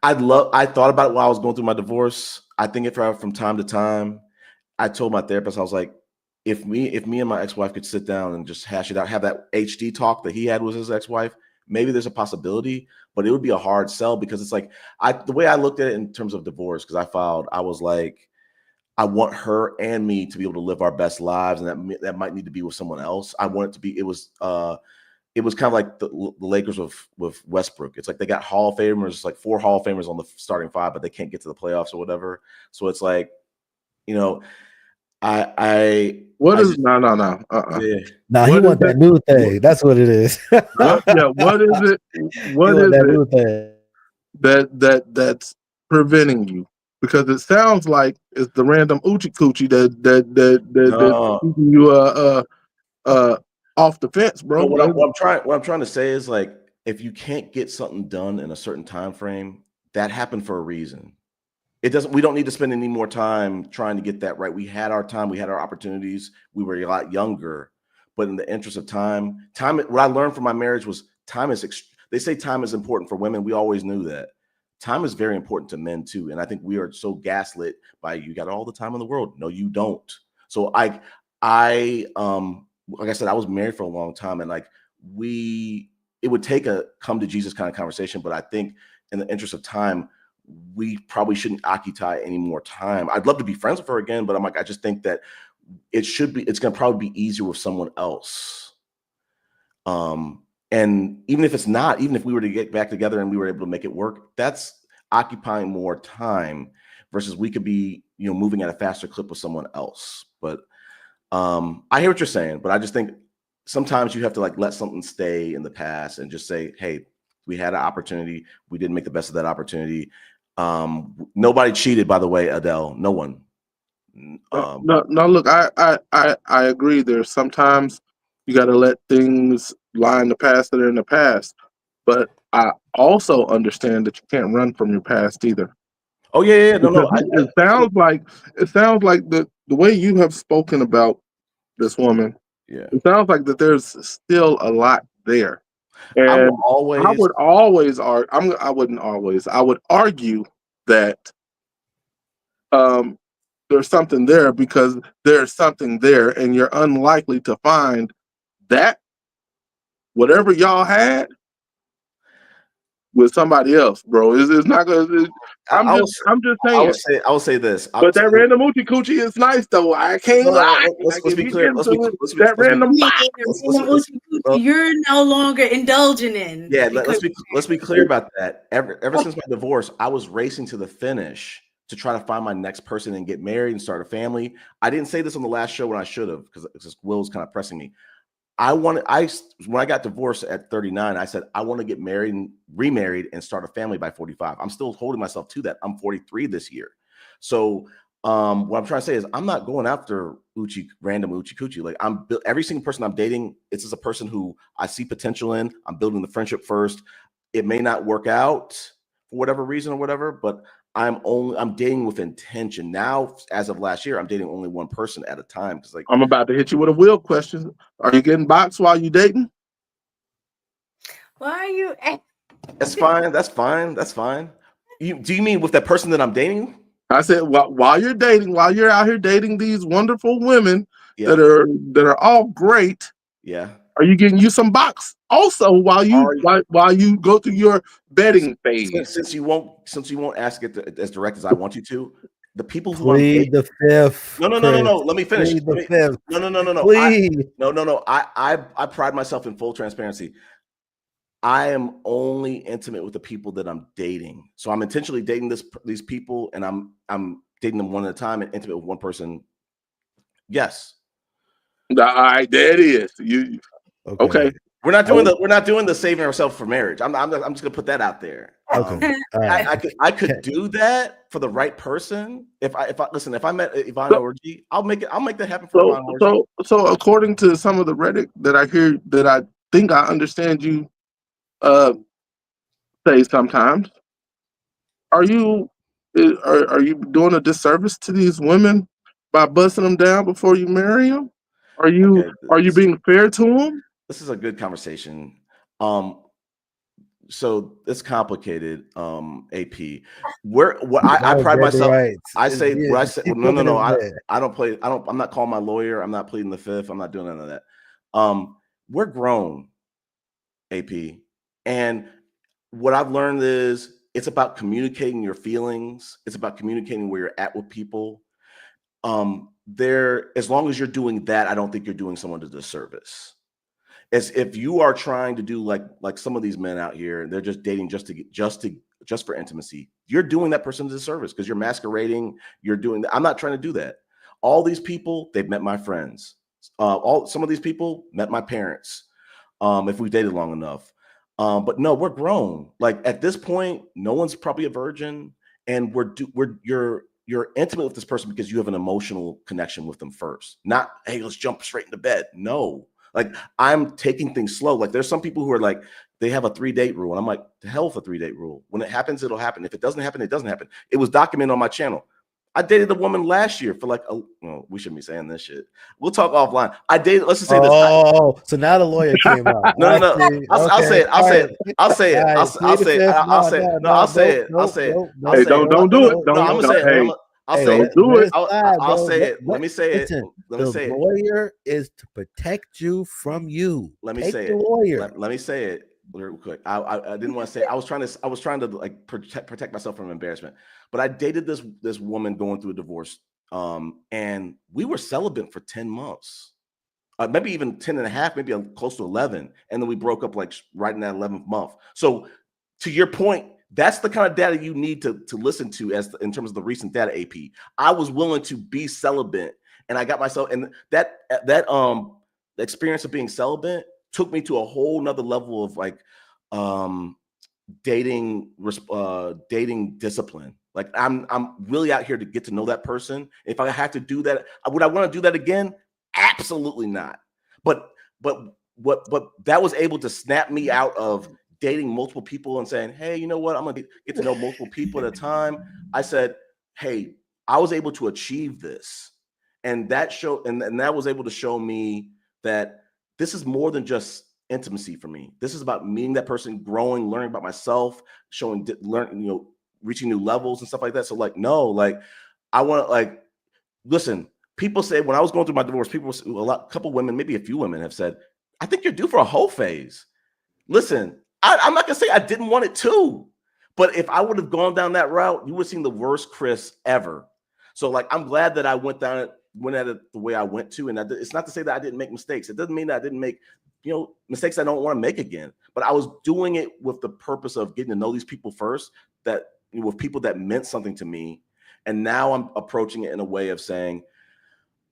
I thought about it while I was going through my divorce. I think if from time to time, I told my therapist, I was like, if me and my ex-wife could sit down and just hash it out, have that HD talk that he had with his ex-wife, maybe there's a possibility, but it would be a hard sell because it's like, the way I looked at it in terms of divorce, because I was like, I want her and me to be able to live our best lives, and that might need to be with someone else. I want it to be. It was kind of like the Lakers with Westbrook. It's like they got Hall of Famers, like 4 Hall of Famers on the starting 5, but they can't get to the playoffs or whatever. So it's like, no. Yeah. Nah, he want that new thing. That's what it is. What is it? What is it that's preventing you? Because it sounds like it's the random oochie coochie that's keeping you off the fence, bro. What I'm trying to say is, like, if you can't get something done in a certain time frame, that happened for a reason. We don't need to spend any more time trying to get that right. We had our time, we had our opportunities, we were a lot younger, but in the interest of time, what I learned from my marriage was they say time is important for women. We always knew that. Time is very important to men too. And I think we are so gaslit by, you got all the time in the world. No, you don't. So like I said, I was married for a long time, and like it would take a come to Jesus kind of conversation, but I think in the interest of time, we probably shouldn't occupy any more time. I'd love to be friends with her again, but I'm like, I just think that it's going to probably be easier with someone else. And even if it's not, even if we were to get back together and we were able to make it work, that's occupying more time versus we could be, moving at a faster clip with someone else. But I hear what you're saying, but I just think sometimes you have to like let something stay in the past and just say, hey, we had an opportunity. We didn't make the best of that opportunity. Nobody cheated, by the way, Adele. No one. No, look, I agree. There's sometimes you got to let things lie in the past that are in the past. But I also understand that you can't run from your past either. Oh yeah. No. It sounds like the way you have spoken about this woman. Yeah. It sounds like that there's still a lot there. And I would argue that there's something there because there's something there, and you're unlikely to find that whatever y'all had with somebody else, bro. It's not gonna. I'm just saying. I will say this. But that random oochie coochie is nice, though. I can't lie. Let's be clear. You're no longer indulging in. Yeah, let's be clear about that. Ever since my divorce, I was racing to the finish to try to find my next person and get married and start a family. I didn't say this on the last show when I should have, because Will was kind of pressing me. When I got divorced at 39, I said, I want to get married and remarried and start a family by 45. I'm still holding myself to that. I'm 43 this year. So what I'm trying to say is I'm not going after random oochie coochie. Like, every single person I'm dating, it's just a person who I see potential in. I'm building the friendship first. It may not work out for whatever reason or whatever, but I'm dating with intention. Now, as of last year, I'm dating only one person at a time. Because like I'm about to hit you with a Will question. Are you getting boxed while you dating? Why are you? that's fine. That's fine. That's fine. Do you mean with that person that I'm dating? I said, while you're dating, while you're out here dating these wonderful women Yeah. that are all great, Yeah. are you getting you some box also while you go through your betting phase? Since you won't ask it as direct as I want you to, the people who I'm Plead dating. the fifth. No. Chris. Let me finish. Plead the fifth. No. Please. No. I pride myself in full transparency. I am only intimate with the people that I'm dating. So I'm intentionally dating these people, and I'm dating them one at a time and intimate with one person. Yes. All right, there it is. You okay? We're not doing the saving ourselves for marriage. I'm just gonna put that out there. Okay. I could do that for the right person. If I met Yvonne Orgy, I'll make that happen for Yvonne Orgy. So according to some of the Reddit that I hear, that I think I understand you say sometimes, are you doing a disservice to these women by busting them down before you marry them? Are you being fair to them? This is a good conversation. So it's complicated. AP, I pride myself. I say what I say. No. I don't play. I'm not calling my lawyer. I'm not pleading the fifth. I'm not doing none of that. We're grown, AP, and what I've learned is it's about communicating your feelings. It's about communicating where you're at with people. As long as you're doing that, I don't think you're doing someone a disservice. As if you are trying to do like some of these men out here, and they're just dating just for intimacy, you're doing that person a disservice because you're masquerading. You're doing that. I'm not trying to do that. All these people, they've met my friends. Some of these people met my parents. If we dated long enough. But no, we're grown. Like at this point, no one's probably a virgin, and you're intimate with this person because you have an emotional connection with them first. Not, hey, let's jump straight into bed. No, like I'm taking things slow. Like there's some people who are like, they have a 3-date rule, and I'm like, the hell with a 3-date rule. When it happens, it'll happen. If it doesn't happen, it doesn't happen. It was documented on my channel. I dated a woman last year for we shouldn't be saying this shit. We'll talk offline. Let's just say this. Oh, so now the lawyer came out. No. I'll say it. Hey, don't do it. I'm gonna say it. Don't do it. I'll say it. Let me say it. The lawyer is to protect you from you. Let me say it. Let me say it real quick. I didn't want to say. I was trying to like protect myself from embarrassment. But I dated this woman going through a divorce, and we were celibate for 10 months, maybe even 10 and a half, maybe close to 11, and then we broke up like right in that 11th month. So, to your point, that's the kind of data you need to listen to in terms of the recent data. AP, I was willing to be celibate, and I got myself, and that the experience of being celibate took me to a whole nother level of like dating discipline. Like I'm really out here to get to know that person. If I have to do that, would I want to do that again? Absolutely not. But that was able to snap me out of dating multiple people and saying, hey, you know what? I'm gonna get to know multiple people at a time. I said, hey, I was able to achieve this, and that was able to show me that this is more than just intimacy for me. This is about meeting that person, growing, learning about myself, reaching new levels and stuff like that. So I want to listen, people say when I was going through my divorce, couple women, maybe a few women have said, I think you're due for a whole phase. Listen, I'm not going to say I didn't want it too, but if I would have gone down that route, you would have seen the worst Chris ever. So I'm glad that I went at it the way I went to. And it's not to say that I didn't make mistakes. It doesn't mean that I didn't make, mistakes I don't want to make again, but I was doing it with the purpose of getting to know these people first, with people that meant something to me. And now I'm approaching it in a way of saying,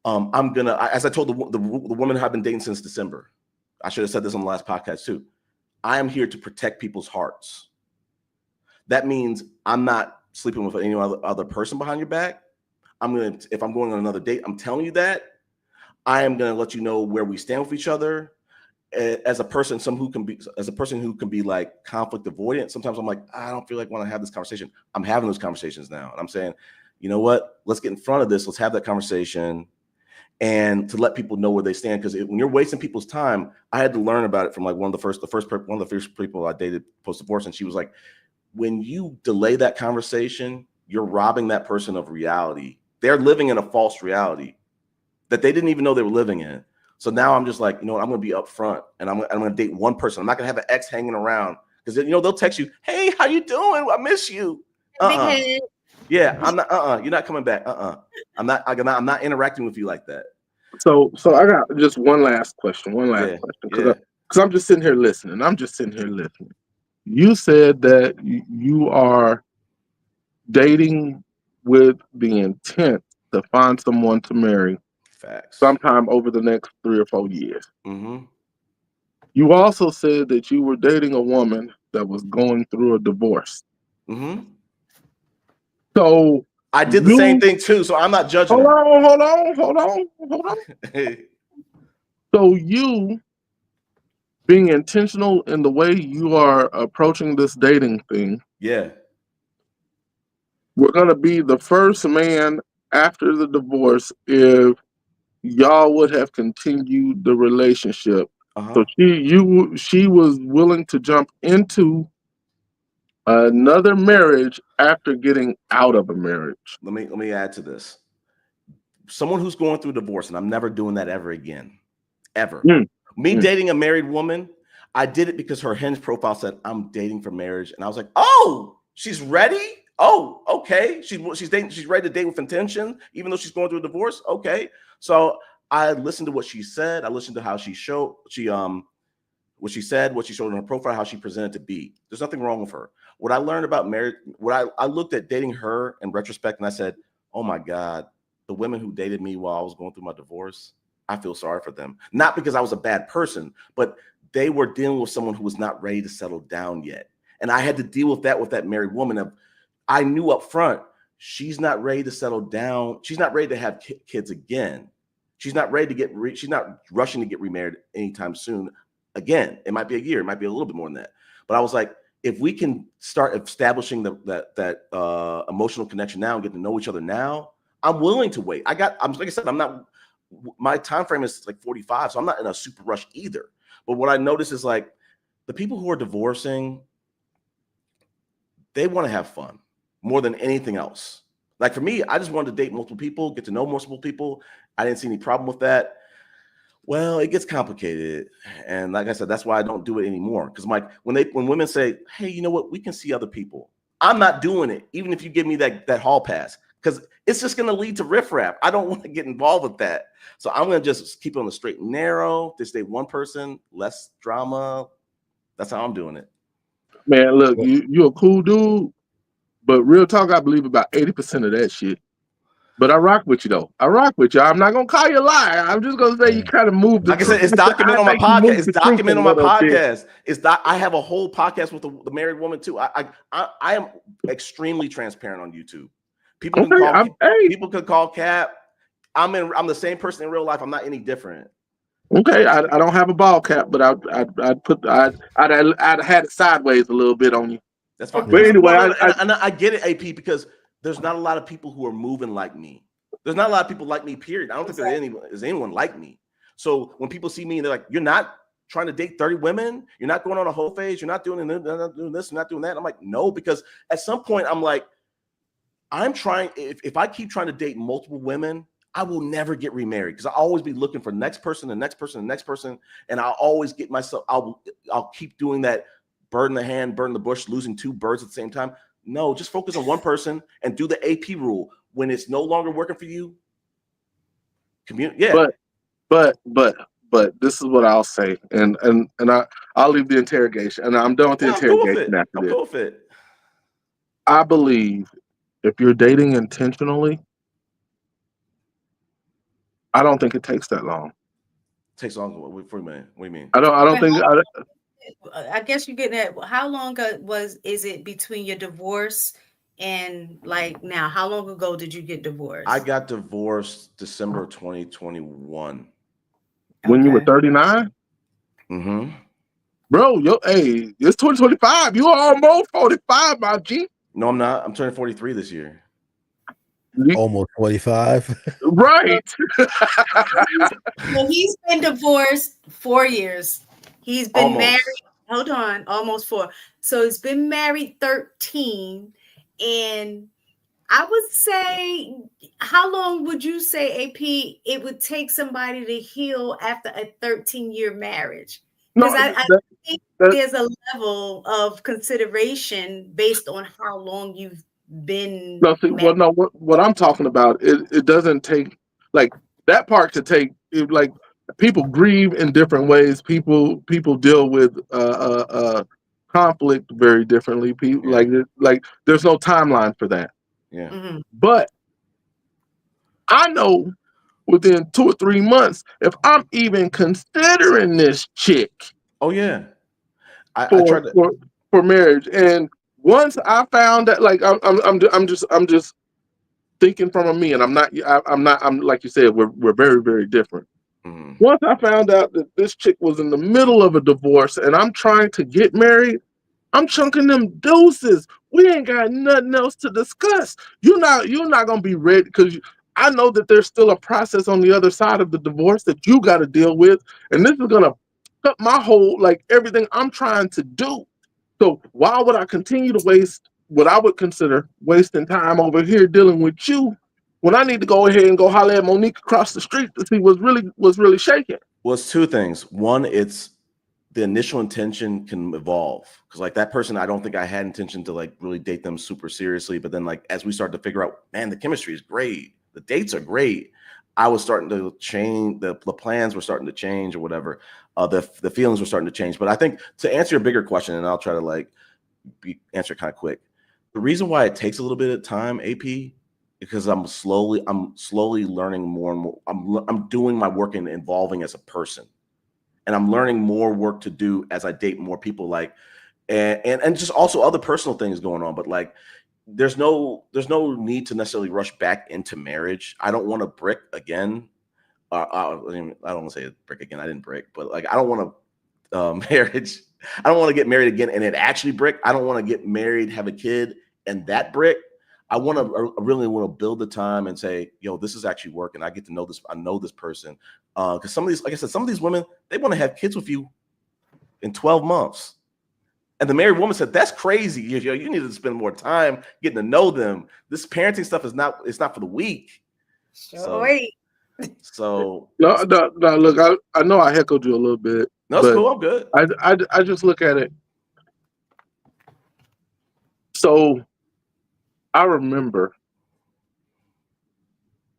I'm going to, as I told the woman who I've been dating since December, I should have said this on the last podcast too. I am here to protect people's hearts. That means I'm not sleeping with any other person behind your back. If I'm going on another date, I'm telling you that. I am going to let you know where we stand with each other. as a person, who can be like conflict avoidant, sometimes I'm like, I don't feel like want to have this conversation. I'm having those conversations now, and I'm saying, you know what? Let's get in front of this. Let's have that conversation, and to let people know where they stand. Because when you're wasting people's time, I had to learn about it from like one of the first people I dated post divorce, and she was like, when you delay that conversation, you're robbing that person of reality. They're living in a false reality that they didn't even know they were living in. So now I'm just like, you know what, I'm going to be upfront, and I'm going to date one person. I'm not going to have an ex hanging around, because they'll text you, hey, how you doing? I miss you. Yeah, I'm not. You're not coming back. I'm not interacting with you like that. So I got just one last question. Because I'm just sitting here listening. You said that you are dating with the intent to find someone to marry. Facts. Sometime over the next 3 or 4 years. Mm-hmm. You also said that you were dating a woman that was going through a divorce. Mm-hmm. So I did the same thing too, so I'm not judging. Hold on. So you being intentional in the way you are approaching this dating thing. Yeah. We're gonna be the first man after the divorce if y'all would have continued the relationship. So she was willing to jump into another marriage after getting out of a marriage. Let me add to this. Someone who's going through divorce, and I'm never doing that ever again. Ever. Dating a married woman, I did it because her Hinge profile said I'm dating for marriage, and I was like, oh, she's ready. Oh, okay. She's dating. She's ready to date with intention, even though she's going through a divorce. Okay. So I listened to what she said. I listened to how what she said, what she showed in her profile, how she presented to be. There's nothing wrong with her. What I learned about marriage, I looked at dating her in retrospect, and I said, oh my God, the women who dated me while I was going through my divorce, I feel sorry for them. Not because I was a bad person, but they were dealing with someone who was not ready to settle down yet. And I had to deal with that married woman. I knew up front, she's not ready to settle down. She's not ready to have kids again. She's not ready to she's not rushing to get remarried anytime soon. Again, it might be a year, it might be a little bit more than that. But I was like, if we can start establishing that emotional connection now and get to know each other now, I'm willing to wait. Like I said, my time frame is like 45, so I'm not in a super rush either. But what I notice is like the people who are divorcing, they want to have fun more than anything else. Like for me, I just wanted to date multiple people, get to know multiple people. I didn't see any problem with that. Well, it gets complicated. And like I said, that's why I don't do it anymore. Because when women say, hey, you know what, we can see other people, I'm not doing it, even if you give me that hall pass, because it's just going to lead to riffraff. I don't want to get involved with that. So I'm going to just keep it on the straight and narrow. Just date one person, less drama. That's how I'm doing it. Man, look, you a cool dude, but real talk, I believe about 80% of that shit. But I rock with you though. I rock with you. I'm not gonna call you a liar. I'm just gonna say you kind of moved. Like I said, it's documented on my podcast. It's documented on my podcast. I have a whole podcast with the married woman too. I am extremely transparent on YouTube. People can call Cap. I'm the same person in real life. I'm not any different. Okay, I don't have a ball cap, but I'd had it sideways a little bit on you. That's fine. But anyway, I get it, AP, because there's not a lot of people who are moving like me. There's not a lot of people like me, period. I don't think there's anyone like me. So when people see me and they're like, you're not trying to date 30 women, you're not going on a whole phase, you're not doing this, you're not doing that. I'm like, no, because at some point I'm like, I'm trying, if I keep trying to date multiple women, I will never get remarried because I'll always be looking for the next person, the next person, the next person. And I'll always get myself, I'll keep doing that bird in the hand, bird in the bush, losing two birds at the same time. No, just focus on one person and do the AP rule. When it's no longer working for you, yeah. But this is what I'll say, and I'll leave the interrogation, and I'm done with the interrogation after this. Go with it. I believe if you're dating intentionally, I don't think it takes that long. It takes long. What do you mean? I don't think. I guess you're getting at how long is it between your divorce and like now? How long ago did you get divorced? I got divorced December 2021. When you were 39? Mm-hmm. Bro, hey, it's 2025. You are almost 45, my G. No, I'm not. I'm turning 43 this year. Almost 45. Right. Well, he's been divorced 4 years. He's been Almost. married. Hold on, almost 4. So he's been married 13. And I would say, how long would you say, AP, it would take somebody to heal after a 13-year marriage? Because I think there's a level of consideration based on how long you've been married. What I'm talking about, it doesn't take, like, that part to take, like, people grieve in different ways. People deal with conflict very differently. People like there's no timeline for that. Yeah. Mm-hmm. But I know within 2 or 3 months, if I'm even considering this chick. Oh yeah. I tried to for marriage. And once I found that, like, I'm just thinking from me, and I'm like you said, we're very, very different. Mm-hmm. Once I found out that this chick was in the middle of a divorce and I'm trying to get married, I'm chunking them deuces. We ain't got nothing else to discuss. You're not gonna be ready, because I know that there's still a process on the other side of the divorce that you got to deal with, and this is gonna cut my whole, like, everything I'm trying to do. So why would I continue to waste what I would consider wasting time over here dealing with you, when I need to go ahead and go holler at Monique across the street to see what's really shaking? Well, it's two things. One, it's the initial intention can evolve, because like that person, I don't think I had intention to like really date them super seriously. But then like as we start to figure out, man, the chemistry is great, the dates are great, I was starting to change, the plans were starting to change or whatever. The feelings were starting to change. But I think to answer your bigger question, and I'll try to like answer kind of quick. The reason why it takes a little bit of time, AP, because I'm slowly learning more and more. I'm doing my work and evolving as a person, and I'm learning more work to do as I date more people, like, and just also other personal things going on. But like, there's no need to necessarily rush back into marriage. I don't want to brick again. I don't want to say brick again. I didn't brick, but like, I don't want to marriage. I don't want to get married again and it actually brick. I don't want to get married, have a kid, and that brick. I really want to build the time and say, yo, this is actually working. I get to know this. I know this person. Because some of these, like I said, some of these women, they want to have kids with you in 12 months. And the married woman said, that's crazy. You need to spend more time getting to know them. This parenting stuff it's not for the weak. So no, look, I know I heckled you a little bit. No, it's cool. I'm good. I just look at it. So I remember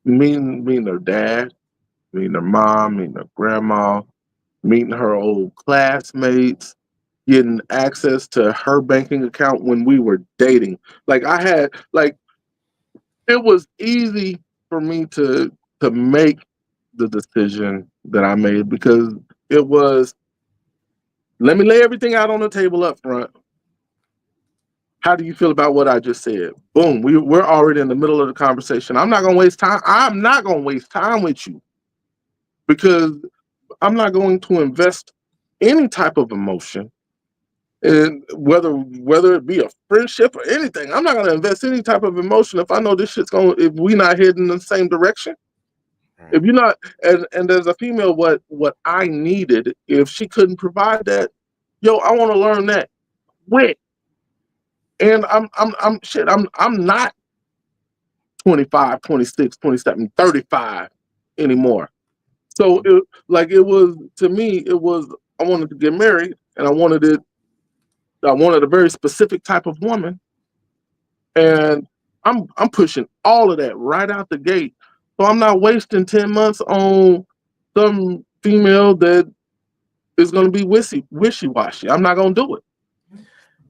meeting her dad, meeting her mom, meeting her grandma, meeting her old classmates, getting access to her banking account when we were dating. Like, I had, like, it was easy for me to make the decision that I made, because it was, let me lay everything out on the table up front. How do you feel about what I just said? Boom, we're already in the middle of the conversation. I'm not gonna waste time. I'm not gonna waste time with you, because I'm not going to invest any type of emotion, and whether it be a friendship or anything. I'm not gonna invest any type of emotion if I know this shit's if we're not heading in the same direction. If you're not, and as a female, what I needed, if she couldn't provide that, yo, I want to learn that. Wait. And I'm not 25, 26, 27, 35 anymore. So it was, to me, it was, I wanted to get married, and I wanted a very specific type of woman. And I'm pushing all of that right out the gate. So I'm not wasting 10 months on some female that is going to be wishy-washy. I'm not going to do it.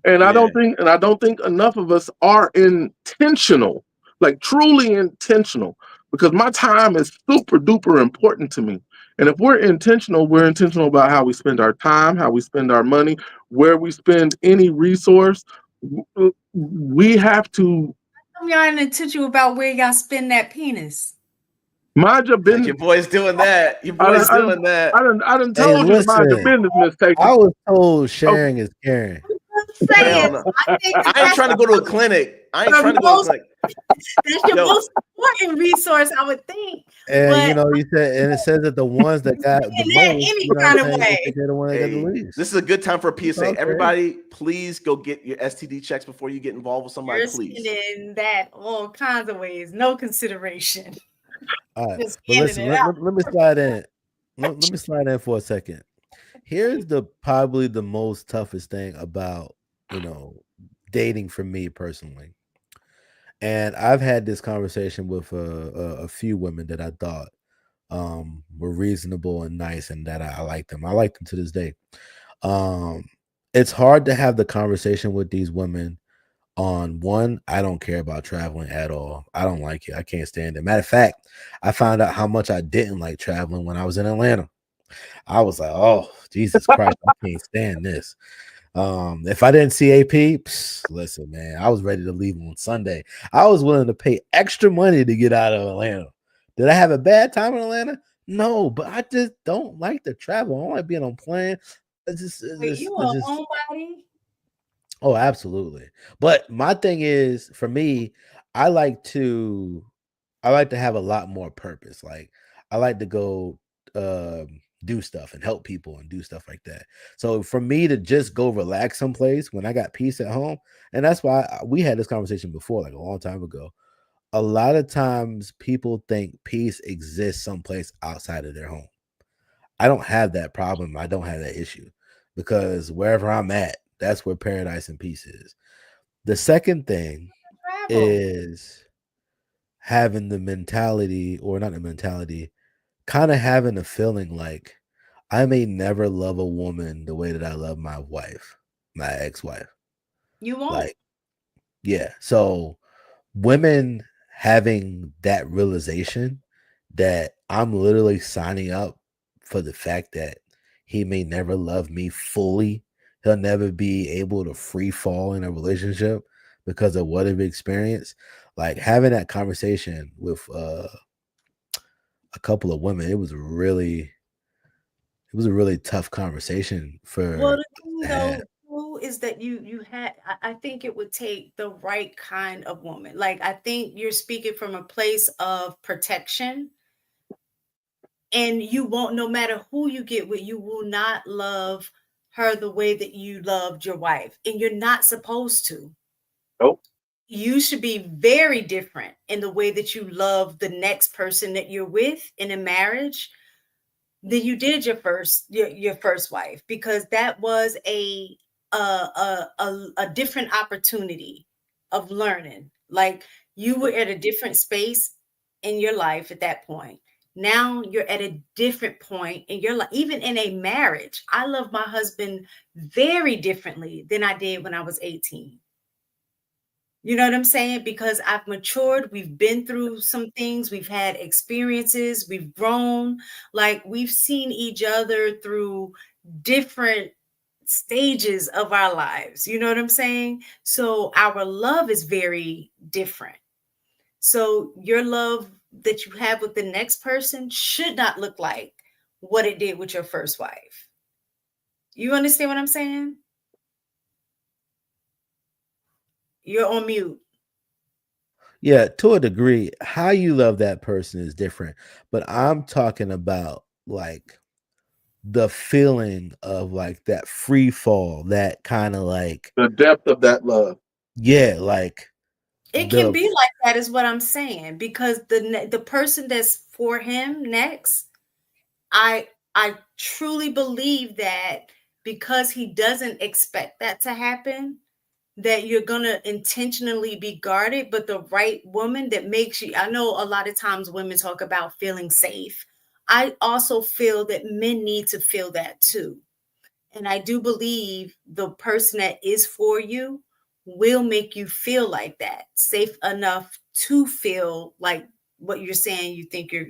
And I don't think enough of us are intentional, like truly intentional, because my time is super duper important to me. And if we're intentional about how we spend our time, how we spend our money, where we spend any resource. We have to. Y'all ain't intentional about where y'all spend that penis. Mind your Like business. your boy's doing that. Your I boy's done, doing that. I done Hey, told you to mind your listen, business, Miss Tasty. I was told sharing is caring. Hell saying, no. I think I ain't that's trying to go to a clinic. I ain't the trying to go to a most, clinic. that's your Yo, most important resource, I would think. And But you know, you said, and it says that the ones that got the in that most, any you know what kind I'm of saying, way. they're the one that got the hey, least. this is a good time for a PSA. Okay. Everybody, please go get your STD checks before you get involved with somebody. You're Please. spending that all kinds of ways, no consideration. All right, Just but handing listen, it out. let me slide in. Let me slide in for a second. Here's the probably the most toughest thing about, you know, dating for me personally. And I've had this conversation with a few women that I thought were reasonable and nice, and that I like them. I like them to this day. Um, it's hard to have the conversation with these women on one. I don't care about traveling at all. I don't like it. I can't stand it. Matter of fact, I found out how much I didn't like traveling when I was in Atlanta. I was like, oh, Jesus Christ, I can't stand this. If I didn't see AP, listen, man, I was ready to leave on Sunday. I was willing to pay extra money to get out of Atlanta. Did I have a bad time in Atlanta? No, but I just don't like to travel. I don't like being on plane. Wait, you a homebody? Oh, absolutely. But my thing is, for me, I like to have a lot more purpose. Like I like to go do stuff and help people and do stuff like that. So for me to just go relax someplace when I got peace at home, and that's why we had this conversation before, like a long time ago. A lot of times people think peace exists someplace outside of their home. I don't have that problem. I don't have that issue because wherever I'm at, that's where paradise and peace is. The second thing Travel. is having the mentality, or not the mentality, kind of having a feeling like I may never love a woman the way that I love my wife, my ex-wife. You won't. Like, yeah. So women having that realization that I'm literally signing up for the fact that he may never love me fully. He'll never be able to free fall in a relationship because of what I've experienced. Like having that conversation with a couple of women, it was a really tough conversation for Well, the thing to though have. too, is that you had. I think it would take the right kind of woman. Like I think you're speaking from a place of protection, and you won't. No matter who you get with, you will not love her the way that you loved your wife, and you're not supposed to. Nope. You should be very different in the way that you love the next person that you're with in a marriage than you did your first wife, because that was a different opportunity of learning. Like you were at a different space in your life at that point. Now you're at a different point in your life. Even in a marriage, I love my husband very differently than I did when I was 18. You know what I'm saying? Because I've matured. We've been through some things. We've had experiences. We've grown. Like we've seen each other through different stages of our lives. You know what I'm saying? So our love is very different. So your love that you have with the next person should not look like what it did with your first wife. You understand what I'm saying? You're on mute. Yeah, to a degree, how you love that person is different. But I'm talking about like the feeling of like that free fall, that kind of like, The depth of that love. yeah, like It can the be like that, is what I'm saying, because the person that's for him next, I truly believe that because he doesn't expect that to happen, that you're gonna intentionally be guarded, but the right woman that makes you. I know a lot of times women talk about feeling safe. I also feel that men need to feel that too. And I do believe the person that is for you will make you feel like that, safe enough to feel like what you're saying. You think you're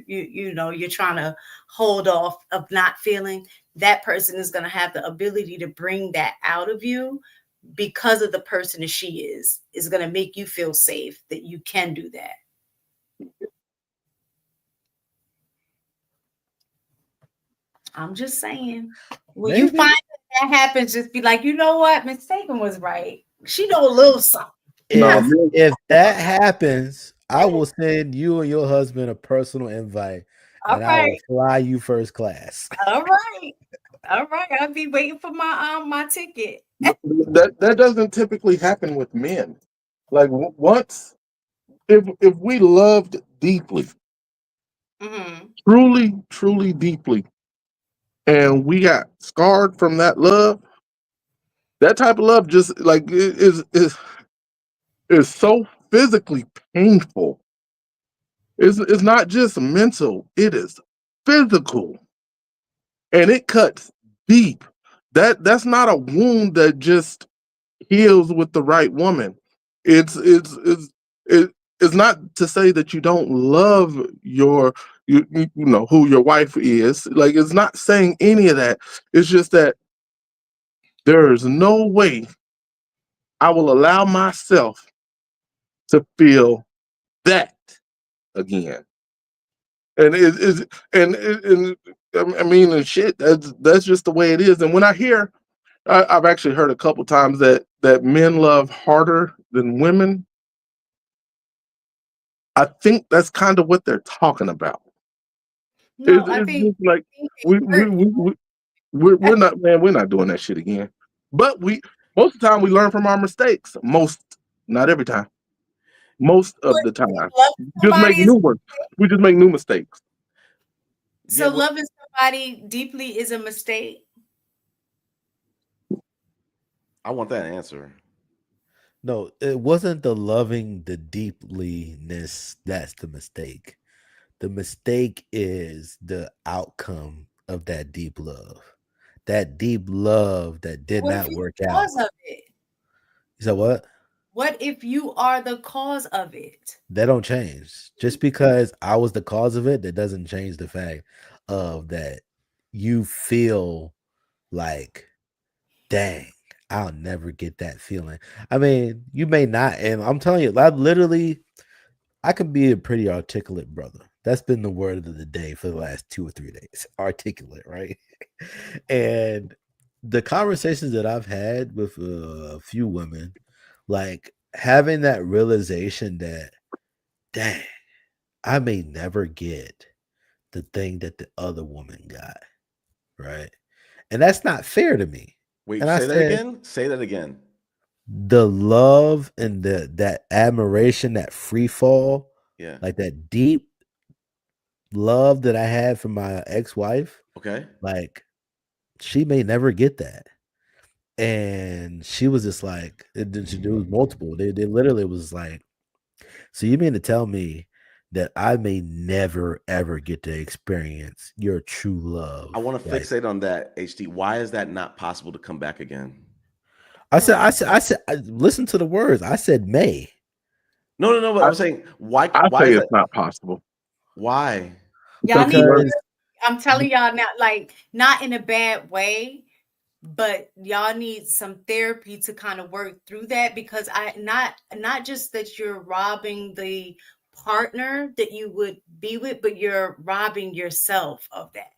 trying to hold off of not feeling. That person is going to have the ability to bring that out of you because of the person that she is going to make you feel safe that you can do that. I'm just saying. When you Maybe. find that happens, just be like, you know what? Mistaken was right. She know a little something. No, If that happens, I will send you and your husband a personal invite, All and I will right. fly you first class. All right. All right. I'll be waiting for my ticket. that doesn't typically happen with men. Like once, if we loved deeply, Mm-hmm. truly deeply, and we got scarred from that love, that type of love just like is so physically painful. It's not just mental; it is physical, and it cuts deep. That's not a wound that just heals with the right woman. It's it's not to say that you don't love you know who your wife is. Like it's not saying any of that. It's just that there is no way I will allow myself to feel that again. And it is and I mean and shit. That's just the way it is. And when I hear, I've actually heard a couple times that men love harder than women. I think that's kind of what they're talking about. No, I It's think just like we we hurt. we we we're not, man. We're not doing that shit again. But we most of the time we learn from our mistakes. Most, not every time. Most of the time, Loving just somebody make is new ones. We just make new mistakes. so Yeah, loving somebody deeply is a mistake. I want that answer. No, it wasn't the loving the deepliness that's the mistake. The mistake is the outcome of that deep love. That deep love that did What if not you're work the out. cause of it? You said what? What if you are the cause of it? That don't change. Just because I was the cause of it, that doesn't change the fact of that you feel like, dang, I'll never get that feeling. I mean, you may not, and I'm telling you, I can be a pretty articulate brother. That's been the word of the day for the last 2 or 3 days. Articulate, right? And the conversations that I've had with a few women, like having that realization that, dang, I may never get the thing that the other woman got, right? And that's not fair to me. Wait, And I say that said, again. Say that again. the love and that admiration, that free fall, Yeah. like that deep love that I had for my ex-wife, Okay. like she may never get that. And she was just like, it was multiple. They literally was like, so you mean to tell me that I may never ever get to experience your true love? I want to Like fixate on that, HT. Why is that not possible to come back again? listen to the words. I said may. No. But I, I'm saying, why? I Why say is it's that? not possible Why? Y'all because need to Because I'm telling y'all now, like not in a bad way, but y'all need some therapy to kind of work through that because I not just that you're robbing the partner that you would be with, but you're robbing yourself of that.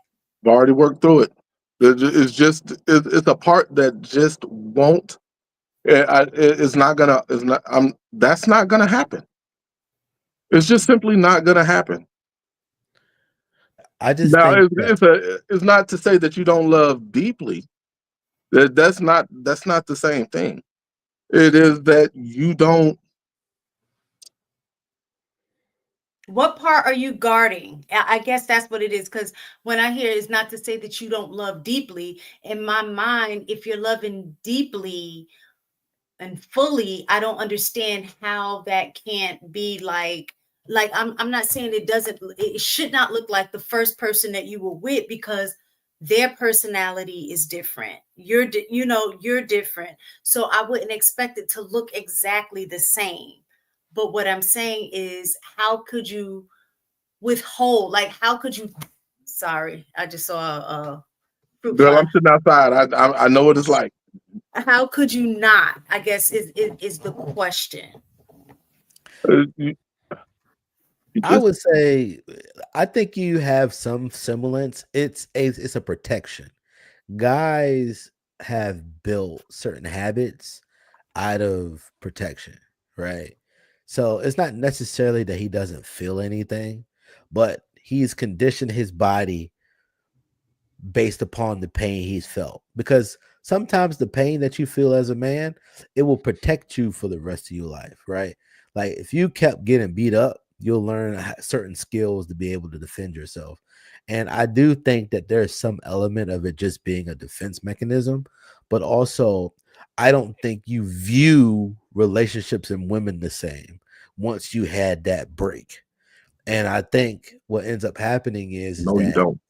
I've already worked through it. It's a part that just won't. It's not gonna. It's not. That's not gonna happen. It's just simply not gonna happen. I just Now, think that it's not to say that you don't love deeply. That's not the same thing. It is that you don't. What part are you guarding? I guess that's what it is. Because when I hear it's not to say that you don't love deeply, in my mind, if you're loving deeply and fully, I don't understand how that can't be like I'm not saying it should not look like the first person that you were with because their personality is different. You're different. So I wouldn't expect it to look exactly the same. But what I'm saying is, how could you withhold? Like, how could you? Sorry, I just saw a fruit Girl, fly. I'm sitting outside. I know what it's like. How could you not? I guess is the question. Uh, I would say I think you have some semblance. It's a protection. Guys have built certain habits out of protection, right? So it's not necessarily that he doesn't feel anything, but he's conditioned his body based upon the pain he's felt. Because sometimes the pain that you feel as a man, it will protect you for the rest of your life, right? Like if you kept getting beat up, you'll learn certain skills to be able to defend yourself. And I do think that there's some element of it just being a defense mechanism, but also I don't think you view relationships and women the same once you had that break. And I think what ends up happening is No, you that don't.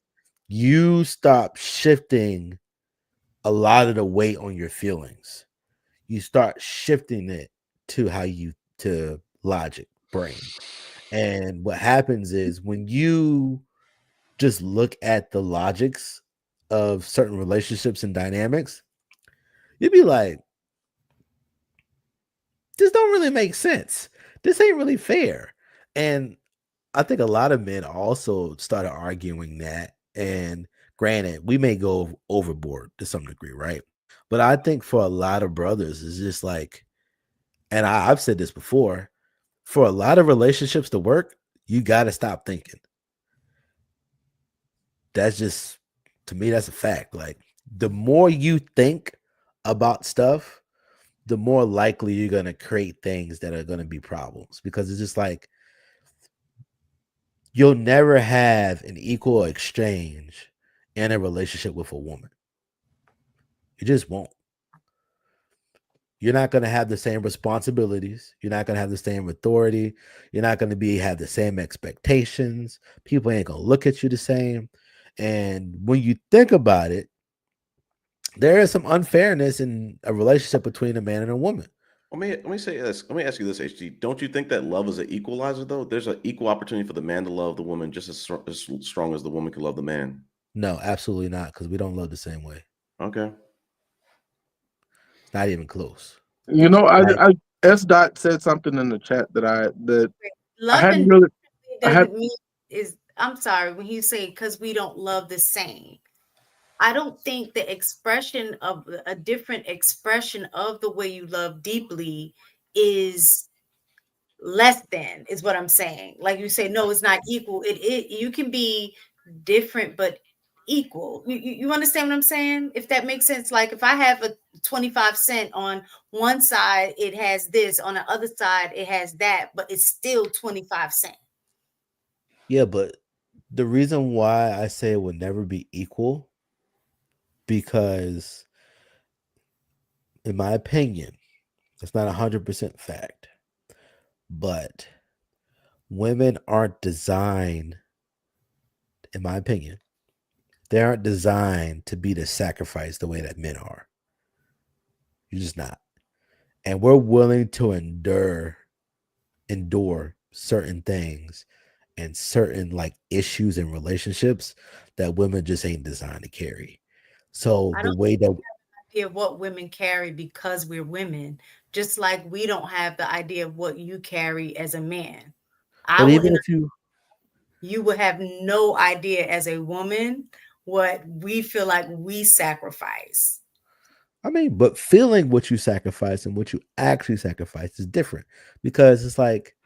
you stop shifting a lot of the weight on your feelings. You start shifting it to how you to logic, brain. And what happens is when you just look at the logics of certain relationships and dynamics, you'd be like, this don't really make sense. This ain't really fair. And I think a lot of men also started arguing that. And granted, we may go overboard to some degree, right? But I think for a lot of brothers, it's just like, and I've said this before, for a lot of relationships to work, you got to stop thinking. That's just, to me, that's a fact. Like, the more you think about stuff, the more likely you're going to create things that are going to be problems, because it's just like, you'll never have an equal exchange in a relationship with a woman. You just won't. You're not going to have the same responsibilities. You're not going to have the same authority. You're not going to have the same expectations. People ain't going to look at you the same. And when you think about it, there is some unfairness in a relationship between a man and a woman. Let me say this. Let me ask you this, HG. Don't you think that love is an equalizer, though? There's an equal opportunity for the man to love the woman just as strong as the woman can love the man. No, absolutely not, because we don't love the same way. Okay. It's not even close. You know, Like, I S dot said something in the chat that I Love hadn't and really. I had doesn't mean is. I'm sorry when you say because we don't love the same. I don't think the expression of a different expression of the way you love deeply is less than, is what I'm saying. Like you say, no, it's not equal. It you can be different but equal. You understand what I'm saying? If that makes sense. Like if I have a 25 cent on one side, it has this, on the other side, it has that, but it's still 25 cents. yeah, but the reason why I say it would never be equal, because in my opinion, it's not 100% fact, but women aren't designed, in my opinion, they aren't designed to be the sacrifice the way that men are. You're just not. And we're willing to endure certain things and certain like issues in relationships that women just ain't designed to carry. So I the don't way that idea of what women carry because we're women, just like we don't have the idea of what you carry as a man. I but even wouldn't, if you would have no idea as a woman what we feel like we sacrifice. I mean, but feeling what you sacrifice and what you actually sacrifice is different, because it's like,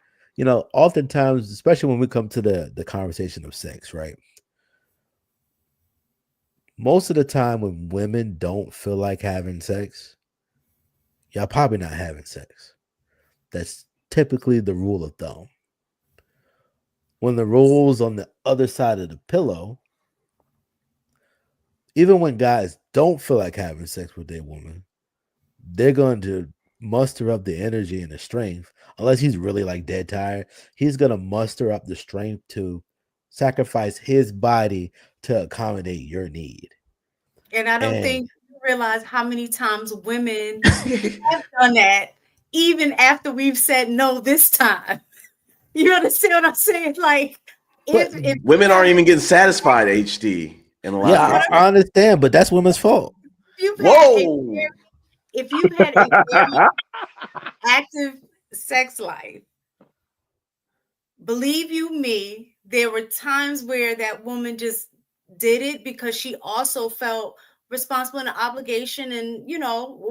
oftentimes, especially when we come to the conversation of sex, right? Most of the time when women don't feel like having sex, y'all probably not having sex. That's typically the rule of thumb. When the rule's on the other side of the pillow, even when guys don't feel like having sex with their woman, they're going to muster up the energy and the strength, unless he's really like dead tired. He's going to muster up the strength to sacrifice his body to accommodate your need. And I don't And think you realize how many times women have done that, even after we've said no this time. You understand what I'm saying? Like, but if Women aren't even getting satisfied, HD, in a lot of yeah, cases. I understand, but that's women's fault. Whoa! If you've had a very active sex life, believe you me, there were times where that woman just did it because she also felt responsible and an obligation. And,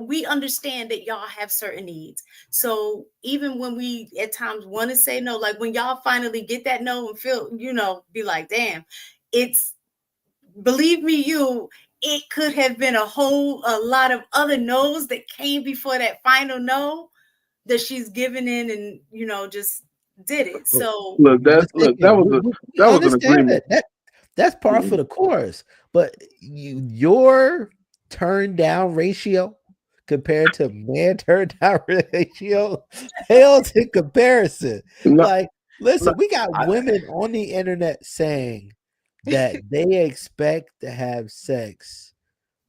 we understand that y'all have certain needs. So even when we at times want to say no, like when y'all finally get that no and feel, be like, damn, believe me, it could have been a lot of other no's that came before that final no that she's given in and, just did it. So Look, But that was we an understand agreement. that's par for the course. But your turn down ratio compared to man turn down ratio pales in comparison. No, Like, listen, we got I- women on the internet saying that they expect to have sex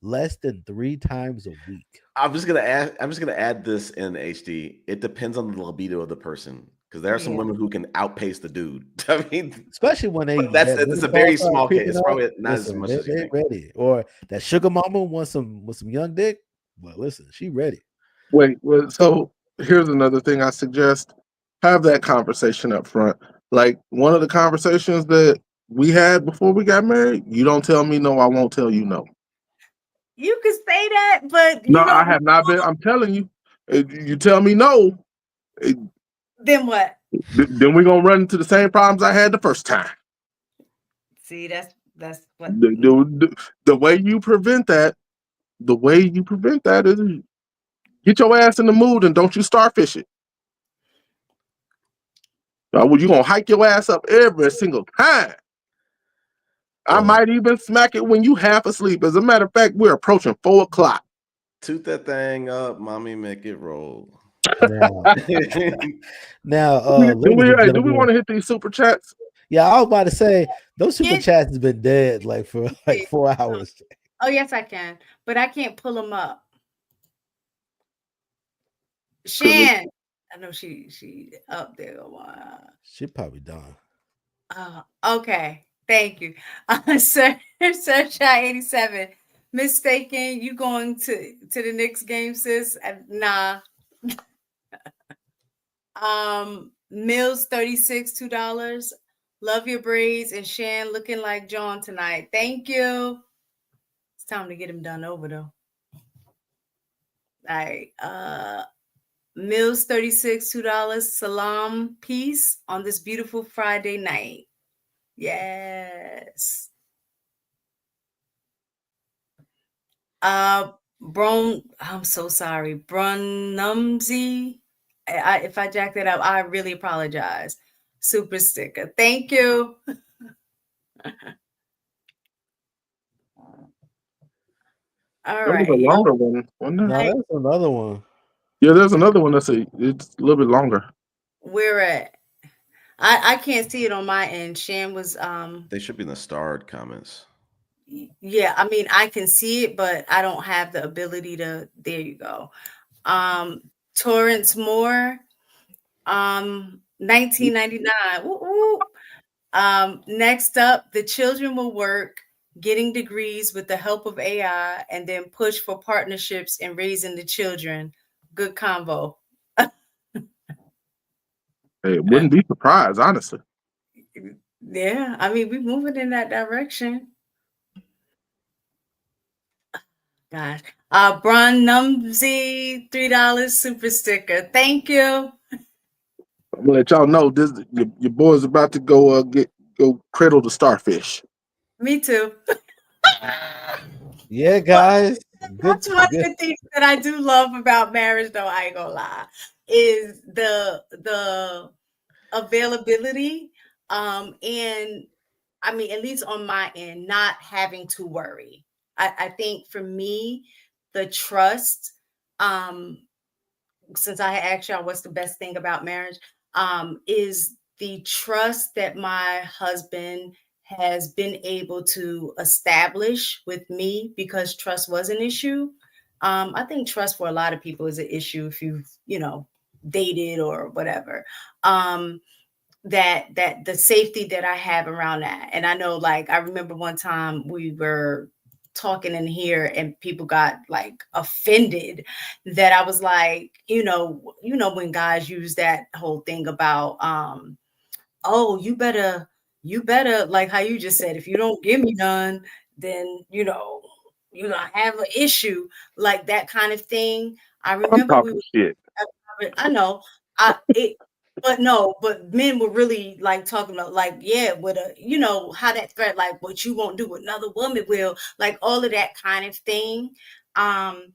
less than 3 times a week. I'm just gonna add this in HD. It depends on the libido of the person because there are some Yeah. women who can outpace the dude. I mean, Especially when it's a very small case. It's probably not as much as you they think. ready. Or that sugar mama wants some young dick. Well, listen, she ready. wait. So here's another thing I suggest: have that conversation up front. Like one of the conversations that we had before we got married. You don't tell me no, I won't tell you no. You can say that, but No, I have not been. I'm telling you. You tell me no, then what? then we're gonna run into the same problems I had the first time. See, that's what. The way you prevent that, is get your ass in the mood and don't you starfish it. You gonna hike your ass up every single time. I might even smack it when you half asleep. As a matter of fact, we're approaching 4:00. Toot that thing up, mommy, make it roll. Now, Do ladies and we gentlemen, want to hit these super chats? yeah, I was about to say those super Yeah. chats has been dead like for like 4 hours. Oh yes, I can, but I can't pull them up. Shan, I know she up there a while. She probably done. Okay, thank you. Sir, Shot 87. Mistaken, you going to the Knicks game, sis? Nah. Mills 36, $2. Love your braids and Shan looking like John tonight. Thank you. It's time to get him done over though. All right. Mills 36, $2. Salam, peace on this beautiful Friday night. Yes. I'm so sorry. Brunumsy. If I jack that up, I really apologize. Super sticker. Thank you. All That was right. a longer one, wasn't it? No, that's another one. Yeah, there's another one it's a little bit longer. Where at? I can't see it on my end. Shan was They should be in the starred comments. yeah, I mean I can see it, but I don't have the ability to. There you go. Torrance Moore, 1999. Woo, woo. Next up, the children will work, getting degrees with the help of AI, and then push for partnerships in raising the children. Good combo. Hey, wouldn't be surprised, honestly. Yeah, I mean, we're moving in that direction. Gosh. Bron Numsy, $3 super sticker. Thank you. I'm gonna let y'all know this. Your boy's about to go go cradle the starfish. Me too. Yeah, guys. That's one of the things that I do love about marriage, though, I ain't gonna lie, is the availability. And I mean, at least on my end, not having to worry. I think for me, the trust, since I asked y'all what's the best thing about marriage, is the trust that my husband has been able to establish with me, because trust was an issue. I think trust for a lot of people is an issue if you've, dated or whatever. That the safety that I have around that. And I know, like, I remember one time we were talking in here and people got like offended that I was like, when guys use that whole thing about oh, you better, like how you just said, if you don't give me none, then you're gonna have an issue, like that kind of thing. I I'm remember we talking shit. I know. But no, but men were really like talking about like, yeah, with a, how that threat, like what you won't do, another woman will, like all of that kind of thing. And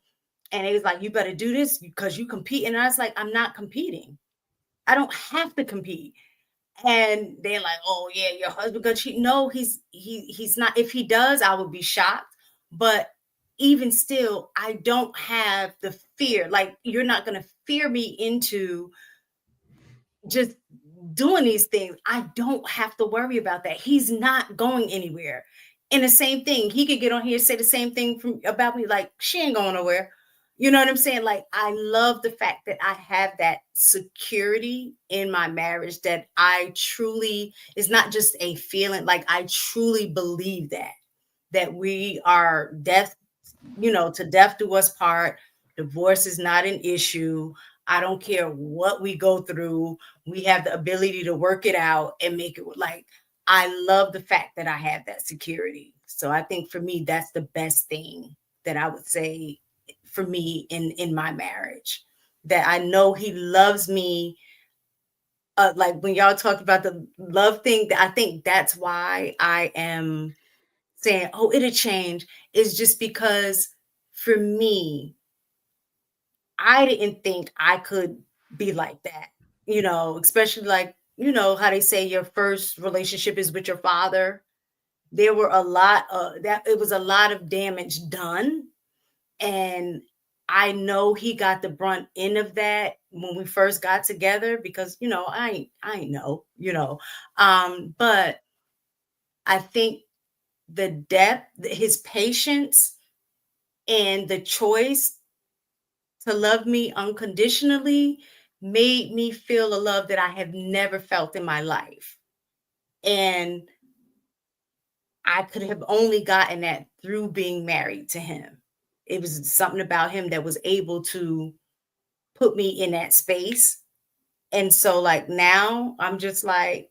it was like, you better do this because you compete. And I was like, I'm not competing. I don't have to compete. And they're like, oh yeah, your husband gonna cheat. No, he's not. If he does, I would be shocked. But even still, I don't have the fear. Like, you're not gonna fear me into just doing these things. I don't have to worry about that. He's not going anywhere. And the same thing, he could get on here and say the same thing about me, like, she ain't going nowhere. You know what I'm saying? Like, I love the fact that I have that security in my marriage, that I truly, it's not just a feeling, like I truly believe that we are death, to death do us part. Divorce is not an issue. I don't care what we go through. We have the ability to work it out and make it, like, I love the fact that I have that security. So I think for me, that's the best thing that I would say for me in my marriage, that I know he loves me. Like when y'all talk about the love thing, I think that's why I am saying, oh, it'll change, is just because for me, I didn't think I could be like that, especially like, how they say your first relationship is with your father. There were a lot of that, it was a lot of damage done. And I know he got the brunt end of that when we first got together, because, I know, but I think the depth, his patience, and the choice to love me unconditionally made me feel a love that I have never felt in my life. And I could have only gotten that through being married to him. It was something about him that was able to put me in that space. And so, like, now I'm just like,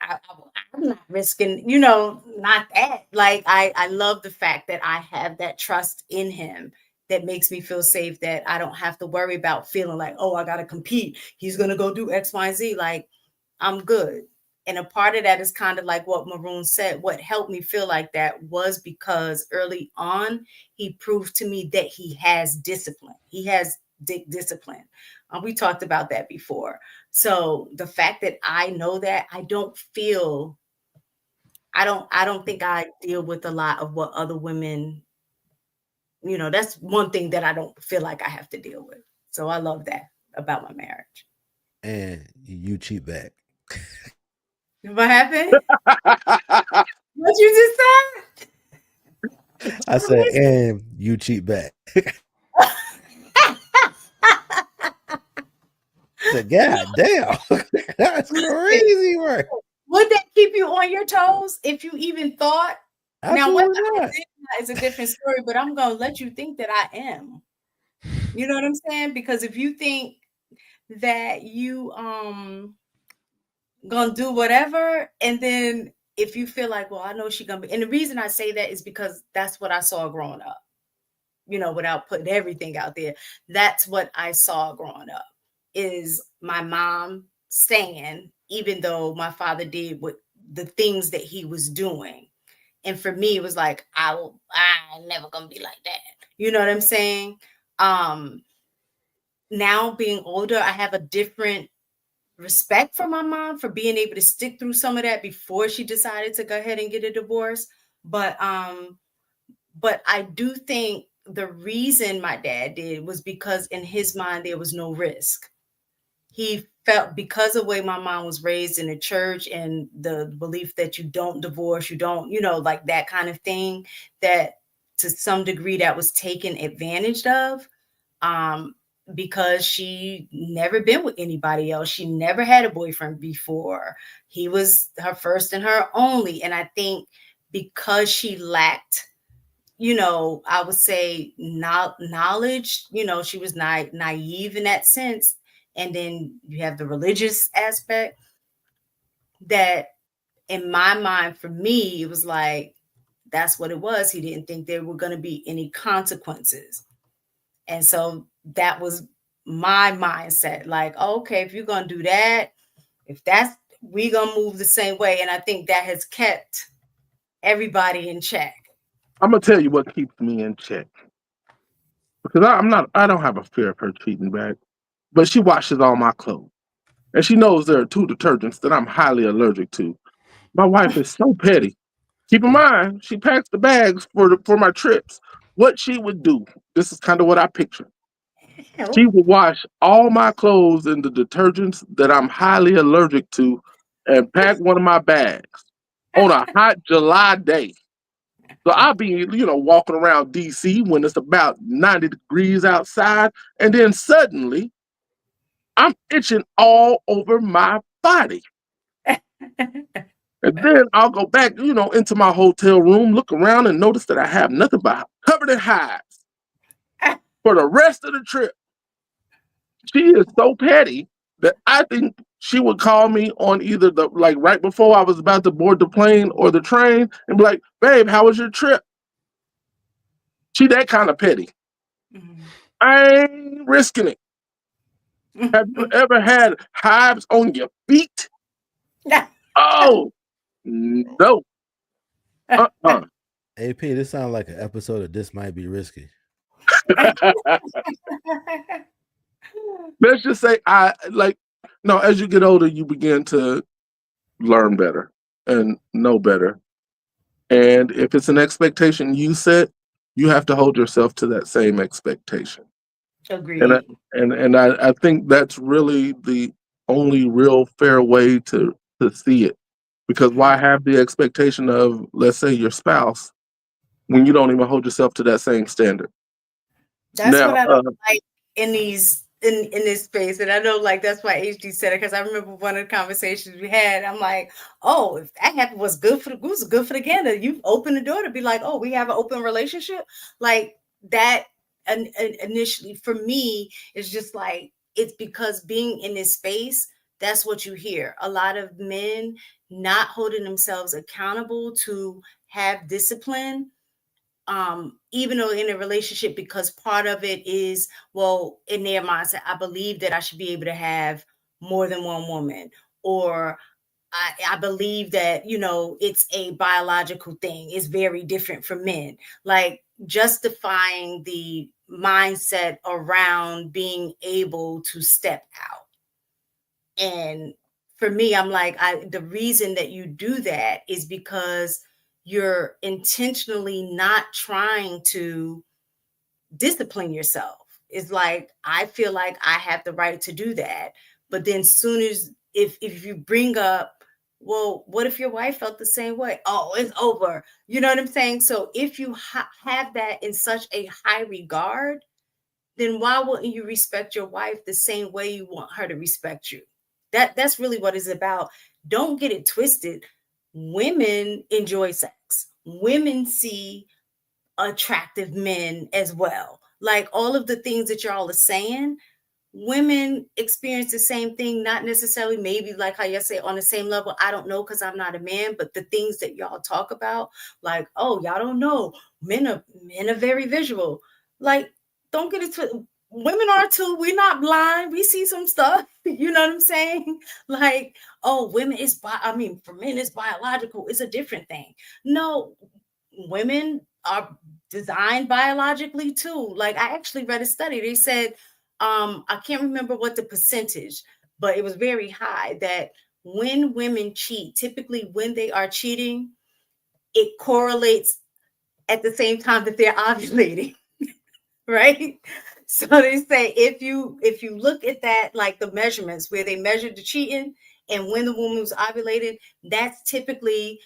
I'm not risking, not that. Like, I love the fact that I have that trust in him that makes me feel safe, that I don't have to worry about feeling like, oh, I got to compete. He's going to go do X, Y, and Z. Like, I'm good. And a part of that is kind of like what Maroon said. What helped me feel like that was because early on, he proved to me that he has discipline. He has discipline. We talked about that before. So the fact that I know that, I don't think I deal with a lot of what other women, that's one thing that I don't feel like I have to deal with. So I love that about my marriage. And you cheat back. What happened? What you just said? I said, and you cheat back. The God damn, that's crazy work. Would that keep you on your toes if you even thought? Absolutely Now, what not. is a different story, but I'm gonna let you think that I am. You know what I'm saying? Because if you think that you gonna do whatever, and then if you feel like, well, I know she gonna be, and the reason I say that is because that's what I saw growing up. Without putting everything out there, that's what I saw growing up, is my mom saying, even though my father did what the things that he was doing. And for me, it was like, I'm never gonna be like that. You know what I'm saying? Now being older, I have a different respect for my mom for being able to stick through some of that before she decided to go ahead and get a divorce. But I do think the reason my dad did was because in his mind there was no risk. He felt, because of the way my mom was raised in the church and the belief that you don't divorce, you don't, like that kind of thing, that to some degree that was taken advantage of, because she never been with anybody else. She never had a boyfriend before. He was her first and her only. And I think because she lacked, I would say knowledge, she was naive in that sense. And then you have the religious aspect. that in my mind, for me, it was like, that's what it was. He didn't think there were going to be any consequences. And so that was my mindset. Like, okay, if you're going to do that, if that's, we going to move the same way. And I think that has kept everybody in check. I'm going to tell you what keeps me in check. Because I don't have a fear of her cheating back. But she washes all my clothes. And she knows there are 2 detergents that I'm highly allergic to. My wife is so petty. Keep in mind, she packs the bags for my trips. What she would do, this is kind of what I picture. She would wash all my clothes in the detergents that I'm highly allergic to and pack one of my bags on a hot July day. So I'll be, walking around DC when it's about 90 degrees outside, and then suddenly I'm itching all over my body. And then I'll go back, into my hotel room, look around and notice that I have nothing but covered in hives for the rest of the trip. She is so petty that I think she would call me on either right before I was about to board the plane or the train and be like, babe, how was your trip? She that kind of petty. Mm-hmm. I ain't risking it. Have you ever had hives on your feet? Oh, no. AP, this sounds like an episode of This Might Be Risky. Let's just say as you get older, you begin to learn better and know better. And if it's an expectation you set, you have to hold yourself to that same expectation. Agreed. And I think that's really the only real fair way to see it. Because why have the expectation of, let's say, your spouse when you don't even hold yourself to that same standard? That's what I don't like in these in this space. And I know that's why HD said it, because I remember one of the conversations we had. I'm like, oh, if that happened, was good for the goose, good for the gander. You've opened the door to be like, oh, we have an open relationship. Like that. And initially for me, it's just like, it's because being in this space, that's what you hear. A lot of men not holding themselves accountable to have discipline, even though in a relationship, because part of it is, well, in their mindset, I believe that I should be able to have more than one woman, or I believe that, it's a biological thing. It's very different for men. Like justifying the mindset around being able to step out. And for me, I'm like, the reason that you do that is because you're intentionally not trying to discipline yourself. It's like, I feel like I have the right to do that. But then soon as, if you bring up, well, what if your wife felt the same way? Oh, it's over. You know what I'm saying? So if you have that in such a high regard, then why wouldn't you respect your wife the same way you want her to respect you? That's really what it's about. Don't get it twisted. Women enjoy sex. Women see attractive men as well. Like all of the things that y'all are saying, women experience the same thing, not necessarily maybe like how you say on the same level. I don't know, because I'm not a man, but the things that y'all talk about, like, oh, y'all don't know, men are very visual. Like, don't get it to, women are too. We're not blind. We see some stuff. You know what I'm saying? Like, oh, women is for men it's biological. It's a different thing. No, women are designed biologically too. Like, I actually read a study. They said, I can't remember what the percentage, but it was very high, that when women cheat, typically when they are cheating, it correlates at the same time that they're ovulating, right? So they say if you look at that, like the measurements where they measured the cheating and when the woman was ovulated, that's typically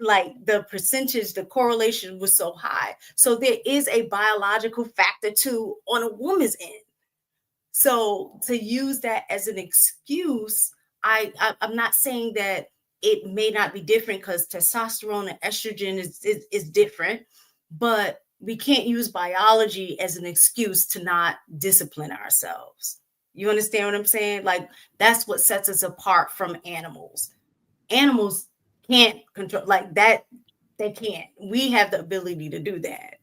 like the percentage, the correlation was so high. So there is a biological factor too on a woman's end. So to use that as an excuse, I'm not saying that it may not be different, because testosterone and estrogen is different, but we can't use biology as an excuse to not discipline ourselves. You understand what I'm saying? Like, that's what sets us apart from animals. Animals can't control like that. They can't. We have the ability to do that.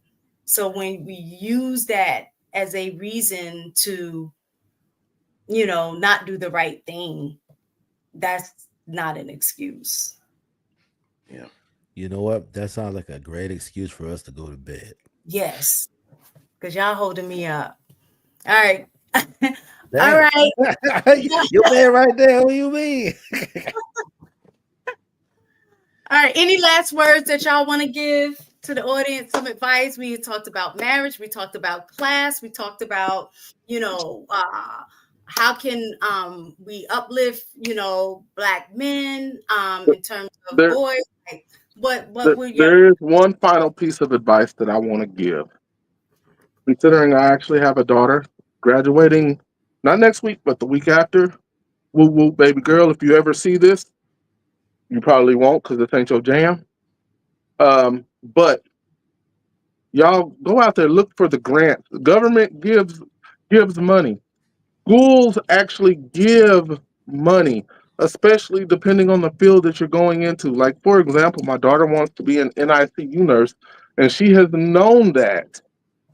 So when we use that as a reason to, not do the right thing, that's not an excuse. Yeah. You know what? That sounds like a great excuse for us to go to bed. Yes, because y'all holding me up. All right. All Damn. right. Your man right there. What do you mean? All right. Any last words that y'all want to give to the audience? Some advice. We talked about marriage. We talked about class. We talked about, how can we uplift, Black men in terms of There, boys. Like, what were your? there is one final piece of advice that I want to give. Considering I actually have a daughter graduating not next week, but the week after. Woo woo, baby girl. If you ever see this, you probably won't because this ain't your jam. But y'all go out there, look for the grants. The government gives money. Schools actually give money, especially depending on the field that you're going into. Like, for example, my daughter wants to be an NICU nurse, and she has known that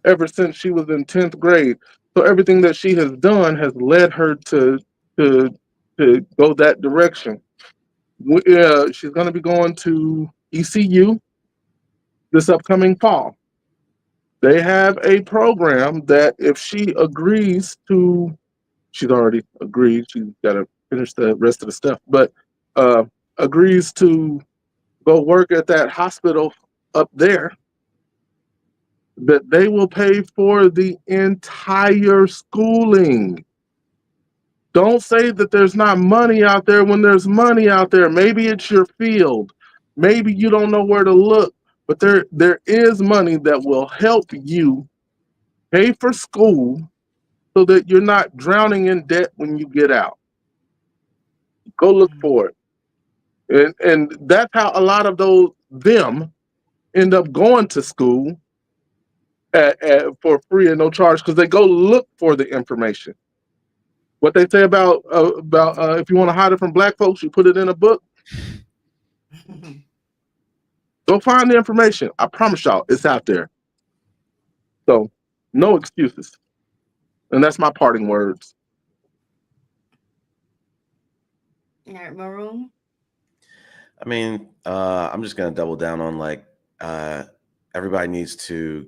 ever since she was in 10th grade. So everything that she has done has led her to to go that direction. She's going to be going to ECU this upcoming fall. They have a program that if she agrees to, she's already agreed. She's got to finish the rest of the stuff, but agrees to go work at that hospital up there, that they will pay for the entire schooling. Don't say that there's not money out there when there's money out there. Maybe it's your field. Maybe you don't know where to look, but there is money that will help you pay for school so that you're not drowning in debt when you get out. Go look for it. And that's how a lot of them end up going to school for free and no charge, because they go look for the information. What they say about if you want to hide it from Black folks, you put it in a book. Go find the information. I promise y'all, it's out there. So, no excuses. And that's my parting words. All right, Maroon. I mean, I'm just gonna double down on like everybody needs to,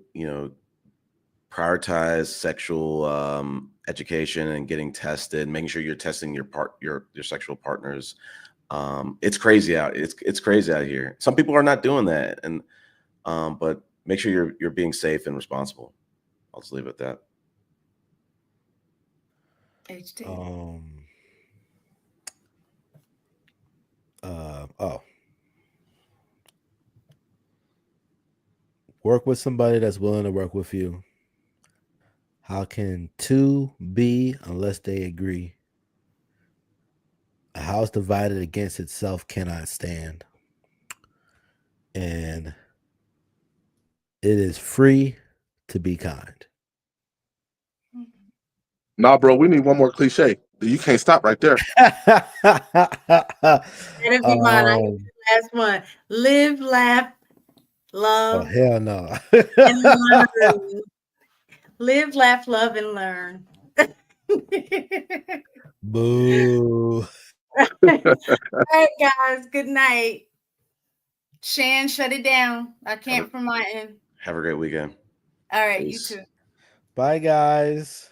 prioritize sexual education and getting tested, making sure you're testing your sexual partners. It's crazy out. It's crazy out here. Some people are not doing that, and but make sure you're being safe and responsible. I'll just leave it at that. Work with somebody that's willing to work with you. How can two be unless they agree? A house divided against itself cannot stand. And it is free to be kind. Nah, bro, we need one more cliche. You can't stop right there. That'll be mine. I get the last one. Live, laugh, love. Oh, hell no. And learn. Live, laugh, love, and learn. Boo. All right, guys. Good night. Shan, shut it down. I can't from my end. Have a great weekend. All right, Peace. you too. Bye, guys.